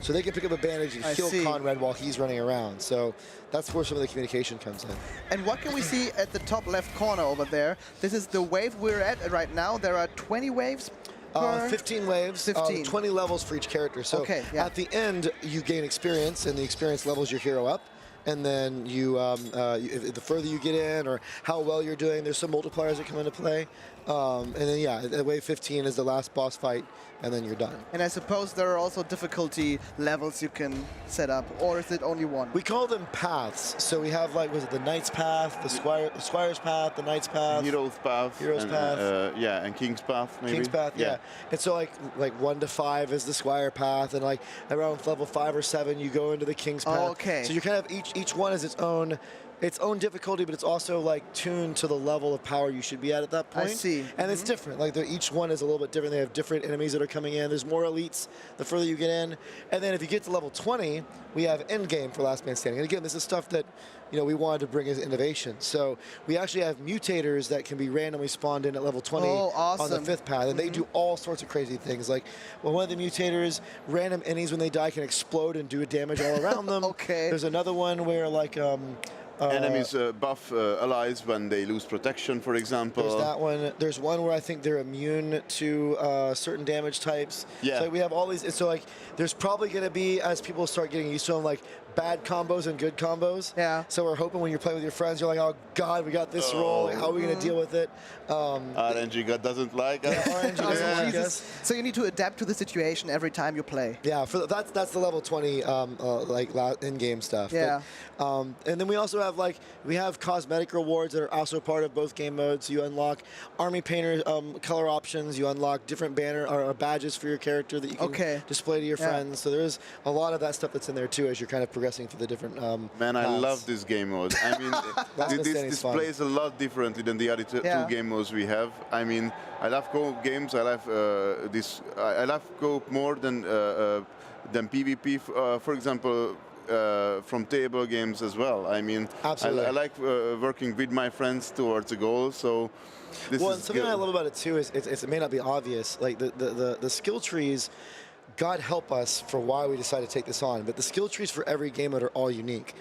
So they can pick up a bandage and heal Conrad while he's running around. So that's where some of the communication comes in. And what can we see at the top left corner over there? This is the wave we're at right now. There are 20 waves. 15 waves, 20 levels for each character. So at the end, you gain experience, and the experience levels your hero up. and then the further you get in or how well you're doing, there's some multipliers that come into play. And then, yeah, wave 15 is the last boss fight, and then you're done. And I suppose there are also difficulty levels you can set up, or is it only one? We call them paths. So we have, like, was it the Knight's Path, the Squire's Path, the Knight's Path, Hero's Path, yeah, and King's Path, maybe. King's Path, yeah. And so, like 1 to 5 is the Squire Path, and like around level 5 or 7, you go into the King's Path. Oh, okay. So you kind of each one is its own difficulty, but it's also like tuned to the level of power you should be at that point. I see. And it's different. Like each one is a little bit different. They have different enemies that are coming in. There's more elites the further you get in. And then if you get to level 20, we have end game for Last Man Standing. And again, this is stuff that we wanted to bring as innovation. So we actually have mutators that can be randomly spawned in at level 20 on the 5th path, and they do all sorts of crazy things. Like, well, one of the mutators, random enemies when they die can explode and do damage all around them. Okay. There's another one where like enemies buff allies when they lose protection, for example. There's that one. There's one where I think they're immune to certain damage types. Yeah. So we have all these. So like, there's probably going to be, as people start getting used to them, like bad combos and good combos. Yeah. So we're hoping when you're playing with your friends, you're like, oh God, we got this roll. Like, how are we going to deal with it? RNG doesn't like us. RNG doesn't like us. So you need to adapt to the situation every time you play. Yeah, that's the level 20 like in-game stuff. Yeah. But, and then we also have we have cosmetic rewards that are also part of both game modes. You unlock army painter color options. You unlock different banner or badges for your character that you can display to your friends. So there's a lot of that stuff that's in there too as you're kind of progressing through the different Man, paths. I love this game mode. I mean, this plays a lot differently than the other two game modes we have. I mean, I love co-op games. I love I love co-op more than PvP. For example, from table games as well. I mean, I like working with my friends towards a goal. So this is something good. I love about it too is it may not be obvious. Like the skill trees, God help us for why we decided to take this on. But the skill trees for every game mode are all unique.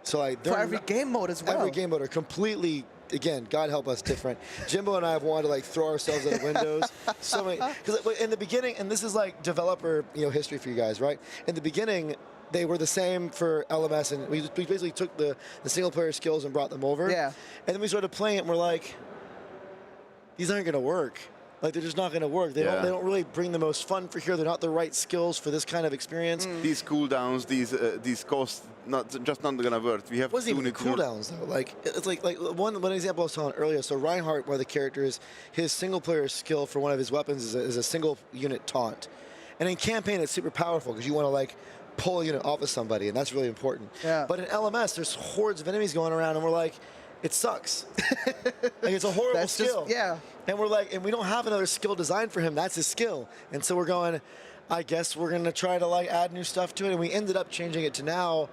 So like for every game mode as well. Every game mode are completely. Again, God help us, different. Jimbo and I have wanted to like throw ourselves out of windows. So many, because in the beginning, and this is like developer history for you guys, right? In the beginning, they were the same for LMS, and we basically took the single player skills and brought them over. Yeah. And then we started playing it, and we're like, these aren't going to work. Like they're just not going to work. They don't really bring the most fun for here. They're not the right skills for this kind of experience. These cooldowns, these costs, not going to work. We have wasn't even cooldowns though. Like it's like one example I was telling earlier. So Reinhardt, one of the characters, his single player skill for one of his weapons is a single unit taunt, and in campaign it's super powerful because you want to like pull a unit off of somebody, and that's really important. Yeah. But in LMS, there's hordes of enemies going around, and we're like, it sucks. Like it's a horrible skill. And we're like, and we don't have another skill designed for him. That's his skill. And so we're going, I guess we're going to try to like add new stuff to it. And we ended up changing it to now.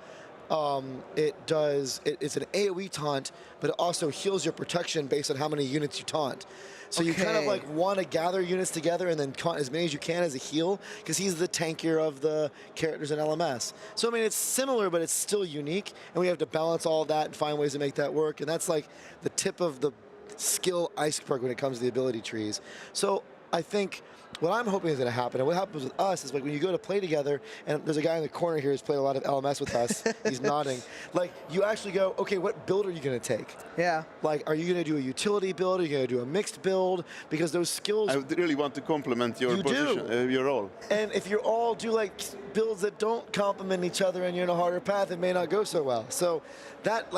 It's an AoE taunt, but it also heals your protection based on how many units you taunt. So you kind of like want to gather units together and then taunt as many as you can as a heal, because he's the tankier of the characters in LMS. So I mean, it's similar, but it's still unique, and we have to balance all of that and find ways to make that work. And that's like the tip of the skill iceberg when it comes to the ability trees. So I think what I'm hoping is going to happen, and what happens with us, is like when you go to play together, and there's a guy in the corner here who's played a lot of LMS with us, he's nodding, like you actually go, okay, what build are you going to take? Yeah. Like, are you going to do a utility build? Are you going to do a mixed build? Because those skills... I really want to complement your position, your role. And if you all do like builds that don't complement each other and you're in a harder path, it may not go so well. So that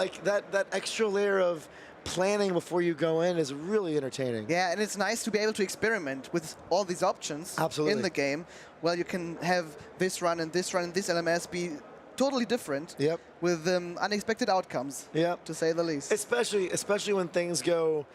extra layer of planning before you go in is really entertaining. Yeah, and it's nice to be able to experiment with all these options in the game. Well, you can have this run and this LMS be totally different with unexpected outcomes, to say the least. Especially when things go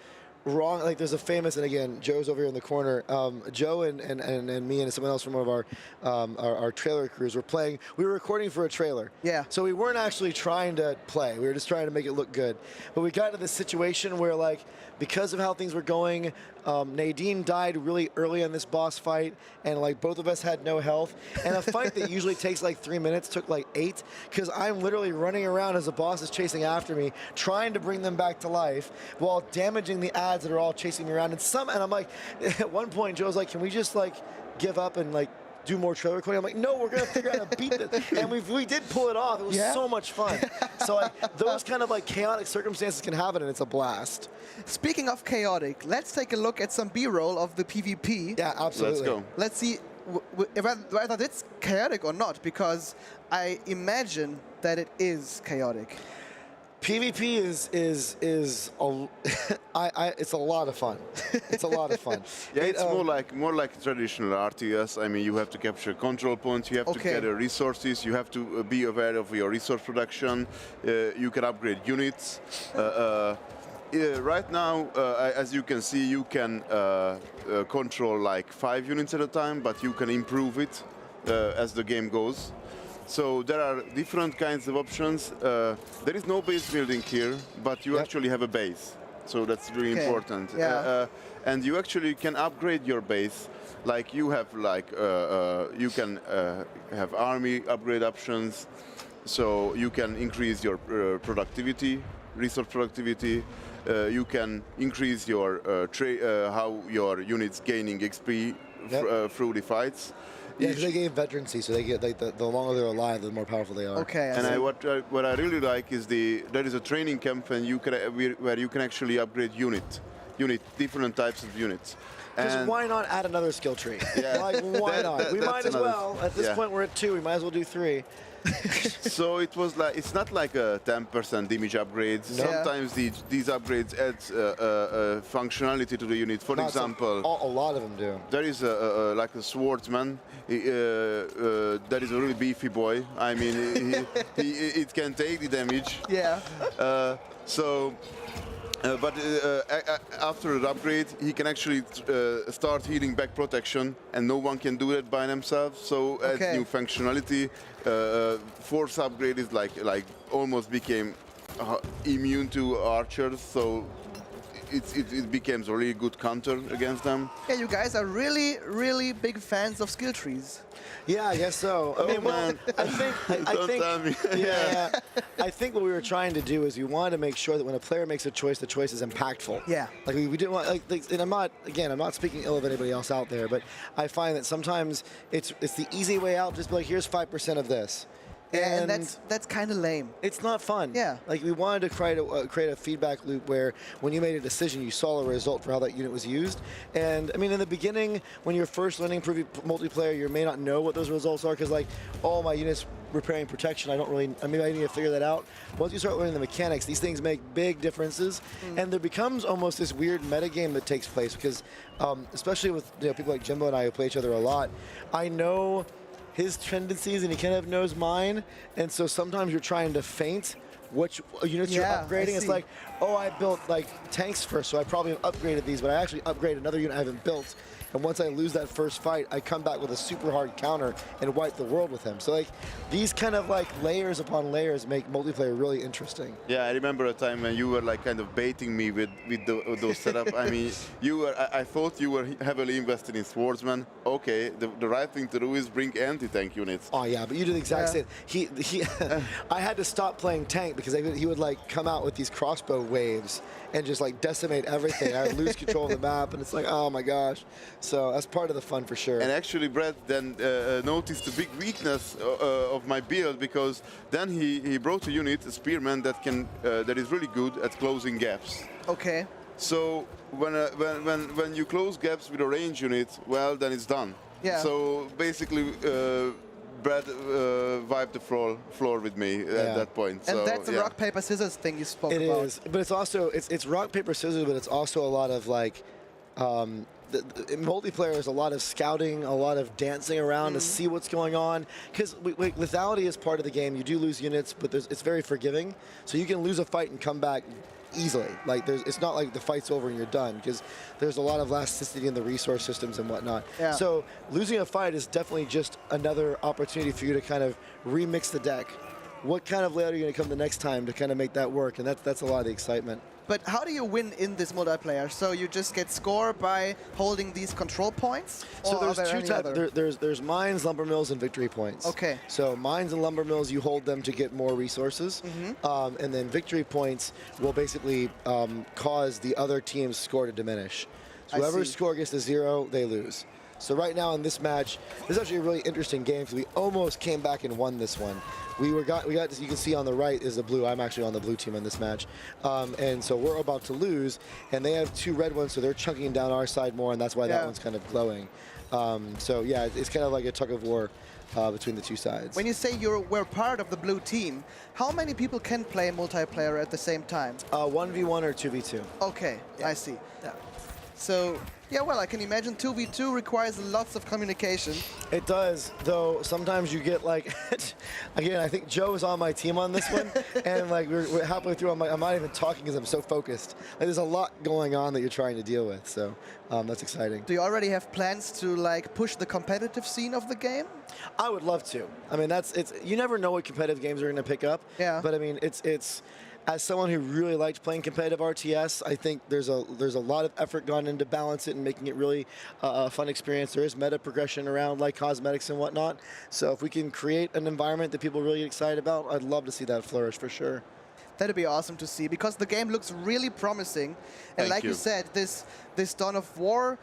wrong. Like there's a famous, and again, Joe's over here in the corner. Joe and me and someone else from one of our trailer crews were playing. We were recording for a trailer. Yeah. So we weren't actually trying to play. We were just trying to make it look good. But we got to this situation where, like, because of how things were going, Nadine died really early on this boss fight, and like both of us had no health. And a fight that usually takes like 3 minutes took like 8, because I'm literally running around as the boss is chasing after me, trying to bring them back to life while damaging the ads that are all chasing me around. And I'm like, at one point, Joe's like, can we just like give up and like do more trailer recording. I'm like, no, we're gonna figure out how to beat this. And we did pull it off. It was so much fun. So like those kind of like chaotic circumstances can happen, and it's a blast. Speaking of chaotic, let's take a look at some B-roll of the PvP. Yeah, absolutely. Let's go. Let's see whether it's chaotic or not, because I imagine that it is chaotic. PvP is it's a lot of fun. It's a lot of fun. Yeah, it's more like traditional RTS. I mean, you have to capture control points, you have to gather resources, you have to be aware of your resource production. You can upgrade units. Right now, as you can see, you can control like 5 units at a time, but you can improve it as the game goes. So there are different kinds of options. There is no base building here, but you actually have a base. So that's really important. And you actually can upgrade your base. Like you have you can have army upgrade options. So you can increase your productivity, resource productivity. You can increase your how your units gaining XP through the fights. Yeah, because they gain veterancy, so they get like the longer they're alive, the more powerful they are. Okay. And what I really like is there is a training camp, and where you can actually upgrade different types of units. Because why not add another skill tree? Yeah. Like, why not? We might as well. At this point, we're at 2. We might as well do 3. So it's not like a 10% damage upgrade. No. Sometimes these upgrades add functionality to the unit. For example, a lot of them do. There is like a swordsman. That is a really beefy boy. I mean, it can take the damage. Yeah. But after the upgrade, he can actually start healing back protection, and no one can do that by themselves. So adds new functionality. Force upgrade is like almost became immune to archers, so it becomes a really good counter against them. Yeah, you guys are really, really big fans of skill trees. Yeah, I guess so. I mean, well, I think what we were trying to do is we wanted to make sure that when a player makes a choice, the choice is impactful. Yeah. Like we didn't want, and I'm not speaking ill of anybody else out there, but I find that sometimes it's the easy way out. Just be like, here's 5% of this. And that's kind of lame. It's not fun. Yeah. Like we wanted to create a feedback loop where when you made a decision, you saw a result for how that unit was used. And I mean, in the beginning, when you're first learning multiplayer, you may not know what those results are because like, oh, my unit's repairing protection. I need to figure that out. Once you start learning the mechanics, these things make big differences. And there becomes almost this weird metagame that takes place because, especially with people like Jimbo and I who play each other a lot, I know his tendencies and he kind of knows mine, and so sometimes you're trying to feint which units you're upgrading. It's like, oh, I built like tanks first, so I probably upgraded these, but I actually upgraded another unit I haven't built. And once I lose that first fight, I come back with a super hard counter and wipe the world with him. So like these kind of like layers upon layers make multiplayer really interesting. Yeah, I remember a time when you were like kind of baiting me with those setup. I mean, I thought you were heavily invested in swordsman. Okay, the right thing to do is bring anti-tank units. Oh yeah, but you did the exact same. I had to stop playing tank because he would like come out with these crossbow waves and just like decimate everything. I would lose control of the map, and it's like, oh my gosh. So that's part of the fun for sure. And actually, Brad then noticed a big weakness of my build because then he brought a unit, a spearman that is really good at closing gaps. Okay. So when you close gaps with a range unit, well, then it's done. Yeah. So basically, Brad wiped the floor with me at that point. And so, that's the rock paper scissors thing you spoke about. It is, but it's also it's rock paper scissors, but it's also a lot of like. In multiplayer, there's a lot of scouting, a lot of dancing around to see what's going on. Because lethality is part of the game. You do lose units, but it's very forgiving. So you can lose a fight and come back easily. Like it's not like the fight's over and you're done, because there's a lot of elasticity in the resource systems and whatnot. Yeah. So losing a fight is definitely just another opportunity for you to kind of remix the deck. What kind of layout are you going to come the next time to kind of make that work? And that's a lot of the excitement. But how do you win in this multiplayer? So you just get score by holding these control points? So there's two types. There's mines, lumber mills, and victory points. Okay. So mines and lumber mills, you hold them to get more resources. And then victory points will basically cause the other team's score to diminish. So whoever's score gets to 0, they lose. So right now in this match, this is actually a really interesting game because we almost came back and won this one. We got this, you can see on the right is the blue. I'm actually on the blue team in this match. And so we're about to lose, and they have 2 red ones, so they're chunking down our side more, and that's why that one's kind of glowing. So yeah, it's kind of like a tug of war between the 2 sides. When you say we're part of the blue team, how many people can play multiplayer at the same time? 1v1 or 2v2. Okay, I see. Yeah. So, yeah, well, I can imagine 2v2 requires lots of communication. It does, though sometimes you get like, again, I think Joe is on my team on this one, and like we're halfway through, I'm not even talking because I'm so focused. Like, there's a lot going on that you're trying to deal with, so that's exciting. Do you already have plans to like push the competitive scene of the game? I would love to. I mean, you never know what competitive games are going to pick up. Yeah. But I mean, it's as someone who really liked playing competitive RTS, I think there's a lot of effort gone into balance it and making it really a fun experience. There is meta progression around like cosmetics and whatnot. So if we can create an environment that people really get excited about, I'd love to see that flourish for sure. That'd be awesome to see because the game looks really promising. And like you said, this Dawn of War,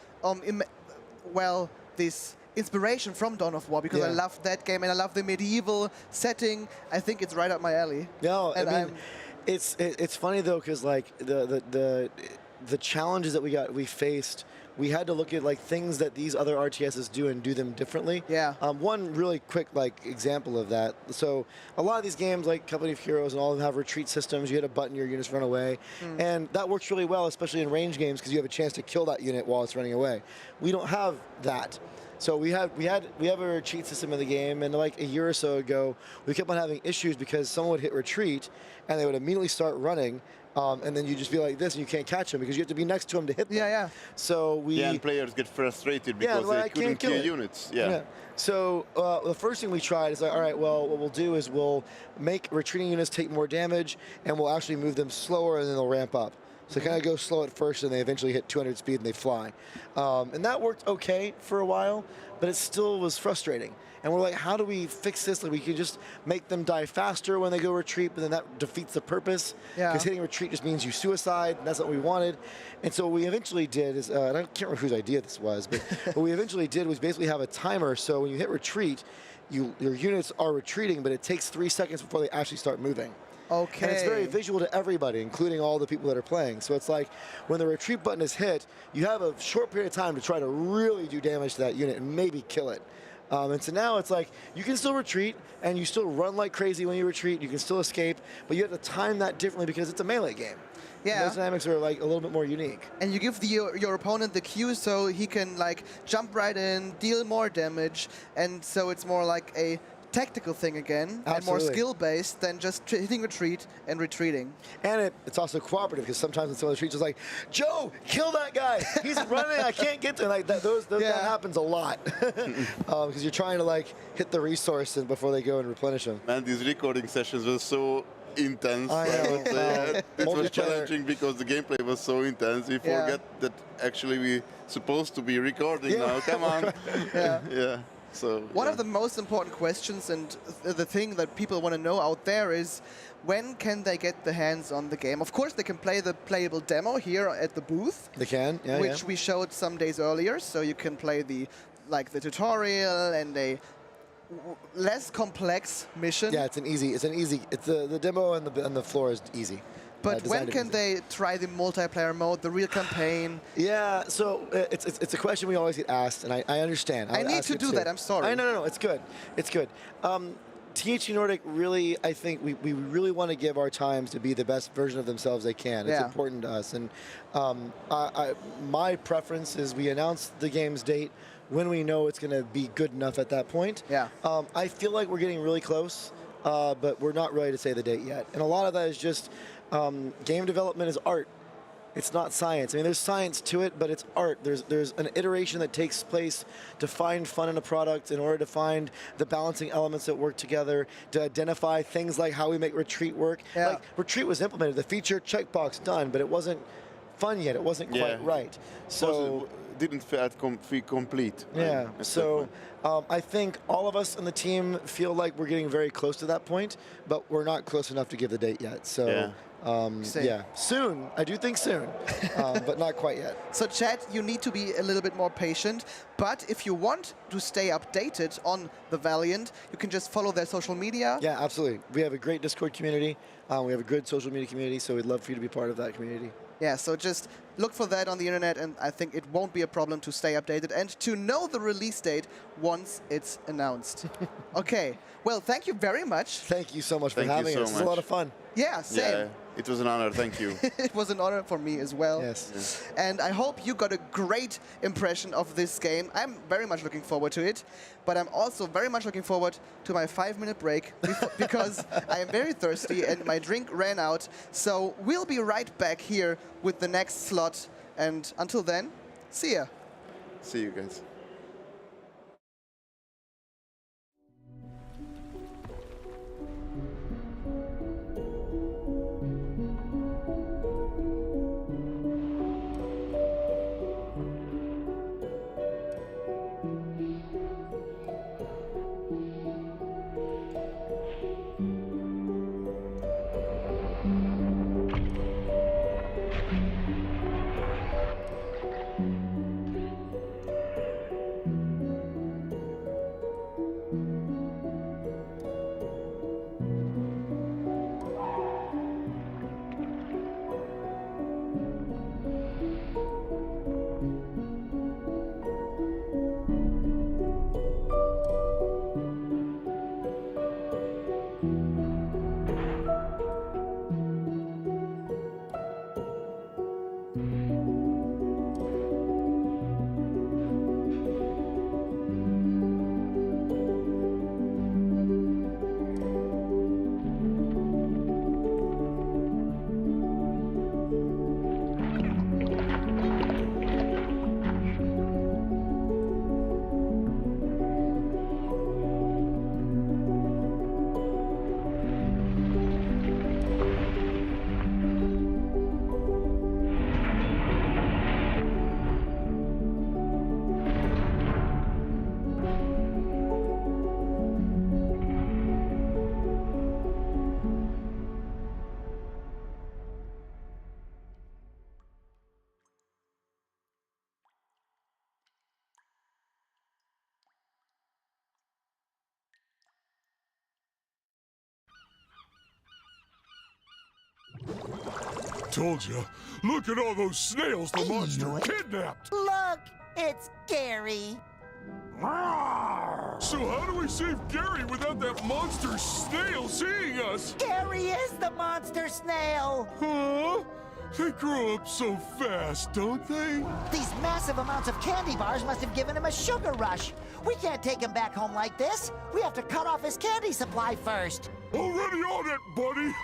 this inspiration from Dawn of War, because I love that game and I love the medieval setting. I think it's right up my alley. No, and I mean, it's funny though, because like the challenges that we faced, we had to look at like things that these other RTSs do and do them differently. Yeah. One really quick like example of that. So a lot of these games like Company of Heroes and all of them have retreat systems. You hit a button, your units run away, and that works really well, especially in range games because you have a chance to kill that unit while it's running away. We don't have that. So we have a retreat system in the game, and like a year or so ago, we kept on having issues because someone would hit retreat, and they would immediately start running, and then you just be like this, and you can't catch them because you have to be next to them to hit them. Yeah. So and players get frustrated because they couldn't kill units. Yeah. So the first thing we tried is like, all right, well, what we'll do is we'll make retreating units take more damage, and we'll actually move them slower, and then they'll ramp up. So they kind of go slow at first, and they eventually hit 200 speed, and they fly. And that worked okay for a while, but it still was frustrating. And we're like, how do we fix this? Like, we can just make them die faster when they go retreat, but then that defeats the purpose. Because hitting retreat just means you suicide, and that's what we wanted. And so what we eventually did is, and I can't remember whose idea this was, but what we eventually did was basically have a timer. So when you hit retreat, your units are retreating, but it takes 3 seconds before they actually start moving. Okay. And it's very visual to everybody, including all the people that are playing. So it's like when the retreat button is hit, you have a short period of time to try to really do damage to that unit and maybe kill it. And so now it's like you can still retreat and you still run like crazy when you retreat. You can still escape, but you have to time that differently because it's a melee game. Yeah. And those dynamics are like a little bit more unique. And you give your opponent the cue so he can like jump right in, deal more damage, and so it's more like a tactical thing again, and more skill-based than just hitting retreat and retreating. And it's also cooperative because sometimes in some of the retreats it's like, Joe, kill that guy. He's running. I can't get to him. Like that. That happens a lot because you're trying to like hit the resource and before they go and replenish them. Man, these recording sessions were so intense. I know. It was challenging because the gameplay was so intense. We forget that actually we're supposed to be recording now. Come on. Yeah. So, one of the most important questions and the thing that people want to know out there is when can they get their hands on the game? Of course, they can play the playable demo here at the booth. They can, which we showed some days earlier. So you can play the tutorial and a less complex mission. Yeah, it's the demo and the floor is easy. But when can they try the multiplayer mode, the real campaign? Yeah, so it's a question we always get asked, and I understand. I need to do that, I'm sorry. No, it's good. It's good. THQ Nordic really, I think, we really want to give our times to be the best version of themselves they can. It's important to us. And my preference is we announce the game's date when we know it's going to be good enough at that point. Yeah. I feel like we're getting really close, but we're not ready to say the date yet. And a lot of that is just game development is art. It's not science. I mean, there's science to it, but it's art. There's an iteration that takes place to find fun in a product in order to find the balancing elements that work together, to identify things like how we make retreat work. Yeah. Like, retreat was implemented, the feature checkbox done, but it wasn't fun yet. It wasn't quite right. So didn't feel complete. Yeah. So I think all of us on the team feel like we're getting very close to that point, but we're not close enough to give the date yet. So Yeah, soon. I do think soon, but not quite yet. So chat, you need to be a little bit more patient, but if you want to stay updated on the Valiant, you can just follow their social media. Yeah, absolutely. We have a great Discord community. We have a good social media community, so we'd love for you to be part of that community. Yeah, so just look for that on the internet, and I think it won't be a problem to stay updated and to know the release date once it's announced. Okay, well, thank you very much. Thank you so much for having us. It was a lot of fun. Yeah, same. Yeah, it was an honor. Thank you. It was an honor for me as well. Yes. And I hope you got a great impression of this game. I'm very much looking forward to it, but I'm also very much looking forward to my 5-minute break because I am very thirsty and my drink ran out. So we'll be right back here with the next slot. And until then, see ya. See you guys. Told you. Look at all those snails the monster kidnapped. Look, it's Gary. So how do we save Gary without that monster snail seeing us? Gary is the monster snail. Huh? They grow up so fast, don't they? These massive amounts of candy bars must have given him a sugar rush. We can't take him back home like this. We have to cut off his candy supply first. Already on it, buddy.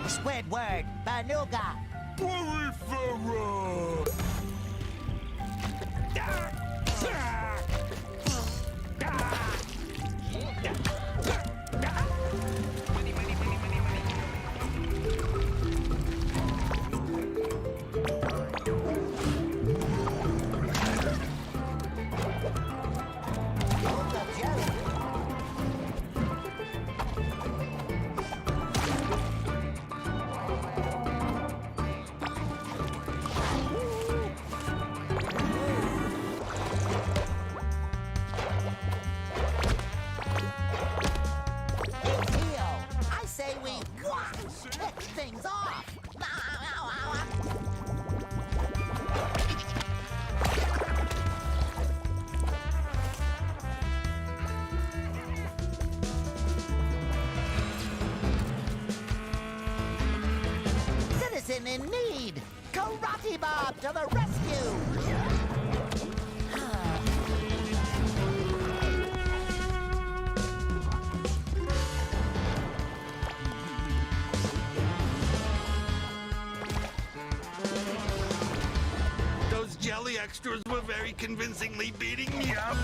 Squidward, Banuga. Peripheral. In need! Karate Bob to the rescue! all the extras were very convincingly beating me up.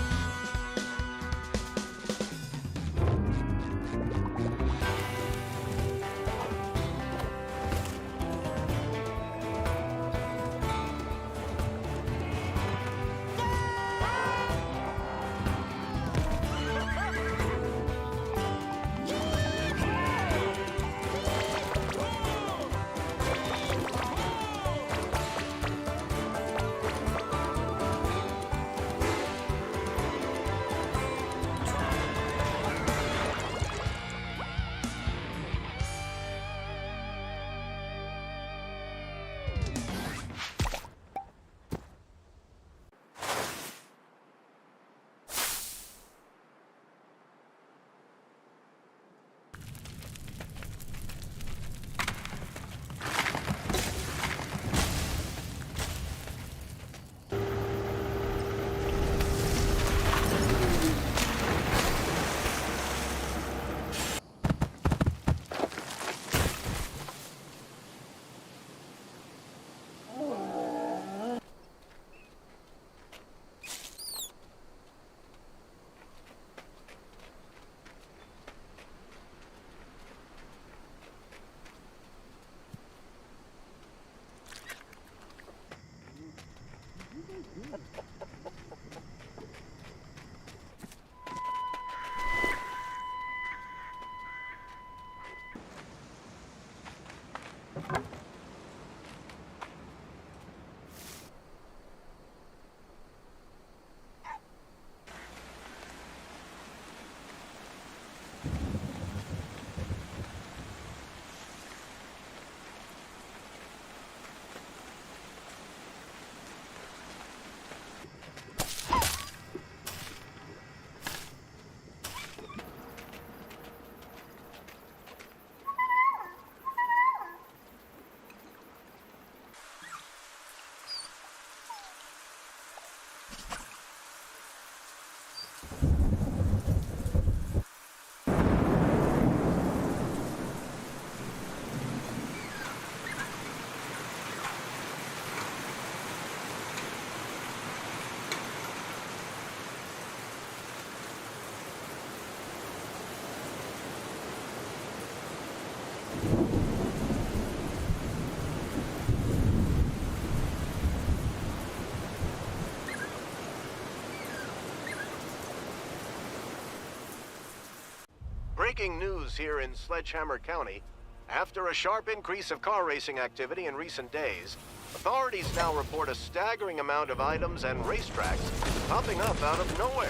Breaking news here in Sledgehammer County. After a sharp increase of car racing activity in recent days, authorities now report a staggering amount of items and racetracks popping up out of nowhere.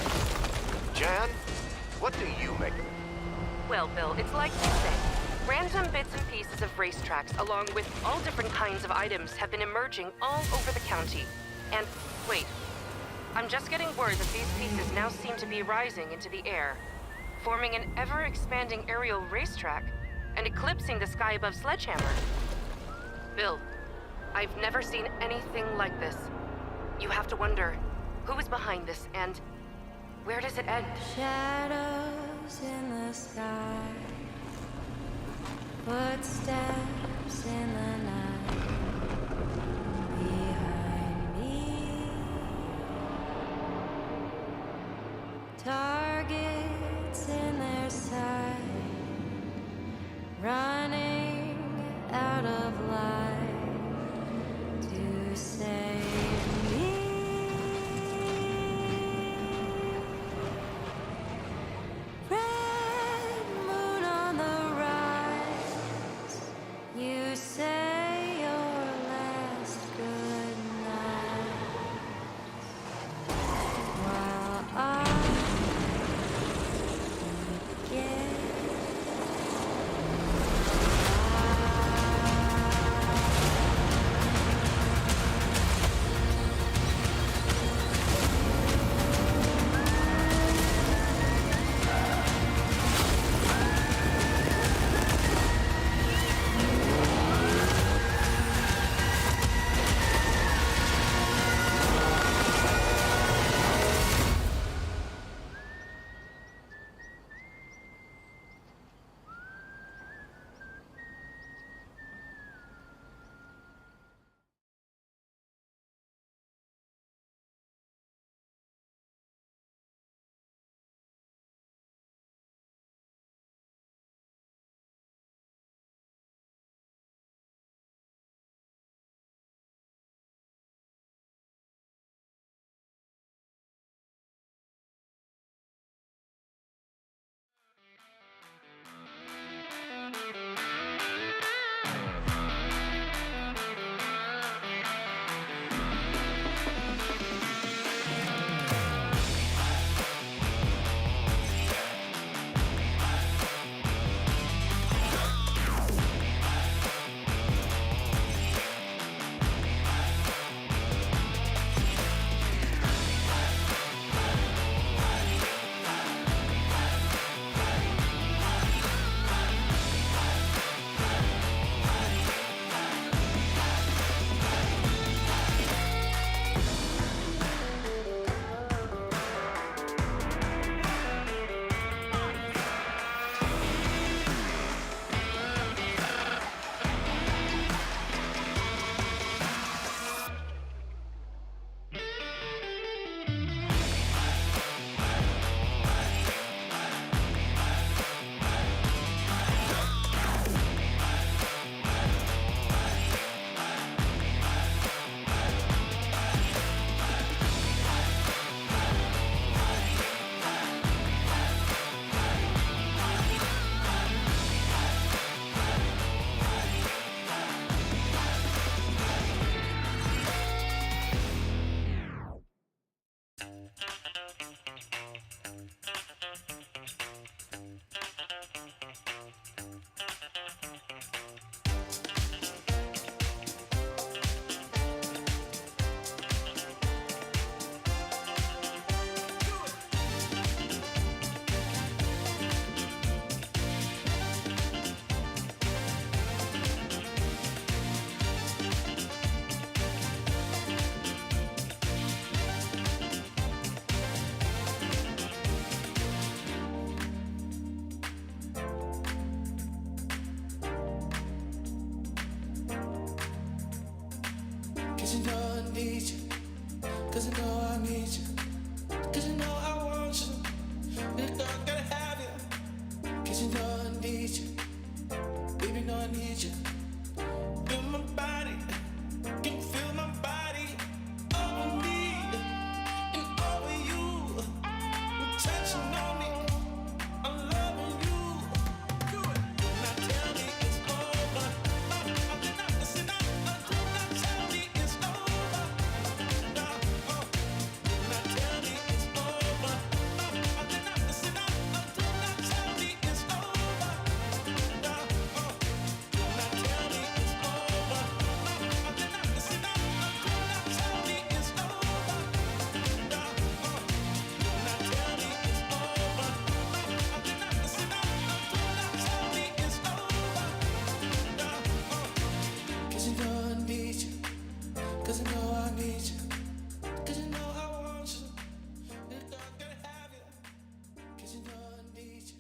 Jan, what do you make of it? Well, Bill, it's like you say. Random bits and pieces of racetracks along with all different kinds of items have been emerging all over the county. And wait, I'm just getting word that these pieces now seem to be rising into the air, forming an ever-expanding aerial racetrack and eclipsing the sky above Sledgehammer. Bill, I've never seen anything like this. You have to wonder, who is behind this and where does it end? Shadows in the sky, footsteps in the night, behind me, targets in their sight, running out of light to save me. Red moon on the rise, you say you're 'Cause you know I need you. 'Cause you know I need you. 'Cause you know I want you. And I gotta have you. 'Cause you know I need you. Baby, know I need you. Feel my body. Can you feel my body? Over me and over you. You're touching on me. I'm loving you. Do it. Now tell me it's over. Listen up. Now tell me it's over. Now tell me it's over. Listen up. Now tell me it's over. Now tell me it's over. Listen up. Now tell me it's over. Now tell me it's over. Listen up. Now tell me it's over. 'Cause you know I need you. 'Cause you know I need you. 'Cause you know I want you. And I gotta have you. 'Cause you know I need you.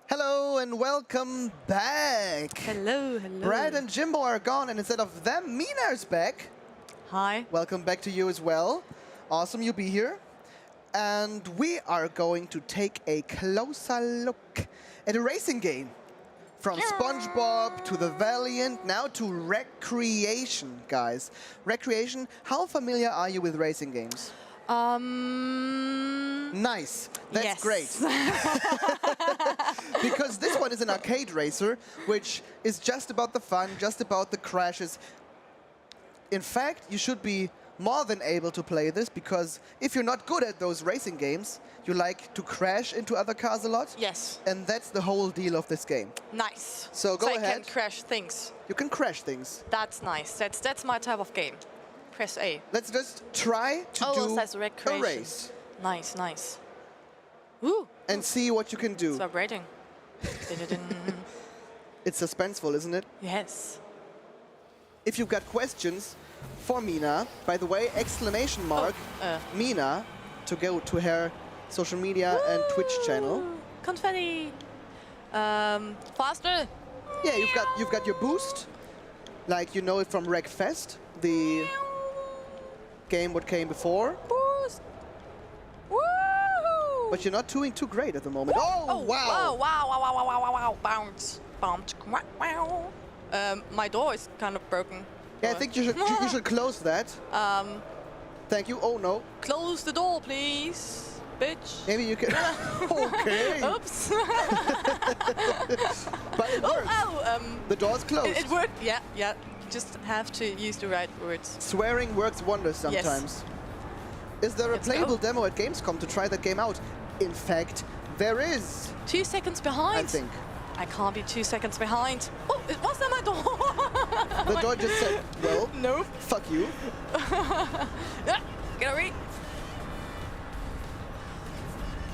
Hello and welcome back. Hello, hello. Brad and Jimbo are gone, and instead of them, Mina's back. Hi. Welcome back to you as well. Awesome you be here. And we are going to take a closer look at a racing game. From SpongeBob to the Valiant, now to Wreckreation, guys. Wreckreation, how familiar are you with racing games? Nice. That's yes. great. Because this one is an arcade racer, which is just about the fun, just about the crashes. In fact, you should be more than able to play this, because if you're not good at those racing games, you like to crash into other cars a lot. Yes. And that's the whole deal of this game. Nice. So go ahead. I can crash things. You can crash things. That's nice. That's my type of game. Press A. Let's just try to do a race. Nice, nice. Woo. And see what you can do. It's vibrating. It's suspenseful, isn't it? Yes. If you've got questions for Mina, by the way, exclamation mark, Mina, to go to her social media and Twitch channel. Confetti. Faster. Yeah, you've got your boost, like you know it from Wreckfest, the game what came before. Boost. Woo! But you're not doing too great at the moment. Oh, wow! Wow! Bounce. Wow. My door is kind of broken. Yeah, I think you should close that. Thank you. Oh no. Close the door, please, bitch. Maybe you can. Okay. Oops. But it works. The door's closed. It worked. Yeah. You just have to use the right words. Swearing works wonders sometimes. Yes. Is there a playable demo at Gamescom to try that game out? In fact, there is. 2 seconds behind. I think. I can't be 2 seconds behind. Oh, was that my door? The door just said, well, no. Fuck you. Get away.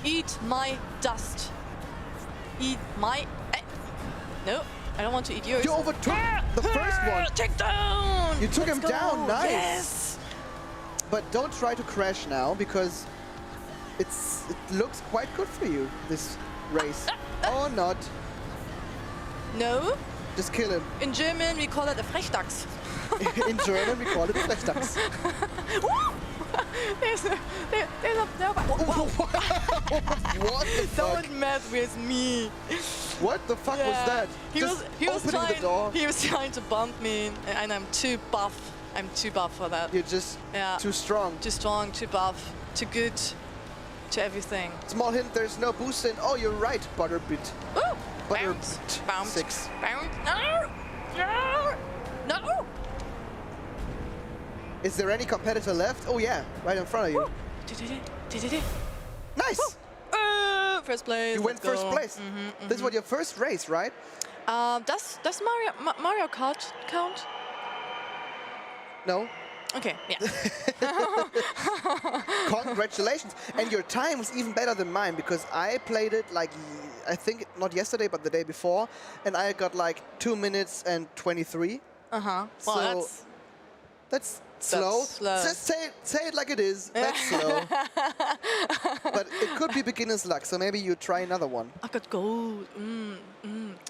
Eat my dust. Eat my... No, I don't want to eat yours. You overtook the first one. Take down! You took him down, nice. Yes. But don't try to crash now, because it looks quite good for you, this race. Or not. No. Just kill him. In German, we call it a Frechdachs. In German, we call it a Frechdachs. There's a What the fuck? Don't mess with me. What the fuck was that? He was opening the door. He was trying to bump me, and I'm too buff. I'm too buff for that. You're just too strong. Too strong, too buff, too good, to everything. Small hint, there's no boost in. Oh, you're right, Butterbit. Ooh. Butterbit 6. No! Is there any competitor left? Oh yeah, right in front of you. Nice! First place. You went first place. This was your first race, right? Does Mario Kart count? No. Okay, yeah. Congratulations. And your time was even better than mine, because I played it like, I think not yesterday, but the day before, and I got like 2 minutes and 23. Well, so that's slow. Just say it like it is. That's slow. But it could be beginner's luck, so maybe you try another one. I got gold.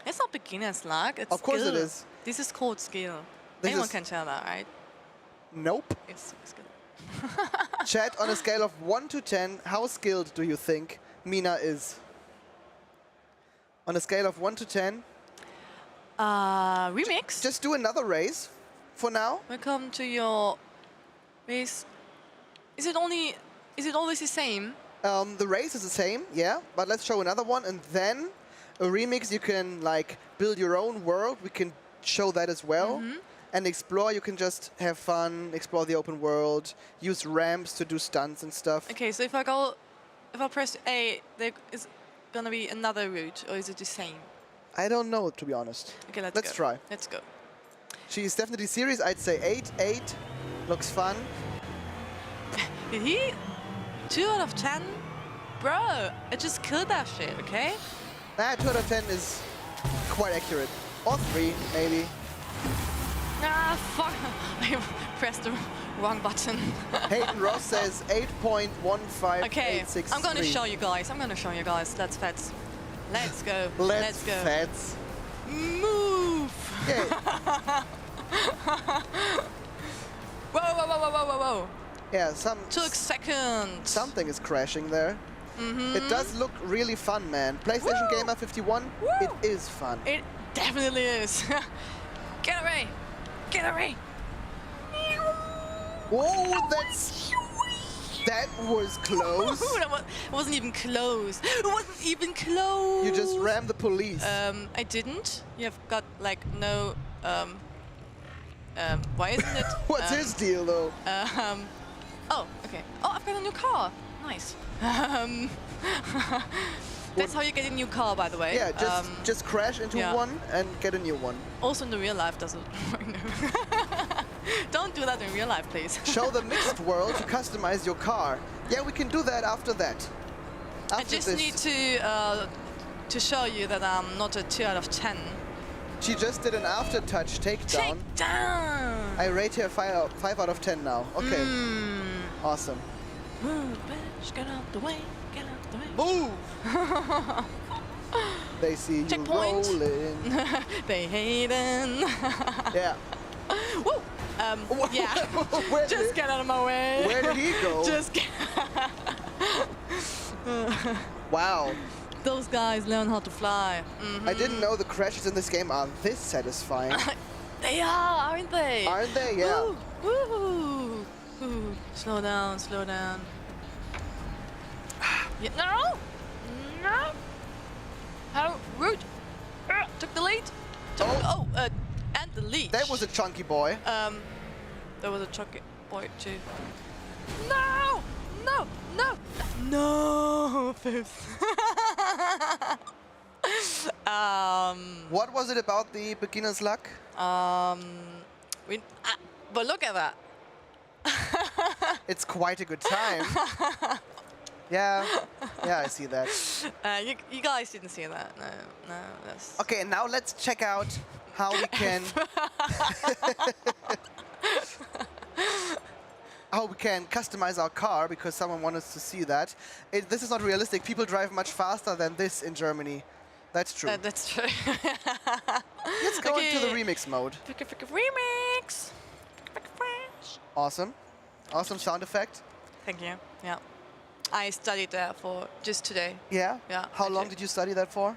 It's That's not beginner's luck. It's Of course skill. it is. This is called skill. This Anyone is- can tell that, right? Nope. It's skill. Chat, on a scale of 1 to 10, how skilled do you think Mina is? On a scale of 1 to 10? Remix? Just do another race for now. Welcome to your race. Is it always the same? The race is the same, yeah, but let's show another one, and then a remix, you can like build your own world. We can show that as well. And explore, you can just have fun, explore the open world, use ramps to do stunts and stuff. Okay, so if I press A, there is gonna be another route, or is it the same? I don't know, to be honest. Okay, let's go. try. Let's go. She's definitely serious. I'd say 8. 8 looks fun. Did he? 2 out of 10? Bro, I just killed that shit, okay? Nah, 2 out of 10 is quite accurate. Or 3, maybe. Ah, fuck. I pressed the wrong button. Hayden Ross says 8.15. Okay, I'm gonna show you guys. Let's fets. Let's go. Let's go. Fets. Move. Okay. Whoa. Yeah, Took seconds. Something is crashing there. It does look really fun, man. PlayStation Gamer 51, it is fun. It definitely is. Get away. Get away. Whoa, that was close. It wasn't even close. It wasn't even close. You just rammed the police. I didn't. You've got like no. Why isn't it? What's his deal though? Oh, okay. Oh, I've got a new car. Nice. That's how you get a new car, by the way. Yeah, just crash into one and get a new one. Also in the real life doesn't work. Don't do that in real life, please. Show the mixed world to customize your car. Yeah, we can do that after that. I just need to show you that I'm not a 2 out of 10. She just did an after-touch takedown. Takedown! I rate her 5 out of 10 now. Okay. Awesome. Move, bitch, get out the way, get out the way. Move! They see you Checkpoint. rolling. They hating. Yeah. Woo! Yeah. Just get out of my way. Where did he go? Just get. Wow. Those guys learn how to fly. I didn't know the crashes in this game are this satisfying. They are, aren't they? Aren't they? Yeah. Woo! Woo! Slow down, slow down. Yeah, no! No! How rude! Took the lead. And the lead. That was a chunky boy. There was a chunky boy too. No! No! No! No! Fifth. What was it about the beginner's luck? But look at that. It's quite a good time. Yeah, I see that. You guys didn't see that. No, that's... Okay, now let's check out how we can customize our car, because someone wanted us to see that. This is not realistic. People drive much faster than this in Germany. That's true. That's true. Let's go into the remix mode. Remix. Awesome. Awesome sound effect. Thank you. Yeah. I studied that for just today. Yeah? Yeah. How long did you study that for?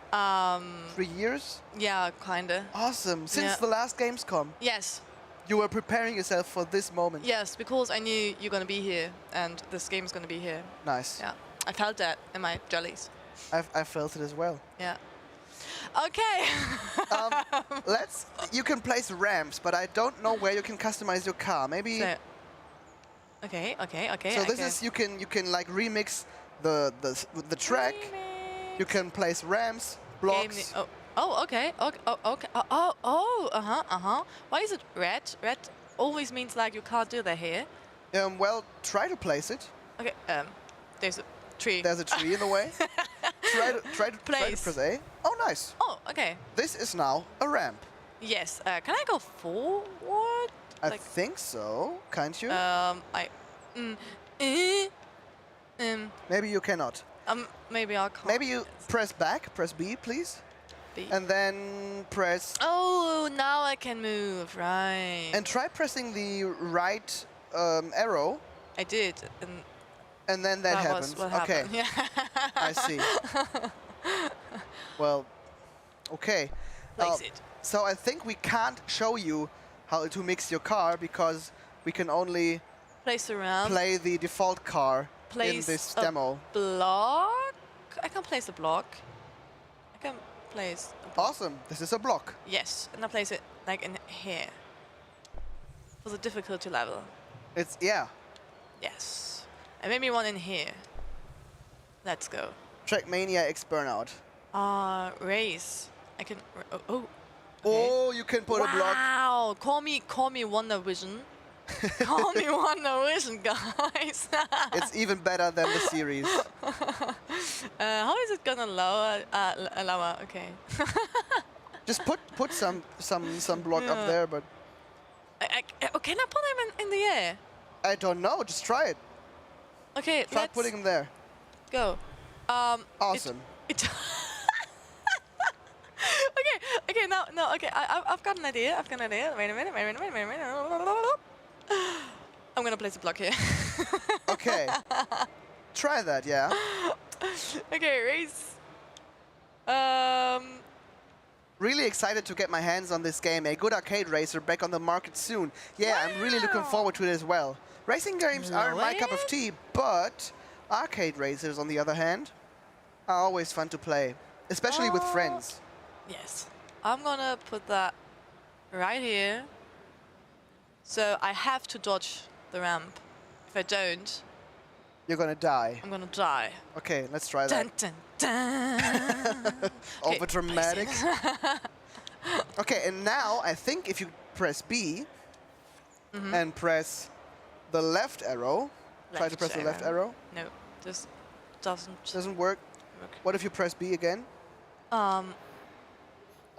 3 years? Yeah, kinda. Awesome. Since the last Gamescom? Yes. You were preparing yourself for this moment? Yes, because I knew you're gonna be here and this game's gonna be here. Nice. Yeah. I felt that in my jellies. I felt it as well. Yeah. Okay. You can place ramps, but I don't know where you can customize your car. Maybe. Okay. So this is you can like remix the track. You can place ramps, blocks. Okay. Okay. Why is it red? Red always means like you can't do that here. Well, try to place it. Okay. There's a tree. There's a tree in the way. Try to press A. Oh, nice. Oh, okay. This is now a ramp. Yes. Can I go forward? I think so. Can't you? Maybe you cannot. Maybe I can't. Maybe you press back. Press B, please. B. And then press... Oh, now I can move, right. And try pressing the right arrow. I did. And then that happens. Was what okay. happened. Yeah. I see. Well, okay. Place it. So I think we can't show you how to mix your car because we can only place around. Play the default car in this demo. Block? I can place a block. I can place a block. Awesome. This is a block. Yes, and I place it like in here. For the difficulty level. It's, yeah. Yes. And maybe one in here. Let's go. Trackmania X Burnout. Race. I can. Okay. Oh, you can put a block. Wow! Call me Wonder Vision. Call me Wonder Vision, guys. It's even better than the series. How is it gonna lower? Lower. Okay. Just put some block up there, but. Can I put them in the air? I don't know. Just try it. Okay. Try putting them there. Go. Awesome. Okay, no, okay, I've got an idea, Wait a minute. I'm gonna place a block here. Okay. Try that, yeah. Okay, race. Really excited to get my hands on this game. A good arcade racer back on the market soon. Yeah, wow. I'm really looking forward to it as well. Racing games aren't my cup of tea, but arcade racers, on the other hand, are always fun to play, especially with friends. Yes. I'm gonna put that right here. So I have to dodge the ramp. If I don't, you're gonna die. I'm gonna die. Okay, let's try that. Dun, dun, dun. Over dramatic. Okay, and now I think if you press B and press the left arrow, try to press the left arrow. No, this doesn't work. What if you press B again?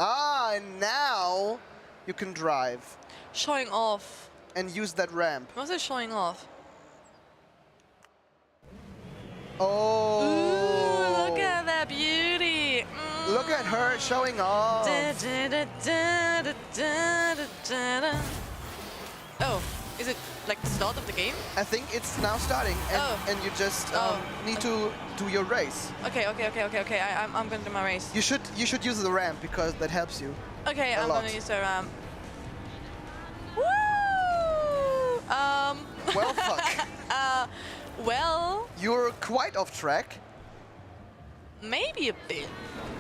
And now you can drive. Showing off. And use that ramp. What's it showing off? Oh. Ooh, look at that beauty. Look at her showing off. Oh, is it like the start of the game? I think it's now starting, and you just need to do your race. Okay. I'm gonna do my race. You should use the ramp because that helps you. Okay, I'm gonna use the ramp. Woo! Well, fuck. Well. You're quite off track. Maybe a bit.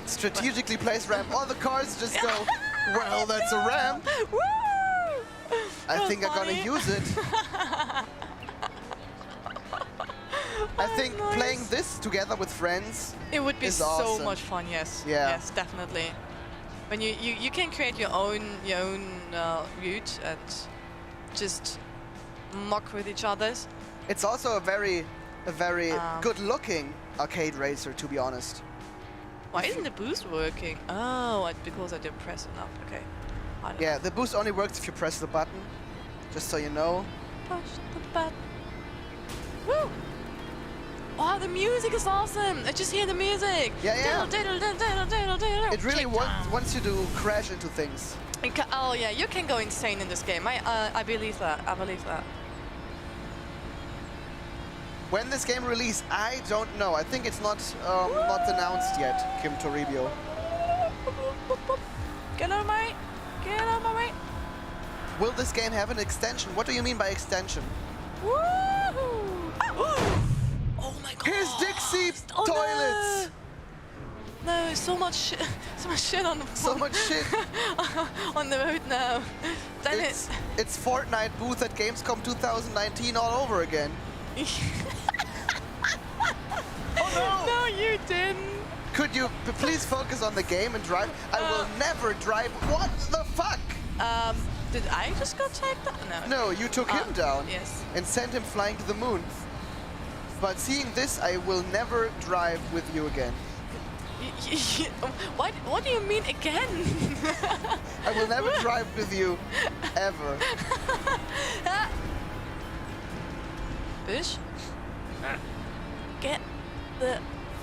Strategically placed ramp. All the cars just go. Well, that's a ramp. Woo! I think I'm gonna use it. I think playing this together with friends. It would be so awesome. much fun. Yes. Yeah. Yes, definitely. When you can create your own route and just mock with each other's. It's also a very good-looking arcade racer, to be honest. Why isn't the boost working? Oh, because I didn't press enough. Okay. Yeah, the boost only works if you press the button. Just so you know. Push the button. Woo! Oh, the music is awesome! I just hear the music. Yeah. It really wants you to crash into things. Oh yeah, you can go insane in this game. I believe that. I believe that. When this game released, I don't know. I think it's not announced yet, Kim Toribio. Get out of my way! Get out of my way! Will this game have an extension? What do you mean by extension? Woohoo! Oh my god! Here's Dixie toilets! No, so much shit on the So much shit on the road now. Damn it! It's Fortnite booth at Gamescom 2019 all over again. Oh no! No, you didn't. Could you please focus on the game and drive? I will never drive. What the fuck? Did I just got tagged down? No, you took him down. Yes. And sent him flying to the moon. But seeing this, I will never drive with you again. What do you mean again? I will never drive with you, ever. Bush? Get the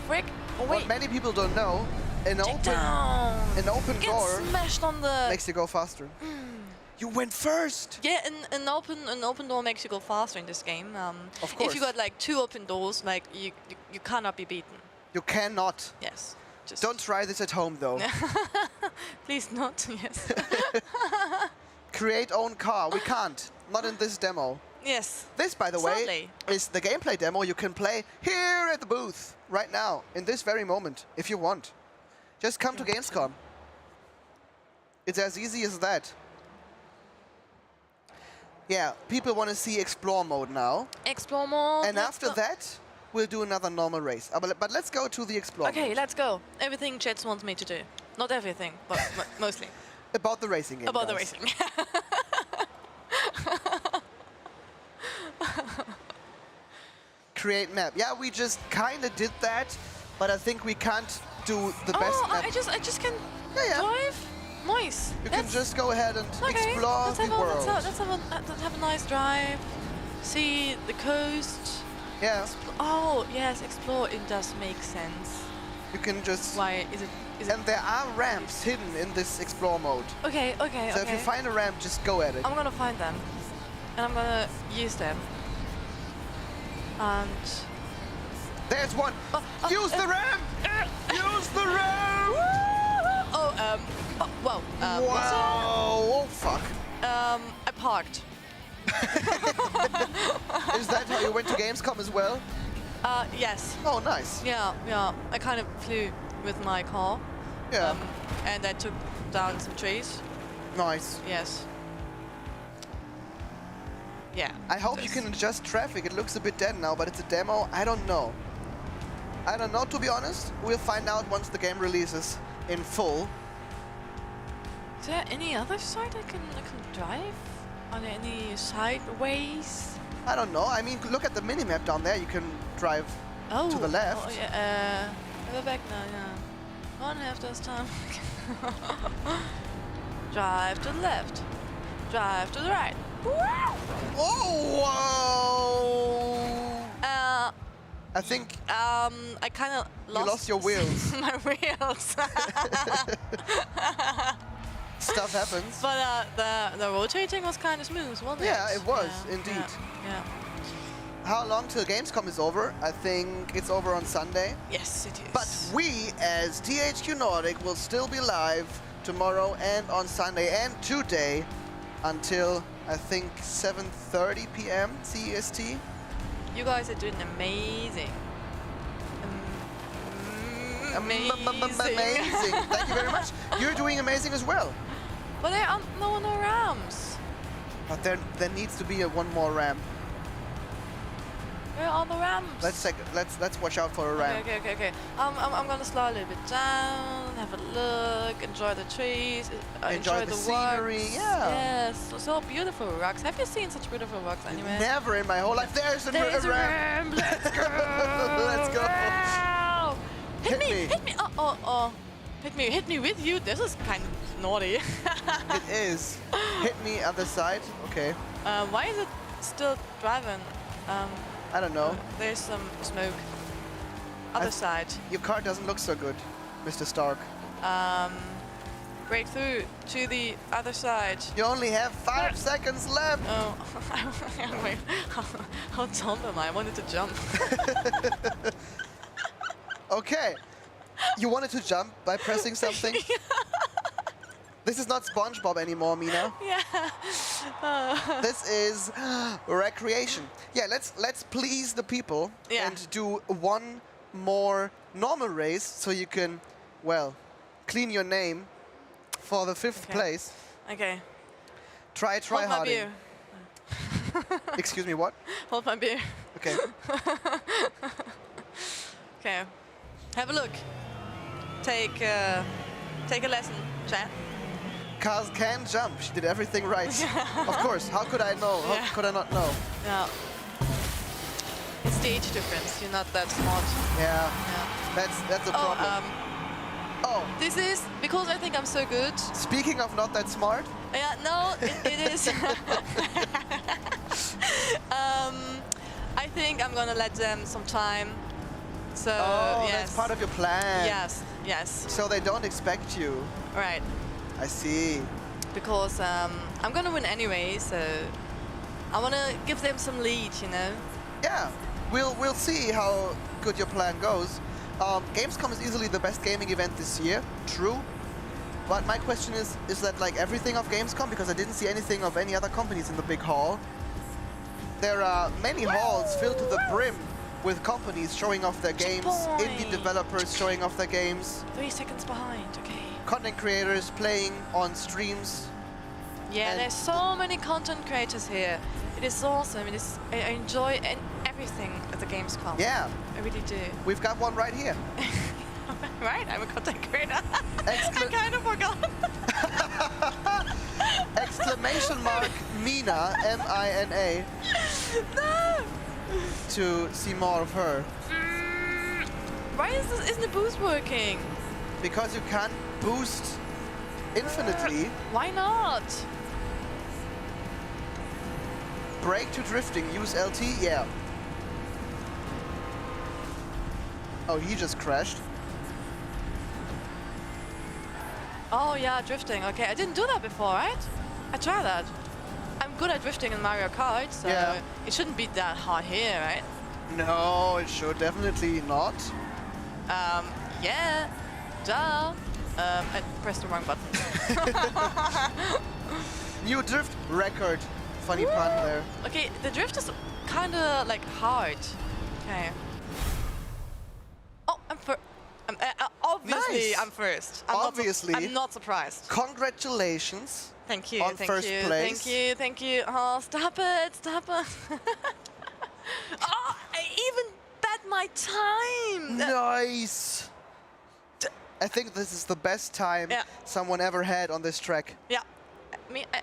frick away. What many people don't know an open Get door smashed on the. makes you go faster. You went first. Yeah, an open door makes you go faster in this game. Of course. If you got like 2 open doors, like you cannot be beaten. You cannot. Yes. Just Don't try this at home though. Please not. Yes. Create own car. We can't. Not in this demo. Yes. This, by the way, Sadly. is the gameplay demo you can play here at the booth right now, in this very moment, if you want. Just come to Gamescom. It's as easy as that. Yeah, people want to see Explore mode now. Explore mode. And after that, we'll do another normal race. But let's go to the Explore Okay, mode. let's go. Everything Jets wants me to do. Not everything, but mostly. About the racing game, About the guys. racing. Create map. Yeah, we just kind of did that, but I think we can't do the best map. I just can Yeah. drive. Nice. You can just go ahead and explore the world. Let's have a nice drive. See the coast. Yeah. Oh yes, explore. It does make sense. You can just. Why is it? And there are ramps hidden in this explore mode. Okay. So if you find a ramp, just go at it. I'm gonna find them, and I'm gonna use them. And there's one. Use the ramp. Use the ramp. Whoa. Wow. Oh fuck. I parked. Is that how you went to Gamescom as well? Yes. Oh, nice. Yeah. I kind of flew with my car. Yeah. And I took down some trees. Nice. Yes. Yeah. I hope you can adjust traffic. It looks a bit dead now, but it's a demo. I don't know. To be honest. We'll find out once the game releases in full. Is there any other side I can drive? Are there any side ways? I don't know. I mean, look at the minimap down there. You can drive to the left. Oh, yeah. Go back now, yeah. 1/2 this time. Drive to the left. Drive to the right. Whoa! I think I kind of lost. You lost your wheels. My wheels. Stuff happens. But the rotating was kind of smooth, wasn't it? Yeah, it was indeed. Yeah. How long till Gamescom is over? I think it's over on Sunday. Yes, it is. But we, as THQ Nordic, will still be live tomorrow and on Sunday and today until, I think, 7:30 p.m. CEST. You guys are doing amazing. Amazing. Thank you very much. You're doing amazing as well. But there are no ramps. But there needs to be one more ramp. Where are the ramps? Let's watch out for a ramp. Okay. I'm gonna slow a little bit down, have a look, enjoy the trees, enjoy the scenery. rocks. Yeah. Yes, so beautiful rocks. Have you seen such beautiful rocks anywhere? Never in my whole life. There's a ramp. Let's go. Let's go. Wow. Hit me. Oh. Hit me with you. This is kind of naughty. It is. Hit me other side. Okay. Why is it still driving? I don't know. There's some smoke. Other side. Your car doesn't look so good, Mr. Stark. Break through to the other side. You only have 5 seconds left. Oh, wait. How dumb am I? I wanted to jump. Okay. You wanted to jump by pressing something? This is not SpongeBob anymore, Mina. Yeah. This is Wreckreation. Yeah, let's please the people and do one more normal race so you can, well, clean your name for the 5th place. Okay. Try Hold my beer. Excuse me, what? Hold my beer. Okay. Okay. Have a look. Take a lesson, chat. Cars can jump. She did everything right. Of course. How could I know? How could I not know? Yeah. It's the age difference. You're not that smart. Yeah. That's a problem. This is because I think I'm so good. Speaking of not that smart. Yeah. No, it is. I think I'm gonna let them some time So Oh, yes. that's part of your plan. Yes, yes. So they don't expect you. Right. I see. Because I'm gonna win anyway, so I wanna give them some lead, you know. Yeah, we'll see how good your plan goes. Gamescom is easily the best gaming event this year. True. But my question is that like everything of Gamescom? Because I didn't see anything of any other companies in the big hall. There are many halls filled to the brim with companies showing off their games, indie developers showing off their games, 3 seconds behind, okay. content creators playing on streams. Yeah, And there's so many content creators here. It is awesome. I enjoy everything at the Gamescom. Yeah. I really do. We've got one right here. Right, I'm a content creator. I kind of forgot. Exclamation mark Mina, M-I-N-A. No! To see more of her. Why isn't the boost working? Because you can't boost infinitely. Why not? Brake to drifting, use LT, yeah. Oh, he just crashed. Oh yeah, drifting. Okay, I didn't do that before, right? I tried that. I'm good at drifting in Mario Kart, so it shouldn't be that hard here, right? No, it should definitely not. Yeah, duh. I pressed the wrong button. New drift record. Funny pun there. Okay, the drift is kind of like hard. Okay. Oh, I'm first. Obviously, Nice. I'm first. Obviously. I'm not surprised. Congratulations. Thank you. On thank first you. place. Thank you. Thank you. Oh, stop it. Stop it. Oh, I even bet my time. Nice. I think this is the best time someone ever had on this track. Yeah.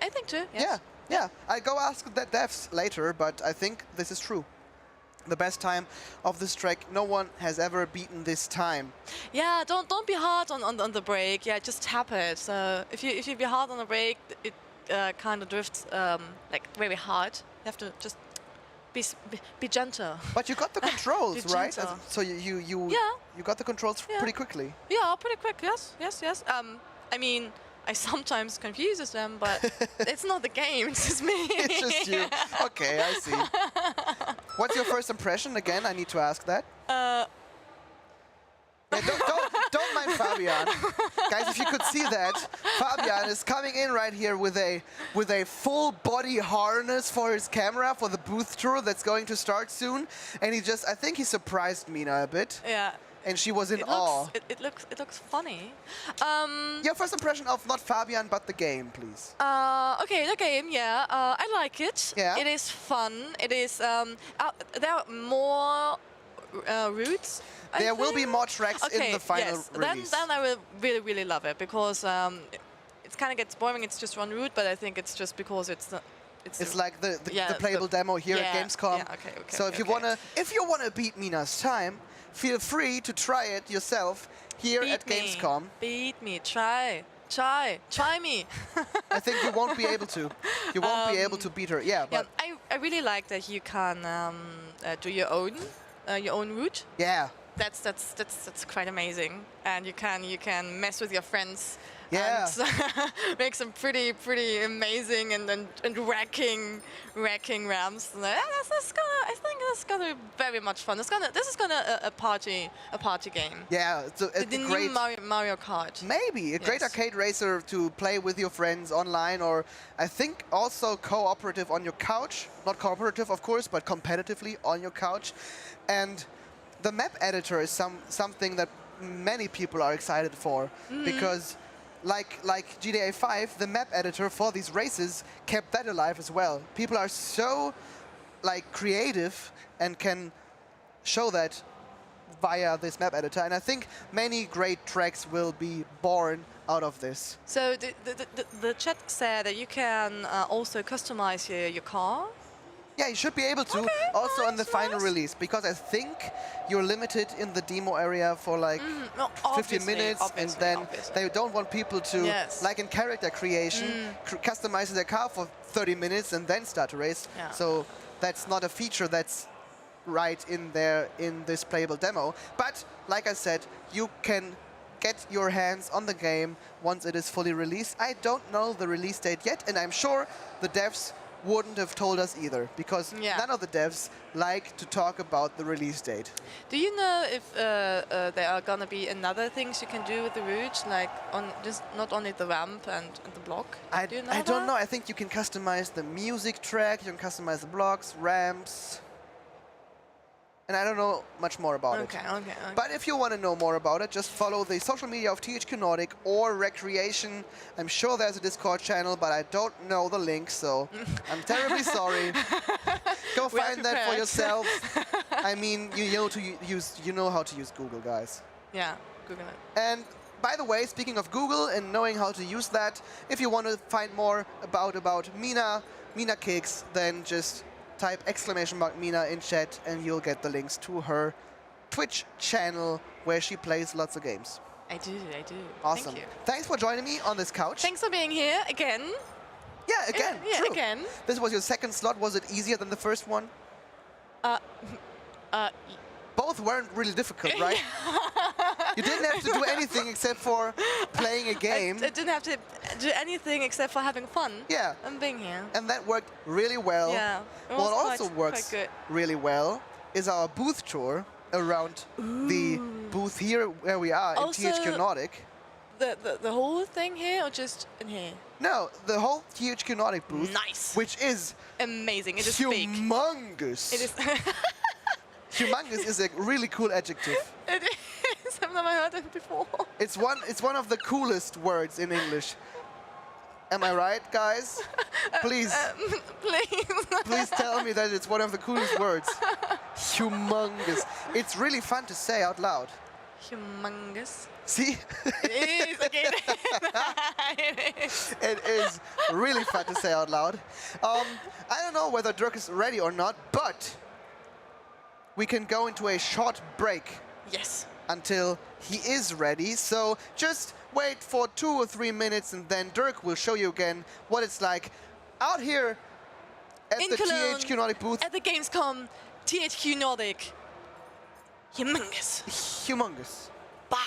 I think too. Yes. Yeah. Yeah. I go ask the devs later, but I think this is true. The best time of this track. No one has ever beaten this time. Yeah, don't be hard on the brake. Yeah, just tap it. So if you be hard on the brake, it kind of drifts like very hard. You have to just be gentle. But you got the controls, Be right? gentle. So you got the controls pretty quickly. Yeah, pretty quick. Yes. I mean, I sometimes confuses them, but it's not the game. It's just me. It's just you. Okay, I see. What's your first impression? Again, I need to ask that. Don't mind Fabian. Guys, if you could see that, Fabian is coming in right here with a full body harness for his camera for the booth tour that's going to start soon. And I think he surprised Mina a bit. Yeah. And she was in awe. It looks funny. Your first impression of not Fabian but the game, please. Okay, the game. Yeah, I like it. Yeah. It is fun. It is. There are more routes. There will be more tracks in the final yes. release. Then I will really love it because it kind of gets boring. It's just one route, but I think it's just because it's like the playable demo here at Gamescom. Yeah, okay. So if you wanna beat Mina's time, feel free to try it yourself here at Gamescom. Beat me. Try me. I think you won't be able to. You won't be able to beat her. Yeah, but I really like that you can do your own route. Yeah. That's quite amazing, and you can mess with your friends. Yeah. And make some pretty amazing and wrecking ramps. I think that's gonna be very much fun. This is gonna a party game. Yeah, it's a the great new Mario Kart. Maybe a great arcade racer to play with your friends online, or I think also cooperative on your couch. Not cooperative, of course, but competitively on your couch. And the map editor is something that many people are excited for because. Like GTA 5, the map editor for these races kept that alive as well. People are so creative and can show that via this map editor. And I think many great tracks will be born out of this. So the chat said that you can also customize your car. Yeah, you should be able to, also in the final release, because I think you're limited in the demo area for 15 minutes, and then they don't want people to, like in character creation, customize their car for 30 minutes and then start a race. Yeah. So that's not a feature that's right in there in this playable demo. But like I said, you can get your hands on the game once it is fully released. I don't know the release date yet, and I'm sure the devs wouldn't have told us either, because none of the devs like to talk about the release date. Do you know if there are gonna be another things you can do with the Rouge, like on just not only the ramp and the block? Do you know I don't that? know. I think you can customize the music track, you can customize the blocks, ramps, and I don't know much more about it. Okay. But if you want to know more about it, just follow the social media of THQ Nordic or Wreckreation. I'm sure there's a Discord channel, but I don't know the link, so I'm terribly sorry. Go find that for yourself. I mean, you know how to use Google, guys. Yeah, Google it. And by the way, speaking of Google and knowing how to use that, if you want to find more about MinaKeks, then just type !Mina in chat and you'll get the links to her Twitch channel where she plays lots of games. I do. Awesome. Thank you. Thanks for joining me on this couch. Thanks for being here again. Yeah, again. Yeah, true. again. This was your second slot. Was it easier than the first one? Both weren't really difficult, right? You didn't have to do anything except for playing a game. I didn't have to do anything except for having fun. Yeah. And being here. And that worked really well. Yeah. What also works quite good. really well is our booth tour around the booth here where we are Also, in THQ Nordic. The whole thing here or just in here? No, the whole THQ Nordic booth. Nice. Which is amazing. It is big. Humongous. It is. Humongous is a really cool adjective. It is. I've never heard it before. It's one of the coolest words in English. Am I right, guys? Please. Please tell me that it's one of the coolest words. Humongous. It's really fun to say out loud. Humongous. See? It is, again. It is. It is really fun to say out loud. I don't know whether Doerk is ready or not, but we can go into a short break. Yes. Until he is ready. So just wait for 2 or 3 minutes and then Doerk will show you again what it's like out here at in the Cologne, THQ Nordic booth. At the Gamescom, THQ Nordic. Humongous. Humongous. Bye.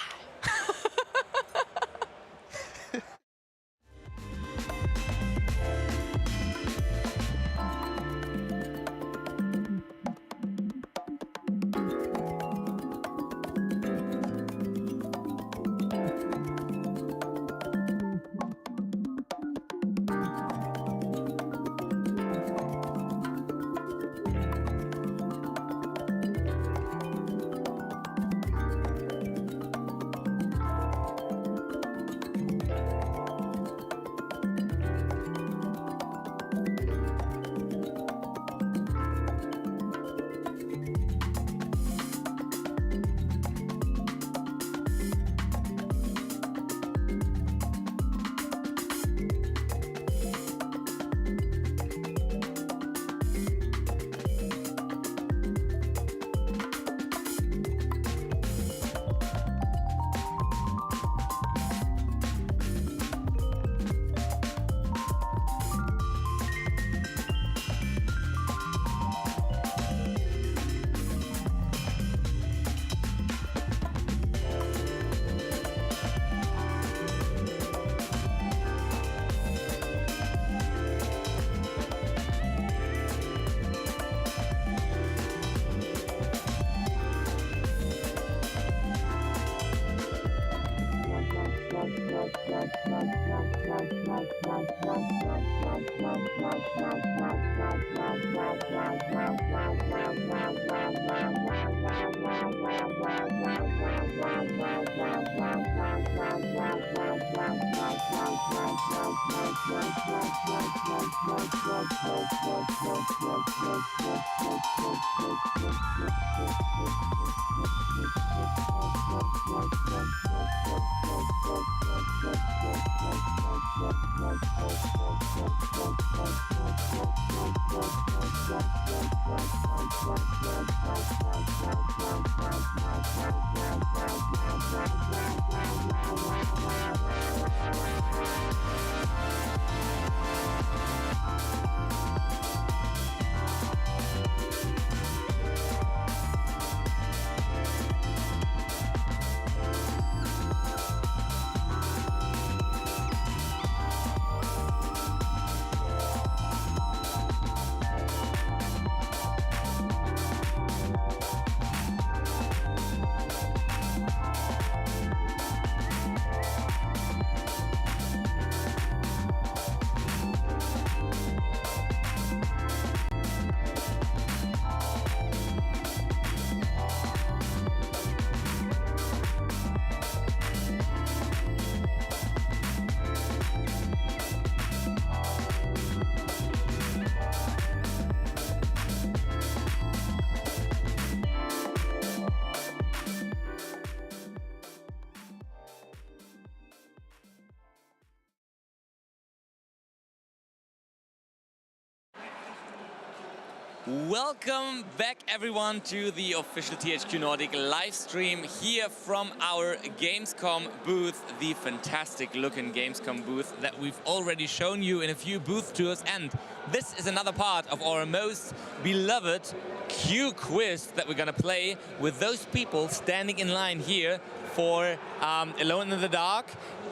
Welcome back everyone to the official THQ Nordic live stream here from our Gamescom booth, the fantastic looking Gamescom booth that we've already shown you in a few booth tours, and this is another part of our most beloved Q quiz that we're gonna play with those people standing in line here for Alone in the Dark,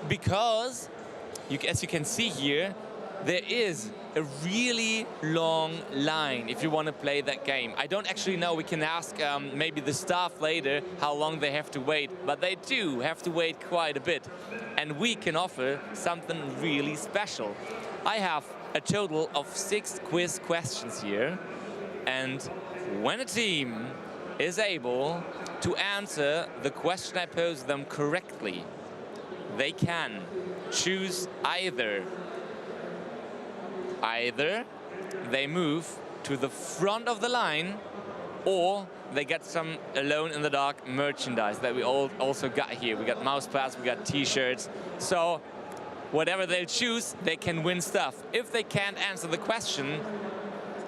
because as you can see here, there is a really long line if you want to play that game. I don't actually know, we can ask maybe the staff later how long they have to wait, but they do have to wait quite a bit. And we can offer something really special. I have a total of 6 quiz questions here, and when a team is able to answer the question I pose them correctly, they can choose either they move to the front of the line, or they get some Alone in the Dark merchandise that we also got here. We got mouse pads, we got t-shirts. So whatever they'll choose, they can win stuff. If they can't answer the question,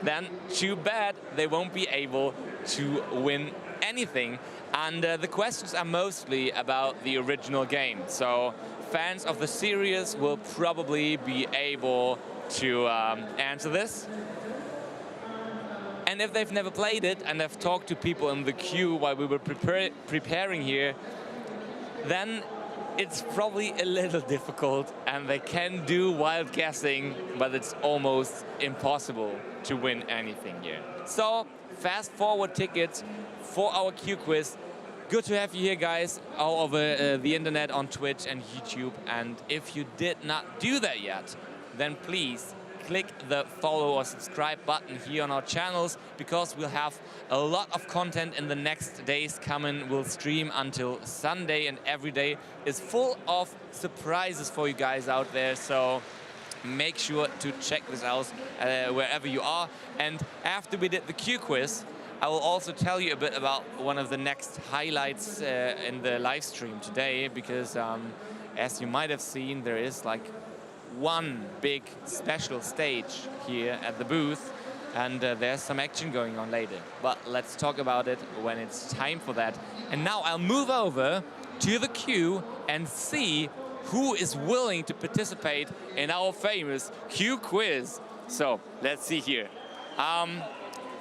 then too bad, they won't be able to win anything. And the questions are mostly about the original game. So fans of the series will probably be able to answer this. And if they've never played it and have talked to people in the queue while we were preparing here, then it's probably a little difficult and they can do wild guessing, but it's almost impossible to win anything here. So fast forward tickets for our Q quiz. Good to have you here, guys, all over the internet, on Twitch and YouTube. And if you did not do that yet, then please click the follow or subscribe button here on our channels, because we'll have a lot of content in the next days coming. We'll stream until Sunday, and every day is full of surprises for you guys out there. So make sure to check this out wherever you are. And after we did the Q quiz, I will also tell you a bit about one of the next highlights in the live stream today, because as you might have seen, there is like one big special stage here at the booth, and there's some action going on later. But let's talk about it when it's time for that. And now I'll move over to the queue and see who is willing to participate in our famous Q quiz. So let's see here.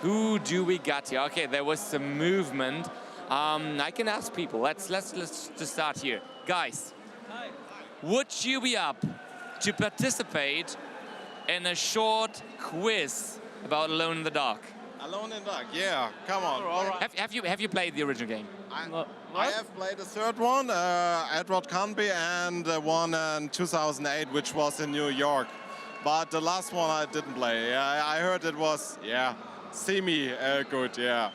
Who do we got here? Okay, there was some movement. I can ask people. Let's just start here. Guys, would you be up to participate in a short quiz about Alone in the Dark? Alone in the Dark, yeah, come on. All right. Have you played the original game? I have played the third one, Edward Canby, and one in 2008, which was in New York. But the last one I didn't play. I heard it was, semi-good, yeah.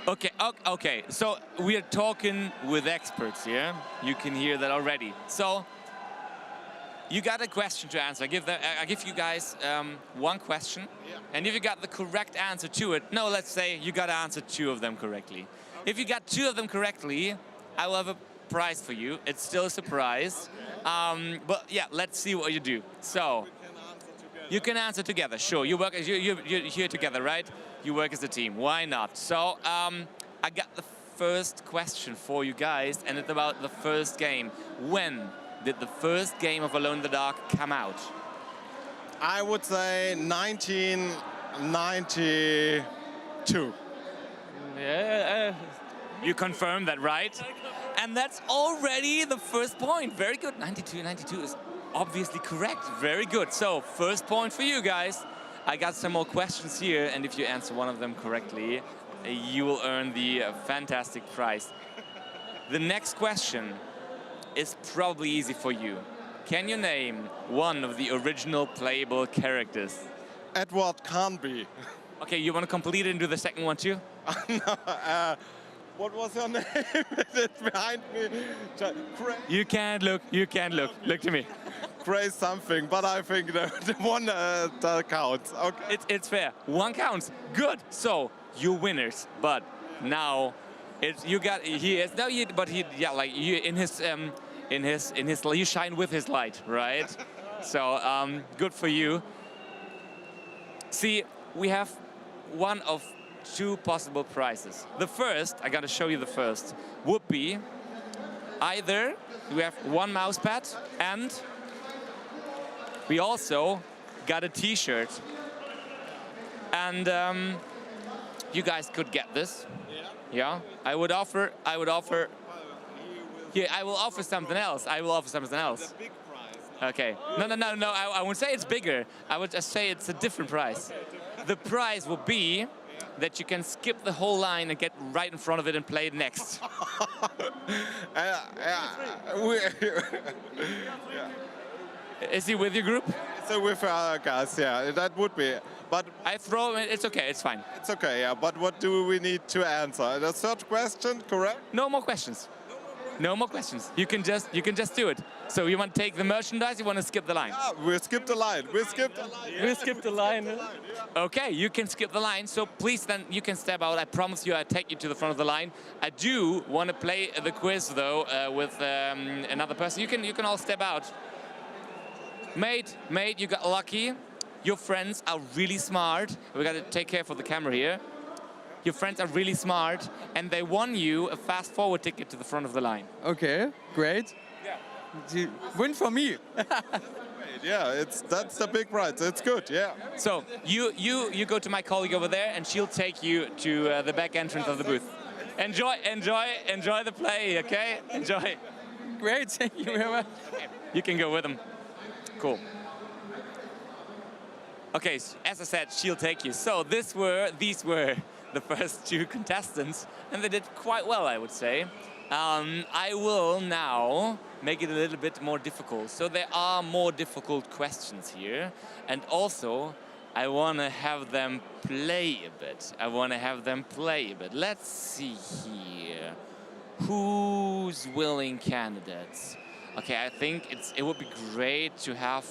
Okay, so we are talking with experts here. You can hear that already. So you got a question to answer. I give you guys one question, and if you got the correct answer to it, no, let's say you got to answer 2 of them correctly. Okay. If you got 2 of them correctly, I will have a prize for you. It's still a surprise. Okay. But yeah, let's see what you do. So you can answer together, sure. You work, you're here together, right? You work as a team. Why not? So I got the first question for you guys, and it's about the first game. When did the first game of Alone in the Dark come out? I would say 1992. Yeah, you confirm that, right? And that's already the first point. Very good. 92 is obviously correct. Very good. So first point for you guys. I got some more questions here, and if you answer one of them correctly, you will earn the fantastic prize. The next question is probably easy for you. Can you name one of the original playable characters? Edward Canby. Okay, you want to complete it and do the second one too? No, what was your name? It's behind me. You can't look. Look to me. Praise something, but I think the one that counts. Okay. It's fair. One counts. Good. So you winners. But now you got you shine with his light, right? So good for you. See, we have one of two possible prizes. The first, I gotta show you the first, would be either we have one mouse pad and we also got a t-shirt. And you guys could get this. Yeah. I would offer. Yeah, I will offer something else. I will offer something else. The big prize. Okay. No. I won't say it's bigger. I would just say it's a different prize. The prize will be that you can skip the whole line and get right in front of it and play it next. Is he with your group? So with guys, yeah, that would be. But I throw him. It's okay. It's fine. It's okay. Yeah. But what do we need to answer? The third question, correct? No more questions. No more questions. You can just do it. So you want to take the merchandise? You want to skip the line? Yeah, we skipped the line. We skipped the line. We skipped the line. Okay, you can skip the line. So please, then you can step out. I promise you, I take you to the front of the line. I do want to play the quiz though with another person. You can all step out. Mate, you got lucky. Your friends are really smart. We got to take care for the camera here. Your friends are really smart, and they won you a fast forward ticket to the front of the line. Okay, great. Yeah. Win for me. Yeah, that's the big prize. It's good. Yeah. So you go to my colleague over there, and she'll take you to the back entrance of the booth. Enjoy the play. Okay, enjoy. Great, thank you very much. Okay. You can go with them. Cool. Okay, as I said, she'll take you. So these were the first two contestants, and they did quite well, I would say. I will now make it a little bit more difficult. So there are more difficult questions here, and also I want to have them play a bit. Let's see here. Who's willing candidates? Okay, I think it would be great to have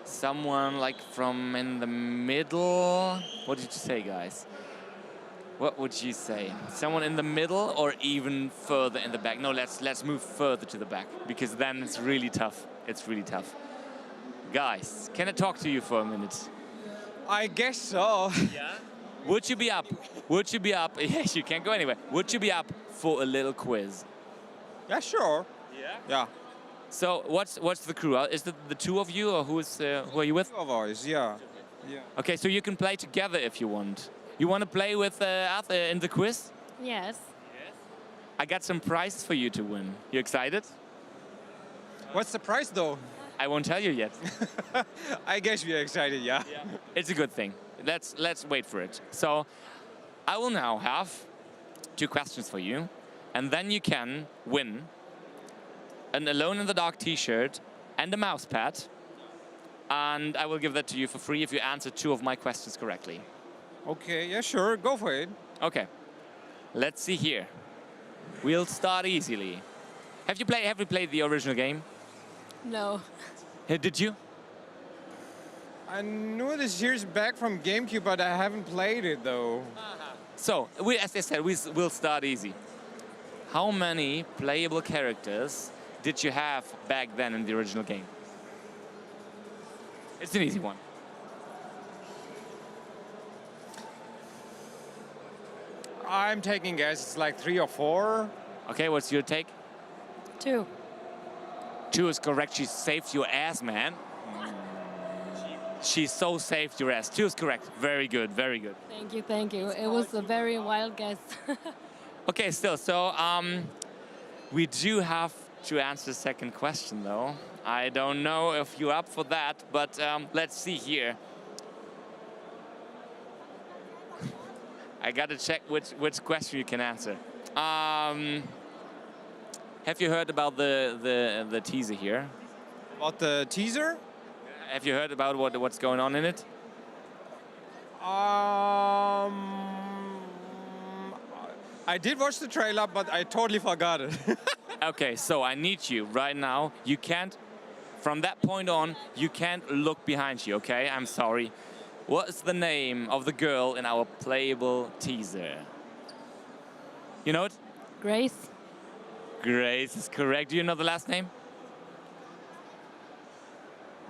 someone like from in the middle. What did you say, guys? What would you say? Someone in the middle or even further in the back? No, let's move further to the back, because then it's really tough. It's really tough. Guys, can I talk to you for a minute? I guess so. Yeah? Would you be up? Yes, you can't go anywhere. Would you be up for a little quiz? Yeah, sure. Yeah? Yeah. So what's the crew? Is it the two of you, or who are you with? Two of us, yeah. Okay, so you can play together if you want. You want to play with Arthur in the quiz? Yes. I got some prize for you to win. You excited? What's the prize, though? I won't tell you yet. I guess we're excited, yeah. It's a good thing. Let's wait for it. So I will now have two questions for you, and then you can win an Alone in the Dark t-shirt and a mouse pad, and I will give that to you for free if you answer two of my questions correctly. Okay, yeah, sure, go for it. Okay, let's see here. We'll start easily. Have you played the original game? No. Did you? I knew this year's back from GameCube, but I haven't played it though. So, as I said, we'll start easy. How many playable characters did you have back then in the original game? It's an easy one. I'm taking guess it's like 3 or 4. Okay, what's your take? 2. 2 is correct. She saved your ass, man. She so saved your ass. 2 is correct. Very good, very good. Thank you. It was a very wild guess. Okay, still, so we do have to answer the second question, though. I don't know if you're up for that, but let's see here. I gotta check which question you can answer. Have you heard about the teaser here? About the teaser? Have you heard about what's going on in it? I did watch the trailer, but I totally forgot it. Okay, so I need you right now. You can't, from that point on, you can't look behind you, okay? I'm sorry. What's the name of the girl in our playable teaser? You know it? Grace. Grace is correct. Do you know the last name?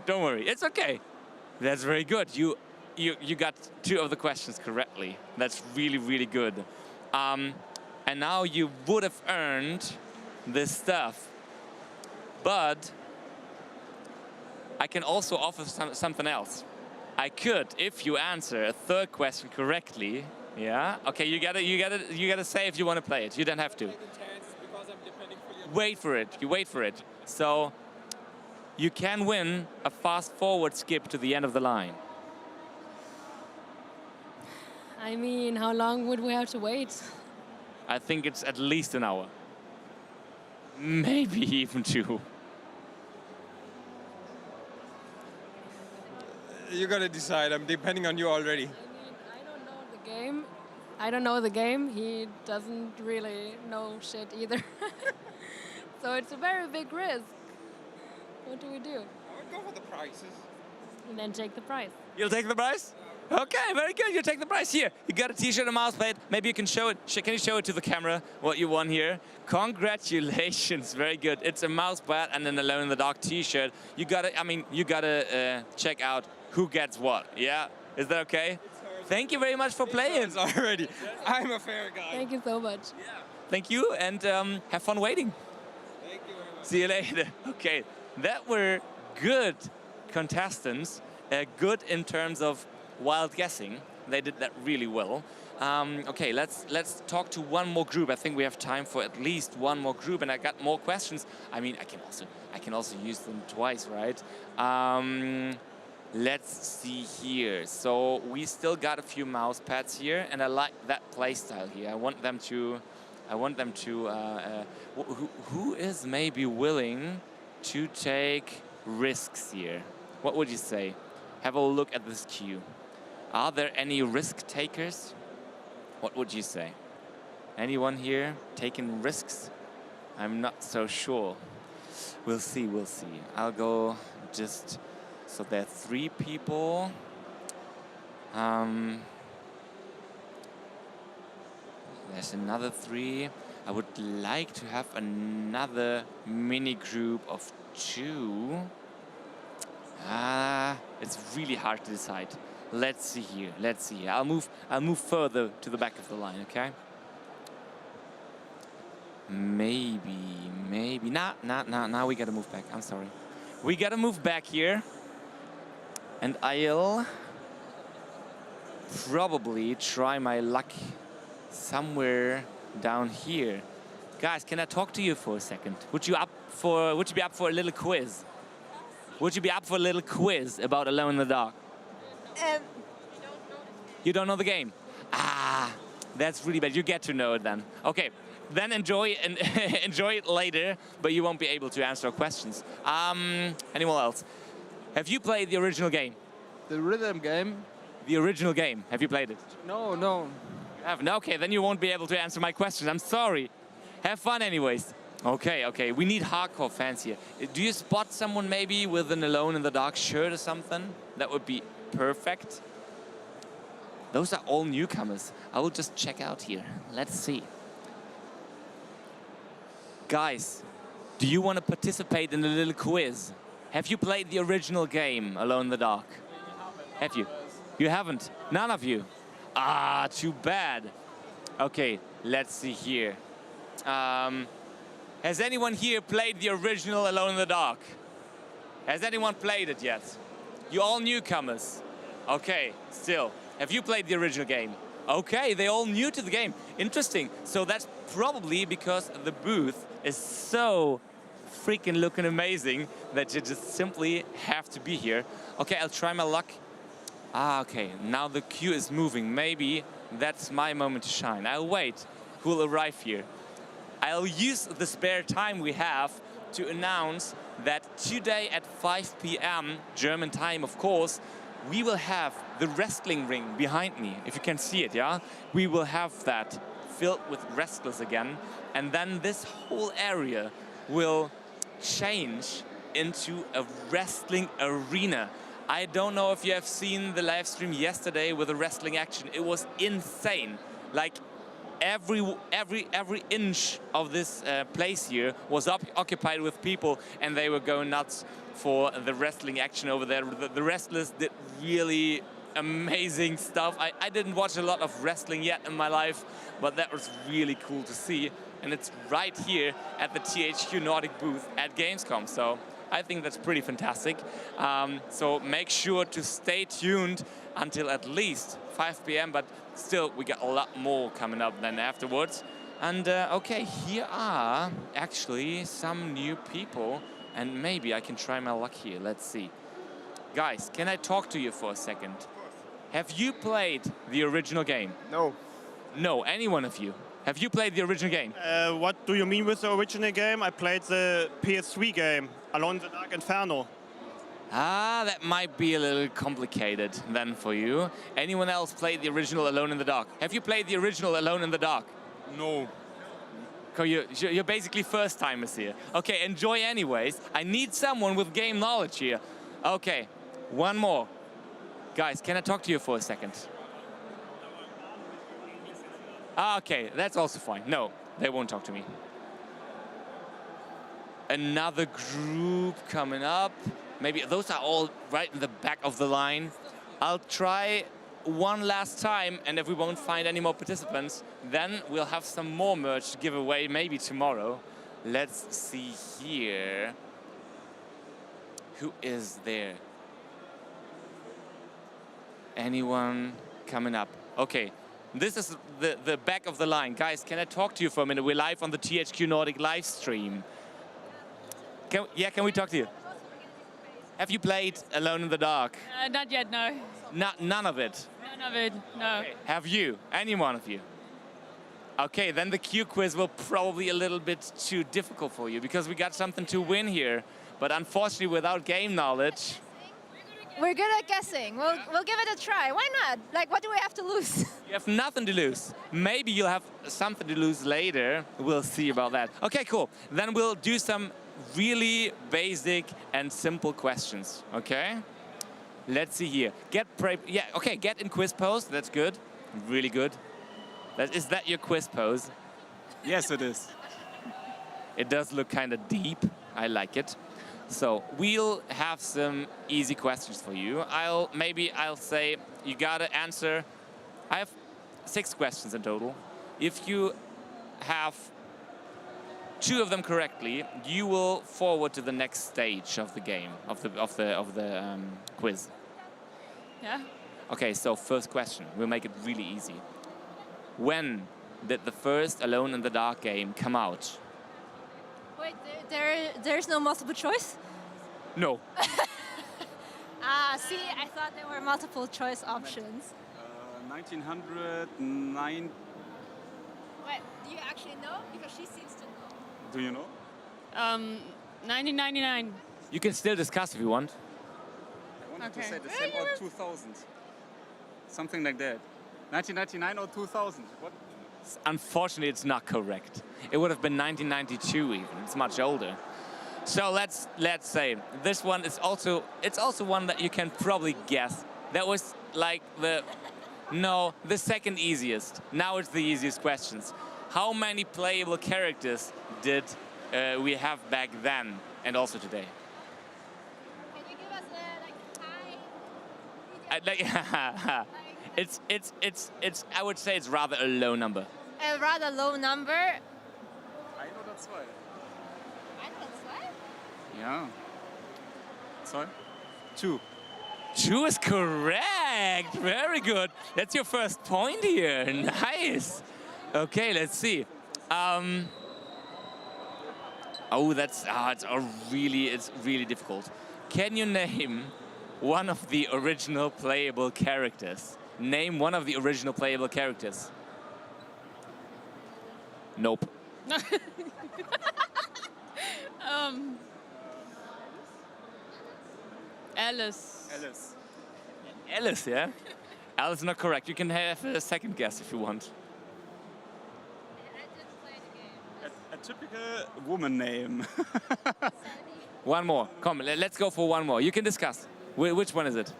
Don't worry, it's okay. That's very good. You you got 2 of the questions correctly. That's really, really good. And now you would have earned this stuff. But I can also offer something else. I could, if you answer a 3rd question correctly, yeah. Okay, you gotta say if you want to play it. You don't have to. Wait for it. You wait for it. So you can win a fast forward skip to the end of the line. I mean, how long would we have to wait? I think it's at least an hour. Maybe even 2. You gotta decide. I'm depending on you already. I mean, I don't know the game. I don't know the game. He doesn't really know shit either. So it's a very big risk. What do we do? I would go for the prices. And then take the prize. You'll take the prize? Okay, very good. You take the prize here. You got a T-shirt and a mouse pad. Maybe you can show it. Can you show it to the camera what you won here? Congratulations, very good. It's a mouse pad and an Alone in the Dark T-shirt. You gotta, I mean, you gotta check out who gets what. Yeah, is that okay? Thank you very much for playing. Already, I'm a fair guy. Thank you so much. Yeah. Thank you, and have fun waiting. Thank you very much. See you later. Okay, that were good contestants. Good in terms of wild guessing. They did that really well. Okay, let's talk to one more group. I think we have time for at least one more group, and I got more questions. I mean, I can also use them twice, right? Let's see here. So we still got a few mouse pads here, and I like that playstyle here. I want them to. Who is maybe willing to take risks here? What would you say? Have a look at this queue. Are there any risk takers? What would you say? Anyone here taking risks? I'm not so sure. We'll see, we'll see. I'll go just, so there are 3 people. There's another 3. I would like to have another mini group of 2. It's really hard to decide. Let's see here. Let's see here. I'll move further to the back of the line, okay? Maybe. Now we gotta move back. I'm sorry. We gotta move back here. And I'll probably try my luck somewhere down here. Guys, can I talk to you for a second? Would you be up for a little quiz? Would you be up for a little quiz about Alone in the Dark? You don't know the game? Ah, that's really bad. You get to know it then. Okay, then enjoy it later, but you won't be able to answer our questions. Anyone else? Have you played the original game? The rhythm game? The original game. Have you played it? No. You haven't? Okay, then you won't be able to answer my question. I'm sorry. Have fun anyways. Okay. We need hardcore fans here. Do you spot someone maybe with an Alone in the Dark shirt or something? That would be perfect. Those are all newcomers. I will just check out here. Let's see. Guys, do you want to participate in a little quiz? Have you played the original game, Alone in the Dark? Have you? You haven't? None of you? Ah, too bad. Okay, let's see here. Has anyone here played the original Alone in the Dark? Has anyone played it yet? You all newcomers. Okay, still. Have you played the original game? Okay, they're all new to the game. Interesting. So that's probably because the booth is so freaking looking amazing that you just simply have to be here. Okay, I'll try my luck. Ah, okay, now the queue is moving. Maybe that's my moment to shine. I'll wait who will arrive here. I'll use the spare time we have to announce that today at 5 p.m. German time, of course, we will have the wrestling ring behind me. If you can see it, yeah? We will have that filled with wrestlers again. And then this whole area will change into a wrestling arena. I don't know if you have seen the live stream yesterday with the wrestling action. It was insane. Like every inch of this place here was occupied with people, and they were going nuts for the wrestling action over there. The wrestlers did really amazing stuff. I didn't watch a lot of wrestling yet in my life, but that was really cool to see. And it's right here at the THQ Nordic booth at Gamescom. So I think that's pretty fantastic. So make sure to stay tuned until at least 5 p.m. But still, we got a lot more coming up then afterwards. And okay, here are actually some new people. And maybe I can try my luck here. Let's see. Guys, can I talk to you for a second? Have you played the original game? No. No, any one of you. Have you played the original game? What do you mean with the original game? I played the PS3 game, Alone in the Dark Inferno. Ah, that might be a little complicated then for you. Anyone else played the original Alone in the Dark? Have you played the original Alone in the Dark? No. You're basically first-timers here. Okay, enjoy anyways. I need someone with game knowledge here. Okay, one more. Guys, can I talk to you for a second? Okay, that's also fine. No, they won't talk to me. Another group coming up. Maybe those are all right in the back of the line. I'll try one last time, and if we won't find any more participants, then we'll have some more merch to give away maybe tomorrow. Let's see here. Who is there? Anyone coming up? Okay, this is the back of the line. Guys, can I talk to you for a minute? We're live on the THQ Nordic live stream. Can we talk to you? Have you played Alone in the Dark? Not yet, no. None of it? None of it, no. Okay. Have you? Any one of you? Okay, then the Q quiz will probably a little bit too difficult for you because we got something to win here. But unfortunately, without game knowledge... We're good at guessing. We'll give it a try. Why not? Like, what do we have to lose? You have nothing to lose. Maybe you'll have something to lose later. We'll see about that. Okay, cool. Then we'll do some really basic and simple questions, okay? Let's see here. Get in quiz pose. That's good. Really good. Is that your quiz pose? Yes, it is. It does look kind of deep. I like it. So we'll have some easy questions for you. I'll say you gotta answer. I have 6 questions in total. If you have 2 of them correctly, you will forward to the next stage of the game, of the quiz. Yeah. Okay, so first question. We'll make it really easy. When did the first Alone in the Dark game come out? Wait, there's no multiple choice? No. See, I thought there were multiple choice options. 1909. Wait, do you actually know? Because she seems to know. Do you know? 1999. You can still discuss if you want. I wanted to say the same, or 2000. Something like that. 1999 or 2000. What? Unfortunately, it's not correct. It would have been 1992 even. It's much older. So let's say this one is also one that you can probably guess. That was like the second easiest. Now it's the easiest questions. How many playable characters did we have back then and also today? Can you give us high? It's I would say it's rather a low number. A rather low number. I know that's why. Yeah. Sorry? 2. 2 is correct. Very good. That's your first point here. Nice. Okay, let's see. It's really difficult. Can you name one of the original playable characters? Name one of the original playable characters. Nope. Alice. Alice, yeah? Alice is not correct. You can have a second guess if you want. A typical woman name. One more. Come, let's go for one more. You can discuss. Which one is it?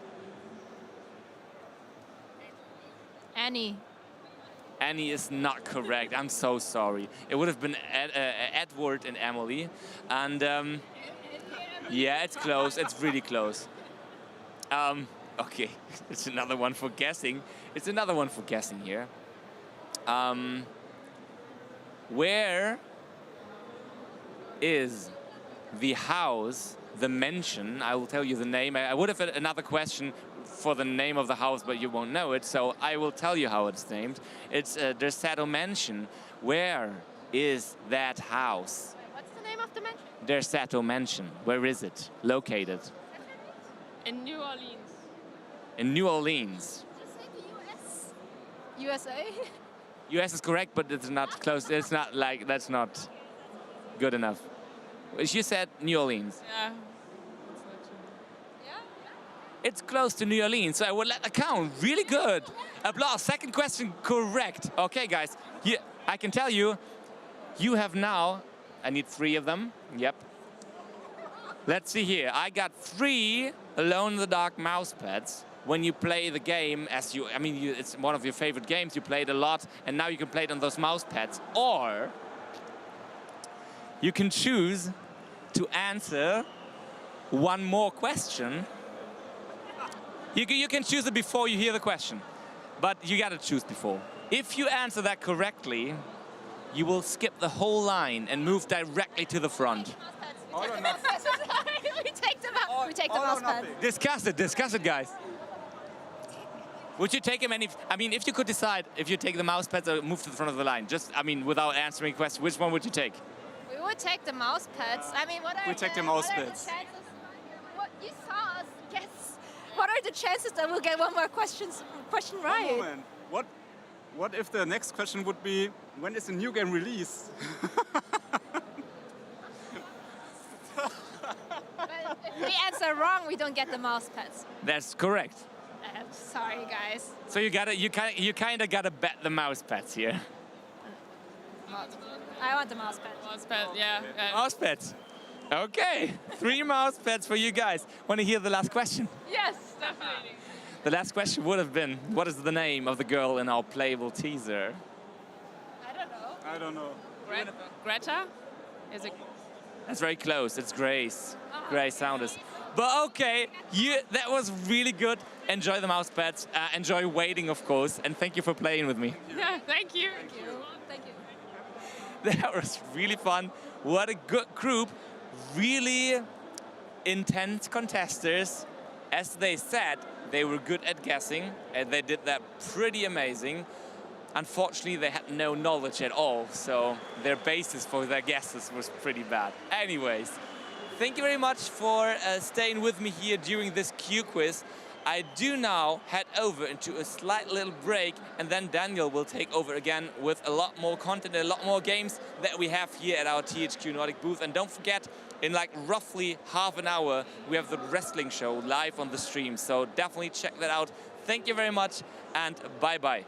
Annie. Annie is not correct. I'm so sorry. It would have been Edward and Emily. And yeah, it's close. It's really close. Okay, it's another one for guessing. It's another one for guessing here. Where is the house, the mansion? I will tell you the name. I would have another question for the name of the house, but you won't know it, so I will tell you how it's named. It's the Sato Mansion. Where is that house? What's the name of the mansion? Der Sato Mansion. Where is it located? In New Orleans. In New Orleans. USA? US is correct, but it's not close. It's not like, that's not good enough. She said New Orleans. Yeah. It's close to New Orleans, so I will let that count. Really good. Applause. Second question correct. Okay, guys. I can tell you, you have now, I need 3 of them. Yep. Let's see here. I got 3 Alone in the Dark mouse pads. When you play the game, it's one of your favorite games, you play it a lot, and now you can play it on those mouse pads. Or you can choose to answer one more question. You can choose it before you hear the question, but you gotta choose before. If you answer that correctly, you will skip the whole line and move directly to the front. We take the mouse pad. Discuss it, guys. Would you take him if you could decide if you take the mouse pads or move to the front of the line, without answering questions, which one would you take? We would take the mouse pads. We take the mouse pads. What you saw us guess. What are the chances that we'll get one more question right? One moment. What if the next question would be, when is the new game released? If we answer wrong, we don't get the mouse pads. That's correct. Sorry, guys. So you kind of gotta bet the mouse pads here. I want the mouse pads. Mouse pad, yeah. Mouse pads. Okay, 3 mouse pads for you guys. Want to hear the last question? Yes, definitely. The last question would have been, what is the name of the girl in our playable teaser? I don't know. Greta? Is it? That's very close. It's Grace. Grace Saunders. But okay, that was really good. Enjoy the mouse pads. Enjoy waiting, of course. And thank you for playing with me. Yeah, thank you. Thank you. That was really fun. What a good group. Really intense contestants. As they said, they were good at guessing, and they did that pretty amazing. Unfortunately, they had no knowledge at all, so their basis for their guesses was pretty bad. Anyways, thank you very much for staying with me here during this Q quiz. I do now head over into a slight little break, and then Daniel will take over again with a lot more content, a lot more games that we have here at our THQ Nordic booth. And don't forget, in like roughly half an hour, we have the wrestling show live on the stream. So definitely check that out. Thank you very much, and bye-bye.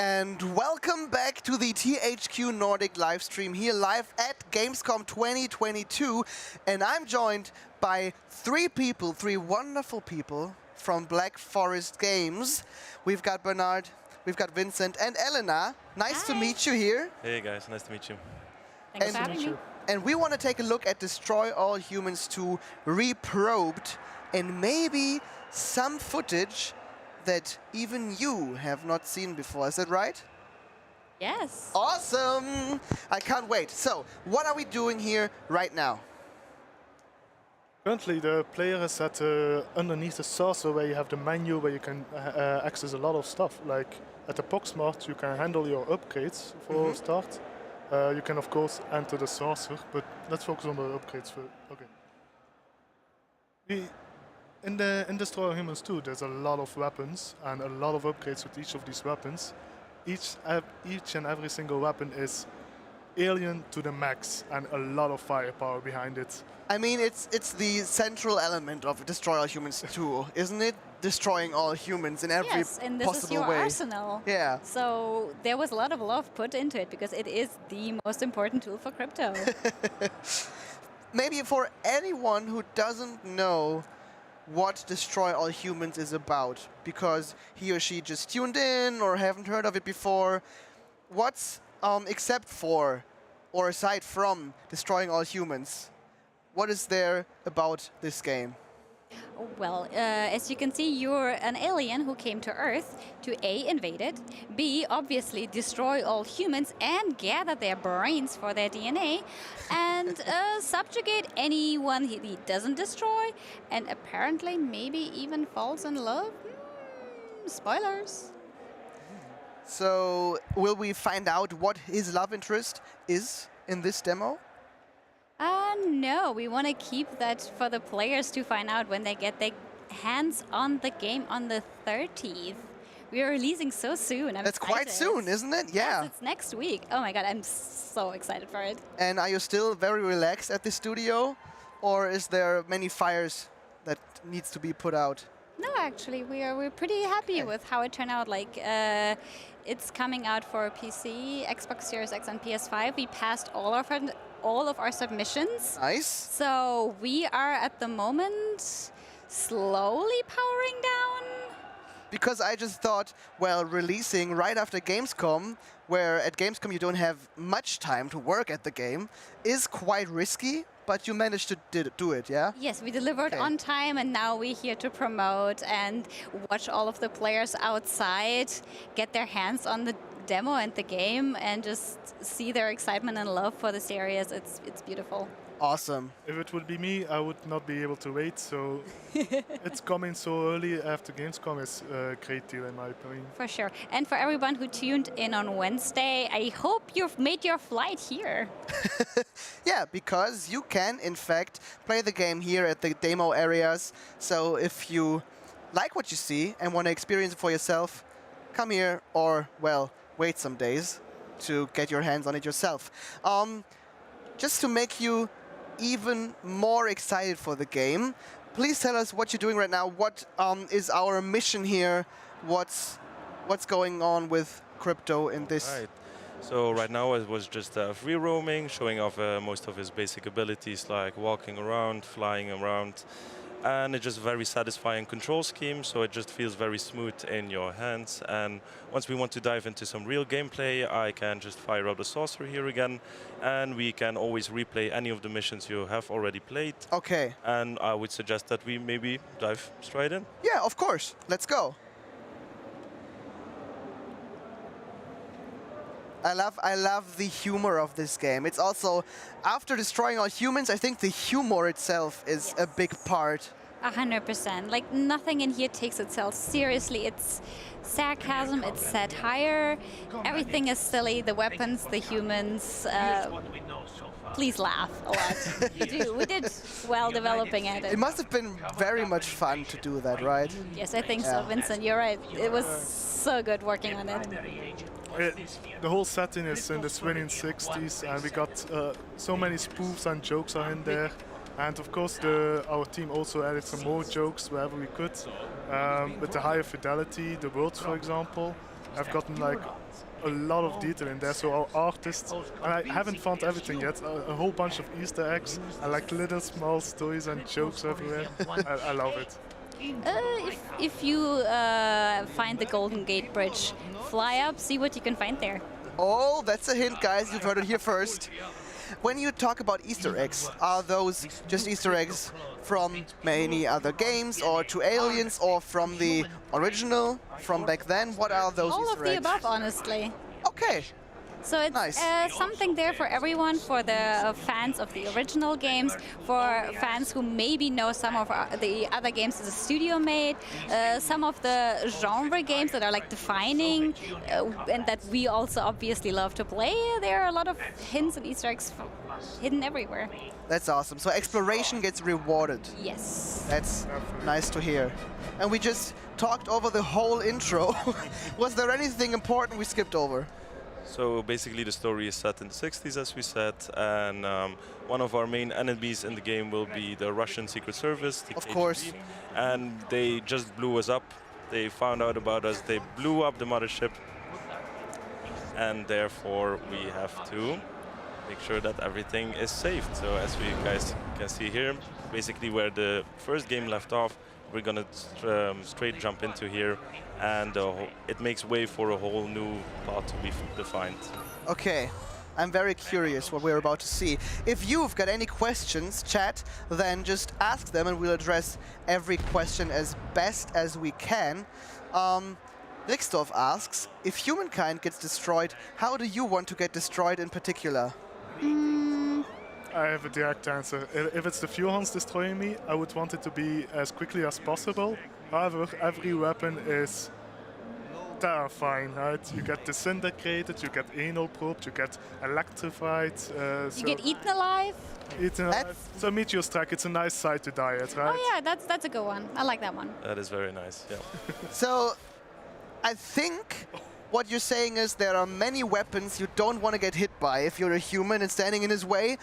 And welcome back to the THQ Nordic live stream here live at Gamescom 2022. And I'm joined by three wonderful people from Black Forest Games. We've got Bernard, we've got Vincent and Elena. Nice to meet you here. Hey guys, nice to meet you. Thanks for having me. And we want to take a look at Destroy All Humans 2 Reprobed and maybe some footage that even you have not seen before. Is that right? Yes. Awesome! I can't wait. So, what are we doing here right now? Currently, the player is at underneath the saucer where you have the menu where you can access a lot of stuff. Like at the Poxmart, you can handle your upgrades for a start. You can, of course, enter the saucer, but let's focus on the upgrades first. Okay. In Destroy All Humans 2, there's a lot of weapons and a lot of upgrades with each of these weapons. Each and every single weapon is alien to the max and a lot of firepower behind it. I mean, it's the central element of Destroy All Humans 2, isn't it? Destroying all humans in every yes, and this possible is your way. arsenal. Yeah. So there was a lot of love put into it because it is the most important tool for crypto. Maybe for anyone who doesn't know what Destroy All Humans is about, because he or she just tuned in or haven't heard of it before, what's, except for, or aside from Destroying All Humans, what is there about this game? Well, as you can see, you're an alien who came to Earth to A, invade it, B, obviously destroy all humans and gather their brains for their DNA, and subjugate anyone he doesn't destroy, and apparently maybe even falls in love. Spoilers. So, will we find out what his love interest is in this demo? No, we want to keep that for the players to find out when they get their hands on the game on the 30th. We are releasing so soon. That's quite soon, isn't it? Yeah. Yes, it's next week. Oh my god, I'm so excited for it. And are you still very relaxed at the studio? Or is there many fires that needs to be put out? No, actually, we're pretty happy with how it turned out. Like, it's coming out for PC, Xbox Series X, and PS5. We passed all of our submissions. Nice. So we are at the moment slowly powering down. Because I just thought, well, releasing right after Gamescom, where at Gamescom you don't have much time to work at the game, is quite risky, but you managed to do it, yeah? Yes, we delivered on time, and now we're here to promote and watch all of the players outside get their hands on the demo and the game and just see their excitement and love for the series. It's beautiful. Awesome. If it would be me, I would not be able to wait, so it's coming so early after Gamescom is a great deal in my opinion. For sure. And for everyone who tuned in on Wednesday, I hope you've made your flight here. Yeah, because you can, in fact, play the game here at the demo areas. So if you like what you see and want to experience it for yourself, come here or, well, wait some days to get your hands on it yourself. Just to make you even more excited for the game, please tell us what you're doing right now. What is our mission here? What's going on with crypto in this? Right. So right now it was just free roaming, showing off most of his basic abilities like walking around, flying around. And it's just a very satisfying control scheme, so it just feels very smooth in your hands. And once we want to dive into some real gameplay, I can just fire up the saucer here again, and we can always replay any of the missions you have already played. Okay. And I would suggest that we maybe dive straight in. Yeah, of course. Let's go. I love the humor of this game. It's also, after Destroying All Humans, I think the humor itself is a big part. 100%. Like, nothing in here takes itself seriously. It's sarcasm, it's satire, everything is silly, the weapons, the humans. Please laugh a lot. We did well developing it. It must have been very much fun to do that, right? Yes, I think so, Vincent. You're right. It was so good working on it. The whole setting is in the 1960s, and we got so many spoofs and jokes are in there. And of course, our team also added some more jokes wherever we could, with the higher fidelity, the words, for example. I've gotten like a lot of detail in there. So our artists, and I haven't found everything yet, a whole bunch of Easter eggs and like little small stories and jokes everywhere. I love it. If you find the Golden Gate Bridge, fly up, see what you can find there. Oh, that's a hint, guys. You've heard it here first. When you talk about Easter eggs, are those just Easter eggs from many other games, or to Aliens, or from the original, from back then? What are those All Easter of the eggs? above, honestly. Okay. So it's something there for everyone, for the fans of the original games, for fans who maybe know some of the other games that the studio made, some of the genre games that are like defining and that we also obviously love to play. There are a lot of hints and Easter eggs hidden everywhere. That's awesome. So exploration gets rewarded. Yes. That's nice to hear. And we just talked over the whole intro. Was there anything important we skipped over? So basically the story is set in the 60s, as we said, and one of our main enemies in the game will be the Russian Secret Service, the Of KGB, course. and they just blew us up. They found out about us, they blew up the mothership, and therefore we have to make sure that everything is saved. So as we guys can see here, basically where the first game left off, we're gonna straight jump into here, and it makes way for a whole new plot to be defined. Okay, I'm very curious what we're about to see. If you've got any questions, chat, then just ask them and we'll address every question as best as we can. Rixdorf asks, if humankind gets destroyed, how do you want to get destroyed in particular? I have a direct answer. If it's the Furons destroying me, I would want it to be as quickly as possible. However, every weapon is terrifying, right? You get disintegrated, you get anal probed, you get electrified. You get eaten alive. Eaten alive. So Meteor Strike, it's a nice side to die at, right? Oh yeah, that's a good one. I like that one. That is very nice, yeah. So, I think what you're saying is there are many weapons you don't want to get hit by if you're a human and standing in his way.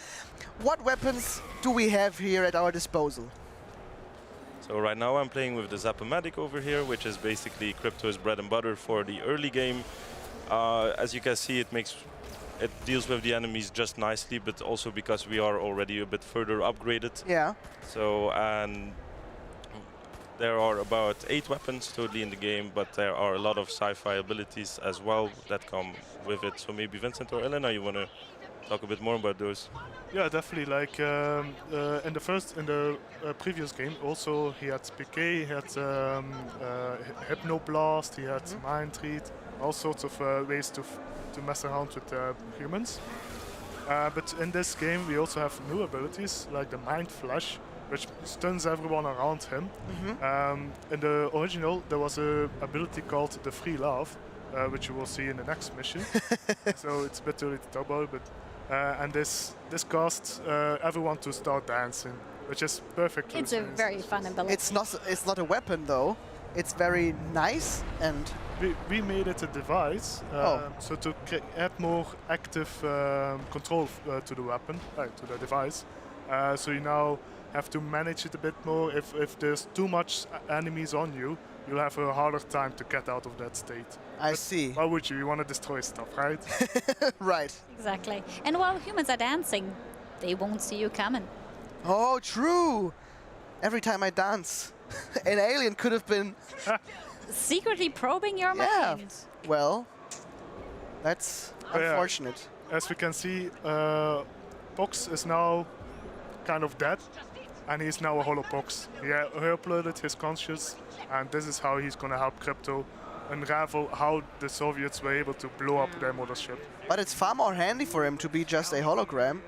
What weapons do we have here at our disposal? So right now I'm playing with the Zap-O-Matic over here, which is basically Crypto's bread and butter for the early game. As you can see, it deals with the enemies just nicely, but also because we are already a bit further upgraded. Yeah. So, and there are about 8 weapons totally in the game, but there are a lot of sci-fi abilities as well that come with it. So maybe Vincent or Elena, you want to talk a bit more about those? Yeah, definitely. Like in the previous game, also he had PK, he had Hypnoblast, he had Mind Read, all sorts of ways to mess around with humans. But in this game, we also have new abilities like the Mind Flash, which stuns everyone around him. In the original, there was an ability called the Free Love, which you will see in the next mission. So it's a bit early to talk about it, but and this caused everyone to start dancing, which is perfect. It's a very fun ability. It's not a weapon though. It's very nice, and we made it a device, so to add more active control to the weapon, to the device. So you now have to manage it a bit more. If there's too much enemies on you, you'll have a harder time to get out of that state. I see. Why would you? You want to destroy stuff, right? Right. Exactly. And while humans are dancing, they won't see you coming. Oh, true. Every time I dance, an alien could have been secretly probing your mind. Well, that's unfortunate. Yeah. As we can see, Pox is now kind of dead, and he's now a hollow Pox. He uploaded his conscience, and this is how he's going to help Crypto unravel how the Soviets were able to blow up their mothership. But it's far more handy for him to be just a hologram.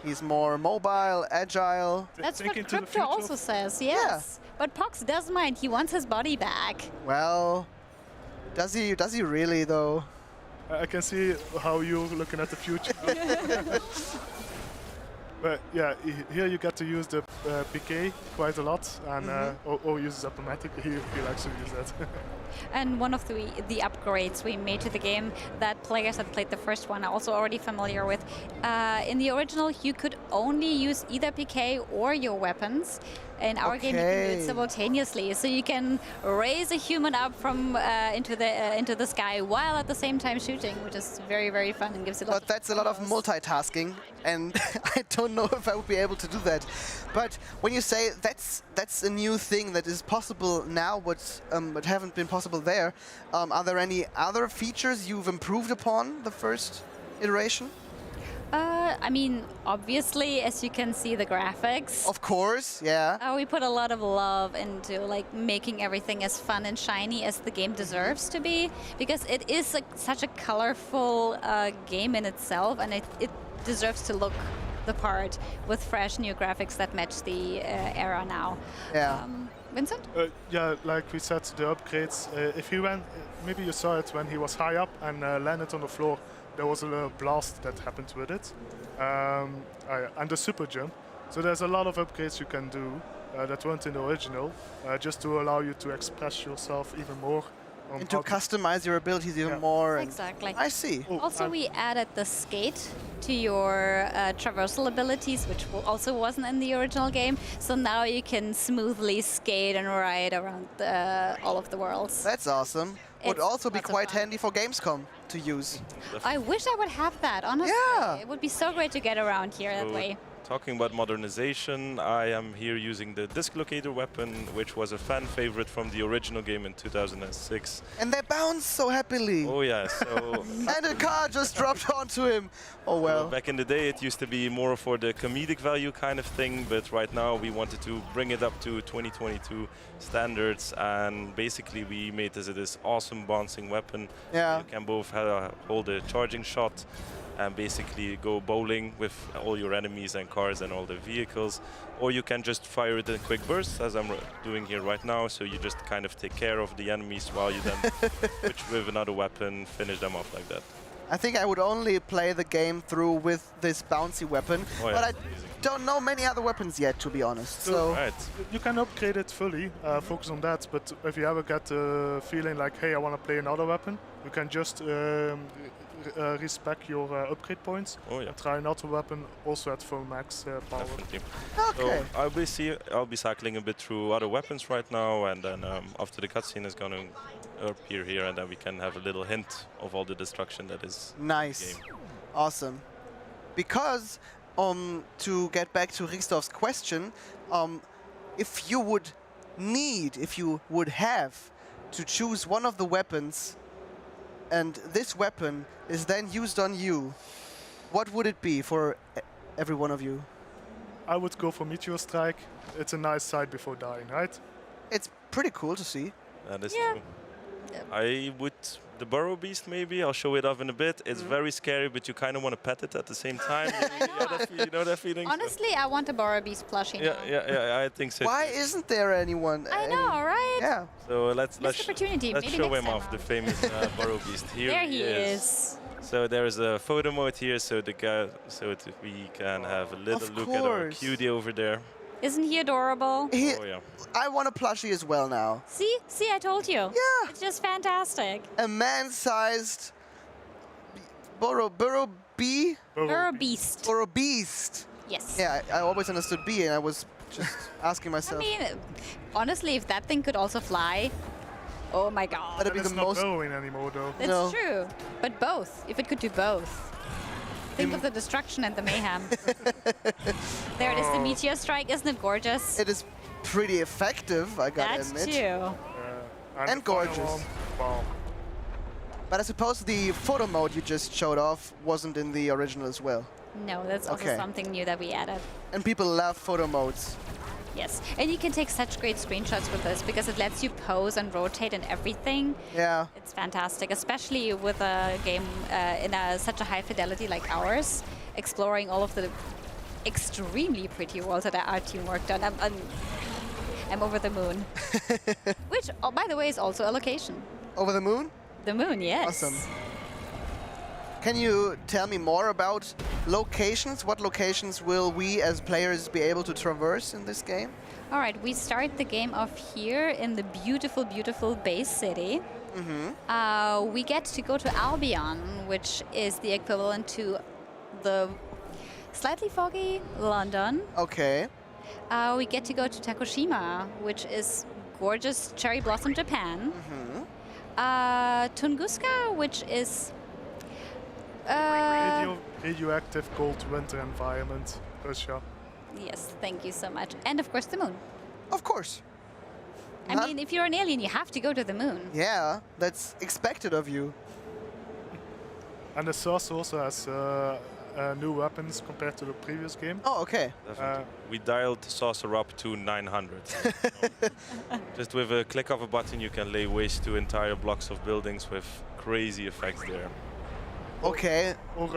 He's more mobile, agile. That's what Crypto also says, yes. Yeah. But Pox does mind. He wants his body back. Well, does he really, though? I can see how you're looking at the future. But yeah, here you get to use the PK quite a lot, and or use Zap-O-Matic. He likes to use that. And one of the upgrades we made to the game that players that played the first one are also already familiar with. In the original, you could only use either PK or your weapons. In our game, you can do it simultaneously, so you can raise a human up from into the sky while at the same time shooting, which is very, very fun and gives it. But that's a lot of multitasking, and I don't know if I would be able to do that. But when you say that's a new thing that is possible now, what haven't been possible there, are there any other features you've improved upon the first iteration? I mean, obviously, as you can see, the graphics. Of course, yeah. We put a lot of love into like making everything as fun and shiny as the game deserves to be, because it is such a colorful game in itself, and it deserves to look the part with fresh new graphics that match the era now. Yeah. Vincent? Yeah, like we said, the upgrades. If you went, maybe you saw it when he was high up and landed on the floor. There was a blast that happened with it, and the super jump. So there's a lot of upgrades you can do that weren't in the original, just to allow you to express yourself even more. And to customize your abilities even more. Exactly. I see. Also, we added the skate to your traversal abilities, which also wasn't in the original game. So now you can smoothly skate and ride around all of the worlds. That's awesome. Would also be quite handy for Gamescom to use. I wish I would have that, honestly. Yeah. It would be so great to get around here that way. Talking about modernization, I am here using the disc locator weapon, which was a fan favorite from the original game in 2006. And they bounce so happily. Oh yeah, so... and a car just dropped onto him. Oh well. So back in the day, it used to be more for the comedic value kind of thing, but right now we wanted to bring it up to 2022 standards, and basically we made this awesome bouncing weapon. Yeah. You can both hold a charging shot and basically go bowling with all your enemies and cars and all the vehicles, or you can just fire it in quick bursts, as I'm doing here right now, so you just kind of take care of the enemies while you then switch with another weapon, finish them off like that. I think I would only play the game through with this bouncy weapon, but I don't know many other weapons yet, to be honest. So you can upgrade it fully, focus on that, but if you ever get the feeling like, hey, I want to play another weapon, you can just respec your upgrade points and try another weapon also at full max power. Definitely. Okay. So I'll be cycling a bit through other weapons right now, and then after the cutscene is going to appear here, and then we can have a little hint of all the destruction that is nice. in the game. Awesome. Because to get back to Richtoff's question, if you would have to choose one of the weapons, and this weapon is then used on you, what would it be for every one of you? I would go for Meteor Strike. It's a nice sight before dying, right? It's pretty cool to see. That is true. I would... The Burrow Beast, maybe. I'll show it off in a bit. It's very scary, but you kind of want to pet it at the same time. You know that feeling? Honestly, I want a Burrow Beast plushie now. Yeah, I think so. Why isn't there anyone? I know, right? Yeah. So let's opportunity. Let's Maybe show next him time off, the famous Burrow Beast. Here there he is. So there is a photo mode here, so we can have a little look at our cutie over there. Isn't he adorable? Oh yeah. I want a plushie as well now. See, I told you. Yeah. It's just fantastic. A man-sized Burrow Beast. Burrow Beast. Yes. Yeah, I always understood bee, and I was just asking myself. I mean, honestly, if that thing could also fly, oh my god. That'd be the most. It's not going anymore, though. That's true. But both. If it could do both. Think of the destruction and the mayhem. There it is, the Meteor Strike. Isn't it gorgeous? It is pretty effective, I gotta admit. That's too. And gorgeous. Wow. But I suppose the photo mode you just showed off wasn't in the original as well. No, that's also something new that we added. And people love photo modes. Yes, and you can take such great screenshots with this because it lets you pose and rotate and everything. Yeah. It's fantastic, especially with a game in such a high fidelity like ours, exploring all of the extremely pretty worlds that our team worked on. I'm over the moon. Which, by the way, is also a location. Over the moon? The moon, yes. Awesome. Can you tell me more about locations? What locations will we as players be able to traverse in this game? All right, we start the game off here in the beautiful, beautiful base city. We get to go to Albion, which is the equivalent to the slightly foggy London. Okay. We get to go to Takushima, which is gorgeous cherry blossom Japan. Tunguska, which is radioactive cold winter environment, Russia. Yes, thank you so much. And of course the moon. Of course. I mean, if you're an alien, you have to go to the moon. Yeah, that's expected of you. And the source also has new weapons compared to the previous game. Oh, okay. We dialed the saucer up to 900. So just with a click of a button, you can lay waste to entire blocks of buildings with crazy effects there. Okay. Or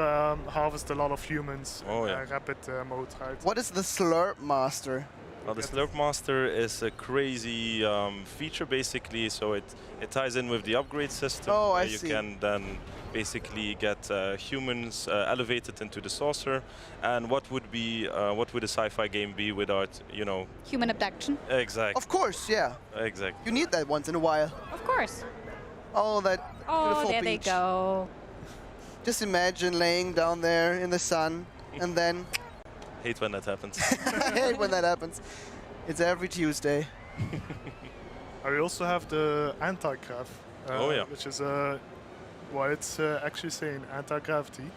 harvest a lot of humans. Oh, yeah. Rapid mode, right? What is the Slurp Master? Well, the Slurp Master is a crazy feature, basically. So it ties in with the upgrade system. Oh, where I you see. can then basically get humans elevated into the saucer. And what would a sci-fi game be without, you know? Human abduction. Exactly. Of course, yeah. Exactly. You need that once in a while. Of course. Oh, that beautiful there beach. they go. Just imagine laying down there in the sun and then... Hate when that happens. I hate when that happens. It's every Tuesday. We also have the anti-grav, Oh, yeah. which is it's actually saying anti-gravity,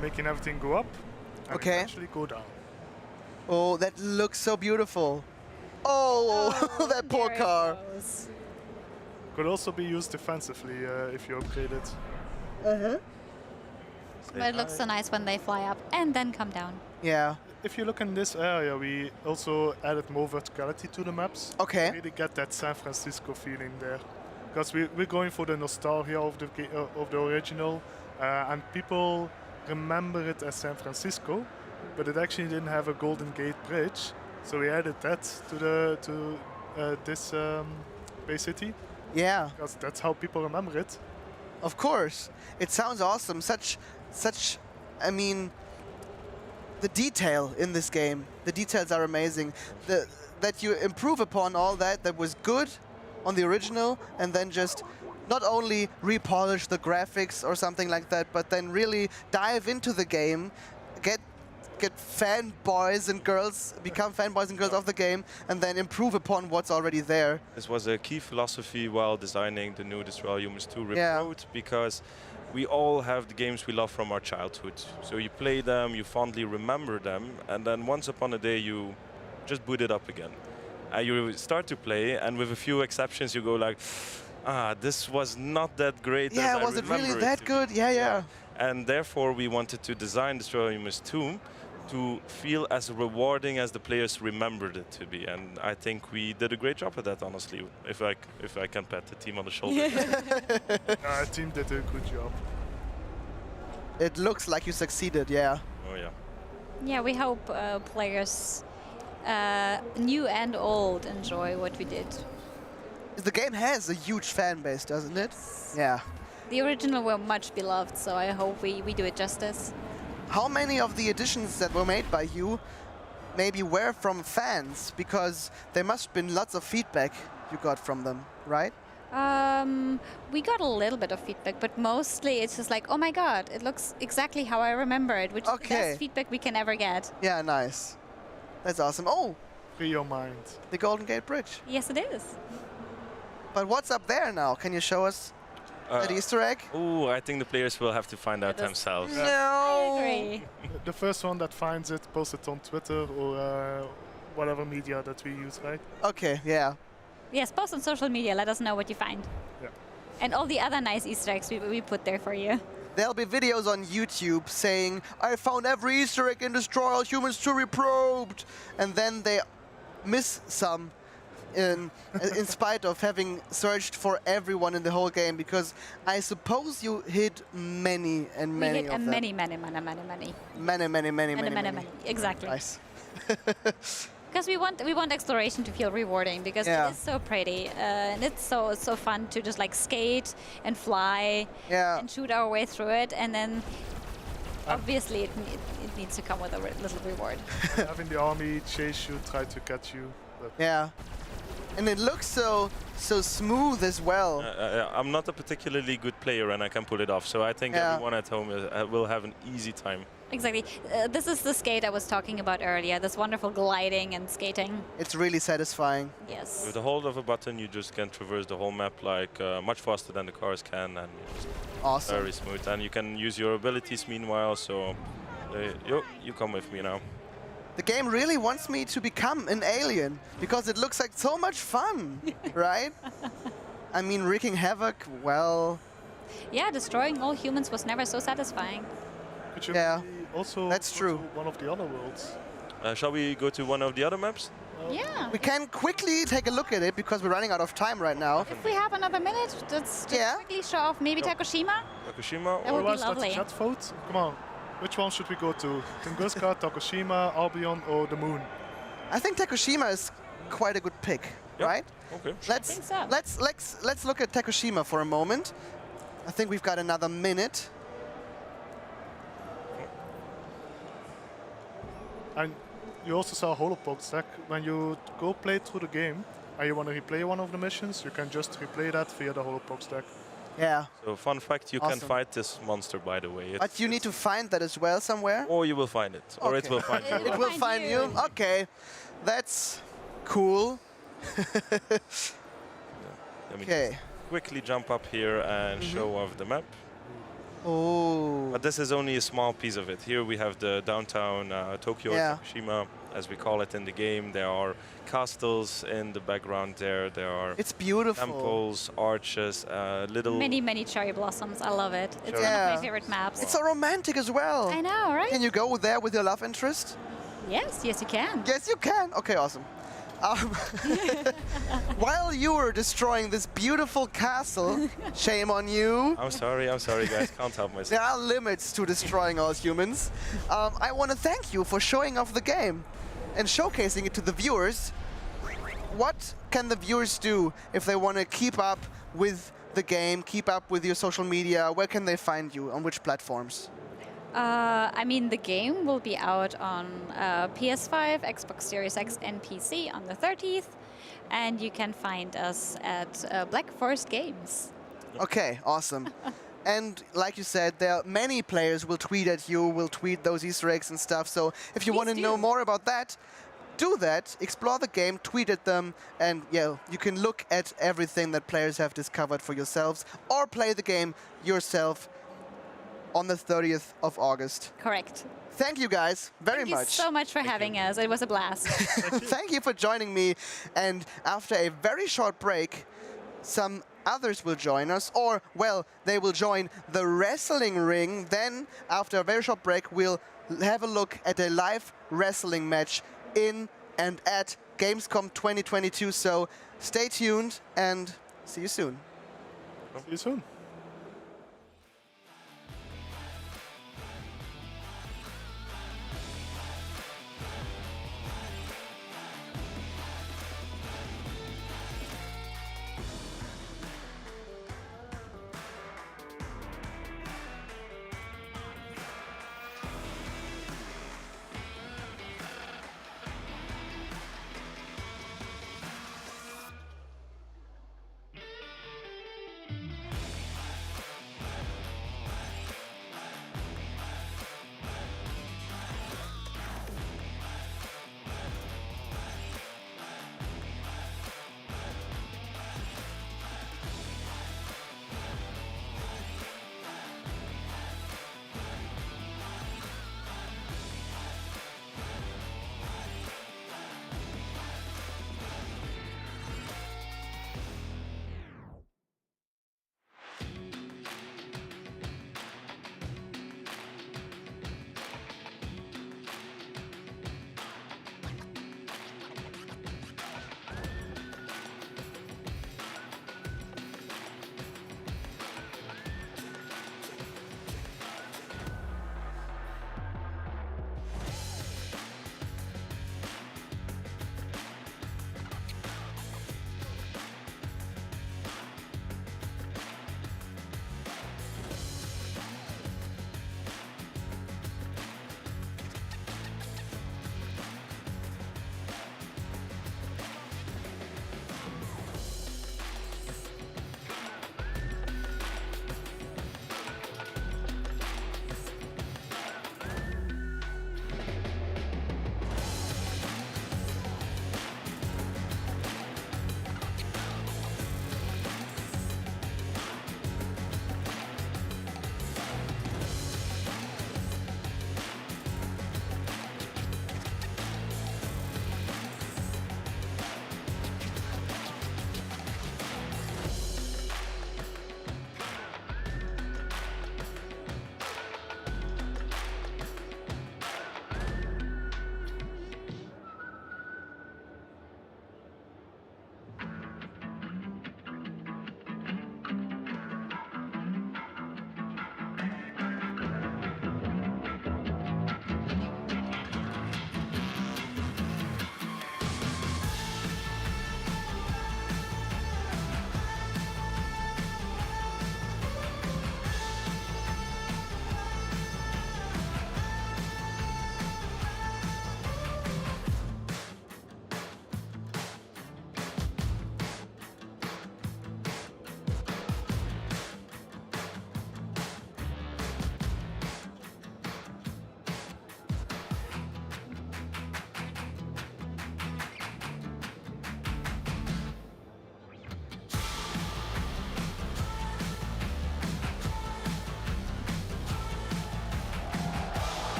making everything go up and Okay. eventually go down. Oh, that looks so beautiful. Oh, that poor car. Could also be used defensively if you upgrade it. But it looks so nice when they fly up and then come down. Yeah. If you look in this area, we also added more verticality to the maps. Okay. To really get that San Francisco feeling there. Because we're going for the nostalgia of the original, and people remember it as San Francisco, but it actually didn't have a Golden Gate Bridge, so we added that to this Bay City. Yeah. Because that's how people remember it. Of course. It sounds awesome. Such, I mean, the detail in this game. The details are amazing. That you improve upon all that was good on the original, and then just not only repolish the graphics or something like that, but then really dive into the game, get fanboys and girls, become fanboys and girls of the game, and then improve upon what's already there. This was a key philosophy while designing the new Destroy All Humans 2 Reprobed, because we all have the games we love from our childhood. So you play them, you fondly remember them, and then once upon a day you just boot it up again. You start to play, and with a few exceptions you go like, this was not that great. Yeah, as I was it really remember that to good? be. Yeah. And therefore we wanted to design Destroy All Humans 2 to feel as rewarding as the players remembered it to be, and I think we did a great job at that, honestly, if I can pat the team on the shoulder. Our team did a good job. It looks like you succeeded, yeah. Oh yeah. Yeah, we hope players, new and old, enjoy what we did. The game has a huge fan base, doesn't it? Yeah. The original were much beloved, so I hope we do it justice. How many of the editions that were made by you maybe were from fans? Because there must have been lots of feedback you got from them, right? We got a little bit of feedback, but mostly it's just like, oh my god, it looks exactly how I remember it, which is the best feedback we can ever get. Yeah, nice. That's awesome. Oh! Free your mind. The Golden Gate Bridge. Yes, it is. But what's up there now? Can you show us that Easter egg? Oh, I think the players will have to find out themselves. No! I agree. The first one that finds it, post it on Twitter or whatever media that we use, right? Okay, yeah. Yes, post on social media, let us know what you find. Yeah. And all the other nice Easter eggs we put there for you. There'll be videos on YouTube saying, I found every Easter egg in Destroy All Humans 2 Reprobed! And then they miss some in spite of having searched for everyone in the whole game, because I suppose you hit many and many of them. Many. Many. Exactly. Nice. Because we want exploration to feel rewarding, because it is so pretty and it's so fun to just like skate and fly and shoot our way through it, and then obviously it needs to come with a little reward. Having the army chase you, try to catch you. Yeah. And it looks so smooth as well. I'm not a particularly good player and I can pull it off, so I think everyone at home will have an easy time. Exactly. This is the skate I was talking about earlier, this wonderful gliding and skating. It's really satisfying. Yes. With the hold of a button, you just can traverse the whole map like much faster than the cars can, and just awesome. Very smooth. And you can use your abilities meanwhile, so you come with me now. The game really wants me to become an alien because it looks like so much fun, right? I mean, wreaking havoc, well... Yeah, destroying all humans was never so satisfying. Could you also that's true. go to one of the other worlds? Shall we go to one of the other maps? Yeah. We can quickly take a look at it because we're running out of time right now. If we have another minute, let's just quickly show off maybe Tokushima. Tokushima? That would be Otherwise, lovely. let's chat vote. Come on. Which one should we go to? Tunguska, Tokushima, Albion, or the Moon? I think Tokushima is quite a good pick, right? Okay. Let's look at Tokushima for a moment. I think we've got another minute. And you also saw Holobox deck. When you go play through the game and you want to replay one of the missions, you can just replay that via the Holobox deck. Yeah. So fun fact, you can fight this monster, by the way. But you need to find that as well somewhere? Or you will find it. Or it will find you. It will find you? Okay. That's cool. Let me just quickly jump up here and show off the map. Oh. But this is only a small piece of it. Here we have the downtown Tokyo, Tokushima, as we call it in the game. There are castles in the background there. There are it's beautiful. Temples, arches, little... Many cherry blossoms. I love it. It's one of my favorite maps. It's so romantic as well. I know, right? Can you go there with your love interest? Yes, you can. Yes, you can. Okay, awesome. While you were destroying this beautiful castle, shame on you. I'm sorry, guys. Can't help myself. There are limits to destroying all humans. I want to thank you for showing off the game and showcasing it to the viewers. What can the viewers do if they want to keep up with the game, keep up with your social media? Where can they find you? On which platforms? I mean, the game will be out on PS5, Xbox Series X, and PC on the 30th. And you can find us at Black Forest Games. Okay, awesome. And like you said, there are many players will tweet at you, will tweet those Easter eggs and stuff. So if you want to know more about that, do that, explore the game, tweet at them, and yeah, you can look at everything that players have discovered for yourselves or play the game yourself on the 30th of August. Correct. Thank you guys very much. Thank you so much for having us. It was a blast. Thank you for joining me. And after a very short break, some others will join us, or, well, they will join the wrestling ring. Then, after a very short break, we'll have a look at a live wrestling match in and at Gamescom 2022. So stay tuned and see you soon. See you soon.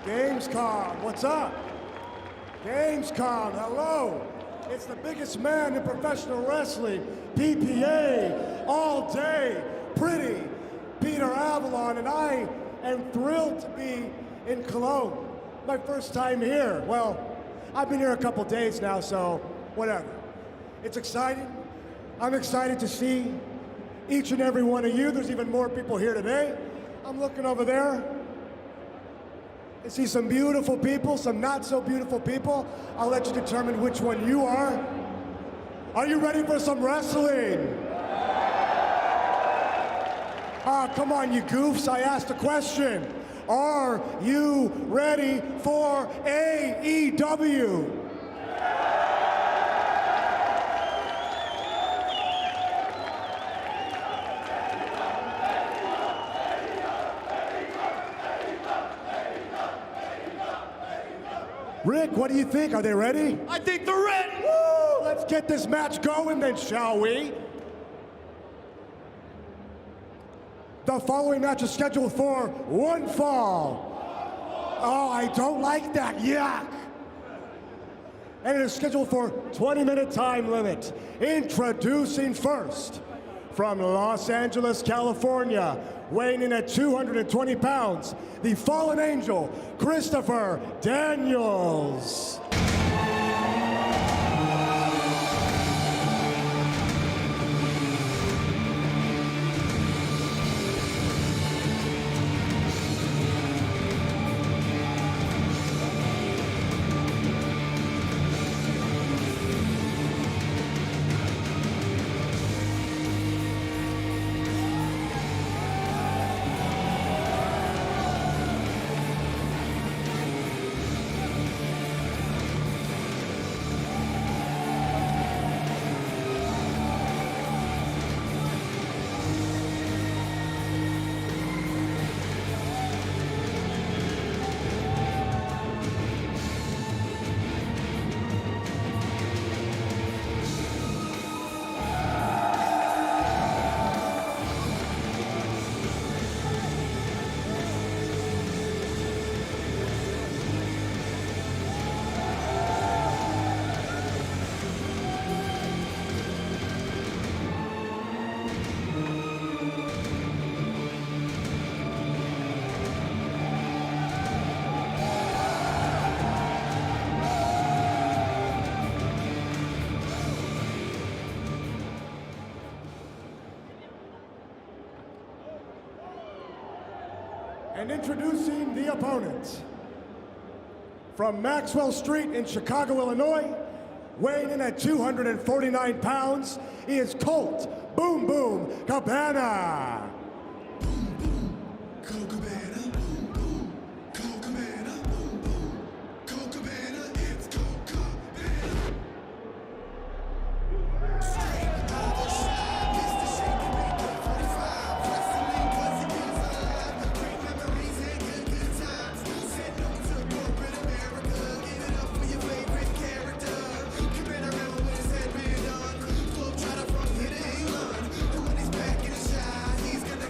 Gamescom, what's up? Gamescom, hello. It's the biggest man in professional wrestling, PPA, all day, pretty, Peter Avalon, and I am thrilled to be in Cologne. My first time here. Well, I've been here a couple days now, so whatever. It's exciting. I'm excited to see each and every one of you. There's even more people here today. I'm looking over there. I see some beautiful people, some not so beautiful people. I'll let you determine which one you are. Are you ready for some wrestling? Come on, you goofs, I asked a question. Are you ready for AEW? Rick, what do you think? Are they ready? I think they're ready! Woo! Let's get this match going then, shall we? The following match is scheduled for one fall. Oh, I don't like that. Yuck! And it is scheduled for 20-minute time limit. Introducing first, from Los Angeles, California, weighing in at 220 pounds, the fallen angel, Christopher Daniels. And introducing the opponent, from Maxwell Street in Chicago, Illinois, weighing in at 249 pounds, he is Colt Boom Boom Cabana. He's gonna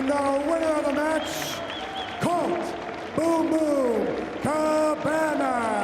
And the winner of the match, Colt Boom Boom Cabana.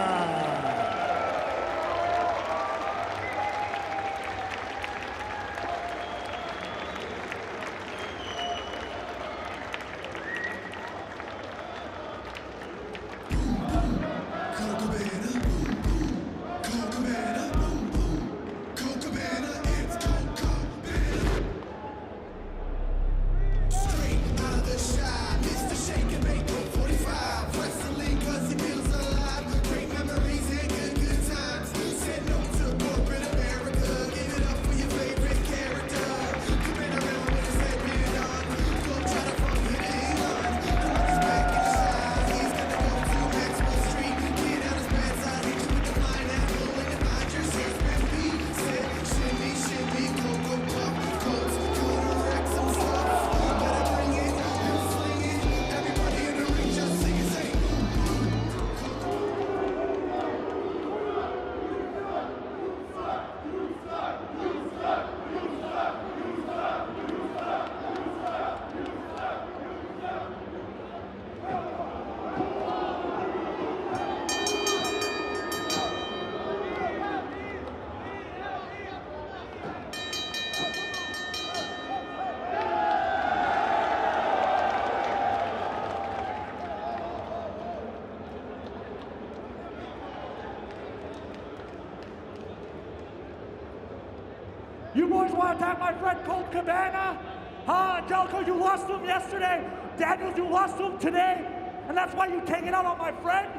You boys want to attack my friend Colt Cabana? Huh, Angelico, you lost to him yesterday. Daniels, you lost to him today. And that's why you take it out on my friend?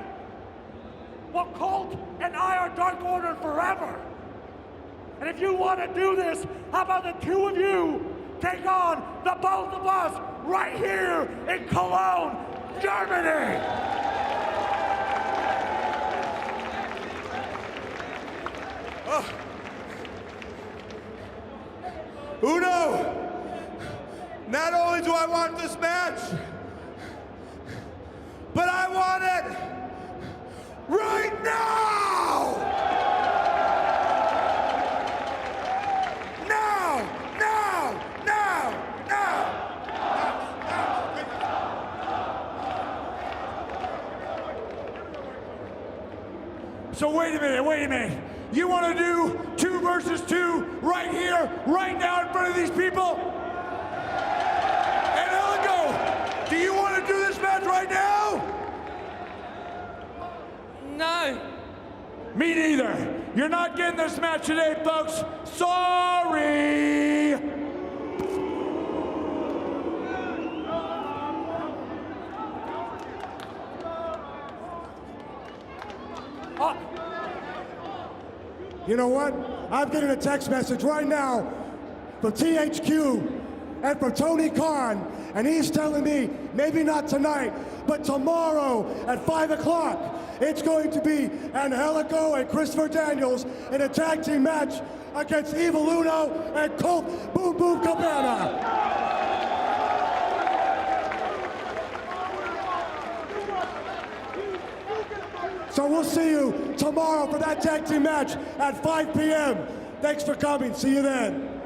Well, Colt and I are Dark Order forever. And if you want to do this, how about the two of you take on the both of us right here in Cologne, Germany? Uno, not only do I want this match, but I want it right now! Now! Now! Now! Now! So wait a minute. You want to do 2 versus 2 right here, right now in front of these people? And Eligo, do you want to do this match right now? No. Me neither. You're not getting this match today, folks. Sorry. You know what? I'm getting a text message right now from THQ and from Tony Khan, and he's telling me maybe not tonight, but tomorrow at 5 o'clock, it's going to be Angelico and Christopher Daniels in a tag team match against Evil Uno and Colt Boom Boom Cabana. So we'll see you tomorrow for that tag team match at 5 p.m. Thanks for coming. See you then.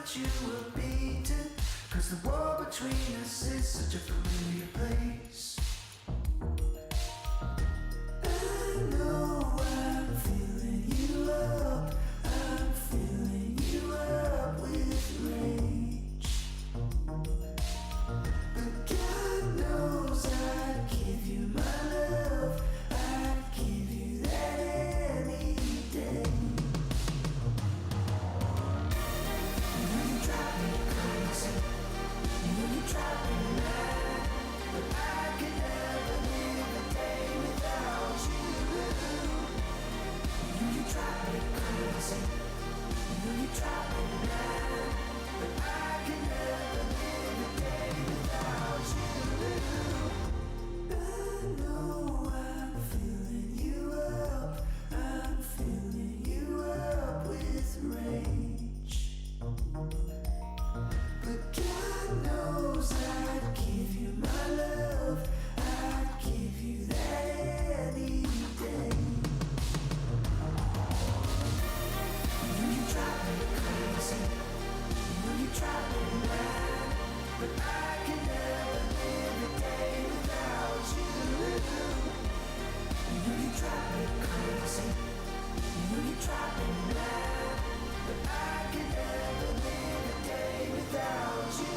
thought you were beaten, 'cause the war between us is such a familiar place. I know I'm filling you up, I'm filling you up with rage. But God knows I'd give you my love, I'd give you that any day. You know you drive me crazy, you know you drive me mad, but I could never live a day without you. You know you drive me crazy, you know you drive me mad, but I could never live a day without you. I know I'm filling you up, I'm filling you up with rage. But God knows I'd give you my love, I'd give you that any day. You know you drive me crazy, you know you drive me mad, but I can never live a day without you. You know you drive me crazy, you know you drive me mad, but I can never live a day without you.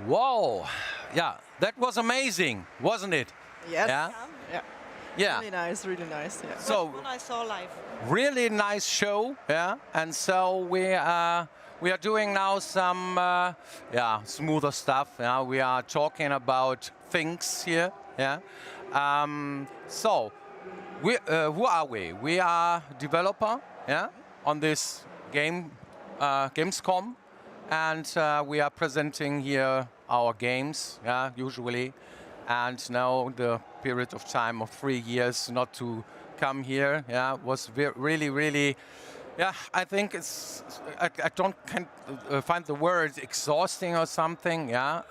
Wow, yeah, that was amazing, wasn't it? Yes. Yeah. Yeah. Yeah. Really nice, really nice. Yeah. So- First one I saw live. Really nice show, yeah. And so we are doing now some smoother stuff. Yeah, we are talking about things here. Yeah. So we who are we? We are developer. Yeah. On this gamescom, and we are presenting here our games. Yeah, usually. And now the period of time of 3 years not to come here, yeah, was really, yeah. I think it's I can't find the word exhausting or something, yeah,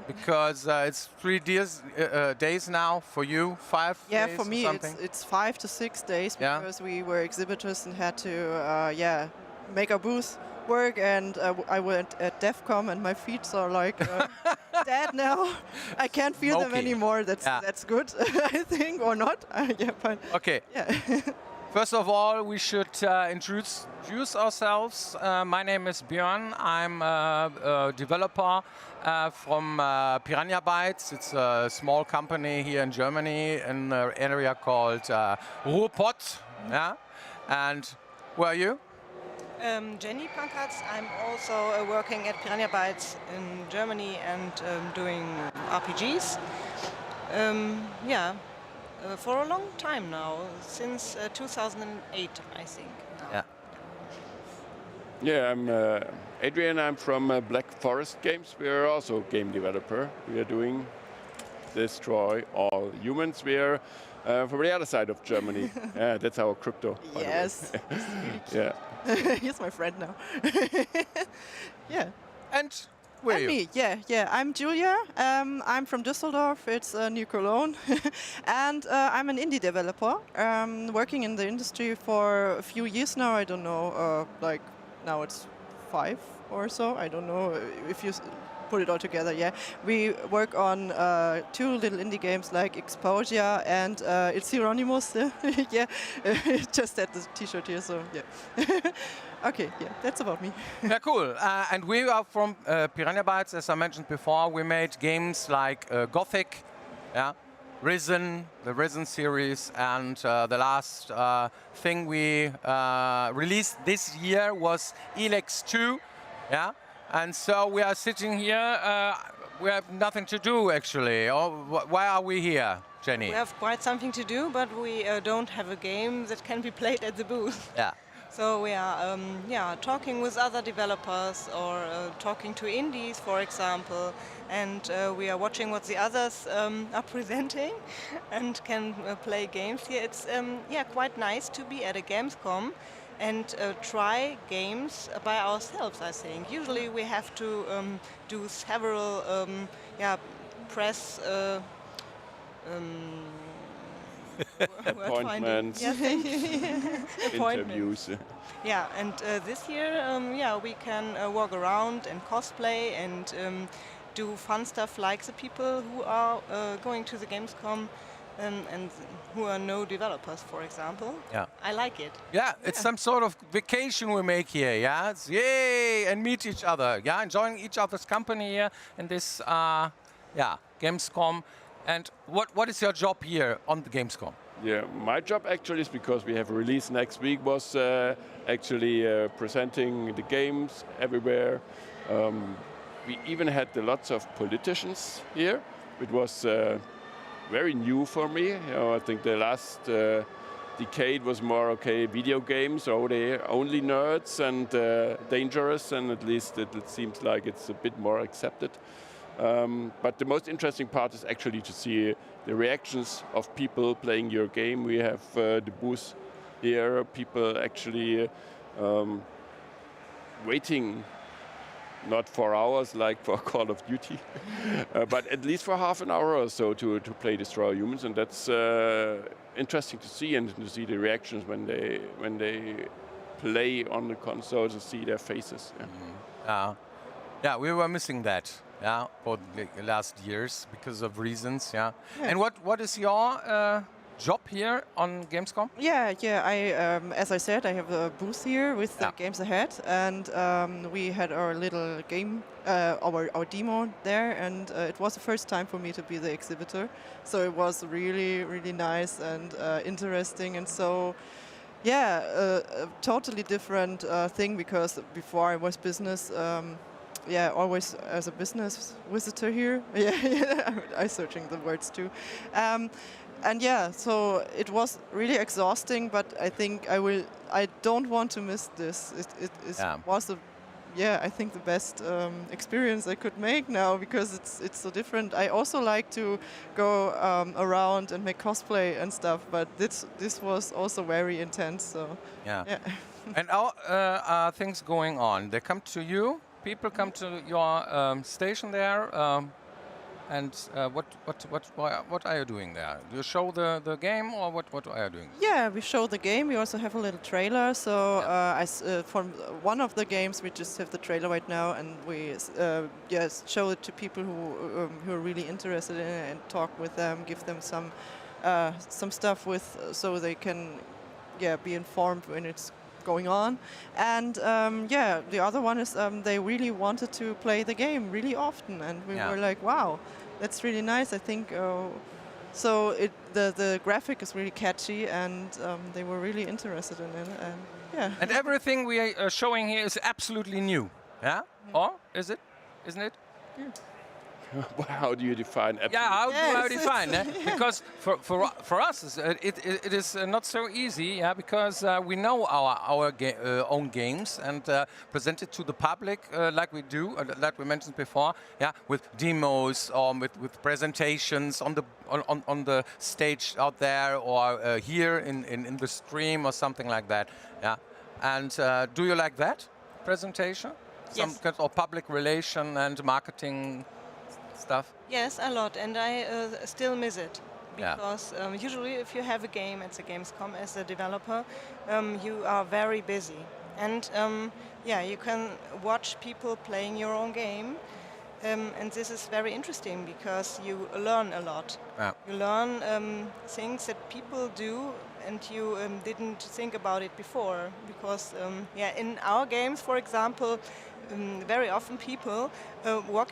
because it's 3 days now for you, 5 Yeah, days for or me something? it's 5 to 6 days Yeah. because we were exhibitors and had to make our booth work, and I went at DEFCOM and my feet are like dead now. I can't feel them Smoky. anymore. That's good, I think, or not. Yeah, but Okay. yeah. First of all, we should introduce ourselves. My name is Björn. I'm a developer from Piranha Bytes. It's a small company here in Germany in an area called Reprobed. Yeah. And where are you? Jenny Pankratz. I'm also working at Piranha Bytes in Germany and doing RPGs. For a long time now, since 2008, I think. Yeah. Yeah, I'm Adrian. I'm from Black Forest Games. We are also a game developer. We are doing Destroy All Humans. We are from the other side of Germany. Yeah, that's our crypto. by the way. Yes. Yeah. He's my friend now. Yeah. And where are you? Me, yeah. I'm Julia. I'm from Düsseldorf. It's near Cologne. And I'm an indie developer, working in the industry for a few years now. I don't know, like now it's 5 or so. I don't know if you put it all together, yeah. We work on 2 little indie games like Exposure and It's Hieronymus. Yeah, just had the t-shirt here, so yeah. Okay, yeah, that's about me. Yeah, cool. And we are from Piranha Bytes, as I mentioned before. We made games like Gothic, yeah, Risen, the Risen series, and the last thing we released this year was Elex 2, yeah. And so we are sitting here. We have nothing to do, actually. Why are we here, Jenny? We have quite something to do, but we don't have a game that can be played at the booth. Yeah. So we are talking with other developers or talking to indies, for example, and we are watching what the others are presenting and can play games here. It's quite nice to be at a Gamescom and try games by ourselves, I think. Usually we have to do several press appointments, interviews. Yeah, and this year, we can walk around and cosplay and do fun stuff like the people who are going to the Gamescom and who are no developers, for example. Yeah. I like it. Yeah, it's some sort of vacation we make here, yeah? It's yay, and meet each other, yeah? Enjoying each other's company here in this, Gamescom. And what is your job here on the Gamescom? Yeah, my job actually is, because we have a release next week, was actually presenting the games everywhere. We even had lots of politicians here. It was very new for me. You know, I think the last decade was more video games, so they're only nerds and dangerous, and at least it seems like it's a bit more accepted. But the most interesting part is actually to see the reactions of people playing your game. We have the booth here, people actually waiting, not for hours like for Call of Duty, but at least for half an hour or so to play Destroy Humans, and that's interesting to see, and to see the reactions when they play on the console, to see their faces. Yeah, we were missing that. Yeah, for the last years because of reasons. Yeah. And what is your job here on Gamescom? Yeah. I, as I said, I have a booth here with the games ahead, and we had our little game, our demo there, and it was the first time for me to be the exhibitor. So it was really, really nice and interesting, and so. Yeah, a totally different thing, because before I was business. Always as a business visitor here. Yeah, I'm searching the words too. So it was really exhausting, but I think I don't want to miss this. It was I think the best experience I could make now, because it's so different. I also like to go around and make cosplay and stuff, but this was also very intense. So yeah. And are things going on? They come to you. People come to your station there, and what are you doing there? Do you show the game, or what are you doing? Yeah, we show the game. We also have a little trailer. So for one of the games, we just have the trailer right now, and we show it to people who are really interested in it, and talk with them, give them some stuff so they can be informed when it's going on. And the other one is they really wanted to play the game really often, and we were like, wow, that's really nice. I think the graphic is really catchy, and they were really interested in it. And And everything we are showing here is absolutely new. Yeah? Or is it? Isn't it? Yeah. How do you define absolute? Yeah, how do you define? Because for us, it is not so easy, because we know our own games and present it to the public like we do, like we mentioned before, with demos or with presentations on the stage out there, or here in the stream or something like that. Yeah, and do you like that presentation? Some kind of public relation and marketing stuff? Yes, a lot, and I still miss it, because usually if you have a game at the Gamescom as a developer, you are very busy, and you can watch people playing your own game, and this is very interesting because you learn a lot. You learn things that people do, and you didn't think about it before, because in our games, for example, very often people walk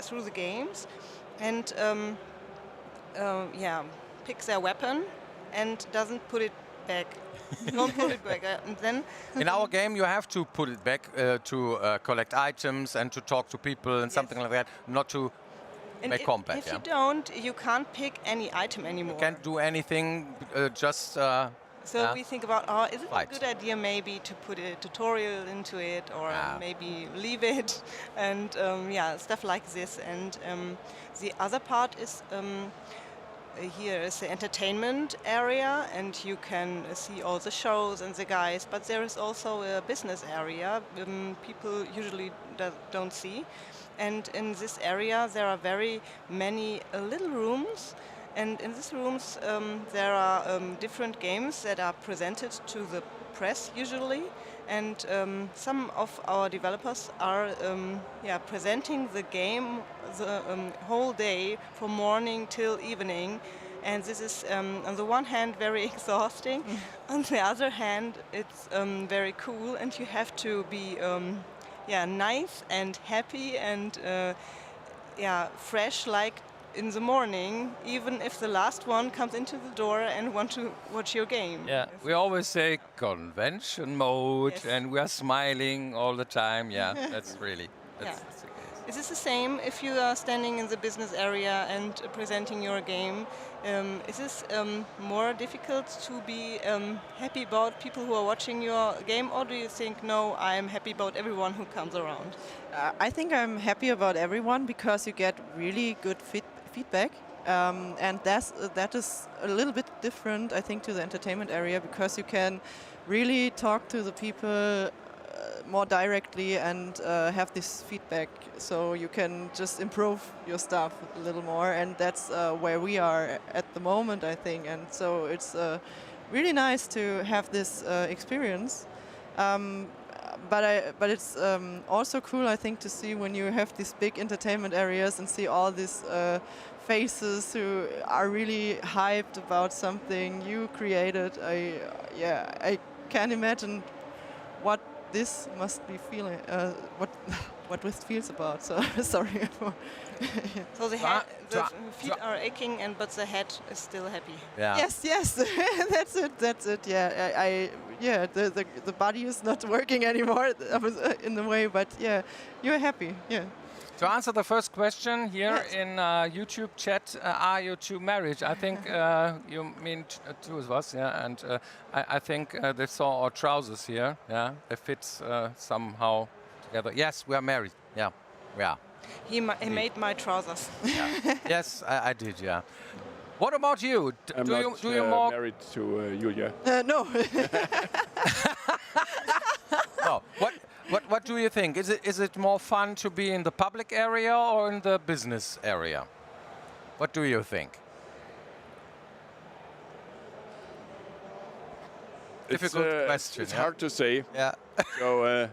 through the games and picks their weapon and doesn't put it back. Don't put it back. And then in our game, you have to put it back to collect items and to talk to people and something like that, not to make combat. If you don't, you can't pick any item anymore. You can't do anything, just. So we think about, is it a good idea maybe to put a tutorial into it, or maybe leave it, and stuff like this. And the other part is here is the entertainment area, and you can see all the shows and the guys, but there is also a business area people usually don't see. And in this area there are very many little rooms, and in these rooms there are different games that are presented to the press usually, and some of our developers are presenting the game the whole day from morning till evening, and this is on the one hand very exhausting, on the other hand it's very cool, and you have to be nice and happy and fresh like in the morning, even if the last one comes into the door and want to watch your game. Yeah, we always say convention mode, Yes. and we are smiling all the time. Yeah, that's really. That's Yeah. the case. Is this the same if you are standing in the business area and presenting your game? Is this more difficult to be happy about people who are watching your game, or do you think, no, I am happy about everyone who comes around? I think I'm happy about everyone because you get really good feedback, and that is a little bit different, I think, to the entertainment area, because you can really talk to the people more directly and have this feedback, so you can just improve your stuff a little more, and that's where we are at the moment, I think, and so it's really nice to have this experience. But it's also cool, I think, to see when you have these big entertainment areas and see all these faces who are really hyped about something you created. I can imagine what this must be feeling, what this feels about. So sorry. So the feet are aching, but the head is still happy. Yeah. Yes, that's it. Yeah, the body is not working anymore in the way, but yeah, you're happy. Yeah. To answer the first question here in YouTube chat, are you two married? I think you mean two of us, yeah. And I think they saw our trousers here. Yeah, they fit somehow together. Yes, we are married. Yeah, we are. He made my trousers. Yeah. Yes, I did. Yeah. What about you? I'm do not you more married to Julia. No. No. What do you think? Is it more fun to be in the public area or in the business area? What do you think? Difficult question. It's hard to say. Yeah. So,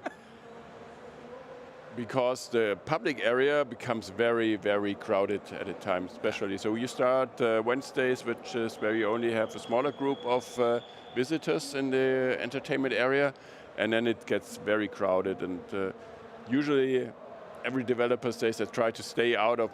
because the public area becomes very, very crowded at a time, especially. So you start Wednesdays, which is where you only have a smaller group of visitors in the entertainment area, and then it gets very crowded. And usually, every developer says they try to stay out of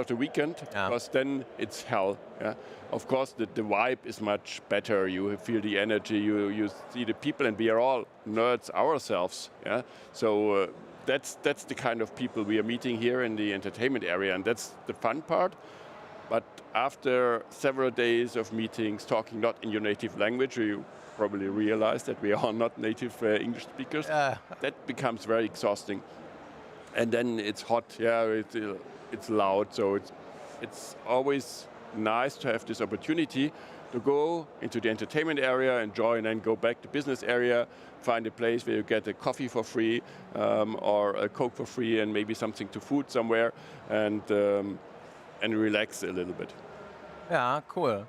the weekend, because then it's hell. Yeah? Of course, the vibe is much better. You feel the energy, you see the people, and we are all nerds ourselves. Yeah, so. That's the kind of people we are meeting here in the entertainment area, and that's the fun part. But after several days of meetings, talking not in your native language, you probably realize that we are not native English speakers. That becomes very exhausting. And then it's hot, it's loud, so it's always nice to have this opportunity to go into the entertainment area, enjoy, and then go back to business area, find a place where you get a coffee for free or a Coke for free, and maybe something to food somewhere, and relax a little bit. Yeah, cool.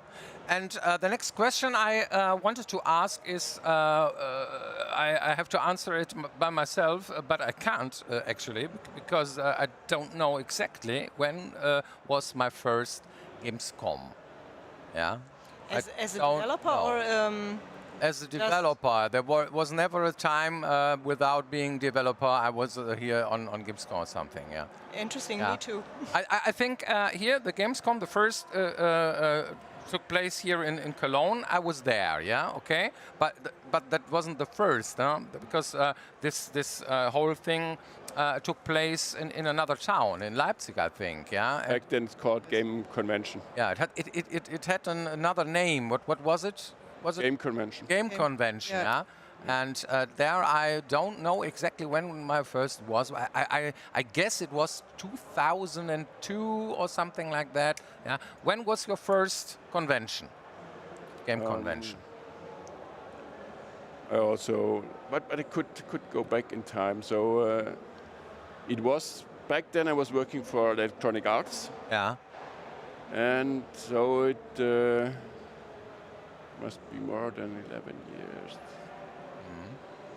And the next question I wanted to ask is, I have to answer it by myself, but I can't actually, because I don't know exactly when was my first Gamescom. Yeah. As a developer or? As a developer, there was never a time without being developer. I was here on Gamescom or something. Yeah. Interesting. Yeah. Me too. I think here the Gamescom, the first took place here in Cologne. I was there. Yeah. Okay. But that wasn't the first, because this whole thing took place in another town, in Leipzig, I think. Yeah. Back then it's called Game Convention. Yeah. It had another name. What was it? Was it Game Convention. Game Convention, yeah. And there I don't know exactly when my first was. I guess it was 2002 or something like that. Yeah. When was your first convention? Game convention? I also, but I could go back in time. So it was back then I was working for Electronic Arts. Yeah. And so it must be more than 11 years.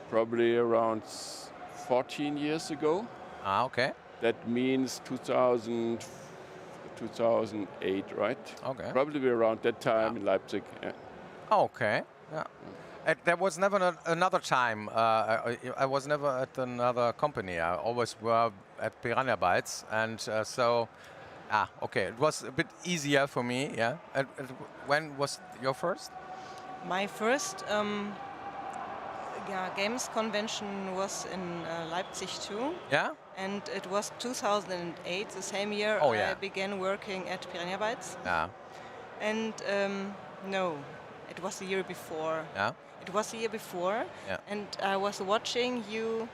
Probably around 14 years ago. Ah, okay. That means 2000, 2008, right? Okay. Probably around that time in Leipzig. Yeah. Okay. Yeah. There was never another time. I was never at another company. I always were at Piranha Bytes, and so. Okay. It was a bit easier for me. Yeah. And when was your first? My first games convention was in Leipzig too. Yeah. And it was 2008, the same year I began working at Piranha Bytes. Yeah. And no, it was the year before. Yeah. It was the year before. Yeah. And I was watching you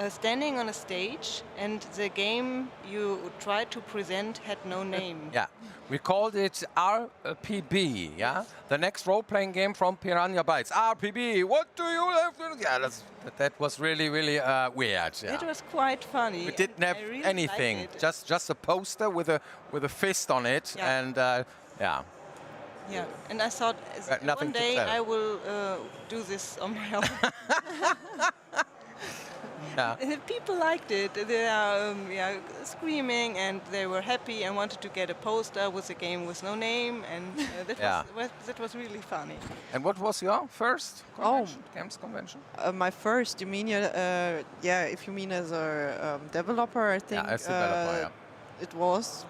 standing on a stage, and the game you tried to present had no name. Yeah, we called it RPB. Yeah, the next role-playing game from Piranha Bytes. RPB. What do you have to do? Yeah, that was really weird. Yeah. It was quite funny. We didn't have really anything. Just a poster with a fist on it, and yeah. Yeah, and I thought one day I will do this on my own. Yeah. People liked it. They are screaming, and they were happy and wanted to get a poster with a game with no name, and that was really funny. And what was your first convention, games convention? My first, you mean, if you mean as a developer, I think as developer, it was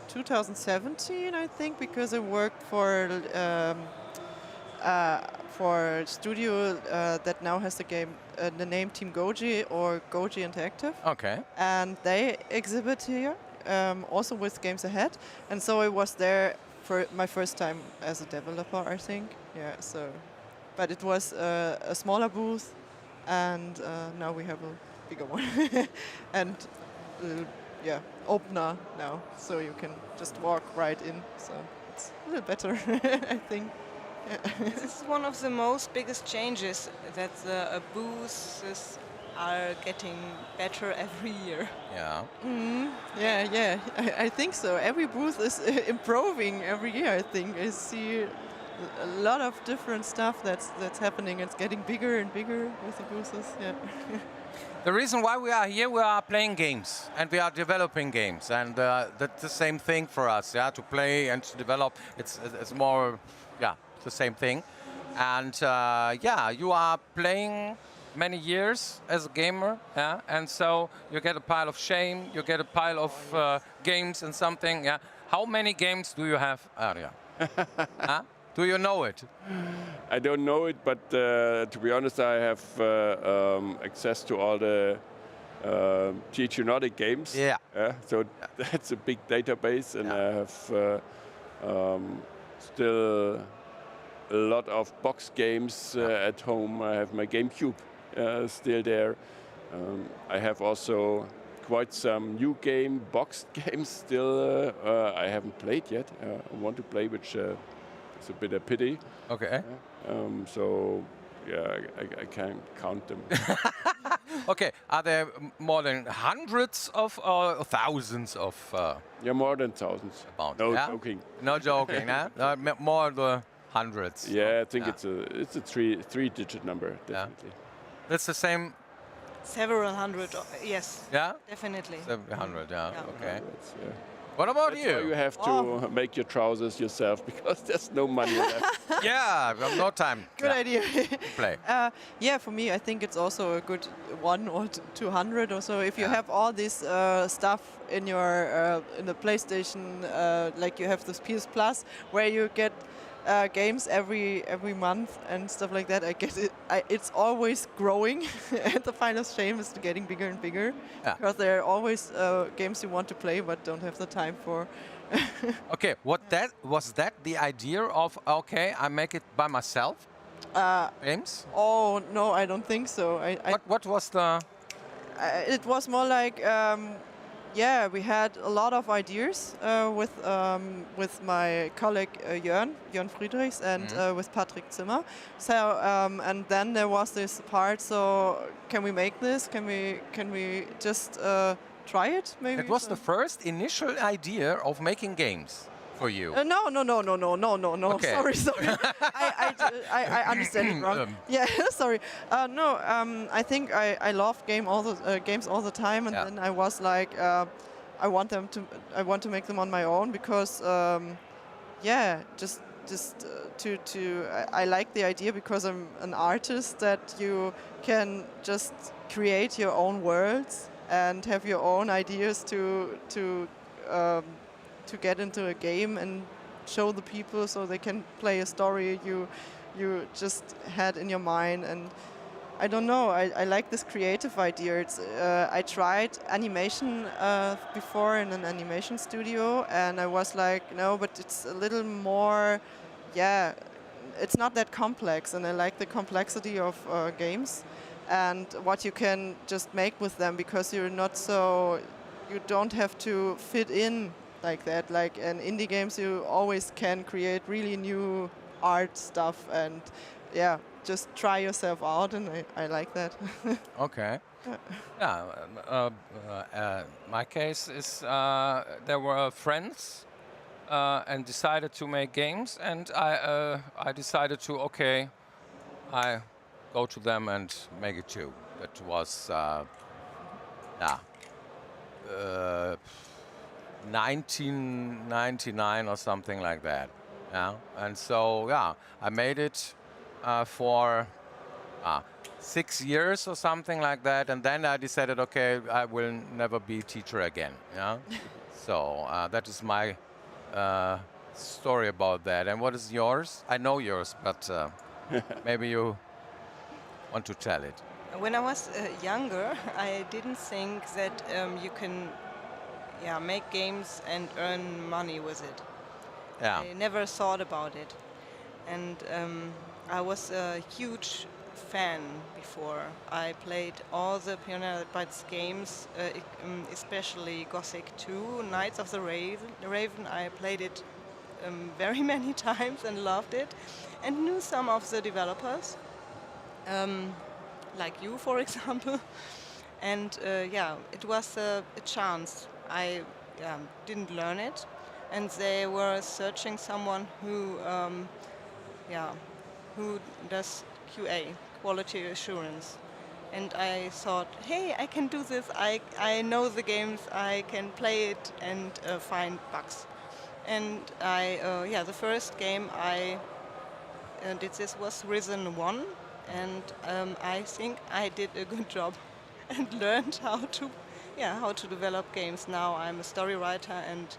2017, I think, because I worked for a studio that now has the game, the name Team Goerke or Goerke Interactive. Okay. And they exhibit here, also with Games Ahead. And so I was there for my first time as a developer, I think. Yeah. So, but it was a smaller booth, and now we have a bigger one, and opener now, so you can just walk right in. So it's a little better, I think. This is one of the most biggest changes, that the booths are getting better every year. Yeah. Yeah. I think so. Every booth is improving every year. I think I see a lot of different stuff that's happening. It's getting bigger and bigger with the booths. Yeah. The reason why we are here, we are playing games and we are developing games, and that's the same thing for us. Yeah, to play and to develop, it's more, the same thing. And you are playing many years as a gamer, and so you get a pile of shame, you get a pile of games and something. Yeah, how many games do you have, Adrian? Do you know it? I don't know it, but to be honest, I have access to all the THQ Nordic games. Yeah. So that's a big database, and I have still a lot of box games at home. I have my GameCube still there. I have also quite some new boxed games still I haven't played yet. I want to play, which is a bit a pity. Okay. So, I can't count them. Okay, are there more than hundreds of or thousands of? More than thousands. No joking. No joking, no, more than hundreds. Yeah, I think it's a three-digit number, definitely. That's the same. Several hundred, yes. Yeah. Definitely. 700. Yeah. Okay. Yeah. What about That's you? Why you have to make your trousers yourself, because there's no money left. Yeah, we have no time. Good idea. Play. For me, I think it's also a good 1 or 200 or so. If you have all this stuff in your in the PlayStation, like you have this PS Plus, where you get games every month and stuff like that, I guess it's always growing, and the final shame is getting bigger and bigger, because there are always games you want to play but don't have the time for. Okay, was that the idea of, okay, I make it by myself? Games? Oh no, I don't think so. What was the? It was more like, yeah, we had a lot of ideas with my colleague Jörn Friedrichs, and with Patrick Zimmer. So and then there was this part. So can we make this? Can we just try it? Maybe It was the first initial idea of making games for you. No. Okay. Sorry. I understand it wrong. Yeah, sorry. No, I think I love games all the time, and then I was like, I want to make them on my own because, yeah, just I like the idea because I'm an artist that you can just create your own worlds and have your own ideas to get into a game and show the people so they can play a story you just had in your mind. And I don't know, I like this creative idea. It's I tried animation before in an animation studio, and I was like, no, but it's a little more, yeah, it's not that complex, and I like the complexity of games and what you can just make with them, because you don't have to fit in like that. Like in indie games, you always can create really new art stuff, and yeah, just try yourself out, and I like that. Okay. Yeah. My case is there were friends and decided to make games, and I decided to I go to them and make it too. That was 1999 or something like that. Yeah, and so I made it for 6 years or something like that, and then I decided, okay, I will never be a teacher again. Yeah, so that is my story about that. And what is yours? I know yours, but maybe you want to tell it. When I was younger, I didn't think that you can make games and earn money with it. Yeah. I never thought about it. And I was a huge fan before. I played all the Piranha Bytes games, especially Gothic 2, Knights of the Raven. I played it very many times and loved it, and knew some of the developers, like you, for example. And it was a chance. I didn't learn it, and they were searching someone who does QA, quality assurance. And I thought, hey, I can do this. I know the games. I can play it and find bugs. And the first game I did this was Risen 1, and I think I did a good job and learned how to develop games. Now I'm a story writer and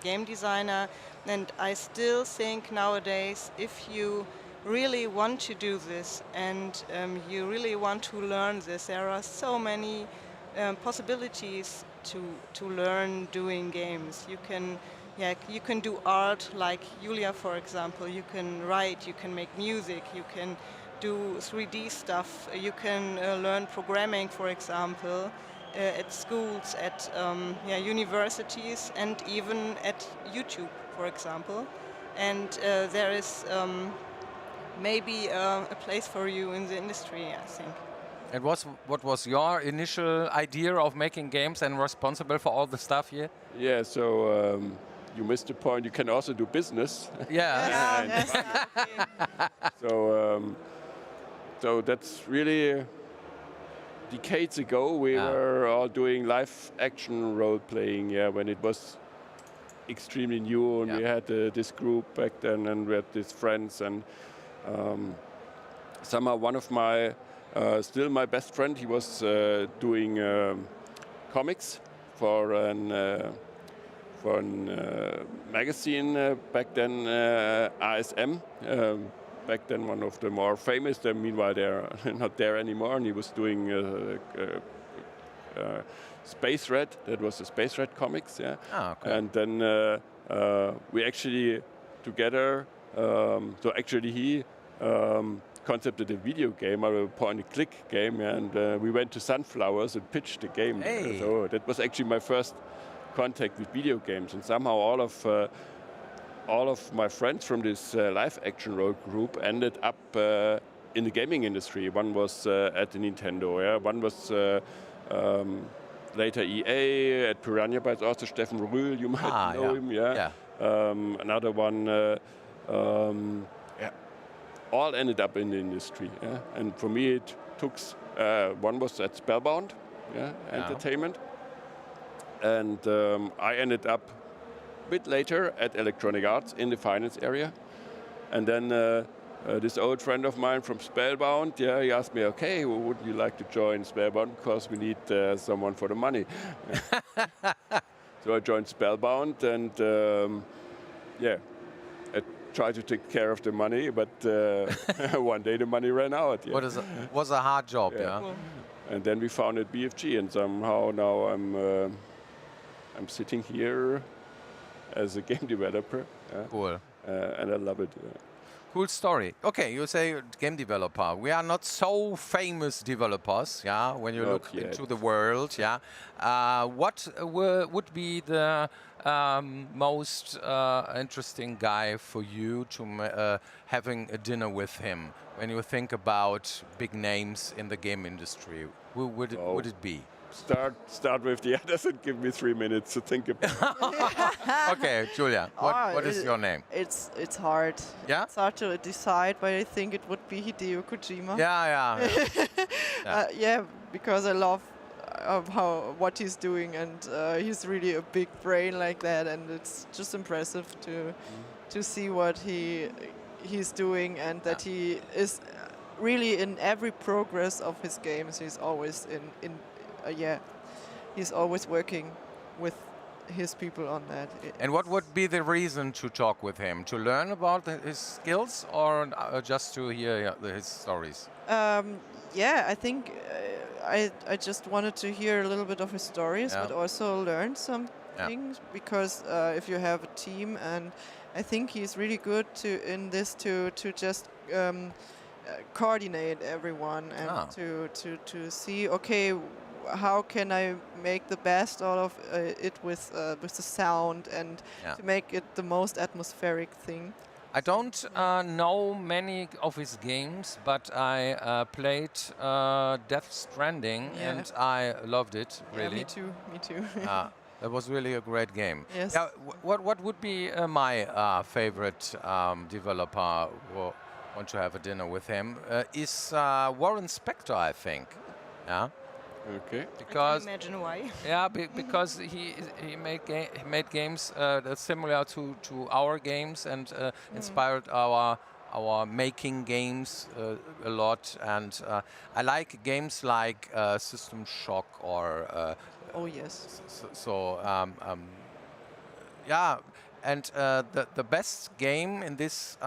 game designer, and I still think nowadays, if you really want to do this and you really want to learn this, there are so many possibilities to learn doing games. You can do art, like Julia, for example. You can write, you can make music, you can do 3D stuff. You can learn programming, for example, at schools, at universities, and even at YouTube, for example. And there is maybe a place for you in the industry, I think. And what was your initial idea of making games and responsible for all the stuff here? Yeah, so you missed the point. You can also do business. Yeah. So that's really decades ago. We were all doing live action role playing. Yeah, when it was extremely new, and we had this group back then, and we had these friends, and somehow one of my still my best friend, he was doing comics for an magazine back then, ASM. Back then, one of the more famous. Meanwhile, they're not there anymore. And he was doing Space Red. That was the Space Red comics. Yeah. Oh, okay. And then we actually together. So actually, he concepted a video game or a point-and-click game, and we went to Sunflowers and pitched the game. Hey. So that was actually my first contact with video games, and somehow all of my friends from this live action role group ended up in the gaming industry. One was at the Nintendo, yeah. One was later EA at Piranha Bytes, also Steffen Rühl, you might know him, yeah. Another one, all ended up in the industry, yeah. And for me, it took. One was at Spellbound, Entertainment, and I ended up a bit later at Electronic Arts in the finance area, and then this old friend of mine from Spellbound, he asked me, okay, would you like to join Spellbound, because we need someone for the money. So I joined Spellbound, and I tried to take care of the money, but one day the money ran out. Yeah. Was a hard job, yeah. And then we founded BFG, and somehow now I'm sitting here as a game developer. Cool. And I love it. Cool story. Okay, you say game developer. We are not so famous developers, yeah, when you look into the world, yeah. What would be the most interesting guy for you to having a dinner with him when you think about big names in the game industry? Who would it be? Start with the others and give me 3 minutes to think about it. Okay, Julia, what is your name? It's hard. Yeah? It's hard to decide, but I think it would be Hideo Kojima. Yeah. Because I love what he's doing, and he's really a big brain like that, and it's just impressive to see what he's doing, and that he is really in every progress of his games. He's always he's always working with his people on that. And what would be the reason to talk with him? To learn about his skills, or just to hear his stories? I think I just wanted to hear a little bit of his stories, but also learn some things, because if you have a team, and I think he's really good to just coordinate everyone, and to see, okay, how can I make the best out of it with the sound, and to make it the most atmospheric thing. I don't know many of his games, but I played Death Stranding, and I loved it, really. Yeah, me too. That was really a great game. Yes. Yeah, what would be my favorite developer? Want to have a dinner with him? Is Warren Spector, I think. Yeah. Okay. Because I can imagine why. Yeah, because he made games similar to our games, and inspired our making games a lot. And I like games like System Shock or. Oh yes. And the best game in this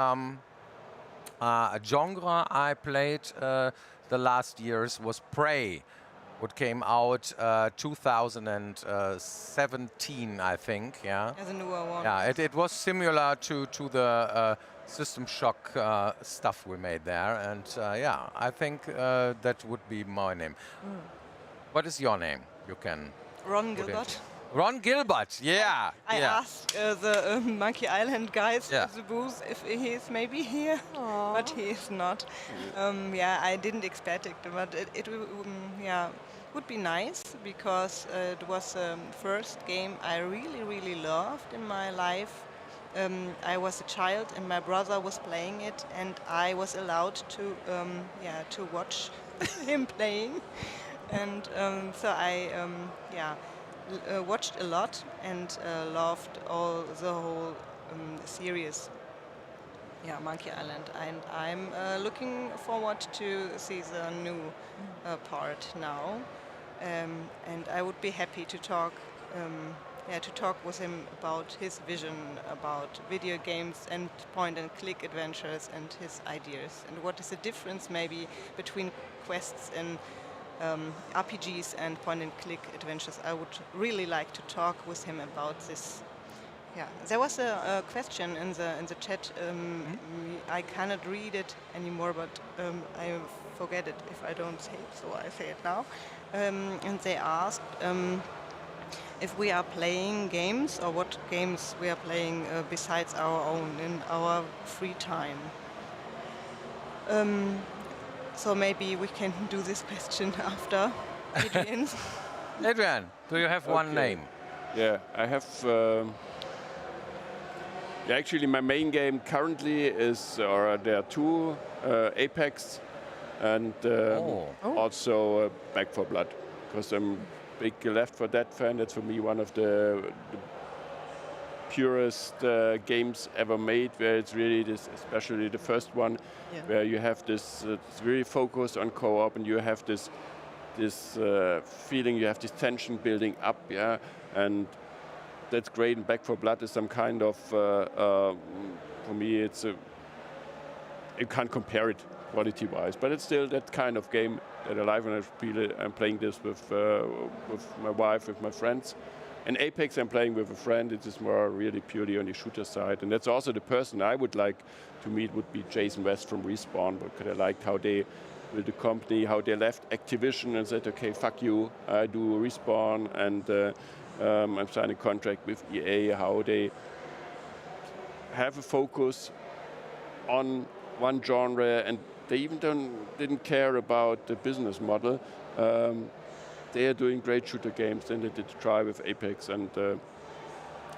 genre I played the last years was Prey. What came out 2017, I think. Yeah. As a newer one. Yeah, it was similar to the System Shock stuff we made there, and I think that would be my name. What is your name? You can. Ron Gilbert. Ron Gilbert, yeah. I asked the Monkey Island guys at the booth if he is maybe here, but he is not. I didn't expect it, but it would be nice, because it was the first game I really, really loved in my life. I was a child, and my brother was playing it, and I was allowed to watch him playing, and so I watched a lot, and loved the whole series. Yeah, Monkey Island, and I'm looking forward to see the new part now, and I would be happy to talk with him about his vision about video games and point-and-click adventures, and his ideas, and what is the difference maybe between quests and RPGs and point-and-click adventures. I would really like to talk with him about this. Yeah, there was a question in the chat. I cannot read it anymore, but I forget it if I don't say it, so I say it now. And they asked if we are playing games or what games we are playing besides our own in our free time. So maybe we can do this question after Adrian. Adrian, do you have one name? Yeah, I have. Actually, my main game currently is, or there are two, Apex, and also Back 4 Blood, because I'm a big Left 4 Dead fan. That's for me one of the purest games ever made, where it's really this, especially the first one, where you have this it's really focused on co-op, and you have this feeling, you have this tension building up, and that's great. And Back 4 Blood is some kind of, for me, it's you can't compare it quality-wise, but it's still that kind of game that I like, and I'm playing this with my wife, with my friends. And Apex, I'm playing with a friend. It is more really purely on the shooter side, and that's also the person I would like to meet would be Jason West from Respawn, because I liked how they built the company, how they left Activision and said, okay, fuck you, I do Respawn, and I'm signing a contract with EA, how they have a focus on one genre, and they even didn't care about the business model. They are doing great shooter games, and they did try with Apex, and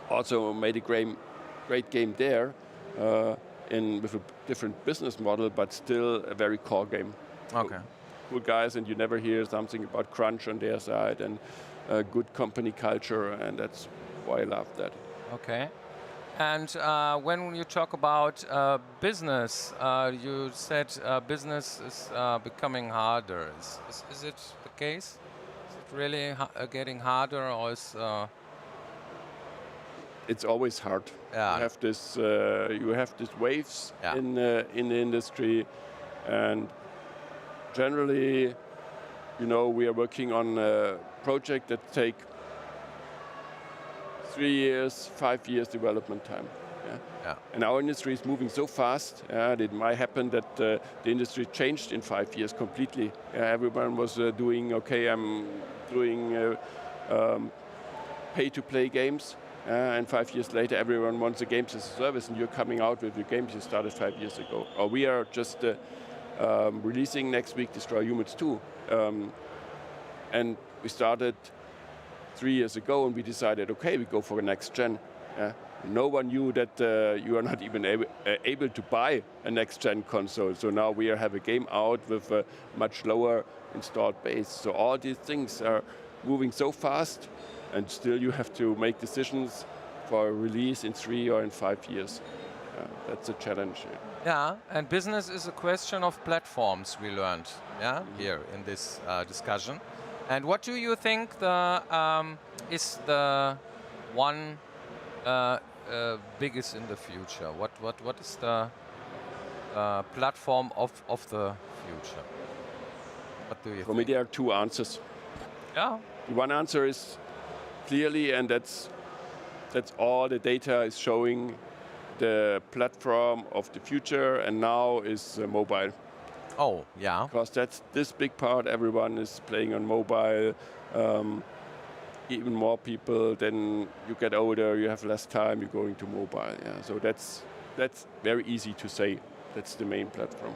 also made a great game there with a different business model, but still a very core game. Okay. Cool guys, and you never hear something about crunch on their side, and good company culture, and that's why I love that. Okay. And when you talk about business, you said business is becoming harder. Is it the case? Is it really getting harder, or is? It's always hard. Yeah. You have these waves in the industry, and generally, we are working on a project that take 3 years, 5 years development time. And our industry is moving so fast. It might happen that the industry changed in 5 years completely. Everyone was doing, okay, I'm doing pay-to-play games. And 5 years later, everyone wants a games as a service, and you're coming out with your games you started 5 years ago. Or we are just releasing next week Destroy Humans 2. And we started 3 years ago, and we decided, okay, we go for the next gen. No one knew that you are not even able to buy a next gen console. So now we have a game out with a much lower installed base. So all these things are moving so fast, and still you have to make decisions for a release in 3 or in 5 years. That's a challenge. Yeah, and business is a question of platforms, we learned here in this discussion. And what do you think is the one biggest in the future? What is the platform of the future? What do you think? For me, there are two answers. Yeah. One answer is clearly, and that's all the data is showing, the platform of the future, and now is mobile. Oh, yeah. Because that's this big part, everyone is playing on mobile. Even more people, then you get older, you have less time, you're going to mobile. Yeah. So that's very easy to say. That's the main platform.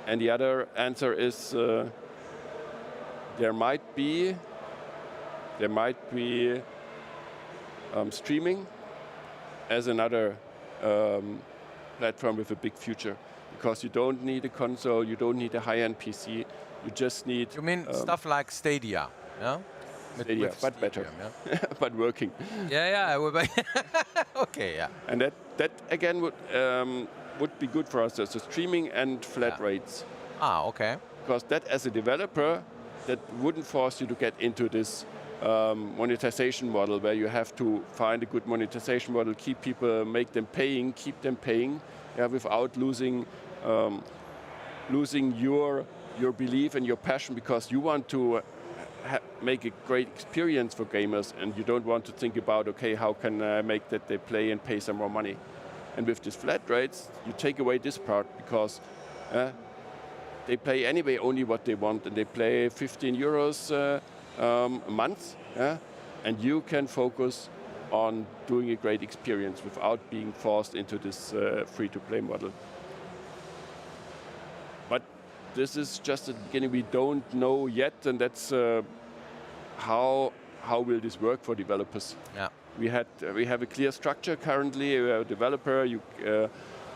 And the other answer is there might be streaming as another platform with a big future. Because you don't need a console, you don't need a high-end PC, you just need... You mean stuff like Stadia, yeah? Stadia, but better, but working. Yeah. Okay, yeah. And that again would be good for us. So streaming and flat rates. Ah, okay. Because that, as a developer, that wouldn't force you to get into this monetization model where you have to find a good monetization model, keep people, make them paying, keep them paying, without losing your belief and your passion, because you want to make a great experience for gamers, and you don't want to think about, okay, how can I make that they play and pay some more money? And with these flat rates, you take away this part because they play anyway only what they want, and they play 15 euros a month, and you can focus on doing a great experience without being forced into this free-to-play model. But this is just at the beginning. We don't know yet, and that's how will this work for developers. Yeah. We have a clear structure currently. You have a developer, you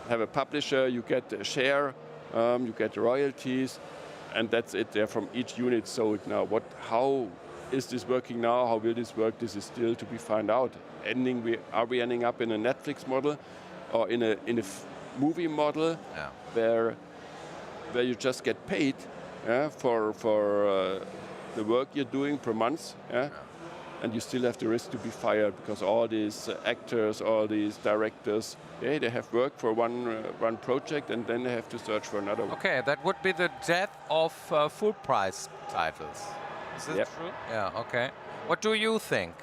have a publisher, you get a share, you get royalties, and that's it. They're from each unit sold now. How is this working now? How will this work? This is still to be found out. Are we ending up in a Netflix model, or in a movie model, where you just get paid for the work you're doing per month, and you still have the risk to be fired because all these actors, all these directors, they have worked for one project and then they have to search for another one. Okay, that would be the death of full price titles. Is that true? Yeah, okay. What do you think?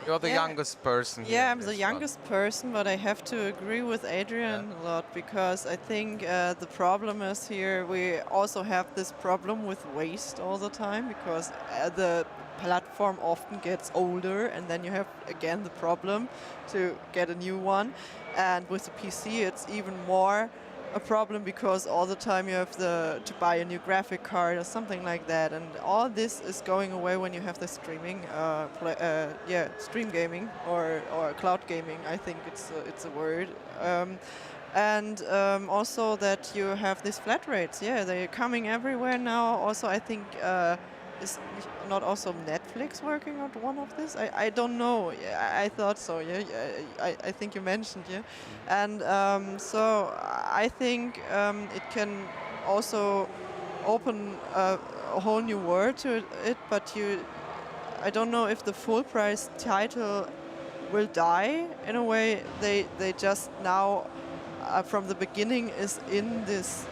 You're the youngest person here. Yeah, I'm the youngest person, but I have to agree with Adrian a lot, because I think the problem is here we also have this problem with waste all the time, because the platform often gets older, and then you have again the problem to get a new one. And with the PC it's even more a problem, because all the time you have to buy a new graphic card or something like that, and all this is going away when you have the streaming, stream gaming or cloud gaming. I think it's a word, and also that you have these flat rates. Yeah, they're coming everywhere now. Also, I think is not also Netflix working on one of this? I don't know. I thought so. Yeah, I think you mentioned. Yeah, and so I think it can also open a whole new world to it. But I don't know if the full price title will die in a way. They just now from the beginning is in this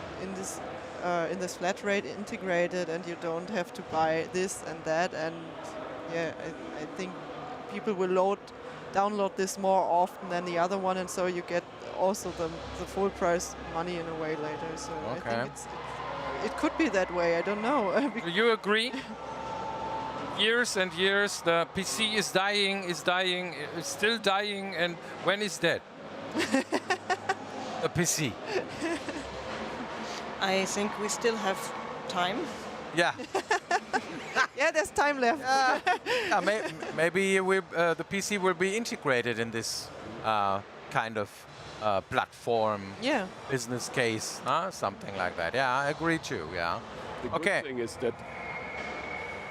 flat rate integrated, and you don't have to buy this and that. And yeah, I think people will download this more often than the other one, and so you get also the full price money in a way later. So I think it could be that way. I don't know. Do you agree? Years and years, the PC is dying, is still dying, and when is that? The PC. I think we still have time. Yeah. Yeah, there's time left. Maybe the PC will be integrated in this kind of platform business case, something like that. Yeah, I agree too. Yeah. The good thing is that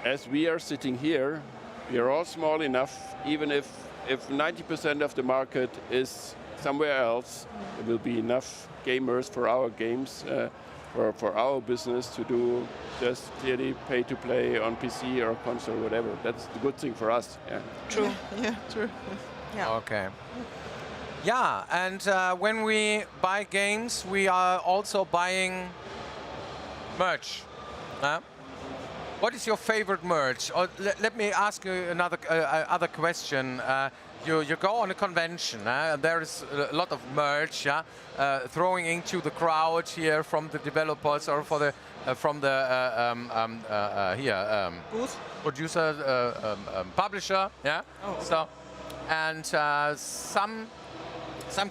as we are sitting here, we are all small enough. Even if 90% of the market is somewhere else, there will be enough gamers for our games. For our business to do just clearly pay to play on PC or console, whatever. That's the good thing for us. Yeah. True. Yeah, true. Yeah. Okay. Yeah, and when we buy games, we are also buying merch. What is your favorite merch? Or let me ask you another other question. You go on a convention, there is a lot of merch throwing into the crowd here from the developers or from the booth producer, publisher, So, and some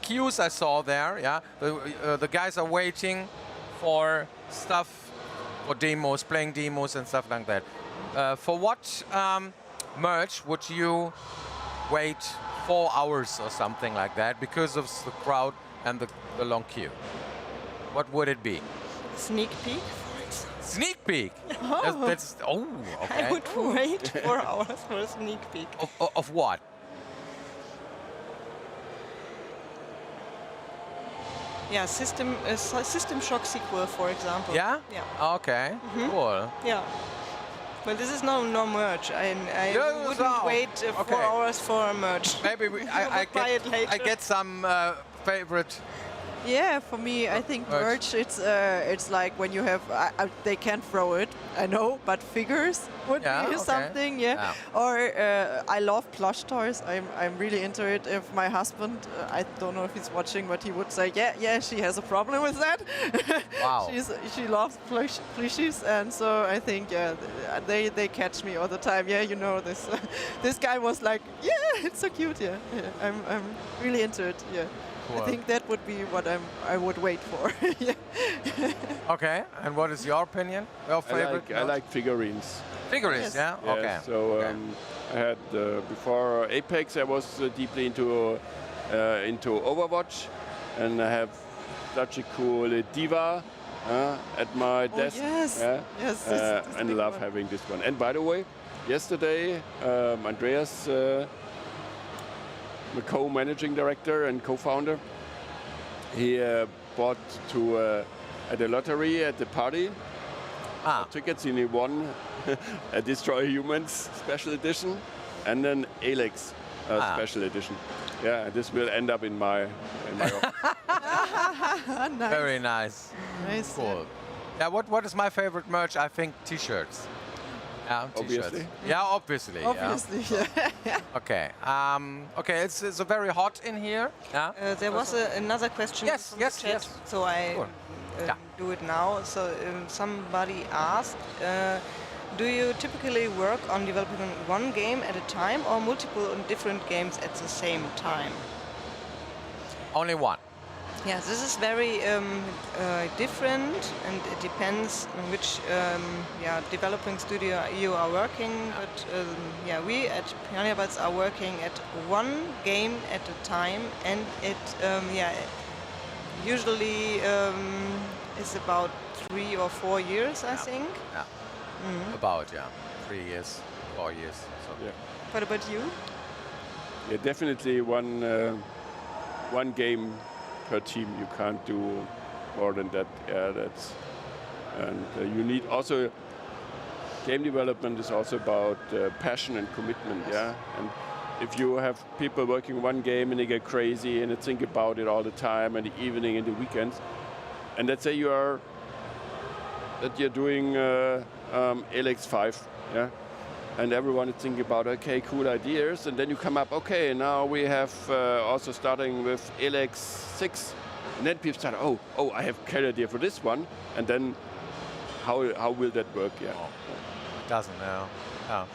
queues I saw there, the guys are waiting for stuff, for demos, playing demos and stuff like that. For what merch would you wait 4 hours or something like that because of the crowd and the long queue? What would it be? Sneak peek. Sneak peek? That's okay. I would wait 4 hours for a sneak peek. Of what? Yeah, System Shock sequel, for example. Yeah? Yeah. Okay, cool. Yeah. Well, this is no merch. I wouldn't wait 4 hours for a merch. Maybe I buy it later. I get some favorite Yeah, for me, I think merch. It's like when you have. They can't throw it, I know, but figures would be something. Yeah. Or I love plush toys. I'm really into it. If my husband, I don't know if he's watching, but he would say, yeah, she has a problem with that. Wow. She loves plushies, and so I think they catch me all the time. Yeah, you know this. This guy was like, yeah, it's so cute. Yeah. I'm really into it. Yeah. Cool. I think that would be what I would wait for. Yeah. Okay, and what is your opinion? Your favorite? I like figurines. Figurines, yeah? Okay. So I had before Apex, I was deeply into Overwatch, and I have such a cool diva at my desk. Yes. Yes. And I love having this one. And by the way, yesterday Andreas, the co-managing director and co-founder, he bought at the lottery at the party tickets, and he won a Destroy Humans special edition and an Alex special edition. Yeah, this will end up in my office. Nice. Very nice. Nice. Cool. Yeah, what is my favorite merch? I think t-shirts. Yeah, obviously. Yeah, obviously. Obviously, yeah. Okay. Okay, it's very hot in here. Yeah. There was another question from the chat, so I do it now. So somebody asked, do you typically work on developing one game at a time or multiple different games at the same time? Only one. Yeah, this is very different, and it depends on which developing studio you are working. But we at Piranha Bytes are working at one game at a time, and it usually is about 3 or 4 years, I think. Yeah. About 3 years, 4 years. So. Yeah. What about you? Yeah, definitely one game per team. You can't do more than that. Yeah, and you need also game development is also about passion and commitment. Yeah, and if you have people working one game and they get crazy and they think about it all the time and the evening and the weekends, and let's say you're doing LX5, yeah. And everyone is thinking about, okay, cool ideas, and then you come up, okay, now we have also starting with LX6, and then people start, oh, I have a idea for this one, and then how will that work? Yeah, it doesn't know. Oh.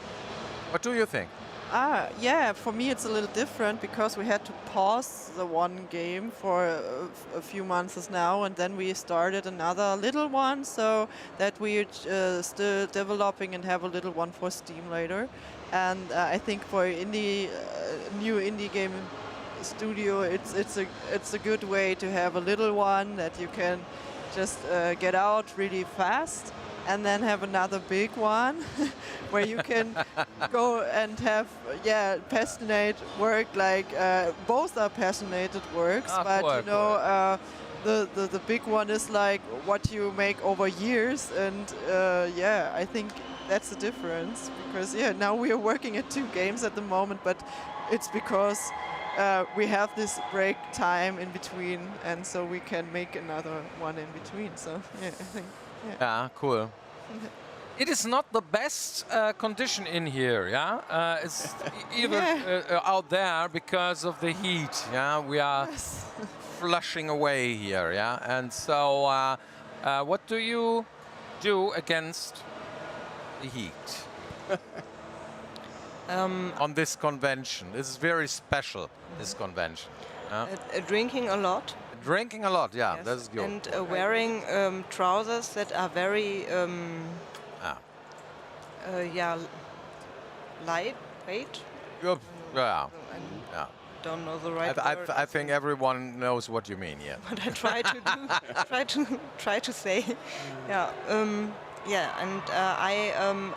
What do you think? Yeah, for me it's a little different because we had to pause the one game for a few months now, and then we started another little one, so that we're still developing and have a little one for Steam later. And I think for new indie game studio, it's a good way to have a little one that you can just get out really fast, and then have another big one where you can go and have passionate work, like both are passionate works, but you know the big one is like what you make over years, and I think that's the difference, because now we are working at 2 games at the moment, but it's because we have this break time in between, and so we can make another one in between. So I think. Yeah, cool. It is not the best condition in here, yeah? It's even out there because of the heat, yeah? We are flushing away here, yeah? And so what do you do against the heat? On this convention. This is very special, this convention. Drinking a lot. Drinking a lot, yeah, yes. That's good. And wearing trousers that are very lightweight. Yep. Yeah. I don't know the right word. I think everyone knows what you mean, yeah. But I try to do, try to say, and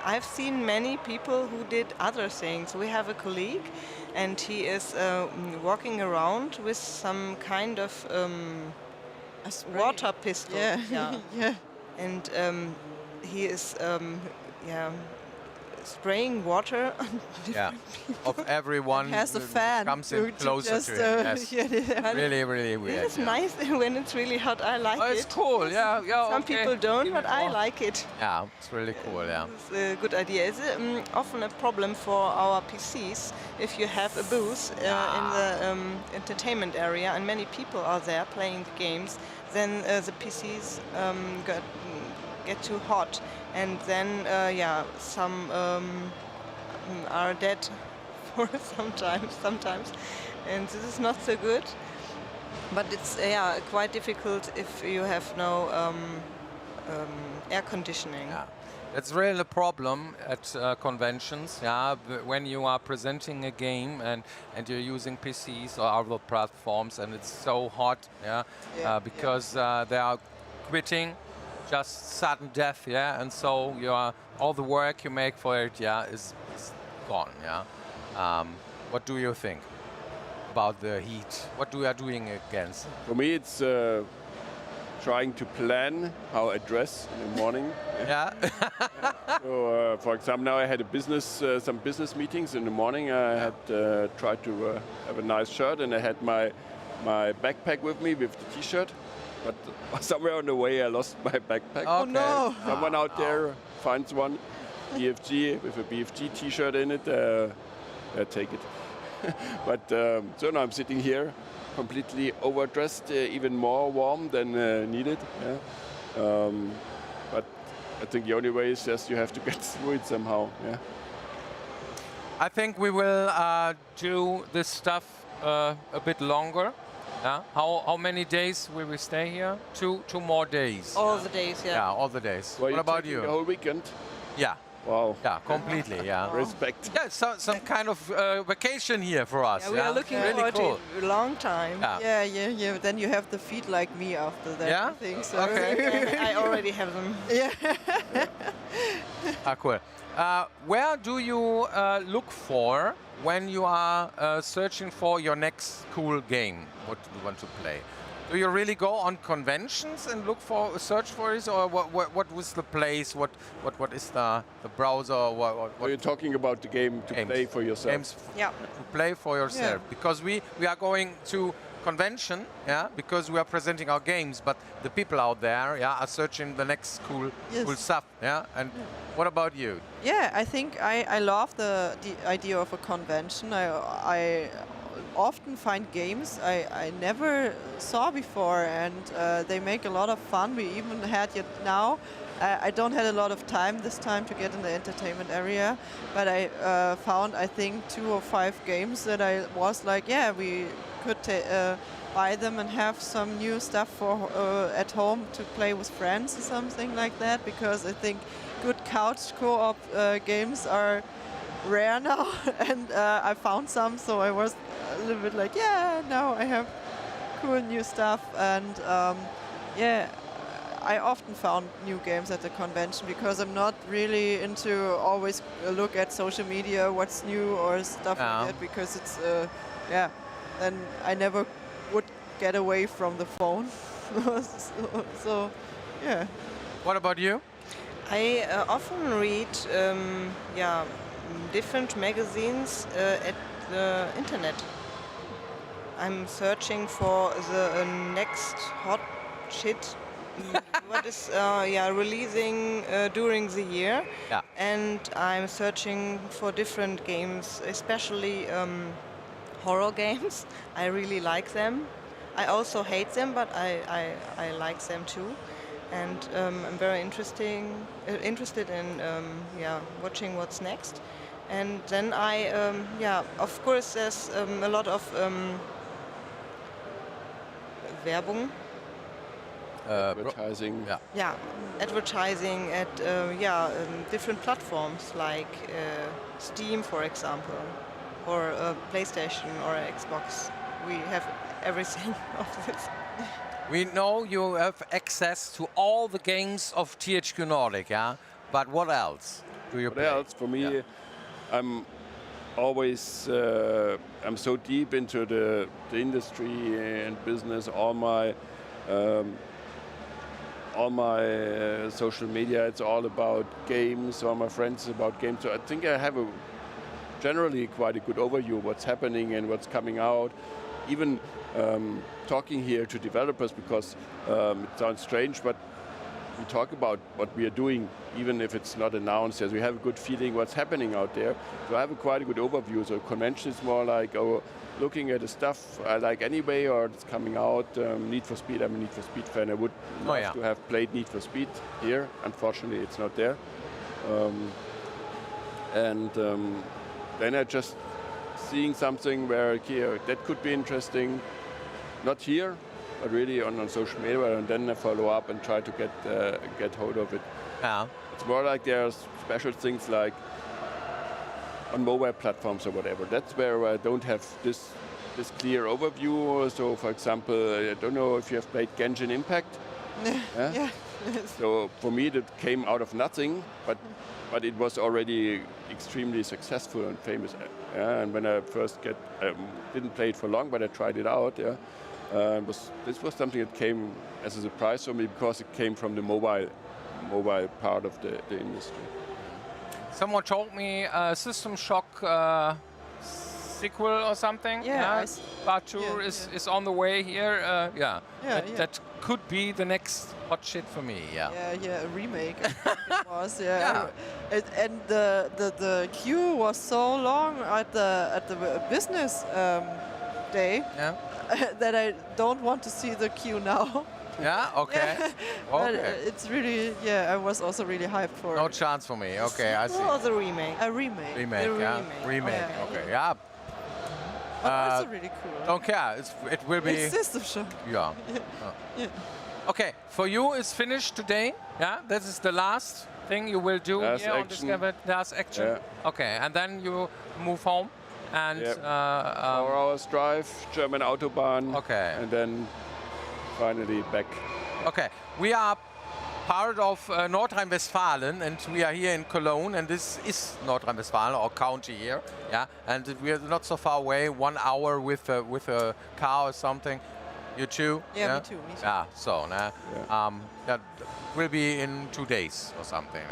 I've seen many people who did other things. We have a colleague, and he is walking around with some kind of water pistol. Yeah. And he is spraying water on Yeah, of everyone has a who fan comes in closer just, to it. Yes. yeah, Really, really weird. It's yeah. nice when it's really hot. I like it. It's cool. Yeah, yeah. Some okay. people don't, Even but I more. like it. Yeah, it's really cool. Yeah. It's a good idea. It's often a problem for our PCs if you have a booth in the entertainment area and many people are there playing the games, then the PCs get too hot, and then some are dead for sometimes, and this is not so good. But it's quite difficult if you have no air conditioning. Yeah. That's really a problem at conventions, yeah, when you are presenting a game and you're using PCs or other platforms and it's so hot, because they are quitting, just sudden death, yeah, and so all the work you make for it, is gone, yeah. What do you think about the heat? What we are doing against? For me, it's trying to plan how I dress in the morning. Yeah. So, for example, now I had some business meetings in the morning. I had tried to have a nice shirt, and I had my backpack with me with the T-shirt. But somewhere on the way, I lost my backpack. Oh no! Someone out there finds one, BFG with a BFG T-shirt in it. Take it. But so now I'm sitting here, completely overdressed, even more warm than needed. Yeah. But I think the only way is just you have to get through it somehow. Yeah. I think we will do this stuff a bit longer. Yeah. How many days will we stay here? Two more days. All the days, yeah. Yeah, all the days. Well, what about you? The whole weekend? Yeah. Wow. Yeah, completely. Yeah. Respect. Yeah, some kind of vacation here for us. Yeah, we are looking forward cool. to a long time. Yeah. Yeah. Then you have the feet like me after that. Yeah? I think so. Okay. I already have them. Yeah. Cool. Where do you look for when you are searching for your next cool game? What do you want to play? Do you really go on conventions and search for it, or what was the place? What is the browser? What are you talking about? The game to play for yourself? Games to play for yourself. Yeah. Because we are going to convention, because we are presenting our games, but the people out there, are searching the next cool stuff, And what about you? Yeah, I think I love the idea of a convention. I often find games I never saw before, and they make a lot of fun. We even had it now. I don't have a lot of time this time to get in the entertainment area, but I found, I think, 2 or 5 games that I was like, we could buy them and have some new stuff for at home to play with friends or something like that, because I think good couch co-op games are rare now, and I found some, so I was a little bit like, now I have cool new stuff, and I often found new games at the convention because I'm not really into always look at social media, what's new or stuff like that, because it's, then I never would get away from the phone. so, yeah. What about you? I often read, different magazines at the internet. I'm searching for the next hot shit. What is releasing during the year, and I'm searching for different games, especially horror games. I really like them. I also hate them, but I like them too, and I'm very interested in watching what's next. And then of course there's a lot of Werbung. Advertising. Advertising at different platforms like Steam, for example, or PlayStation or Xbox. We have everything of this. We know you have access to all the games of THQ Nordic, but what else do you play? What else? For me, I'm always I'm so deep into the industry and business. all my social media, it's all about games. All my friends about games. So I think I have generally quite a good overview of what's happening and what's coming out. Even talking here to developers, because it sounds strange, but we talk about what we are doing, even if it's not announced, as we have a good feeling what's happening out there. So I have quite a good overview. So convention is more like looking at the stuff I like anyway, or it's coming out. Need for Speed, I'm a Need for Speed fan. I would love to have played Need for Speed here. Unfortunately, it's not there. Then I just seeing something where, okay, that could be interesting. Not here, but really on social media, and then I follow up and try to get hold of it. Yeah. It's more like there's special things like on mobile platforms or whatever. That's where I don't have this clear overview. So, for example, I don't know if you have played Genshin Impact. Yeah. So for me, that came out of nothing, but it was already extremely successful and famous. And when I first didn't play it for long, but I tried it out. This was something that came as a surprise for me because it came from the mobile part of the industry. Someone told me System Shock sequel or something. Yeah. Part 2 is on the way here. That could be the next hot shit for me. Yeah, a remake. It was, and the queue was so long at the business day that I don't want to see the queue now. Yeah. Okay. But it's really, I was also really hyped for. No chance for me. Okay, I see. Or the remake? A remake. Remake. Yeah. Okay. Yeah. But also really cool. Don't care. It will be. It's System Shock. Yeah. Okay. For you, it's finished today. Yeah. This is the last thing you will do here on Discovered. Last action. Yeah. Okay. And then you move home. And 4 hours drive, German Autobahn. Okay. And then finally back. Okay. We are part of Nordrhein-Westfalen, and we are here in Cologne, and this is Nordrhein-Westfalen, our county here. Yeah. And we are not so far away. 1 hour with a car or something. You too? Yeah, me too. Yeah. So that will be in 2 days or something.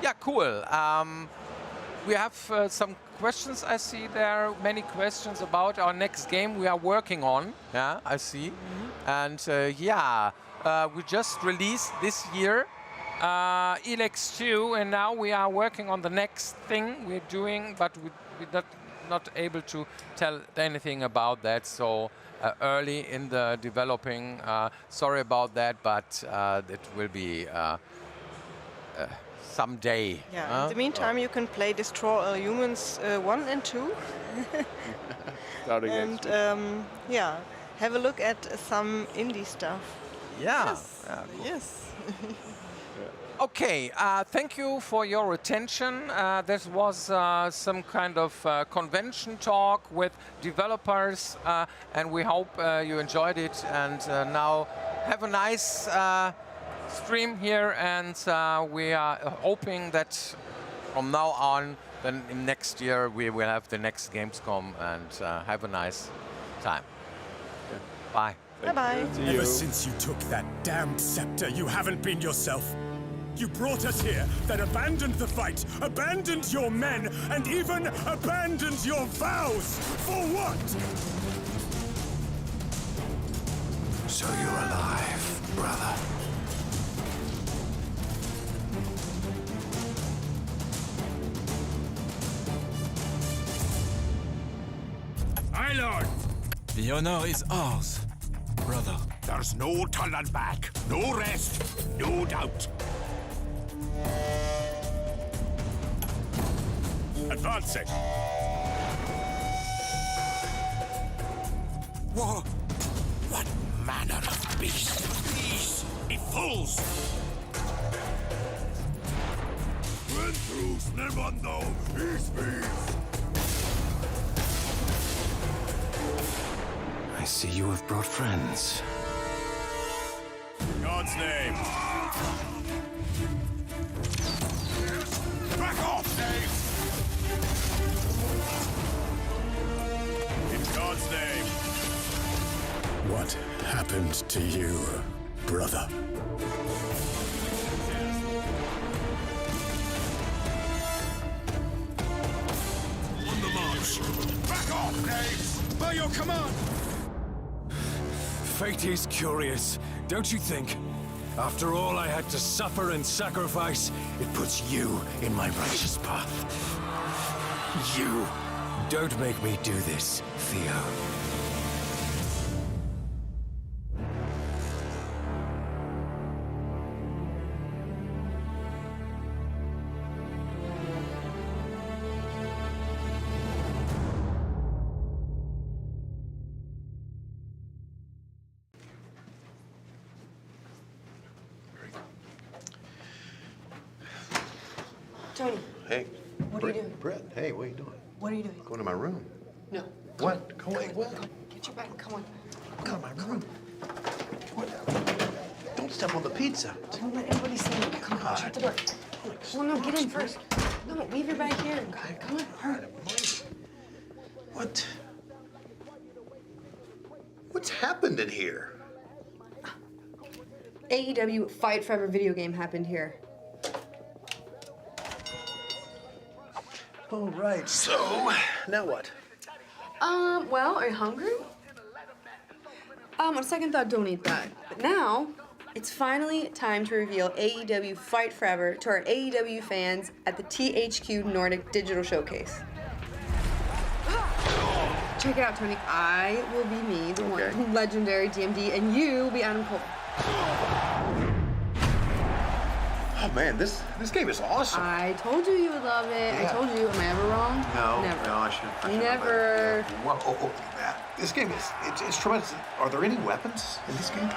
Yeah. Cool. We have some questions. I see there many questions about our next game we are working on. Yeah, I see. And we just released this year Elex 2, and now we are working on the next thing we're doing, but we're not able to tell anything about that. So early in the developing. Sorry about that, but it will be someday. Yeah. In the meantime, you can play Destroy All Humans 1 and 2. And have a look at some indie stuff. Yeah. Yes. Yes. Okay, thank you for your attention. This was some kind of convention talk with developers, and we hope you enjoyed it. And now have a nice stream here, and we are hoping that from now on, then in next year, we will have the next Gamescom, and have a nice time. Bye. Bye-bye. Ever since you took that damned scepter, you haven't been yourself. You brought us here, then abandoned the fight, abandoned your men, and even abandoned your vows. For what? So you're alive, brother. Aye, Lord. The honor is ours, brother. There's no turning back, no rest, no doubt. Advancing. What manner of beast? These be fools! Ventrus Nemondo, peace, peace! I see you have brought friends. In God's name. Back off, Dave! In God's name. What happened to you? brother. On the march. Back off, knaves! By your command! Fate is curious, don't you think? After all I had to suffer and sacrifice, it puts you in my righteous path. You. Don't make me do this, Theo. Tony, Hey. what are you doing? Brett, hey, what are you doing? What are you doing? Going to my room. No. What? Go away. What? Get your bag. Come on. Come to my room. What? Don't step on the pizza. Don't let anybody see you. Come on, shut the door. Well, no, get in first. No, leave your bag here. Come on, hurry. What? What's happened in here? AEW Fight Forever video game happened here. All right, so now what? Well, are you hungry? On second thought, don't eat that. But now, it's finally time to reveal AEW Fight Forever to our AEW fans at the THQ Nordic Digital Showcase. Check it out, Tony. I will be me, the one legendary DMD, and you will be Adam Cole. Oh man, this game is awesome. I told you would love it. Yeah. I told you. Am I ever wrong? No, Never. no, I should. Never. Whoa, oh, man. This game it's tremendous. Are there any weapons in this game?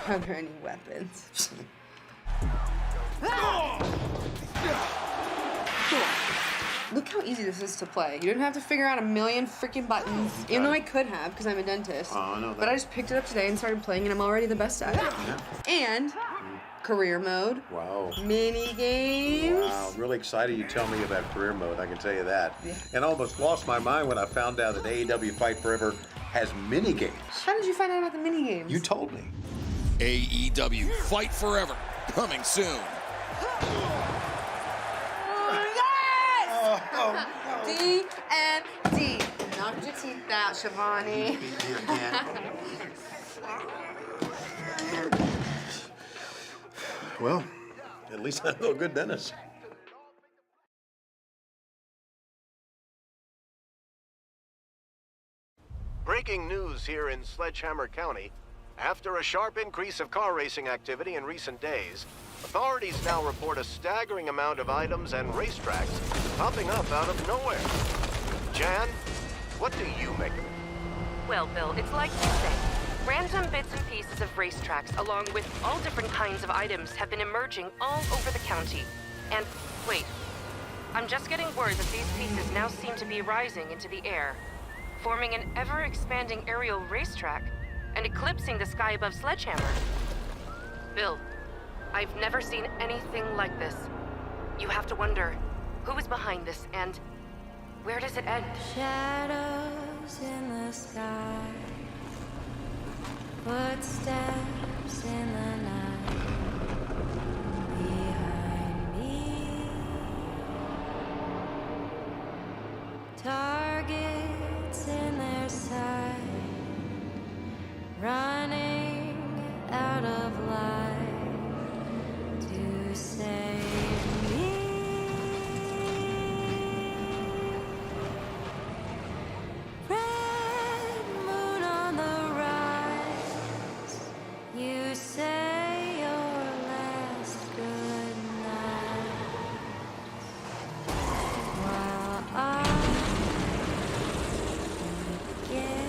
Are there any weapons? Look how easy this is to play. You didn't have to figure out a million freaking buttons, even though I could have, because I'm a dentist. Oh, I know that. But I just picked it up today and started playing, and I'm already the best at it. And career mode. Wow. Mini games. Wow, I'm really excited you tell me about career mode, I can tell you that. Yeah. And I almost lost my mind when I found out that AEW Fight Forever has mini games. How did you find out about the mini games? You told me. AEW Fight Forever, coming soon. D and D. Knock your teeth out, Shivani. Well, at least I know a good dentist. Breaking news here in Sledgehammer County. After a sharp increase of car racing activity in recent days, authorities now report a staggering amount of items and racetracks popping up out of nowhere. Jan, what do you make of it? Well, Bill, it's like you say. Random bits and pieces of racetracks, along with all different kinds of items, have been emerging all over the county. And, wait, I'm just getting word that these pieces now seem to be rising into the air, forming an ever-expanding aerial racetrack and eclipsing the sky above Sledgehammer. Bill, I've never seen anything like this. You have to wonder, who is behind this, and where does it end? Shadows in the sky, footsteps in the night, behind me, targets in their sight, running out of light to save me. Red moon on the rise, you say your last good night, while I begin.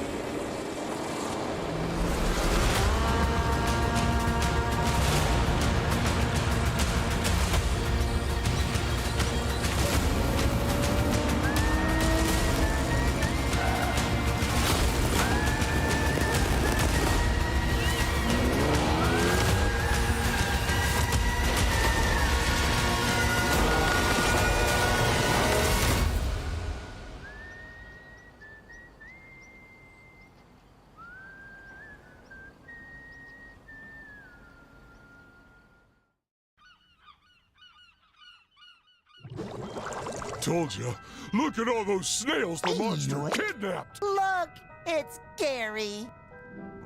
Told you. Look at all those snails the monster kidnapped. Look, it's Gary.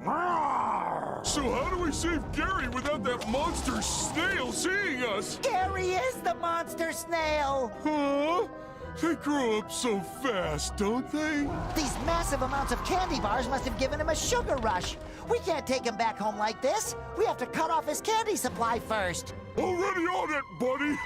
So how do we save Gary without that monster snail seeing us? Gary is the monster snail. Huh? They grow up so fast, don't they? These massive amounts of candy bars must have given him a sugar rush. We can't take him back home like this. We have to cut off his candy supply first. Already on it, buddy.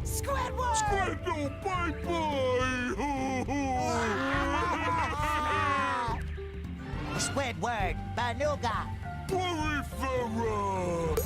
Squidward! Squidward, bye-bye! Squidward, Banuga! Peripheral!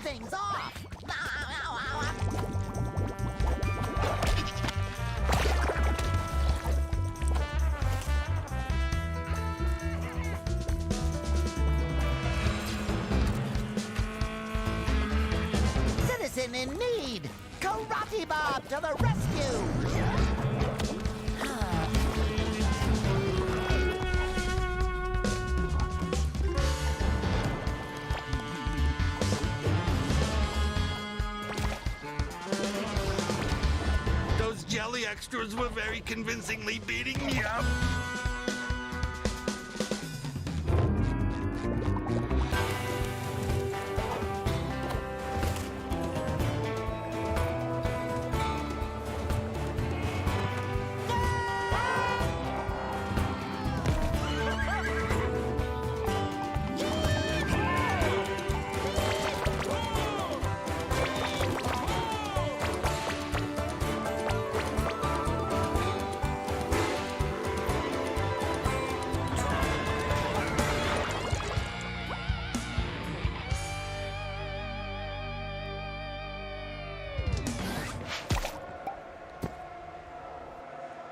Things off! Citizen in need! Karate Bob to the rescue! Jelly extras were very convincingly beating me up.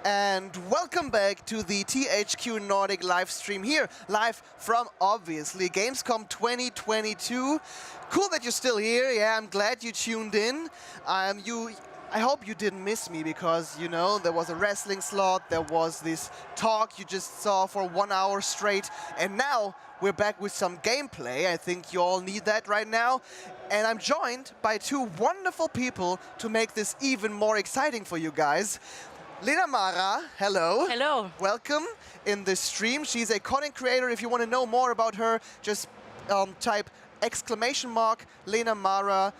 And welcome back to the THQ Nordic live stream here, live from, obviously, Gamescom 2022. Cool that you're still here. Yeah, I'm glad you tuned in. I hope you didn't miss me because, you know, there was a wrestling slot, there was this talk you just saw for 1 hour straight, and now we're back with some gameplay. I think you all need that right now. And I'm joined by two wonderful people to make this even more exciting for you guys. Yun1k0rn, hello. Hello. Welcome in this stream. She's a content creator. If you want to know more about her, just type !Yun1k0rn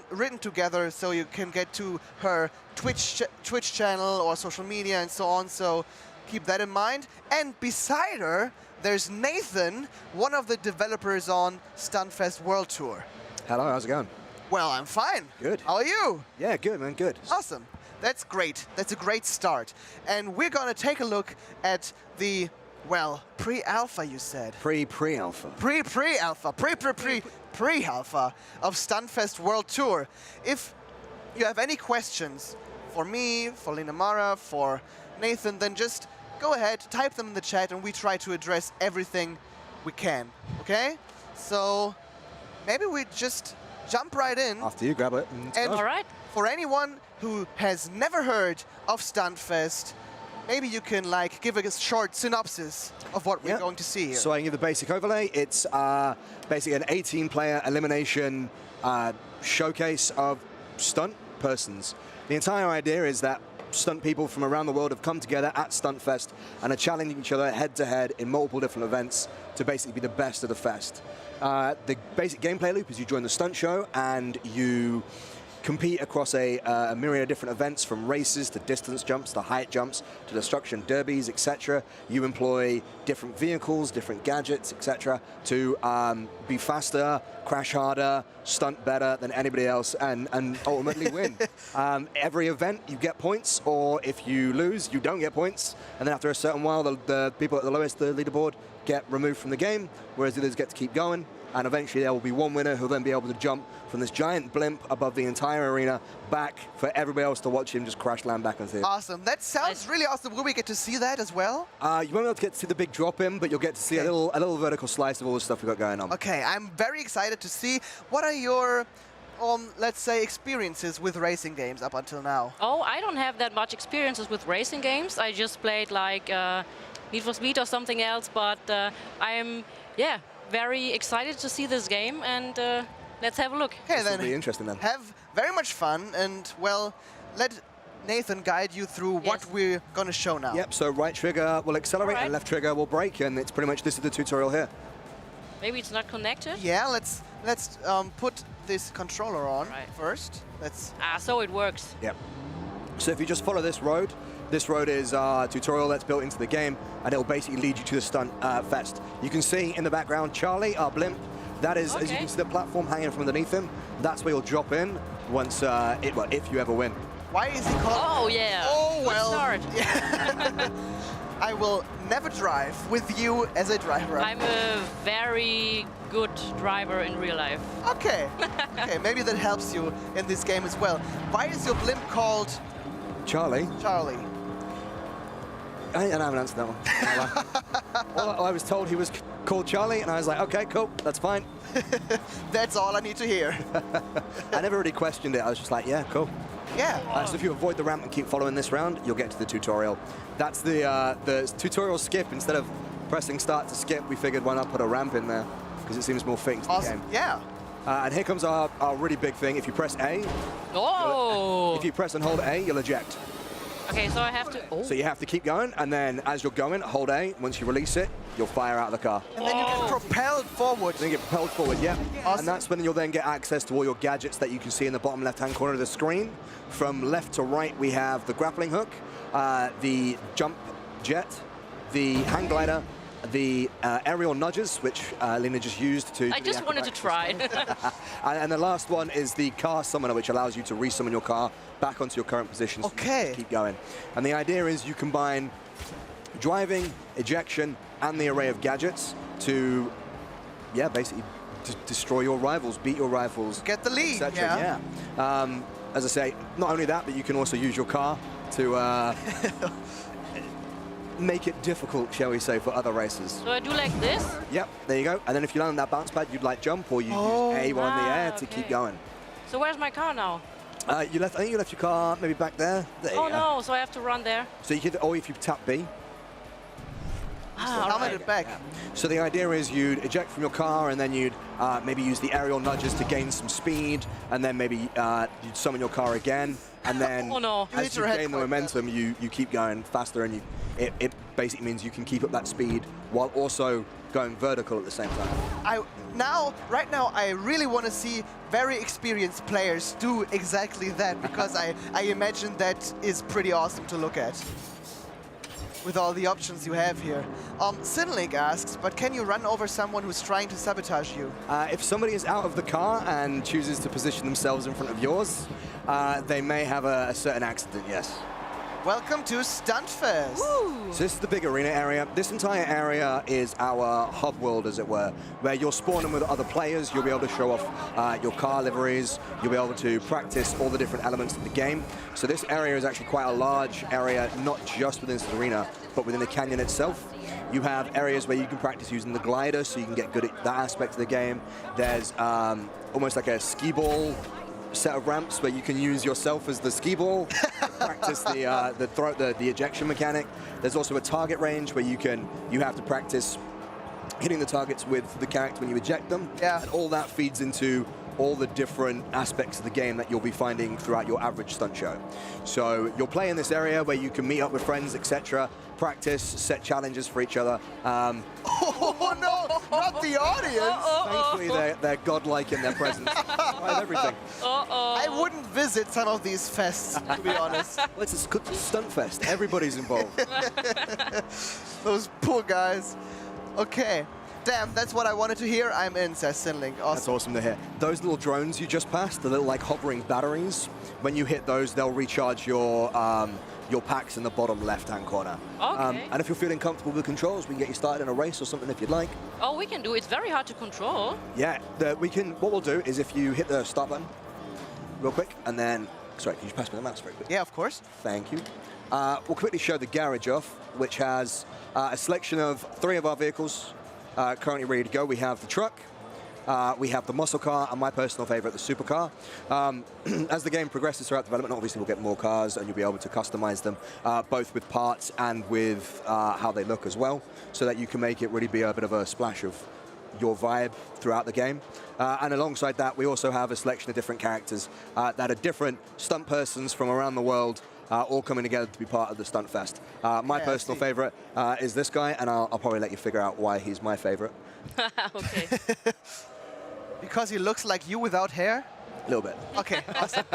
written together so you can get to her Twitch channel or social media and so on. So keep that in mind. And beside her, there's Nathan, one of the developers on Stuntfest World Tour. Hello, how's it going? Well, I'm fine. Good. How are you? Yeah, good, man, good. Awesome. That's great. That's a great start. And we're going to take a look at the, well, pre-alpha, you said. Pre-alpha. Pre-alpha. Pre-alpha of Stuntfest World Tour. If you have any questions for me, for Yun1k0rn, for Nathan, then just go ahead, type them in the chat, and we try to address everything we can. Okay? So maybe we just jump right in. After you, grab it. And all right. For anyone who has never heard of Stuntfest, maybe you can like give a short synopsis of what we're going to see here. So I can give the basic overlay. It's basically an 18-player elimination showcase of stunt persons. The entire idea is that stunt people from around the world have come together at Stuntfest and are challenging each other head-to-head in multiple different events to basically be the best of the fest. The basic gameplay loop is you join the stunt show and you compete across a myriad of different events, from races to distance jumps to height jumps to destruction derbies, etc. You employ different vehicles, different gadgets, etc. to be faster, crash harder, stunt better than anybody else, and ultimately win. Every event you get points, or if you lose, you don't get points. And then after a certain while, the people at the lowest the leaderboard get removed from the game, whereas the others get to keep going. And eventually there will be one winner who'll then be able to jump from this giant blimp above the entire arena back for everybody else to watch him just crash land back onto it. Awesome. That sounds really awesome. Will we get to see that as well? You won't be able to get to see the big drop in, but you'll get to see a little vertical slice of all the stuff we've got going on. Okay, I'm very excited to see. What are your, let's say, experiences with racing games up until now? Oh, I don't have that much experiences with racing games. I just played like Need for Speed or something else, but I'm, very excited to see this game, and let's have a look. Okay, then. It'll be interesting then. Have very much fun, and well, let Nathan guide you through what we're going to show now. Yep, so right trigger will accelerate and left trigger will brake, and it's pretty much, this is the tutorial here. Maybe it's not connected? Yeah, let's put this controller on first. So it works. Yep. So if you just follow this road is our tutorial that's built into the game, and it'll basically lead you to the stunt fest. You can see in the background Charlie, our blimp. That is, as you can see, the platform hanging from underneath him. That's where you'll drop in once, if you ever win. Why is he called? Oh, yeah. Oh, well. Good start. I will never drive with you as a driver. I'm a very good driver in real life. Okay. Okay, maybe that helps you in this game as well. Why is your blimp called Charlie? Charlie. I haven't answered that one. Well, I was told he was called Charlie, and I was like, okay, cool, that's fine. That's all I need to hear. I never really questioned it. I was just like, yeah, cool. Yeah. So if you avoid the ramp and keep following this round, you'll get to the tutorial. That's the tutorial skip. Instead of pressing start to skip, we figured why not put a ramp in there, because it seems more fitting to the game. Yeah. And here comes our really big thing. If you press A, if you press and hold A, you'll eject. Okay, so I have to... Oh. So you have to keep going, and then as you're going, hold A. Once you release it, you'll fire out of the car. And then you get propelled forward. Then you get propelled forward, yeah. Awesome. And that's when you'll then get access to all your gadgets that you can see in the bottom left-hand corner of the screen. From left to right, we have the grappling hook, the jump jet, the hang glider, the aerial nudges, which Lena just used to... I just wanted to try. And the last one is the car summoner, which allows you to resummon your car back onto your current position. Okay. Keep going. And the idea is you combine driving, ejection, and the array of gadgets to, basically destroy your rivals, beat your rivals. Get the lead, yeah. As I say, not only that, but you can also use your car to make it difficult, shall we say, for other racers. So I do like this? Yep, there you go. And then if you land on that bounce pad, you'd like jump, or you use A while in the air to keep going. So where's my car now? I think you left your car maybe back there. Oh no, so I have to run there. So you could, or if you tap B. I'll let it back. Yeah. So the idea is you'd eject from your car, and then you'd maybe use the aerial nudges to gain some speed, and then maybe you'd summon your car again, and then as you gain the momentum, you keep going faster, and it basically means you can keep up that speed while also going vertical at the same time. Right now, I really want to see very experienced players do exactly that, because I imagine that is pretty awesome to look at with all the options you have here. Sinlink asks, but can you run over someone who's trying to sabotage you? If somebody is out of the car and chooses to position themselves in front of yours, they may have a certain accident, yes. Welcome to Stuntfest. So this is the big arena area. This entire area is our hub world, as it were, where you're spawning with other players. You'll be able to show off your car liveries. You'll be able to practice all the different elements of the game. So this area is actually quite a large area, not just within this arena, but within the canyon itself. You have areas where you can practice using the glider, so you can get good at that aspect of the game. There's almost like a skee ball set of ramps where you can use yourself as the skee ball to practice the ejection mechanic. There's also a target range where you have to practice hitting the targets with the character when you eject them. Yeah. And all that feeds into all the different aspects of the game that you'll be finding throughout your average stunt show. So you'll play in this area where you can meet up with friends, etc., practice, set challenges for each other. Oh no, not the audience! Thankfully, they're godlike in their presence. I have everything. I wouldn't visit some of these fests, to be honest. Well, it's a Stuntfest. Everybody's involved. Those poor guys. Okay. Damn, that's what I wanted to hear. I'm in, says Sinlink. Awesome. That's awesome to hear. Those little drones you just passed, the little like hovering batteries, when you hit those, they'll recharge your packs in the bottom left-hand corner. Okay. And if you're feeling comfortable with the controls, we can get you started in a race or something if you'd like. Oh, we can do. It's very hard to control. Yeah, we can. What we'll do is if you hit the start button real quick, and then, sorry, can you pass me the mouse very quick? Yeah, of course. Thank you. We'll quickly show the garage off, which has a selection of 3 of our vehicles currently ready to go. We have the truck, we have the muscle car, and my personal favorite, the supercar. As the game progresses throughout development, obviously we'll get more cars and you'll be able to customize them, both with parts and with how they look as well, so that you can make it really be a bit of a splash of your vibe throughout the game. And alongside that, we also have a selection of different characters that are different stunt persons from around the world, all coming together to be part of the Stuntfest. My personal favorite is this guy, and I'll probably let you figure out why he's my favorite. Okay. Because he looks like you without hair? A little bit. Okay, awesome.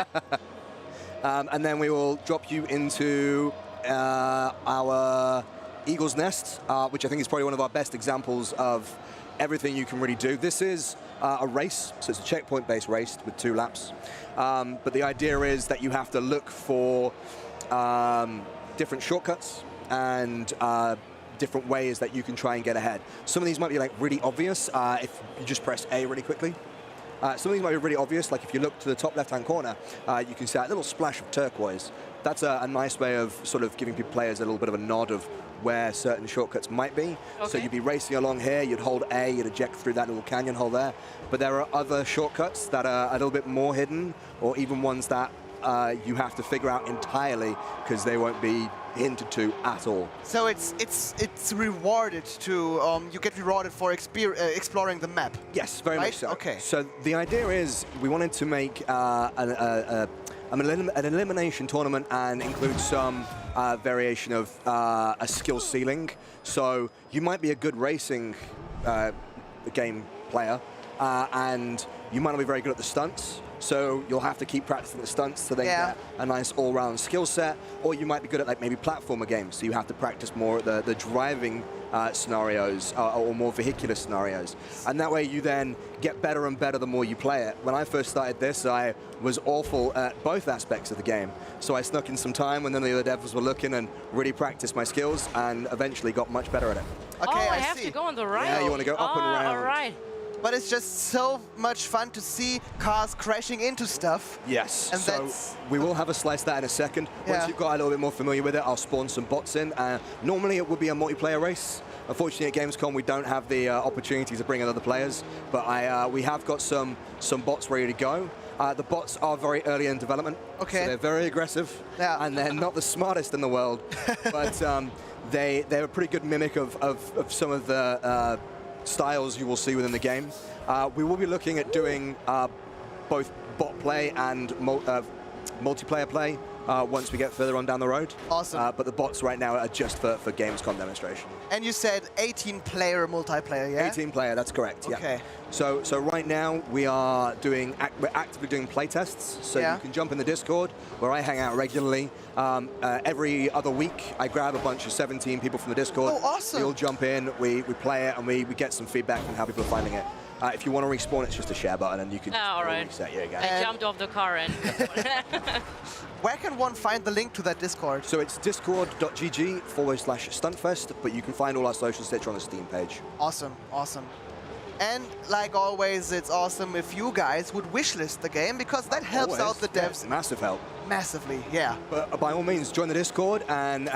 And then we will drop you into our Eagle's Nest, which I think is probably one of our best examples of everything you can really do. This is a race, so it's a checkpoint-based race with 2 laps. But the idea is that you have to look for different shortcuts and different ways that you can try and get ahead. Some of these might be like really obvious if you just press A really quickly. Some of these might be really obvious, like if you look to the top left-hand corner, you can see that little splash of turquoise. That's a nice way of sort of giving players a little bit of a nod of where certain shortcuts might be. Okay. So you'd be racing along here, you'd hold A, you'd eject through that little canyon hole there. But there are other shortcuts that are a little bit more hidden, or even ones that you have to figure out entirely because they won't be hinted to at all. So it's rewarded to, you get rewarded for exploring the map. Yes, very much so. Okay. So the idea is we wanted to make an elimination tournament and include some variation of a skill ceiling. So you might be a good racing game player, and you might not be very good at the stunts. So you'll have to keep practicing the stunts to then get a nice all-round skill set. Or you might be good at like maybe platformer games, so you have to practice more the driving scenarios or more vehicular scenarios. And that way you then get better and better the more you play it. When I first started this, I was awful at both aspects of the game. So I snuck in some time when none of the other devs were looking and really practiced my skills and eventually got much better at it. Okay, I have to go on the right. Yeah, you want to go up and around. All right. But it's just so much fun to see cars crashing into stuff. Yes, and so we will have a slice of that in a second. Once you've got a little bit more familiar with it, I'll spawn some bots in. Normally it would be a multiplayer race. Unfortunately at Gamescom we don't have the opportunity to bring in other players, but we have got some bots ready to go. The bots are very early in development, so they're very aggressive, and they're not the smartest in the world, but they're a pretty good mimic of some of the styles you will see within the game. We will be looking at doing both bot play and multiplayer play once we get further on down the road. Awesome. But the bots right now are just for Gamescom demonstration. And you said 18-player multiplayer, yeah? 18-player, that's correct, okay. Yeah. So right now we're actively doing playtests, so you can jump in the Discord where I hang out regularly. Every other week I grab a bunch of 17 people from the Discord. Oh, awesome. We all jump in, we play it, and we get some feedback on how people are finding it. If you want to respawn, it's just a share button, and you can reset your game. I jumped off the car and... Where can one find the link to that Discord? So it's discord.gg/Stuntfest, but you can find all our socials there on the Steam page. Awesome, awesome. And like always, it's awesome if you guys would wishlist the game, because that helps out the devs. Yeah, massive help. Massively, yeah. But by all means, join the Discord and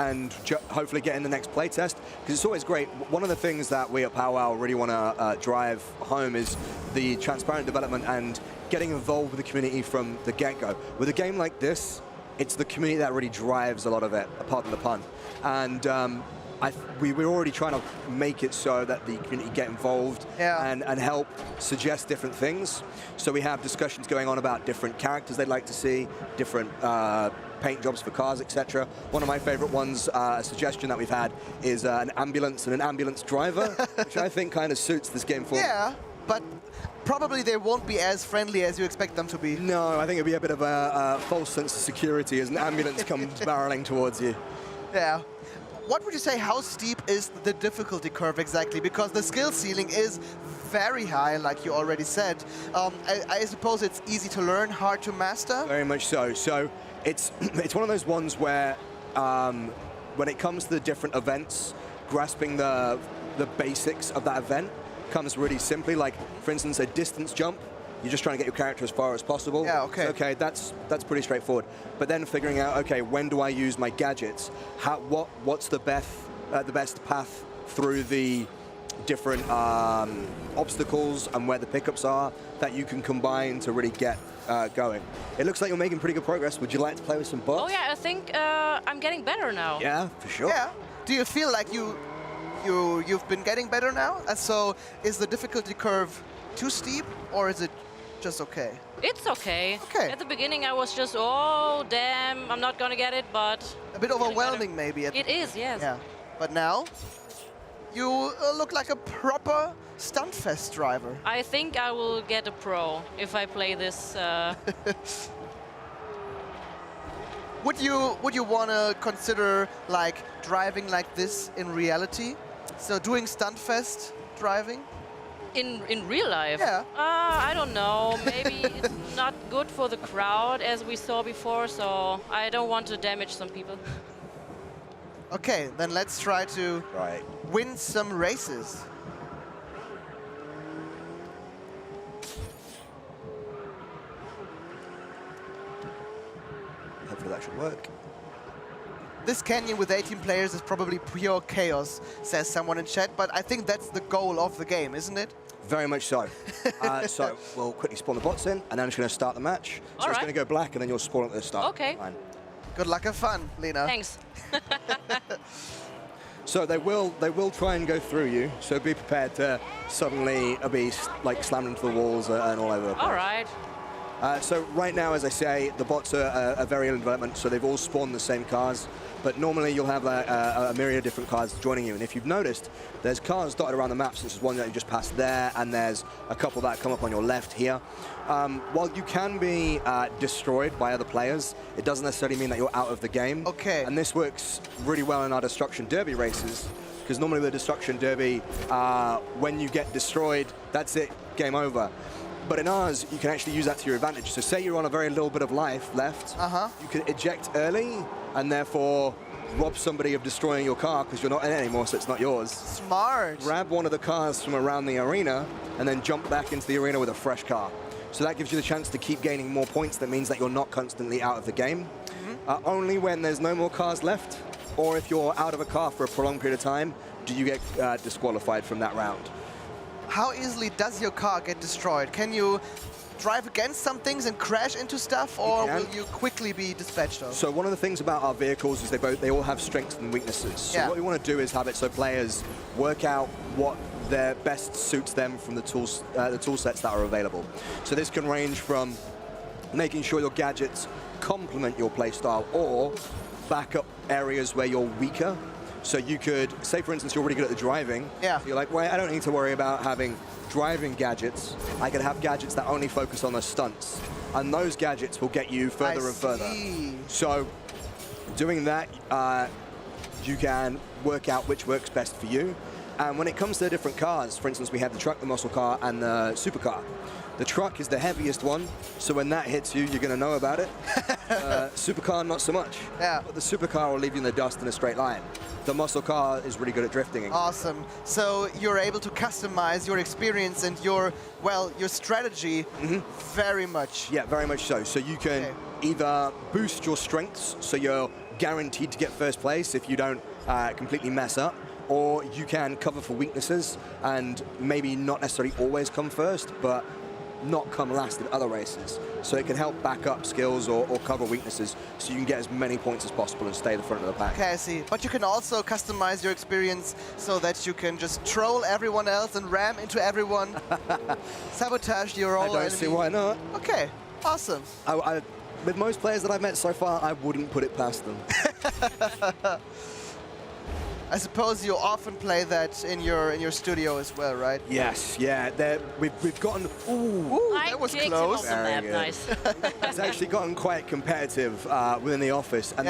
hopefully get in the next playtest, because it's always great. One of the things that we at Powwow really want to drive home is the transparent development and getting involved with the community from the get-go. With a game like this, it's the community that really drives a lot of it, pardon the pun. And we're already trying to make it so that the community get involved and help suggest different things. So we have discussions going on about different characters they'd like to see, different paint jobs for cars, etc. One of my favorite ones, a suggestion that we've had, is an ambulance and an ambulance driver, which I think kind of suits this game format. Yeah, but probably they won't be as friendly as you expect them to be. No, I think it'd be a bit of a false sense of security as an ambulance comes barreling towards you. Yeah. What would you say, how steep is the difficulty curve exactly? Because the skill ceiling is very high, like you already said. I suppose it's easy to learn, hard to master? Very much so. So it's one of those ones where when it comes to the different events, grasping the basics of that event comes really simply. Like, for instance, a distance jump. You're just trying to get your character as far as possible. Yeah, okay. So, okay, that's pretty straightforward. But then figuring out, okay, when do I use my gadgets? What's the best path through the different obstacles and where the pickups are that you can combine to really get going. It looks like you're making pretty good progress. Would you like to play with some bots? Oh yeah, I think I'm getting better now. Yeah, for sure. Yeah. Do you feel like you've been getting better now? So is the difficulty curve too steep, or is it just okay? It's okay. Okay. At the beginning I was just, oh damn, I'm not gonna get it, but... A bit overwhelming maybe. It is, yes. Yeah. But now, you look like a proper Stuntfest driver. I think I will get a pro if I play this. Would you want to consider like driving like this in reality? So doing Stuntfest driving? In real life? Yeah. I don't know. Maybe it's not good for the crowd as we saw before, so I don't want to damage some people. Okay, then let's try to win some races. Hopefully that should work. This canyon with 18 players is probably pure chaos, says someone in chat, but I think that's the goal of the game, isn't it? Very much so. So we'll quickly spawn the bots in, and then I'm just going to start the match. So it's going to go black, and then you'll spawn at the start. Okay. Fine. Good luck and fun, Lena. Thanks. So they will try and go through you. So be prepared to suddenly be like slammed into the walls and all over the place. All right. So right now, as I say, the bots are very early in development, so they've all spawned the same cars. But normally you'll have a myriad of different cars joining you. And if you've noticed, there's cars dotted around the map. So this is one that you just passed there, and there's a couple that come up on your left here. While you can be destroyed by other players, it doesn't necessarily mean that you're out of the game. Okay. And this works really well in our Destruction Derby races, because normally with the Destruction Derby, when you get destroyed, that's it, game over. But in ours, you can actually use that to your advantage. So say you're on a very little bit of life left, you can eject early and therefore rob somebody of destroying your car because you're not in it anymore, so it's not yours. Smart. Grab one of the cars from around the arena and then jump back into the arena with a fresh car. So that gives you the chance to keep gaining more points. That means that you're not constantly out of the game. Only when there's no more cars left, or if you're out of a car for a prolonged period of time, do you get disqualified from that round. How easily does your car get destroyed? Can you drive against some things and crash into stuff, or will you quickly be dispatched of? So one of the things about our vehicles is they all have strengths and weaknesses. So what we want to do is have it so players work out what their best suits them from the tool sets that are available. So this can range from making sure your gadgets complement your playstyle or back up areas where you're weaker. So you could, say for instance, you're really good at the driving. Yeah. So you're like, well, I don't need to worry about having driving gadgets. I could have gadgets that only focus on the stunts. And those gadgets will get you further and further. So doing that, you can work out which works best for you. And when it comes to the different cars, for instance, we have the truck, the muscle car, and the supercar. The truck is the heaviest one, so when that hits you, you're going to know about it. Supercar, not so much. Yeah. But the supercar will leave you in the dust in a straight line. The muscle car is really good at drifting. Awesome. So you're able to customize your experience and your strategy very much. Yeah, very much so. So you can either boost your strengths, so you're guaranteed to get first place if you don't completely mess up, or you can cover for weaknesses and maybe not necessarily always come first, but not come last in other races. So it can help back up skills or cover weaknesses so you can get as many points as possible and stay at the front of the pack. Okay, I see. But you can also customize your experience so that you can just troll everyone else and ram into everyone, sabotage your own I don't see why not. Okay, awesome. With most players that I've met so far, I wouldn't put it past them. I suppose you often play that in your studio as well, right? Yes, yeah. We've gotten. Ooh, that was close. Very good. Nice. It's actually gotten quite competitive within the office, and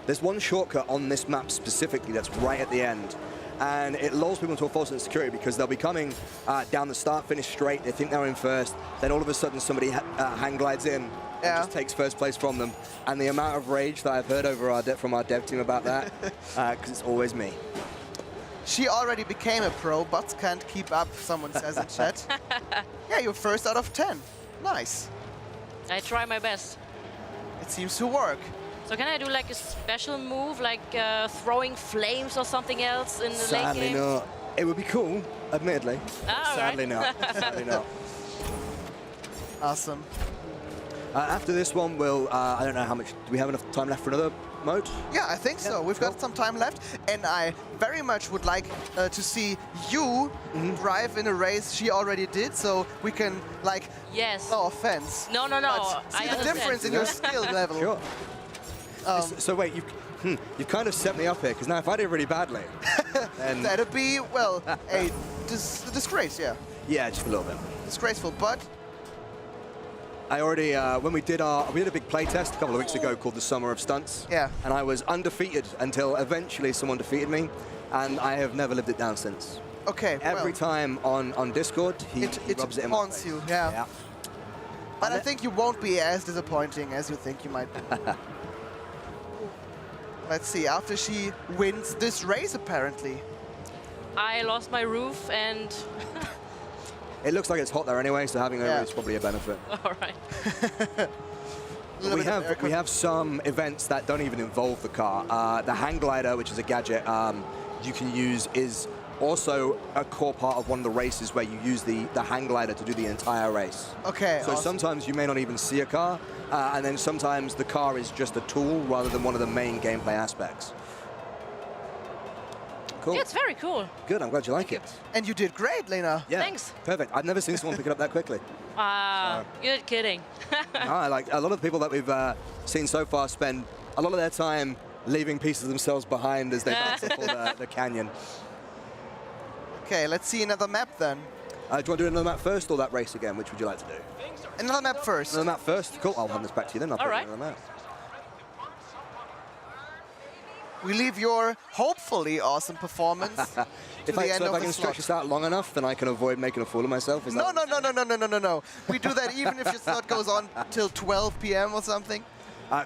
there's one shortcut on this map specifically that's right at the end. And it lulls people into a false sense of security because they'll be coming down the start, finish straight. They think they're in first. Then all of a sudden, somebody hang glides in and just takes first place from them. And the amount of rage that I've heard over from our dev team about that, because it's always me. She already became a pro. Bots can't keep up, someone says in chat. Yeah, you're first out of 10. Nice. I try my best. It seems to work. So can I do like a special move, like throwing flames or something else in the late Sadly game? not. It would be cool, admittedly. Sadly not. Sadly not. Awesome. After this one, we'll, I don't know how much, do we have enough time left for another mode? Yeah, I think so. We've got some time left, and I very much would like to see you drive in a race she already did, so we can, like, no offense. No. But see the difference in your skill level. Sure. So wait, you've kind of set me up here, because now if I did really badly, then... That'd be, well, a disgrace, yeah. Yeah, just a little bit. Disgraceful, but... I already, when we did a big play test a couple of weeks ago called the Summer of Stunts. Yeah. And I was undefeated until eventually someone defeated me, and I have never lived it down since. Okay, Every time on Discord, he rubs it in my face. You, yeah. But I think you won't be as disappointing as you think you might be. Let's see, after she wins this race, apparently. I lost my roof and... It looks like it's hot there anyway, so having a roof is probably a benefit. All right. We have some events that don't even involve the car. The hang glider, which is a gadget you can use, is also a core part of one of the races where you use the hang glider to do the entire race. Okay. So sometimes you may not even see a car, and then sometimes the car is just a tool rather than one of the main gameplay aspects. Cool. Yeah, it's very cool. Good, I'm glad you like it. And you did great, Lena. Yeah. Thanks. Perfect. I've never seen someone pick it up that quickly. You're kidding. No, like a lot of the people that we've seen so far spend a lot of their time leaving pieces of themselves behind as they bounce off the canyon. Okay, let's see another map then. Do you want to do another map first or that race again? Which would you like to do? Another map first. Another map first? Cool, I'll hand this back to you then. I'll put another map. We leave your hopefully awesome performance if I can stretch this out long enough, then I can avoid making a fool of myself. Is No. We do that even if your slot goes on till 12 p.m. or something.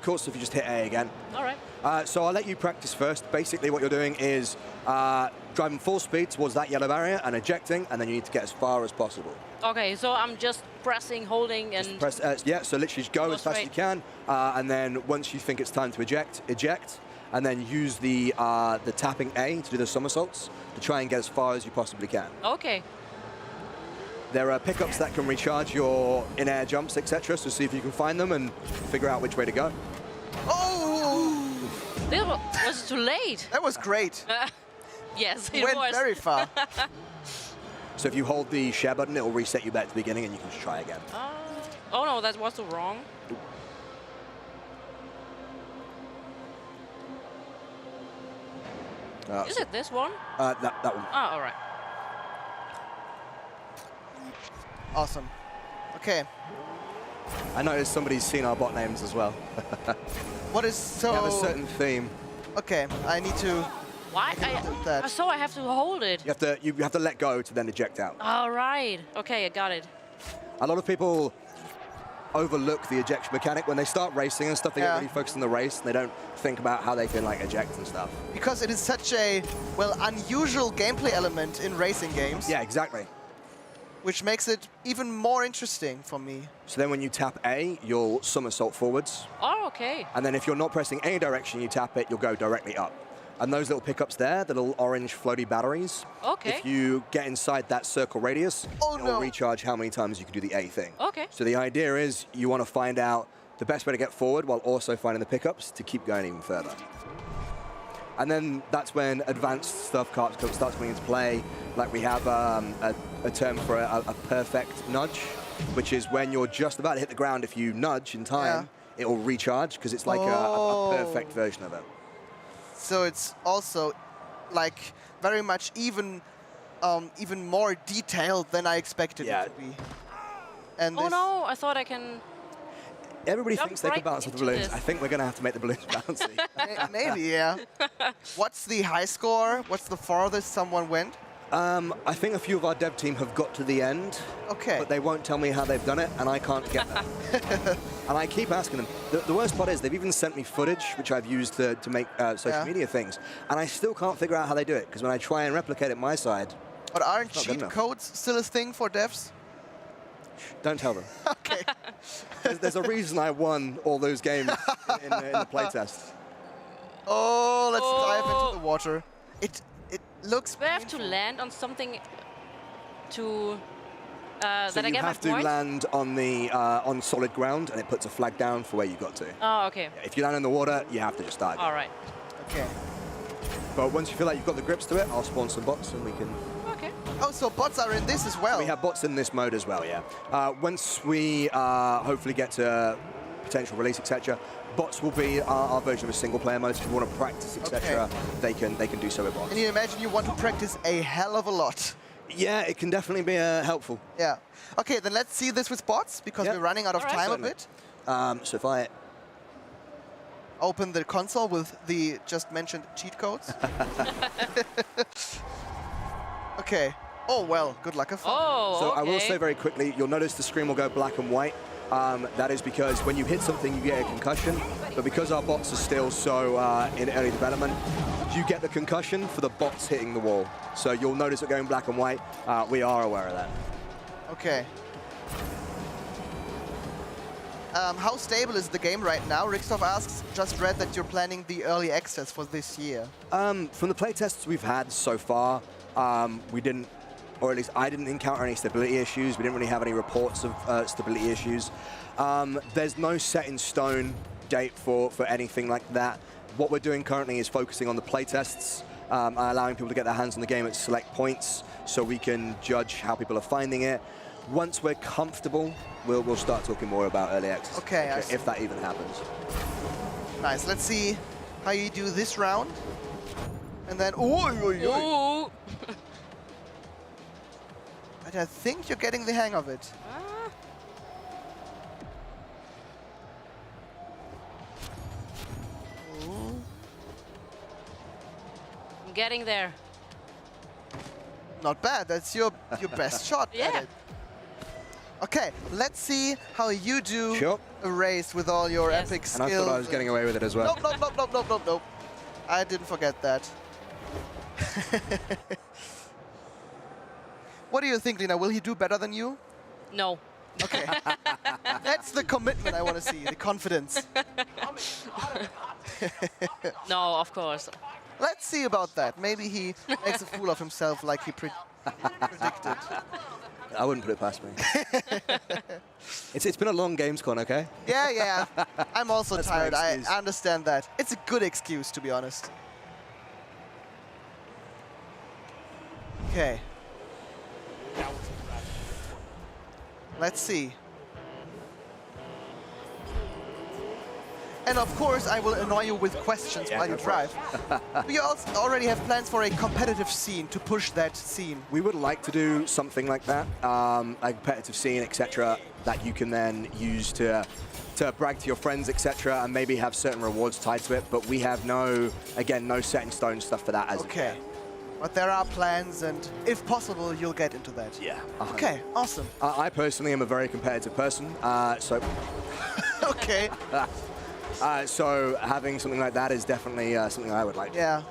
Cool, so if you just hit A again. All right. So I'll let you practice first. Basically what you're doing is driving full speed towards that yellow barrier and ejecting, and then you need to get as far as possible. Okay, so I'm just pressing, holding, and... Just press, yeah, so literally just go as fast as you can, and then once you think it's time to eject, and then use the tapping A to do the somersaults to try and get as far as you possibly can. Okay. There are pickups that can recharge your in-air jumps, etc. So see if you can find them and figure out which way to go. Oh! This was too late. That was great. Yes, it went was. very far. So if you hold the share button, it will reset you back to the beginning and you can just try again. Oh no, that was wrong. Is it this one? That one. Oh, all right. Awesome. Okay. I noticed somebody's seen our bot names as well. What is so... We have a certain theme. Okay, I need to... Why? So I have to hold it. You have to let go to then eject out. All right. Okay, I got it. A lot of people overlook the ejection mechanic when they start racing and stuff. They get really focused on the race and they don't think about how they can like eject and stuff. Because it is such a, well, unusual gameplay element in racing games. Yeah, exactly. Which makes it even more interesting for me. So then when you tap A, you'll somersault forwards. Oh, okay. And then if you're not pressing any direction, you tap it, you'll go directly up. And those little pickups there, the little orange floaty batteries, Okay. if you get inside that circle radius, Oh, it'll no. recharge how many times you can do the A thing. Okay. So the idea is you want to find out the best way to get forward while also finding the pickups to keep going even further. And then that's when advanced stuff starts coming into play. Like we have a term for a perfect nudge, which is when you're just about to hit the ground, if you nudge in time, it will recharge because it's like a perfect version of it. So it's also like very much even more detailed than I expected it to be. And Oh no, I thought I can... Everybody jump thinks they can right bounce off the into balloons. this. I think we're going to have to make the balloons bouncy. Maybe, yeah. What's the high score? What's the farthest someone went? I think a few of our dev team have got to the end. Okay. But they won't tell me how they've done it, and I can't get that. And I keep asking them. The worst part is they've even sent me footage, which I've used to make social media things, and I still can't figure out how they do it, because when I try and replicate it my side... But aren't it's not good cheat enough. codes still a thing for devs? Don't tell them. Okay. There's a reason I won all those games in the playtest. Oh, let's dive into the water. It looks... Do I have to land on something to... So that I you get my have to point? land on the on solid ground, and it puts a flag down for where you got to. Oh, okay. If you land in the water, you have to just dive. All right. Okay. But once you feel like you've got the grips to it, I'll spawn some bots and we can... Okay. Oh, so bots are in this as well? We have bots in this mode as well, yeah. Once we hopefully get to potential release, etc., bots will be our version of a single-player mode. So if you want to practice, etc., they can do so with bots. Can you imagine you want to practice a hell of a lot? Yeah, it can definitely be helpful. Yeah. Okay, then let's see this with bots, because we're running out of time a bit. So if I... Open the console with the just mentioned cheat codes. Okay. Oh, well, good luck. Oh, So I will say very quickly, you'll notice the screen will go black and white. That is because when you hit something, you get a concussion. But because our bots are still so in early development, you get the concussion for the bots hitting the wall. So you'll notice it going black and white. We are aware of that. Okay. How stable is the game right now? Rickstoff asks, just read that you're planning the early access for this year. From the playtests we've had so far, we didn't, or at least I didn't encounter any stability issues. We didn't really have any reports of stability issues. There's no set in stone date for anything like that. What we're doing currently is focusing on the playtests, allowing people to get their hands on the game at select points so we can judge how people are finding it. Once we're comfortable, we'll start talking more about early access. Okay, if that even happens. Nice. Let's see how you do this round. And then, ooh. But I think you're getting the hang of it. Ooh. I'm getting there. Not bad. That's your best shot at Yeah. it. Okay, let's see how you do a race with all your epic skills. And I thought I was getting away with it as well. Nope. I didn't forget that. What do you think, Lina? Will he do better than you? No. Okay. That's the commitment I want to see, the confidence. No, of course. Let's see about that. Maybe he makes a fool of himself like he predicted. I wouldn't put it past me. It's been a long Gamescom, okay? Yeah. I'm also That's my tired. I excuse. understand that. It's a good excuse, to be honest. Okay. Let's see. And of course, I will annoy you with questions while you drive. We also already have plans for a competitive scene to push that scene. We would like to do something like that, a competitive scene, etc., that you can then use to brag to your friends, etc., and maybe have certain rewards tied to it. But we have no set in stone stuff for that as of yet. But there are plans, and if possible, you'll get into that. Yeah. Okay, awesome. I personally am a very competitive person, so... Okay. So having something like that is definitely something I would like to. Yeah.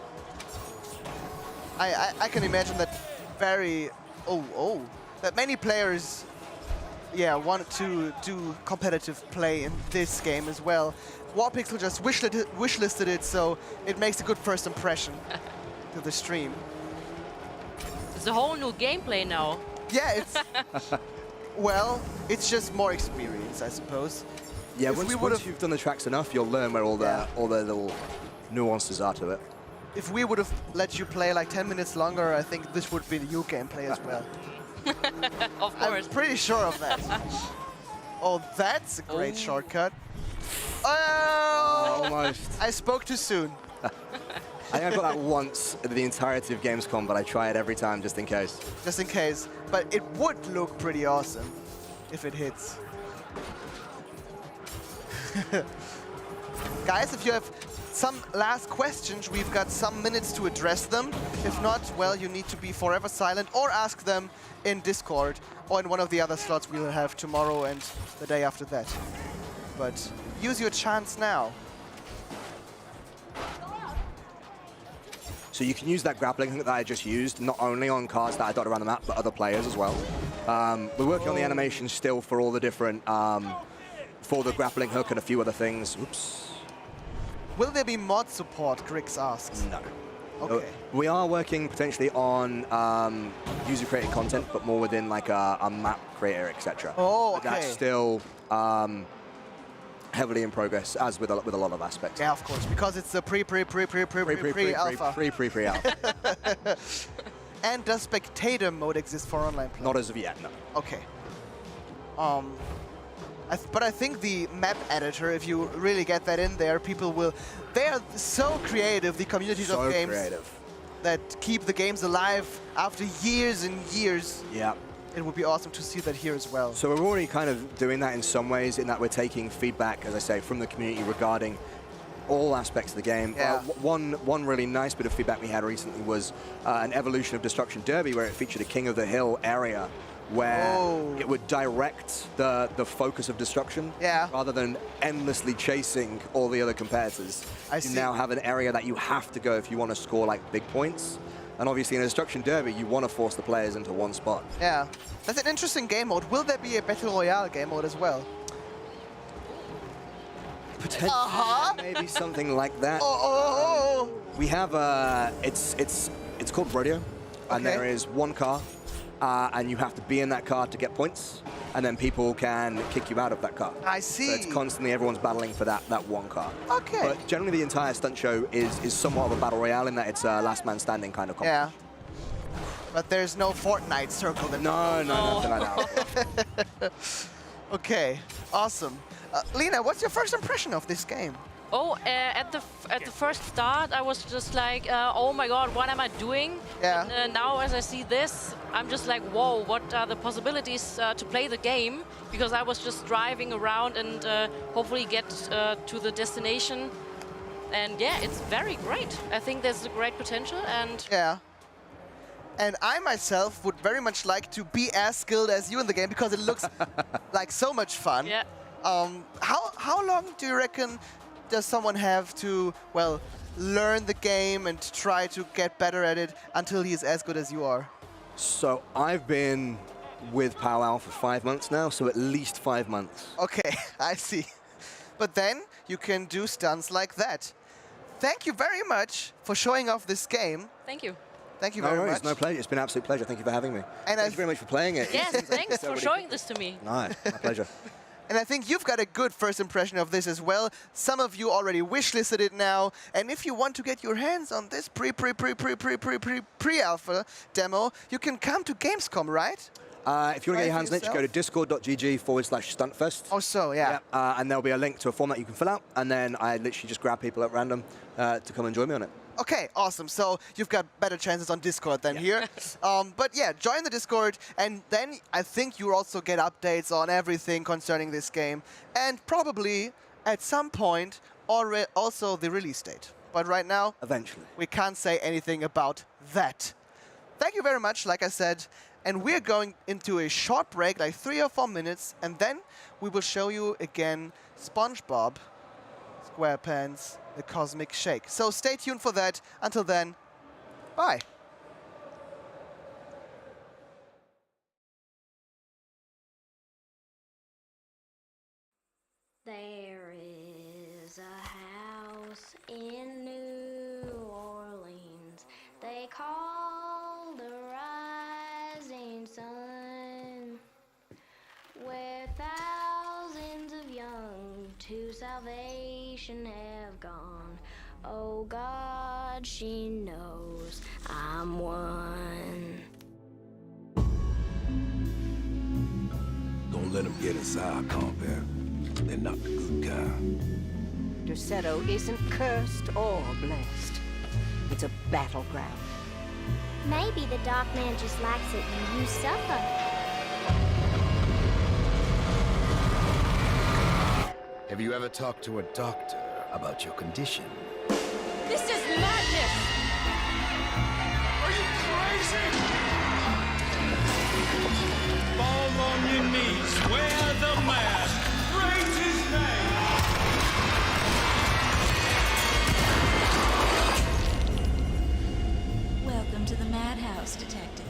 I can imagine that that many players wanted to do competitive play in this game as well. Warpixel just wishlisted it, so it makes a good first impression to the stream. It's a whole new gameplay now. Yeah, it's well, it's just more experience, I suppose. Yeah, If once you've done the tracks enough, you'll learn where all the little nuances are to it. If we would have let you play like 10 minutes longer, I think this would be the new gameplay as well. Of course. I'm pretty sure of that. Oh, that's a great shortcut. Oh! Almost. I spoke too soon. I think I got that once in the entirety of Gamescom, but I try it every time just in case. Just in case. But it would look pretty awesome if it hits. Guys, if you have some last questions, we've got some minutes to address them. If not, well, you need to be forever silent or ask them in Discord or in one of the other slots we'll have tomorrow and the day after that. But use your chance now. So you can use that grappling hook that I just used, not only on cars that I dotted around the map, but other players as well. We're working on the animation still for all the different, for the grappling hook and a few other things. Oops. Will there be mod support, Grix asks? No. Okay. We are working potentially on user-created content, but more within like a map creator, etc. Oh, okay. But that's still heavily in progress, as with a lot of aspects. Yeah, of course, because it's the pre-alpha. Pre-alpha. And does spectator mode exist for online play? Not as of yet, no. Okay. But I think the map editor, if you really get that in there, people will... They are so creative, the communities of games. So creative. That keep the games alive after years and years. Yeah. It would be awesome to see that here as well. So we're already kind of doing that in some ways, in that we're taking feedback, as I say, from the community regarding all aspects of the game. Yeah. One really nice bit of feedback we had recently was an evolution of Destruction Derby, where it featured a King of the Hill area, where it would direct the focus of destruction rather than endlessly chasing all the other competitors. You now have an area that you have to go if you want to score like big points. And obviously in a Destruction Derby, you want to force the players into one spot. Yeah, that's an interesting game mode. Will there be a Battle Royale game mode as well? Potentially, maybe something like that. We have it's called Rodeo, and there is one car, and you have to be in that car to get points, and then people can kick you out of that car. I see. So it's constantly everyone's battling for that one car. Okay. But generally the entire stunt show is somewhat of a battle royale in that it's a last man standing kind of competition. Yeah. But there's no Fortnite circle. No, nothing like that. Okay, awesome. Lena, what's your first impression of this game? Oh, at the first start, I was just like, oh my god, what am I doing? Yeah. And now as I see this, I'm just like, whoa, what are the possibilities to play the game? Because I was just driving around and hopefully get to the destination. And yeah, it's very great. I think there's a great potential and... Yeah. And I myself would very much like to be as skilled as you in the game because it looks like so much fun. Yeah. How long do you reckon does someone have to, well, learn the game and try to get better at it until he's as good as you are? So I've been with Powwow for 5 months now, so at least 5 months. Okay, I see. But then you can do stunts like that. Thank you very much for showing off this game. Thank you. Thank you very much. No pleasure. It's been an absolute pleasure. Thank you for having me. And thank you very much for playing it. Yes, thanks for showing this to me. No, my pleasure. And I think you've got a good first impression of this as well. Some of you already wishlisted it now. And if you want to get your hands on this pre-alpha demo, you can come to Gamescom, right? If you want to get your hands on it, just go to discord.gg/Stuntfest. Oh, so, yeah. And there'll be a link to a format you can fill out. And then I literally just grab people at random to come and join me on it. Okay, awesome. So you've got better chances on Discord than here. But yeah, join the Discord, and then I think you'll also get updates on everything concerning this game, and probably at some point also the release date. But right now, eventually, we can't say anything about that. Thank you very much, like I said, and we're going into a short break, like 3 or 4 minutes, and then we will show you again SpongeBob, SquarePants, the Cosmic Shake. So stay tuned for that. Until then, bye. There's a house in New Orleans they call the Rising Sun, where thousands of young to salvation have gone. Oh God, she knows I'm one. Don't let them get inside, compare. They're not the good kind. Derceto isn't cursed or blessed. It's a battleground. Maybe the Dark Man just likes it when you suffer. Have you ever talked to a doctor about your condition? This is madness! Are you crazy? Fall on your knees, wear the mask, praise his name! Welcome to the Madhouse, Detective.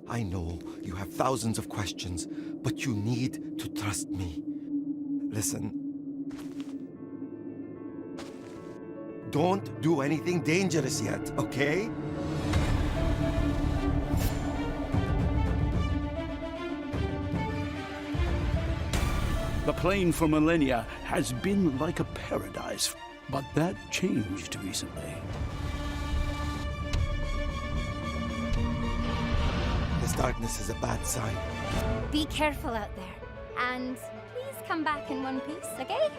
I know you have thousands of questions, but you need to trust me. Listen. Don't do anything dangerous yet, okay? The plane for millennia has been like a paradise, but that changed recently. This darkness is a bad sign. Be careful out there. And please come back in one piece, okay?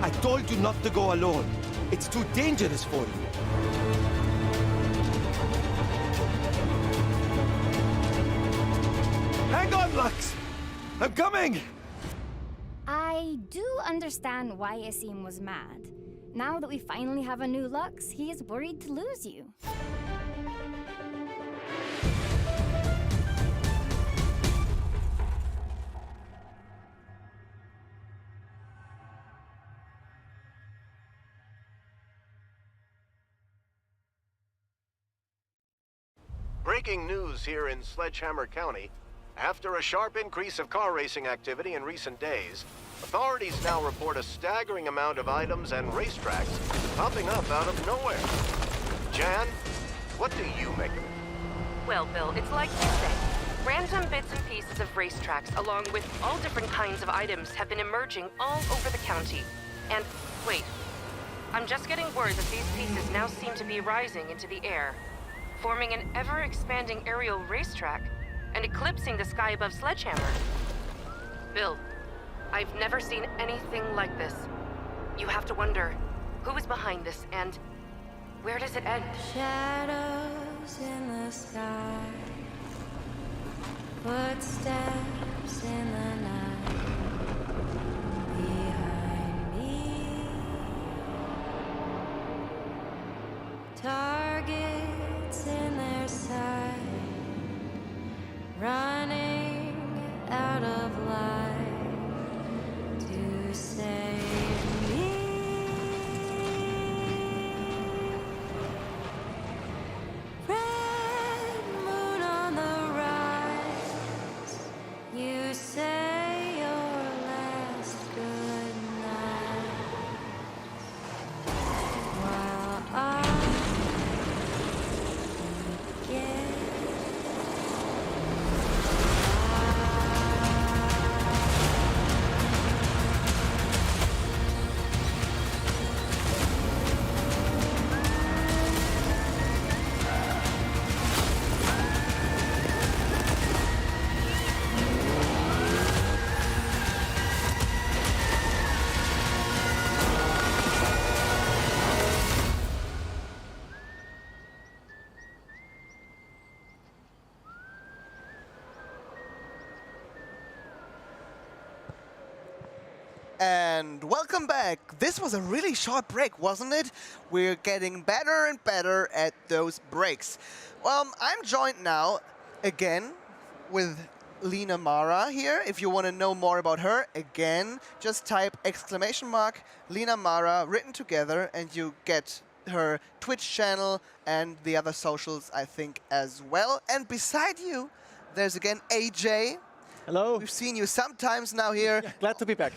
I told you not to go alone. It's too dangerous for you. Hang on, Lux! I'm coming! I do understand why Asim was mad. Now that we finally have a new Lux, he is worried to lose you. Breaking news here in Sledgehammer County. After a sharp increase of car racing activity in recent days, Authorities now report a staggering amount of items and racetracks popping up out of nowhere. Jan, what do you make of it? Well, Bill, it's like you say. Random bits and pieces of racetracks, along with all different kinds of items, have been emerging all over the county. And, wait, I'm just getting word that these pieces now seem to be rising into the air, forming an ever-expanding aerial racetrack and eclipsing the sky above Sledgehammer. Bill, I've never seen anything like this. You have to wonder, who is behind this and where does it end? Shadows in the sky, footsteps in the night, behind me, targets in their sight, running out of light to save me. Red moon on the rise, you say your last good night, while I begin. And welcome back. This was a really short break, wasn't it? We're getting better and better at those breaks. Well, I'm joined now again with Yun1k0rn here. If you want to know more about her, again, just type !Yun1k0rn written together and you get her Twitch channel and the other socials, I think, as well. And beside you, there's again AJ. Hello. We've seen you sometimes now here. Yeah, glad to be back.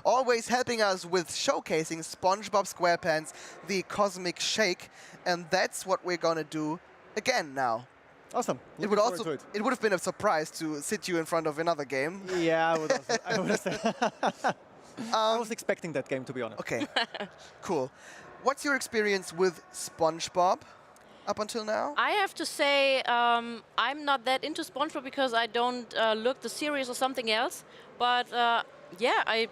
Always helping us with showcasing SpongeBob SquarePants, the Cosmic Shake, and that's what we're gonna do again now. Awesome. It would have been a surprise to sit you in front of another game. Yeah, I would have said. I was expecting that game, to be honest. Okay, cool. What's your experience with SpongeBob up until now? I have to say I'm not that into SpongeBob because I don't look the series or something else. But yeah, I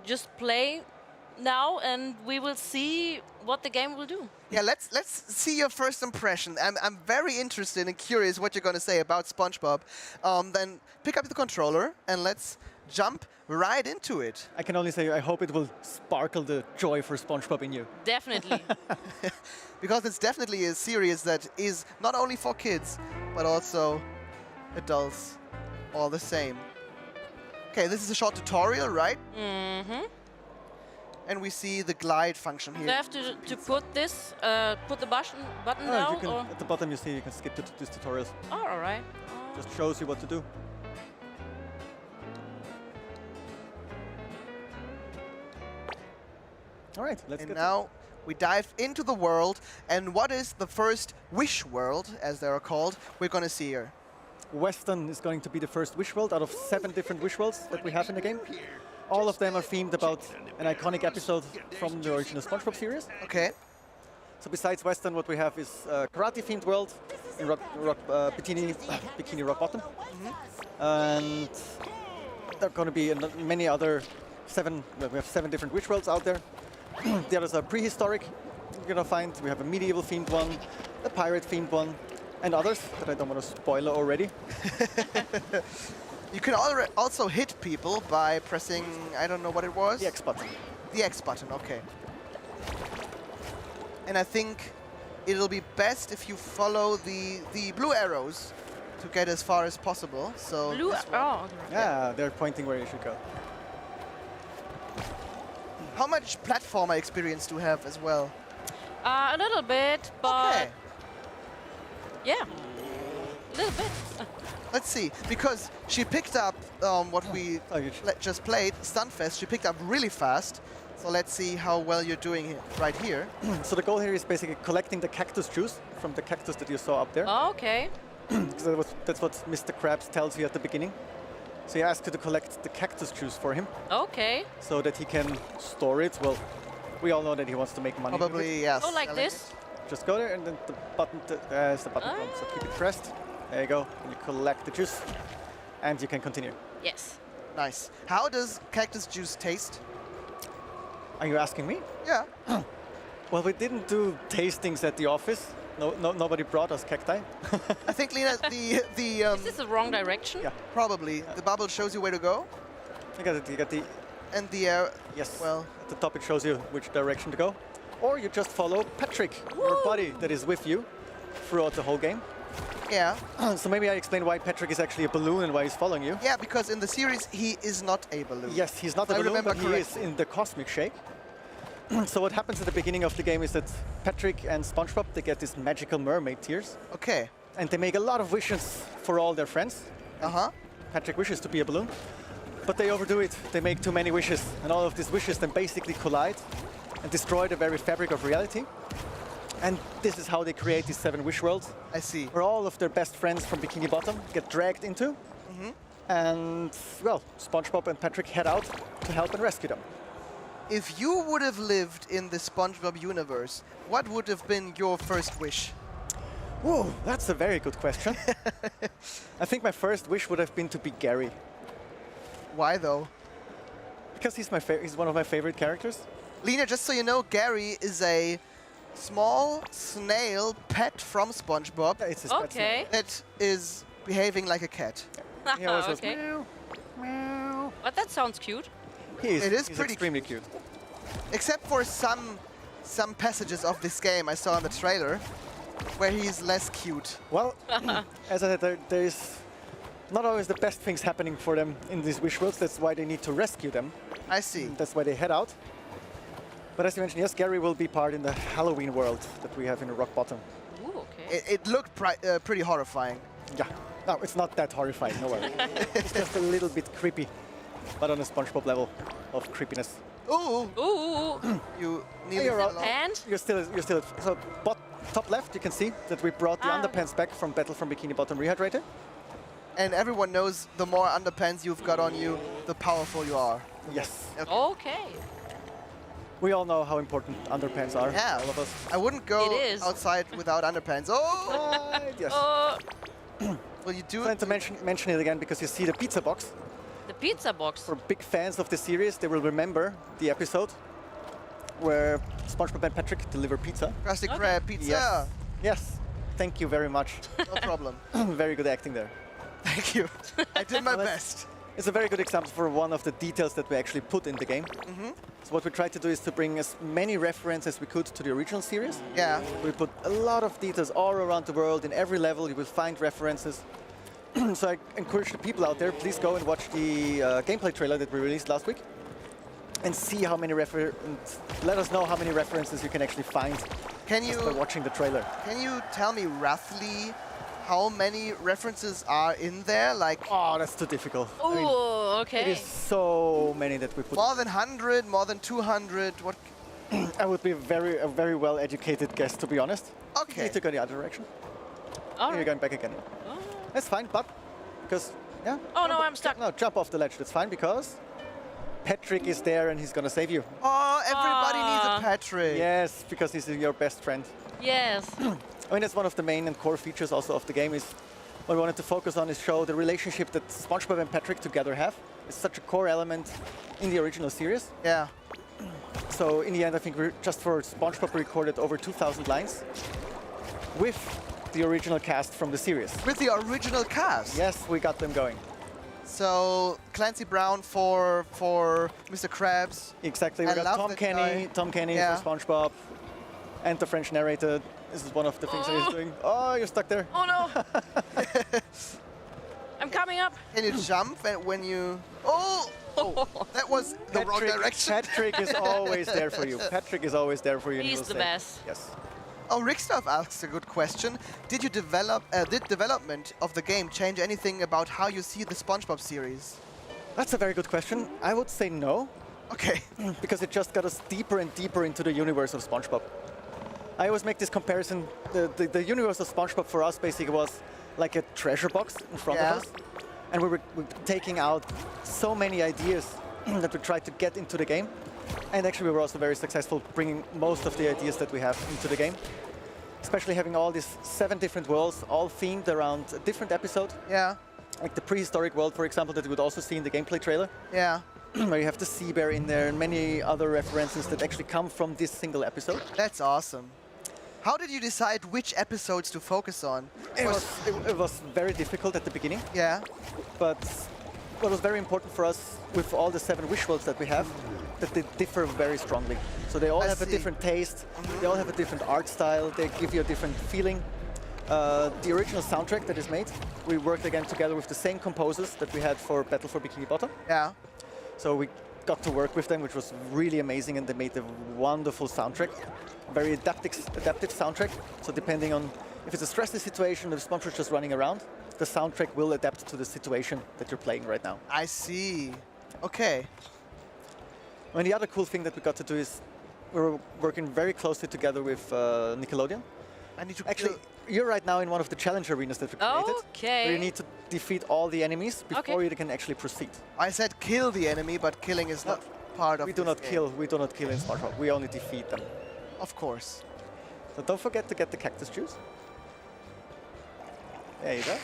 just play now and we will see what the game will do. Yeah, let's see your first impression. I'm very interested and curious what you're going to say about SpongeBob. Then pick up the controller and let's jump right into it. I can only say I hope it will sparkle the joy for SpongeBob in you. Definitely. Because it's definitely a series that is not only for kids, but also adults all the same. Okay, this is a short tutorial, right? Mm-hmm. And we see the glide function here. Do I have to put this, put the button down? Or? At the bottom you see you can skip to this tutorials. Oh, all right. Just shows you what to do. All right, let's and get now we dive into the world. And what is the first wish world, as they are called, we're going to see here? Western is going to be the first wish world out of 7 different wish worlds that we have in the game. All of them are themed about an iconic episode from the original SpongeBob series. Okay. So besides Western, what we have is a karate-themed world in Bikini Rock Bottom. And there are going to be many other 7, we have 7 different wish worlds out there. The others are prehistoric. You're going to find we have a medieval-themed one, a pirate-themed one, and others that I don't want to spoil already. You can also hit people by pressing, I don't know what it was? The X button. The X button, okay. And I think it'll be best if you follow the blue arrows to get as far as possible. So blue okay. Yeah, they're pointing where you should go. How much platformer experience do you have as well? A little bit, but okay. yeah, a little bit. Let's see, because she picked up what we just played, Stuntfest. She picked up really fast. So let's see how well you're doing right here. So the goal here is basically collecting the cactus juice from the cactus that you saw up there. Oh, okay. So that's what Mr. Krabs tells you at the beginning. So you ask you to collect the cactus juice for him. Okay. So that he can store it. Well, we all know that he wants to make money. Probably, yes. Oh, like this? Just go there and then the button is the button. So keep it pressed. There you go. And you collect the juice. And you can continue. Yes. Nice. How does cactus juice taste? Are you asking me? Yeah. Well, we didn't do tastings at the office. Nobody brought us cacti. I think, Lena, the Is this the wrong direction? Yeah. Probably. The bubble shows you where to go. You got the. And the yes. Well, at the top it shows you which direction to go, or you just follow Patrick, your buddy that is with you throughout the whole game. Yeah. So maybe I explain why Patrick is actually a balloon and why he's following you. Yeah, because in the series he is not a balloon. Yes, he's not a balloon, but he is in the Cosmic Shake. So what happens at the beginning of the game is that Patrick and SpongeBob, they get these magical mermaid tears. Okay. And they make a lot of wishes for all their friends. Uh-huh. Patrick wishes to be a balloon, but they overdo it. They make too many wishes, and all of these wishes then basically collide and destroy the very fabric of reality. And this is how they create these 7 wish worlds. I see. Where all of their best friends from Bikini Bottom get dragged into. Mm-hmm. And, well, SpongeBob and Patrick head out to help and rescue them. If you would have lived in the SpongeBob universe, what would have been your first wish? Whoa, that's a very good question. I think my first wish would have been to be Gary. Why though? Because he's one of my favorite characters. Lena, just so you know, Gary is a small snail pet from SpongeBob. Yeah, it's his pet snail. That is behaving like a cat. Yeah. He always Okay. goes, meow, meow. But that sounds cute. He's pretty extremely cute. Except for some passages of this game I saw in the trailer where he's less cute. Well, as I said, there is not always the best things happening for them in these wish worlds. That's why they need to rescue them. I see. That's why they head out. But as you mentioned, yes, Gary will be part in the Halloween world that we have in Rock Bottom. Ooh, okay. It looked pretty horrifying. Yeah. No, it's not that horrifying, no worry. It's just a little bit creepy, but on a SpongeBob level of creepiness. Ooh! Ooh! You nearly You're fell off. And? You're still so top left, you can see that we brought the underpants back from Battle from Bikini Bottom Rehydrator. And everyone knows the more underpants you've got on you, the powerful you are. Yes. Okay. We all know how important underpants are. Yeah. All of us. I wouldn't go It is. outside without underpants. Oh! Yes. Well, you do. Plan to mention it again because you see the pizza box. The pizza box. For big fans of the series, they will remember the episode where SpongeBob and Patrick deliver pizza. Krusty Krab pizza. Yes. Yes. Thank you very much. No problem. Very good acting there. Thank you. I did my best. It's a very good example for one of the details that we actually put in the game. Mm-hmm. So what we tried to do is to bring as many references as we could to the original series. Yeah. We put a lot of details all around the world. In every level, you will find references. So I encourage the people out there, please go and watch the gameplay trailer that we released last week and see how many let us know how many references you can actually find just by watching the trailer. Can you tell me roughly how many references are in there? Like, oh, that's too difficult. Ooh, okay. It is so many that we put. More than 100, more than 200. What? I would be a very well-educated guess, to be honest. Okay. You need to go the other direction. All You're right. going back again. Oh. That's fine, but because yeah. Oh no, I'm stuck. No, jump off the ledge. That's fine because Patrick is there and he's gonna save you. Oh, everybody needs a Patrick. Yes, because he's your best friend. Yes. I mean, that's one of the main and core features also of the game is what we wanted to focus on is show the relationship that SpongeBob and Patrick together have. It's such a core element in the original series. Yeah. So in the end, I think we're just for SpongeBob we recorded over 2,000 lines with the original cast from the series. With the original cast? Yes, we got them going. So Clancy Brown for Mr. Krabs. Exactly. We got Tom Kenny Yeah. for SpongeBob, and the French narrator. This is one of the things that he's doing. Oh, you're stuck there. Oh no! I'm coming up. Can you jump when you? Oh! That was the wrong direction. Patrick is always there for you. Patrick is always there for you. and he He's will the say, best. Yes. Oh, Rickstuff asks a good question. Did development of the game change anything about how you see the SpongeBob series? That's a very good question. I would say no. Okay. Because it just got us deeper and deeper into the universe of SpongeBob. I always make this comparison. The universe of SpongeBob for us basically was like a treasure box in front of us. And we were taking out so many ideas that we tried to get into the game. And actually, we were also very successful bringing most of the ideas that we have into the game. Especially having all these 7 different worlds, all themed around a different episode. Yeah. Like the prehistoric world, for example, that you would also see in the gameplay trailer. Yeah. Where you have the sea bear in there and many other references that actually come from this single episode. That's awesome. How did you decide which episodes to focus on? It was very difficult at the beginning. Yeah. But what was very important for us with all the 7 wish worlds that we have, that they differ very strongly. So they all have a different taste, they all have a different art style, they give you a different feeling. The original soundtrack that is made, we worked again together with the same composers that we had for Battle for Bikini Bottom. Yeah. So we got to work with them, which was really amazing, and they made a wonderful soundtrack. Very adaptive soundtrack. So depending on if it's a stressful situation, if SpongeBob is just running around, the soundtrack will adapt to the situation that you're playing right now. I see. Okay. And the other cool thing that we got to do is we were working very closely together with Nickelodeon. I need to actually, you're right now in one of the challenge arenas that we created. Okay. Where you need to defeat all the enemies before you can actually proceed. I said kill the enemy, but killing is not part of We do not kill in SpongeBob. We only defeat them. Of course. So don't forget to get the cactus juice. There you go.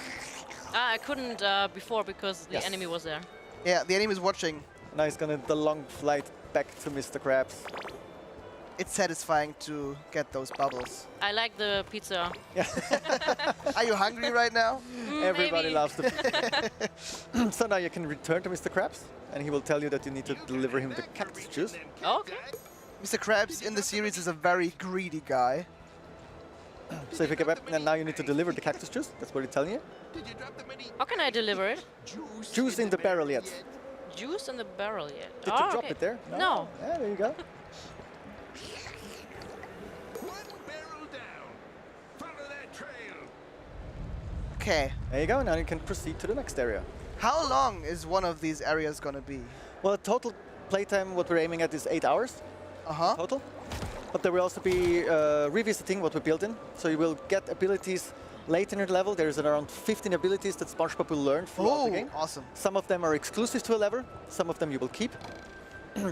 I couldn't before because the enemy was there. Yeah, the enemy is watching. Now he's gonna the long flight back to Mr. Krabs. It's satisfying to get those bubbles. I like the pizza. Yeah. Are you hungry right now? Everybody Maybe. loves the pizza. So now you can return to Mr. Krabs, and he will tell you that you need to deliver him the cactus juice. Okay. Mr. Krabs in the series is a very greedy guy. So if you get back, and now you need to deliver the cactus juice. That's what he's telling you. How can I deliver it? Juice in the barrel yet. Juice in the barrel yet. Did you drop it there? No. Yeah, there you go. Okay. There you go. Now you can proceed to the next area. How long is one of these areas going to be? Well, total playtime, what we're aiming at is 8 hours total. But there will also be revisiting what we built in. So you will get abilities late in the level. There's around 15 abilities that SpongeBob will learn throughout the game. Awesome. Some of them are exclusive to a level. Some of them you will keep.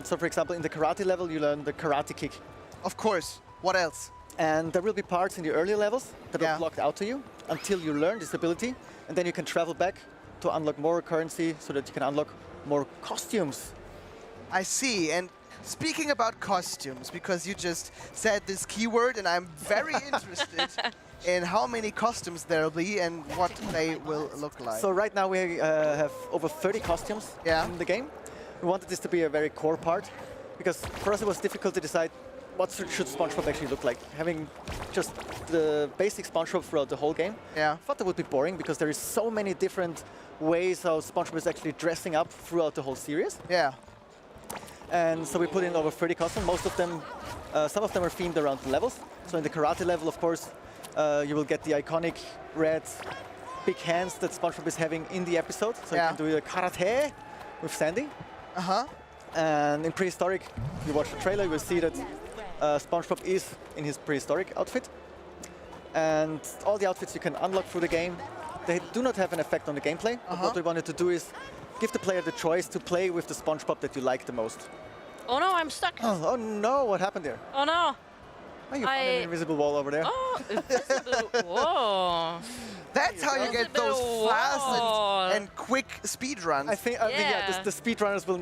So for example, in the karate level, you learn the karate kick. Of course. What else? And there will be parts in the earlier levels that are blocked out to you until you learn this ability. And then you can travel back to unlock more currency so that you can unlock more costumes. I see. And speaking about costumes, because you just said this keyword, and I'm very interested in how many costumes there'll be and what they will look like. So right now we have over 30 costumes in the game. We wanted this to be a very core part, because for us it was difficult to decide what should SpongeBob actually look like. Having just the basic SpongeBob throughout the whole game, I thought that would be boring, because there is so many different ways how SpongeBob is actually dressing up throughout the whole series. Yeah. And so we put in over 30 costumes. Most of them, some of them are themed around the levels. So in the karate level, of course, you will get the iconic red big hands that SpongeBob is having in the episode. So you can do the karate with Sandy. And in prehistoric, if you watch the trailer, you will see that SpongeBob is in his prehistoric outfit. And all the outfits you can unlock through the game. They do not have an effect on the gameplay. But what we wanted to do is give the player the choice to play with the SpongeBob that you like the most. Oh no, I'm stuck. Oh no, what happened there? Oh no. Oh, you found an invisible wall over there. Oh, invisible. Whoa. That's how you get those fast and quick speed runs. I think the speedrunners will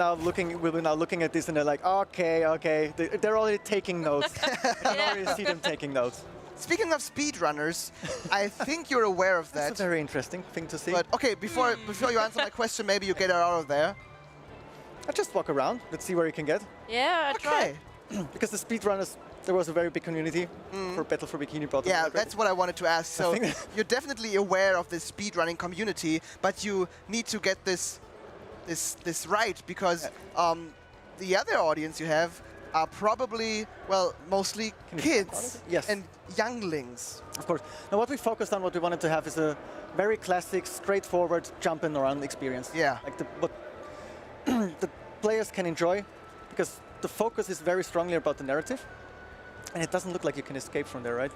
be now looking at this and they're like, okay. They're already taking notes. I can already see them taking notes. Speaking of speedrunners, I think you're aware of that. That's a very interesting thing to see. But okay, before you answer my question, maybe you get out of there. I just walk around. Let's see where you can get. Yeah, I try. Because the speedrunners, there was a very big community for Battle for Bikini Bottom. Yeah, that's what I wanted to ask. So you're definitely aware of this speedrunning community, but you need to get this right, because the other audience you have, are probably, well, mostly kids Yes. and younglings. Of course. Now what we focused on, what we wanted to have is a very classic, straightforward jump and run experience. Yeah. Like what the players can enjoy, because the focus is very strongly about the narrative, and it doesn't look like you can escape from there, right?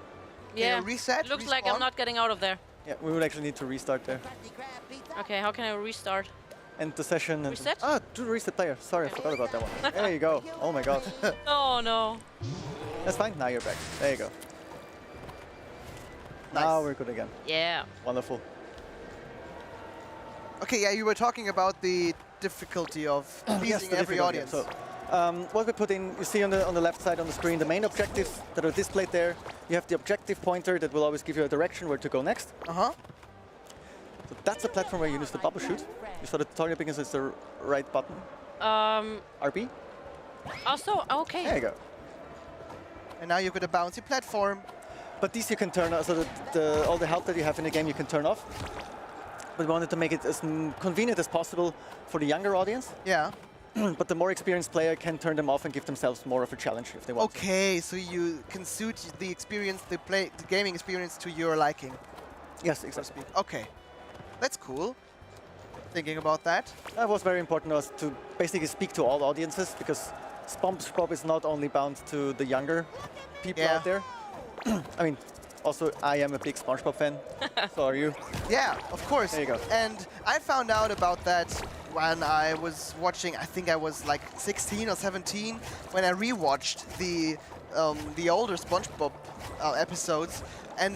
Yeah. Reset? Looks like I'm not getting out of there. Yeah, we would actually need to restart there. Okay, how can I restart? End the session. And Reset? do the reset player. Sorry, I forgot about that one. There you go. Oh my god. Oh no. That's fine. Now you're back. There you go. Now we're good again. Yeah. Wonderful. Okay, yeah, you were talking about the difficulty of pleasing the every difficulty. audience. So, what we put in, you see on the left side on the screen, the main objectives that are displayed there. You have the objective pointer that will always give you a direction where to go next. Uh-huh. So that's the platform where you use the bubble shoot. You saw the tutorial because it's the right button. RB. Also, okay. There you go. And now you've got a bouncy platform. But these you can turn off, so that all the help that you have in the game you can turn off. But we wanted to make it as convenient as possible for the younger audience. Yeah. But the more experienced player can turn them off and give themselves more of a challenge if they want. Okay, so you can suit the experience, the gaming experience to your liking. Yes, exactly. Okay, that's cool. Thinking about that. That was very important to us to basically speak to all audiences, because SpongeBob is not only bound to the younger people out there. I mean, also I am a big SpongeBob fan. So are you? Yeah, of course. There you go. And I found out about that when I was watching, I think I was like 16 or 17, when I rewatched the older SpongeBob episodes. And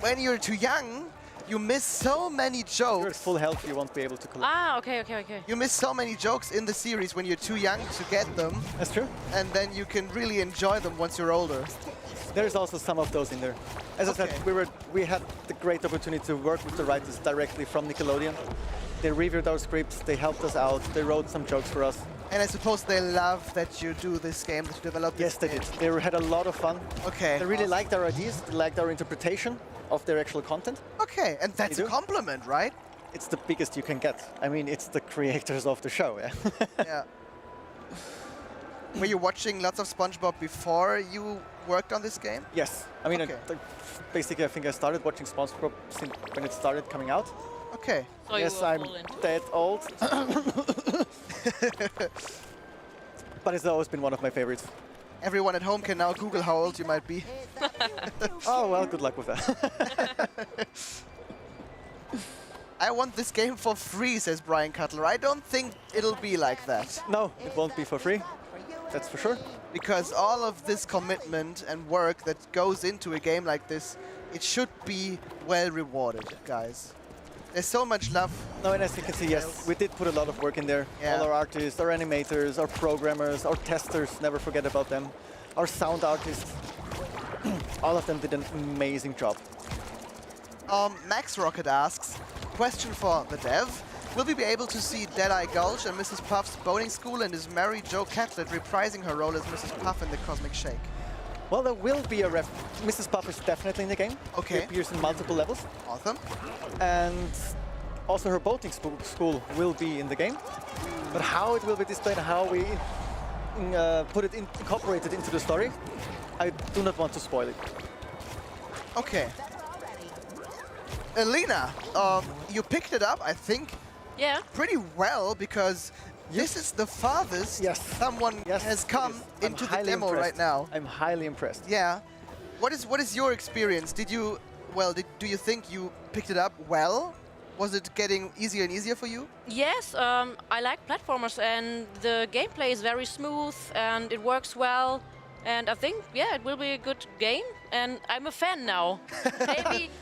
when you're too young, you miss so many jokes. You're at full health, you won't be able to collect. Ah, okay. You miss so many jokes in the series when you're too young to get them. That's true. And then you can really enjoy them once you're older. There's also some of those in there. As I said, we had the great opportunity to work with the writers directly from Nickelodeon. They reviewed our scripts, they helped us out, they wrote some jokes for us. And I suppose they love that you do this game, that you develop this Yes, they did. They had a lot of fun. Okay. They really liked our ideas, they liked our interpretation of their actual content. Okay, and that's a compliment, right? It's the biggest you can get. I mean, it's the creators of the show, yeah? Yeah. Were you watching lots of SpongeBob before you worked on this game? Yes. I mean, basically, I think I started watching SpongeBob since when it started coming out. Okay. So yes, I'm that old. But it's always been one of my favorites. Everyone at home can now Google how old you might be. Oh, well, good luck with that. I want this game for free, says Brian Cutler. I don't think it'll be like that. No, it won't be for free. That's for sure. Because all of this commitment and work that goes into a game like this, it should be well rewarded, guys. There's so much love. No, and as you can see, yes, we did put a lot of work in there. Yeah. All our artists, our animators, our programmers, our testers, never forget about them. Our sound artists, all of them did an amazing job. Max Rocket asks, question for the dev. Will we be able to see Deadeye Gulch and Mrs. Puff's boating school, and is Mary Jo Catlett reprising her role as Mrs. Puff in the Cosmic Shake? Well, there will be a Mrs. Puff is definitely in the game. Okay. She appears in multiple levels. Awesome. And also her boating school will be in the game. But how it will be displayed, how we incorporate it into the story, I do not want to spoil it. Okay. Alina, you picked it up, I think, pretty well, because this is the farthest someone has come into the demo right now. I'm highly impressed. Yeah. What is your experience? Did you do you think you picked it up well? Was it getting easier and easier for you? Yes, I like platformers, and the gameplay is very smooth and it works well. And I think, it will be a good game, and I'm a fan now.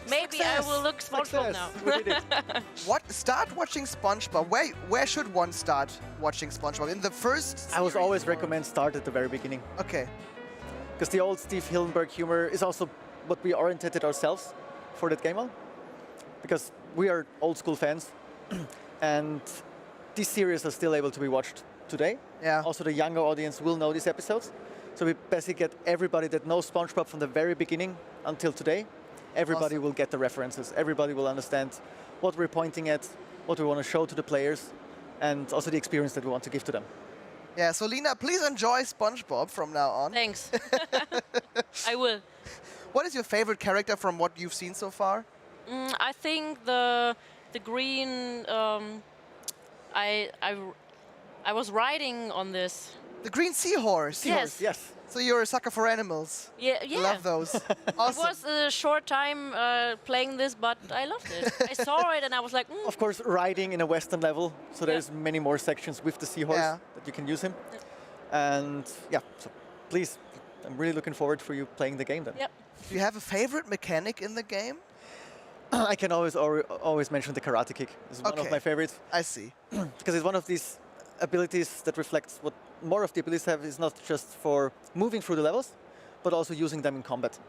maybe I will look SpongeBob now. Start watching SpongeBob. Where should one start watching SpongeBob? In the first I would always recommend start at the very beginning. Okay. Because the old Steve Hillenburg humor is also what we oriented ourselves for that game on. Because we are old school fans, and these series are still able to be watched today. Yeah. Also, the younger audience will know these episodes. So we basically get everybody that knows SpongeBob from the very beginning until today. Everybody will get the references. Everybody will understand what we're pointing at, what we want to show to the players, and also the experience that we want to give to them. Yeah, so Lina, please enjoy SpongeBob from now on. Thanks. I will. What is your favorite character from what you've seen so far? I think the green. I was riding on this. The green seahorse. Yes. Yes. So you're a sucker for animals. Yeah. Yeah. Love those. Awesome. It was a short time playing this, but I loved it. I saw it and I was like, Of course, riding in a Western level, so there's many more sections with the seahorse that you can use him. And yeah, so please, I'm really looking forward for you playing the game then. Yep. Do you have a favorite mechanic in the game? I can always mention the karate kick. It's one of my favorites. I see. Because it's one of these abilities that reflects what more of the abilities have is not just for moving through the levels, but also using them in combat.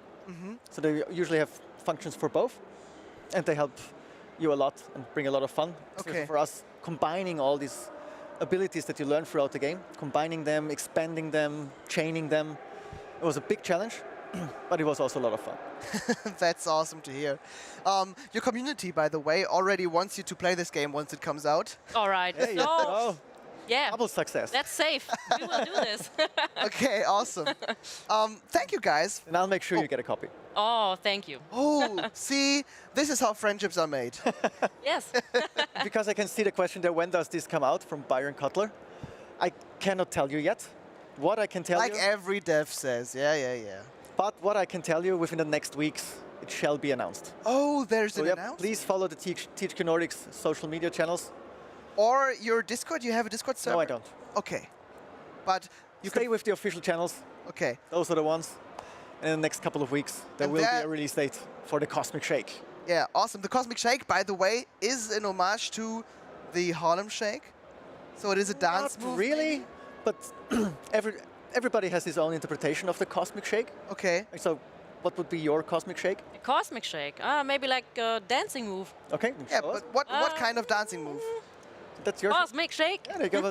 So they usually have functions for both, and they help you a lot and bring a lot of fun. Okay. So for us, combining all these abilities that you learn throughout the game, combining them, expanding them, chaining them, it was a big challenge, but it was also a lot of fun. That's awesome to hear. Your community, by the way, already wants you to play this game once it comes out. all right. Hey, So, yeah. double success. That's safe. We will do this. Okay, awesome. Thank you, guys. And I'll make sure you get a copy. Oh, thank you. Oh, see, this is how friendships are made. Yes. Because I can see the question there, when does this come out, from Byron Cutler? I cannot tell you yet. What I can tell you... Like every dev says, yeah. But what I can tell you, within the next weeks, it shall be announced. Oh, there's So an yeah, announcement? please follow the THQ Nordic's social media channels. Or your Discord? You have a Discord server? No, I don't. Okay. But you Stay with the official channels. Okay. Those are the ones. And in the next couple of weeks, there And will be that- a release date for the Cosmic Shake. Yeah, awesome. The Cosmic Shake, by the way, is an homage to the Harlem Shake. So it is a dance move. Really? But everybody has his own interpretation of the Cosmic Shake. Okay. So what would be your Cosmic Shake? A cosmic shake. Maybe like a dancing move. Okay. Yeah, but what kind of dancing move? That's your Cosmic shake. Yeah, there you go.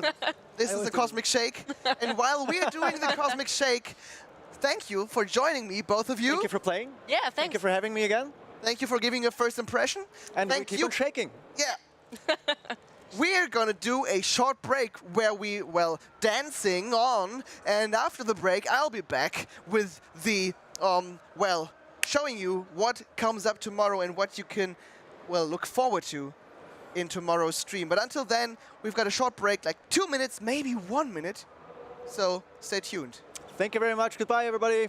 This is the Cosmic Shake. And while we're doing the Cosmic Shake, thank you for joining me, both of you. Thank you for playing. Yeah, thanks. Thank you for having me again. Thank you for giving your first impression. And thank we keep you. on shaking. Yeah. We're gonna do a short break where we, well, dancing on. And after the break, I'll be back with the, well, showing you what comes up tomorrow and what you can, well, look forward to in tomorrow's stream. But until then, we've got a short break, like 2 minutes, maybe 1 minute. So stay tuned. Thank you very much. Goodbye, everybody.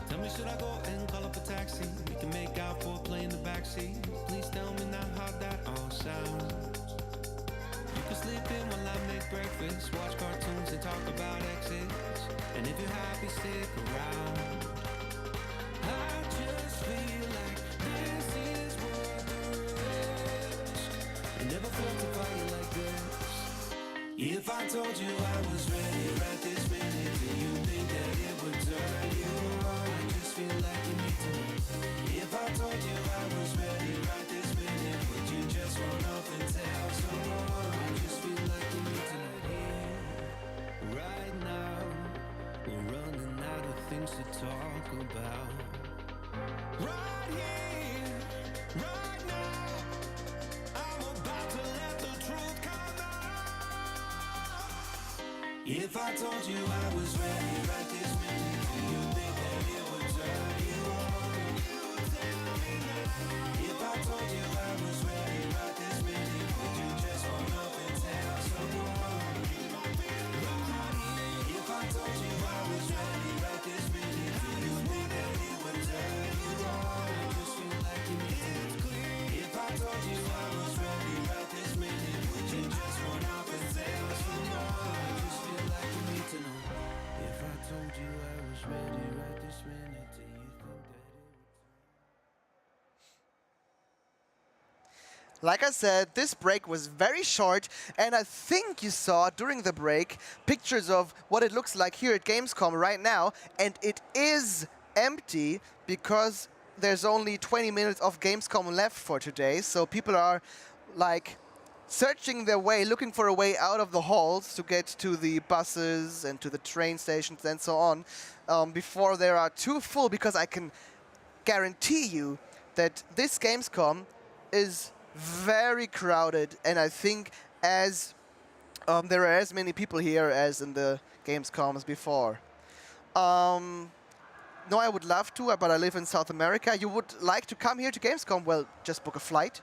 Tell me, should I go and call up a taxi? We can make out for play in the backseat. Please tell me now how that all sounds. You can sleep in while I make breakfast, watch cartoons and talk about exits. And if you're happy, stick around. I just feel like this is what the risk. I never felt a fire like this. If I told you I was ready right this minute, do you think that it would turn you on? I just feel like you need to know. If I told you I was ready right this minute, would you just run off and tell someone? I just feel like you need to know. Right now, we're running out of things to talk about. Right here, right now, I'm about to let the truth come out. If I told you I was ready right this minute, do you think that it would turn you on? If I told you I was ready right this minute, would you just run up and tell someone? If I told you I was ready right this minute, do you think that it would turn you on? I just feel like you need to know. If I told you I was ready right this minute, would you just run up and tell someone? I just feel like you need to know. If I told you I was ready right this minute, do you think that it Like I said, this break was very short, and I think you saw during the break pictures of what it looks like here at Gamescom right now, and it is empty because there's only 20 minutes of Gamescom left for today, so people are like searching their way, looking for a way out of the halls to get to the buses and to the train stations and so on, before they are too full, because I can guarantee you that this Gamescom is very crowded, and I think as there are as many people here as in the Gamescoms before. No, I would love to, but I live in South America. You would like to come here to Gamescom? Well, just book a flight,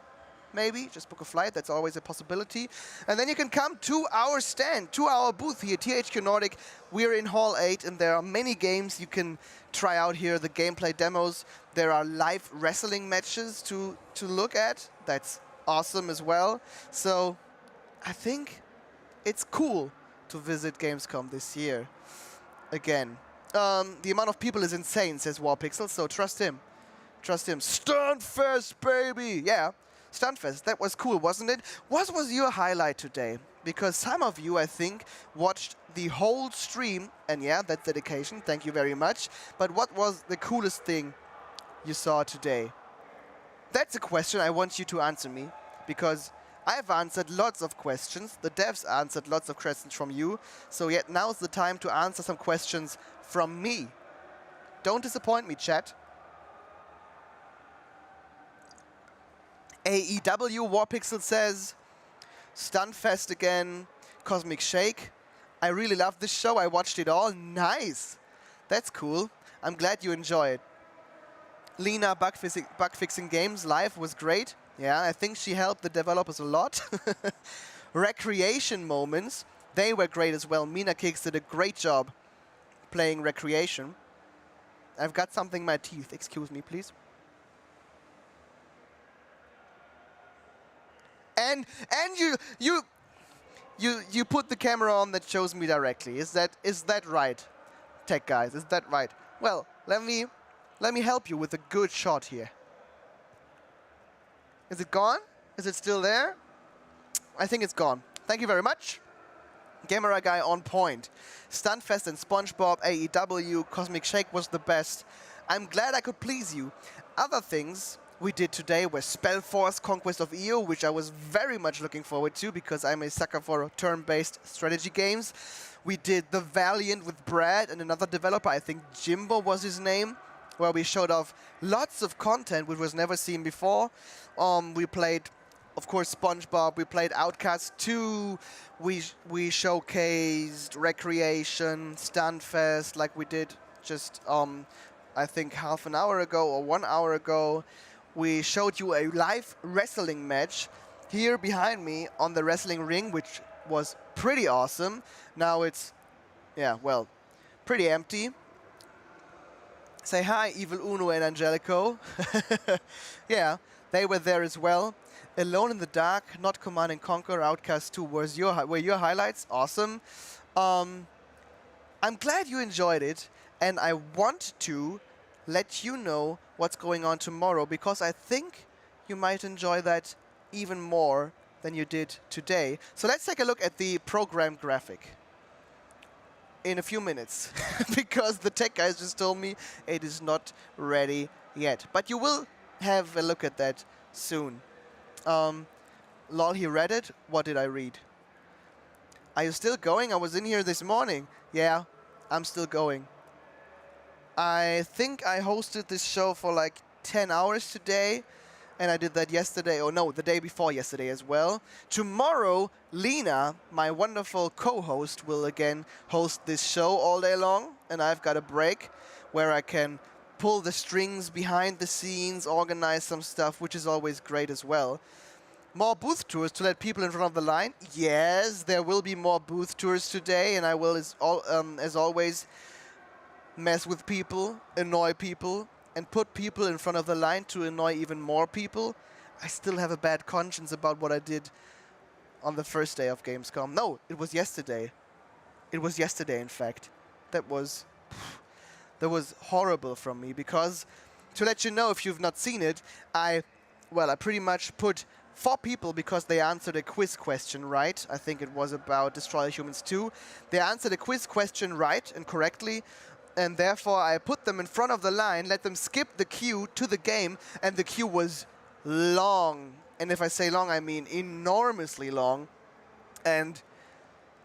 maybe. Just book a flight. That's always a possibility. And then you can come to our stand, to our booth here, THQ Nordic. We're in Hall 8, and there are many games you can try out here, the gameplay demos. There are live wrestling matches to look at. That's awesome as well. So I think it's cool to visit Gamescom this year again. The amount of people is insane, says Warpixel, so trust him. Trust him. Stuntfest, baby! Yeah, Stuntfest. That was cool, wasn't it? What was your highlight today? Because some of you, I think, watched the whole stream, and yeah, that's dedication. Thank you very much. But what was the coolest thing you saw today? That's a question I want you to answer me, because I've answered lots of questions. The devs answered lots of questions from you. So yet now's the time to answer some questions from me. Don't disappoint me, chat. AEW Warpixel says, Stuntfest again, Cosmic Shake. I really love this show. I watched it all. Nice. That's cool. I'm glad you enjoy it. Lena Bug Fixing Games live was great. Yeah, I think she helped the developers a lot. Wreckreation moments, they were great as well. MinaKeks did a great job playing Wreckreation. I've got something in my teeth. Excuse me, please. And you put the camera on that shows me directly. Is that right, tech guys? Is that right? Well, let me help you with a good shot here. Is it gone? Is it still there? I think it's gone. Thank you very much. Gamer guy on point. Stuntfest and SpongeBob, AEW, Cosmic Shake was the best. I'm glad I could please you. Other things we did today were Spellforce, Conquest of Eo, which I was very much looking forward to because I'm a sucker for turn-based strategy games. We did the Valiant with Brad and another developer, I think Jimbo was his name, where we showed off lots of content which was never seen before. We played, of course, SpongeBob. We played Outcast 2. We showcased Wreckreation, Stuntfest, like we did just, I think, half an hour ago or 1 hour ago. We showed you a live wrestling match here behind me on the wrestling ring, which was pretty awesome. Now it's, yeah, well, pretty empty. Say hi, Evil Uno and Angelico. Yeah, they were there as well. Alone in the Dark, Not Command and Conquer, Outcast 2 were your highlights. Awesome. I'm glad you enjoyed it, and I want to let you know what's going on tomorrow, because I think you might enjoy that even more than you did today. So let's take a look at the program graphic in a few minutes, because the tech guys just told me it is not ready yet. But you will have a look at that soon. Lol, he read it. What did I read? Are you still going? I was in here this morning. Yeah, I'm still going. I think I hosted this show for like 10 hours today, and I did that yesterday, or no, the day before yesterday as well. Tomorrow, Lena, my wonderful co-host, will again host this show all day long, and I've got a break where I can pull the strings behind the scenes, organize some stuff, which is always great as well. More booth tours to let people in front of the line. Yes, there will be more booth tours today, and I will, as always, mess with people, annoy people, and put people in front of the line to annoy even more people. I still have a bad conscience about what I did on the first day of Gamescom. No, it was yesterday. It was yesterday, in fact. That was horrible from me, because, to let you know if you've not seen it, I pretty much put 4 people because they answered a quiz question right. I think it was about Destroy Humans 2. They answered a quiz question right and correctly, and therefore I put them in front of the line, let them skip the queue to the game, and the queue was long. And if I say long, I mean enormously long. And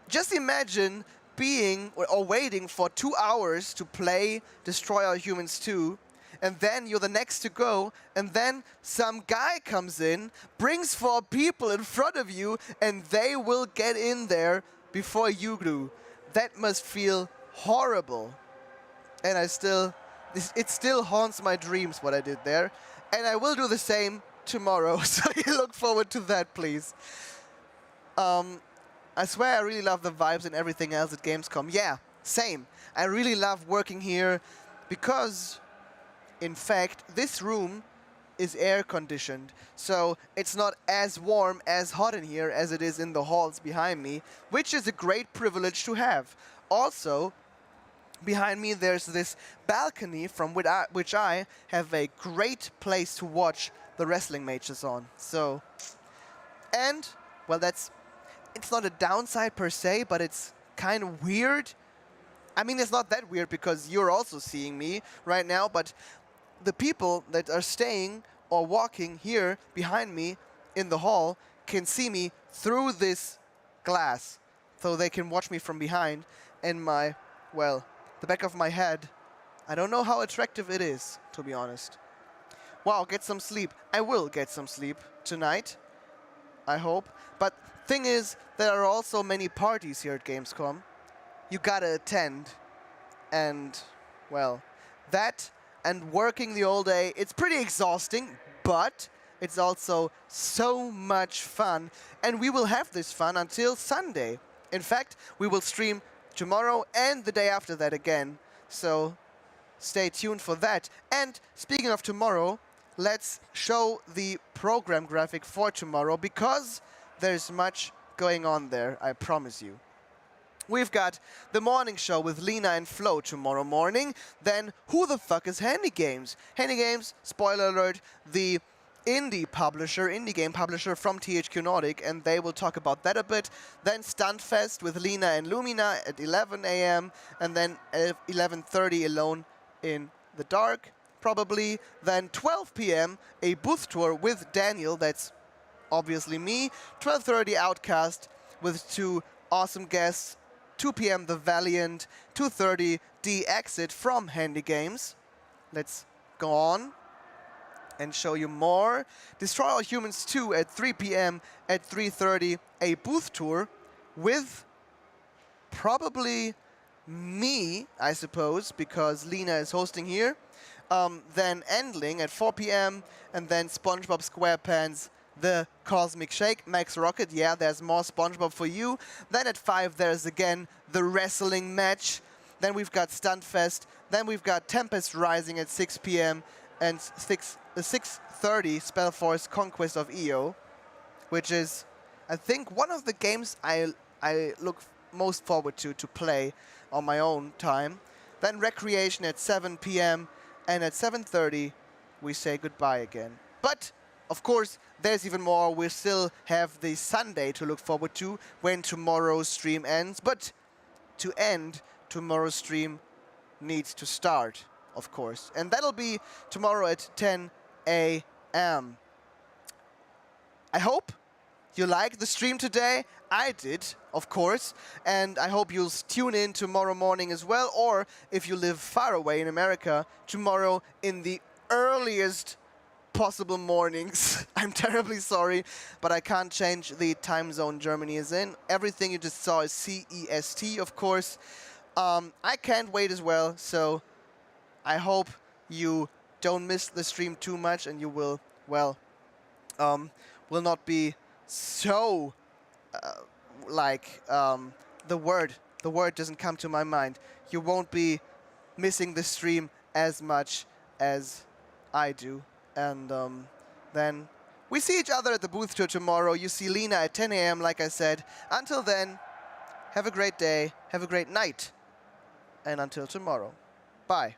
just imagine being or waiting for 2 hours to play Destroy All Humans 2, and then you're the next to go, and then some guy comes in, brings 4 people in front of you, and they will get in there before you do. That must feel horrible. And it still haunts my dreams what I did there. And I will do the same tomorrow, so you look forward to that, please. I swear I really love the vibes and everything else at Gamescom. Yeah, same. I really love working here because, in fact, this room is air-conditioned. So it's not as warm, as hot in here as it is in the halls behind me, which is a great privilege to have. Also, behind me there's this balcony from which I have a great place to watch the wrestling matches on. So, and, well, it's not a downside per se, but it's kind of weird. I mean, it's not that weird because you're also seeing me right now, but the people that are staying or walking here behind me in the hall can see me through this glass. So they can watch me from behind, and the back of my head, I don't know how attractive it is, to be honest. Wow, get some sleep. I will get some sleep tonight, I hope. But thing is, there are also many parties here at Gamescom. You gotta attend. And, well, that and working the whole day, it's pretty exhausting, but it's also so much fun. And we will have this fun until Sunday. In fact, we will stream tomorrow and the day after that again. So stay tuned for that. And speaking of tomorrow, let's show the program graphic for tomorrow because there's much going on there, I promise you. We've got the morning show with Lena and Flo tomorrow morning. Then, who the fuck is Handy Games? Handy Games, spoiler alert, the indie game publisher from THQ Nordic, and they will talk about that a bit. Then Stuntfest with Lena and Lumina at 11 a.m. and then 11:30 Alone in the Dark, probably. Then 12 p.m. a booth tour with Daniel, that's obviously me. 12:30 Outcast with 2 awesome guests. 2 p.m. the Valiant. 2:30 the Exit from Handy Games. Let's go on and show you more. Destroy All Humans 2 at 3 p.m. At 3:30 a booth tour with probably me, I suppose, because Lena is hosting here. Then Endling at 4 p.m. and then SpongeBob SquarePants The Cosmic Shake, Max Rocket, yeah, there's more SpongeBob for you. Then at 5 there's again the wrestling match. Then we've got Stuntfest. Then we've got Tempest Rising at 6 p.m. and 6:30 Spellforce Conquest of Eo, which is, I think, one of the games I look most forward to play on my own time. Then Wreckreation at 7 p.m. and at 7:30 we say goodbye again. But of course, there's even more. We still have the Sunday to look forward to when tomorrow's stream ends. But to end, tomorrow's stream needs to start, of course. And that'll be tomorrow at 10 a.m. I hope you liked the stream today. I did, of course. And I hope you'll tune in tomorrow morning as well. Or if you live far away in America, tomorrow in the earliest possible mornings. I'm terribly sorry, but I can't change the time zone Germany is in. Everything you just saw is CEST, of course. I can't wait as well, so I hope you don't miss the stream too much and you will, well, will not be so, the word doesn't come to my mind. You won't be missing the stream as much as I do. And then we see each other at the booth tour tomorrow. You see Lena at 10 a.m., like I said. Until then, have a great day, have a great night, and until tomorrow. Bye.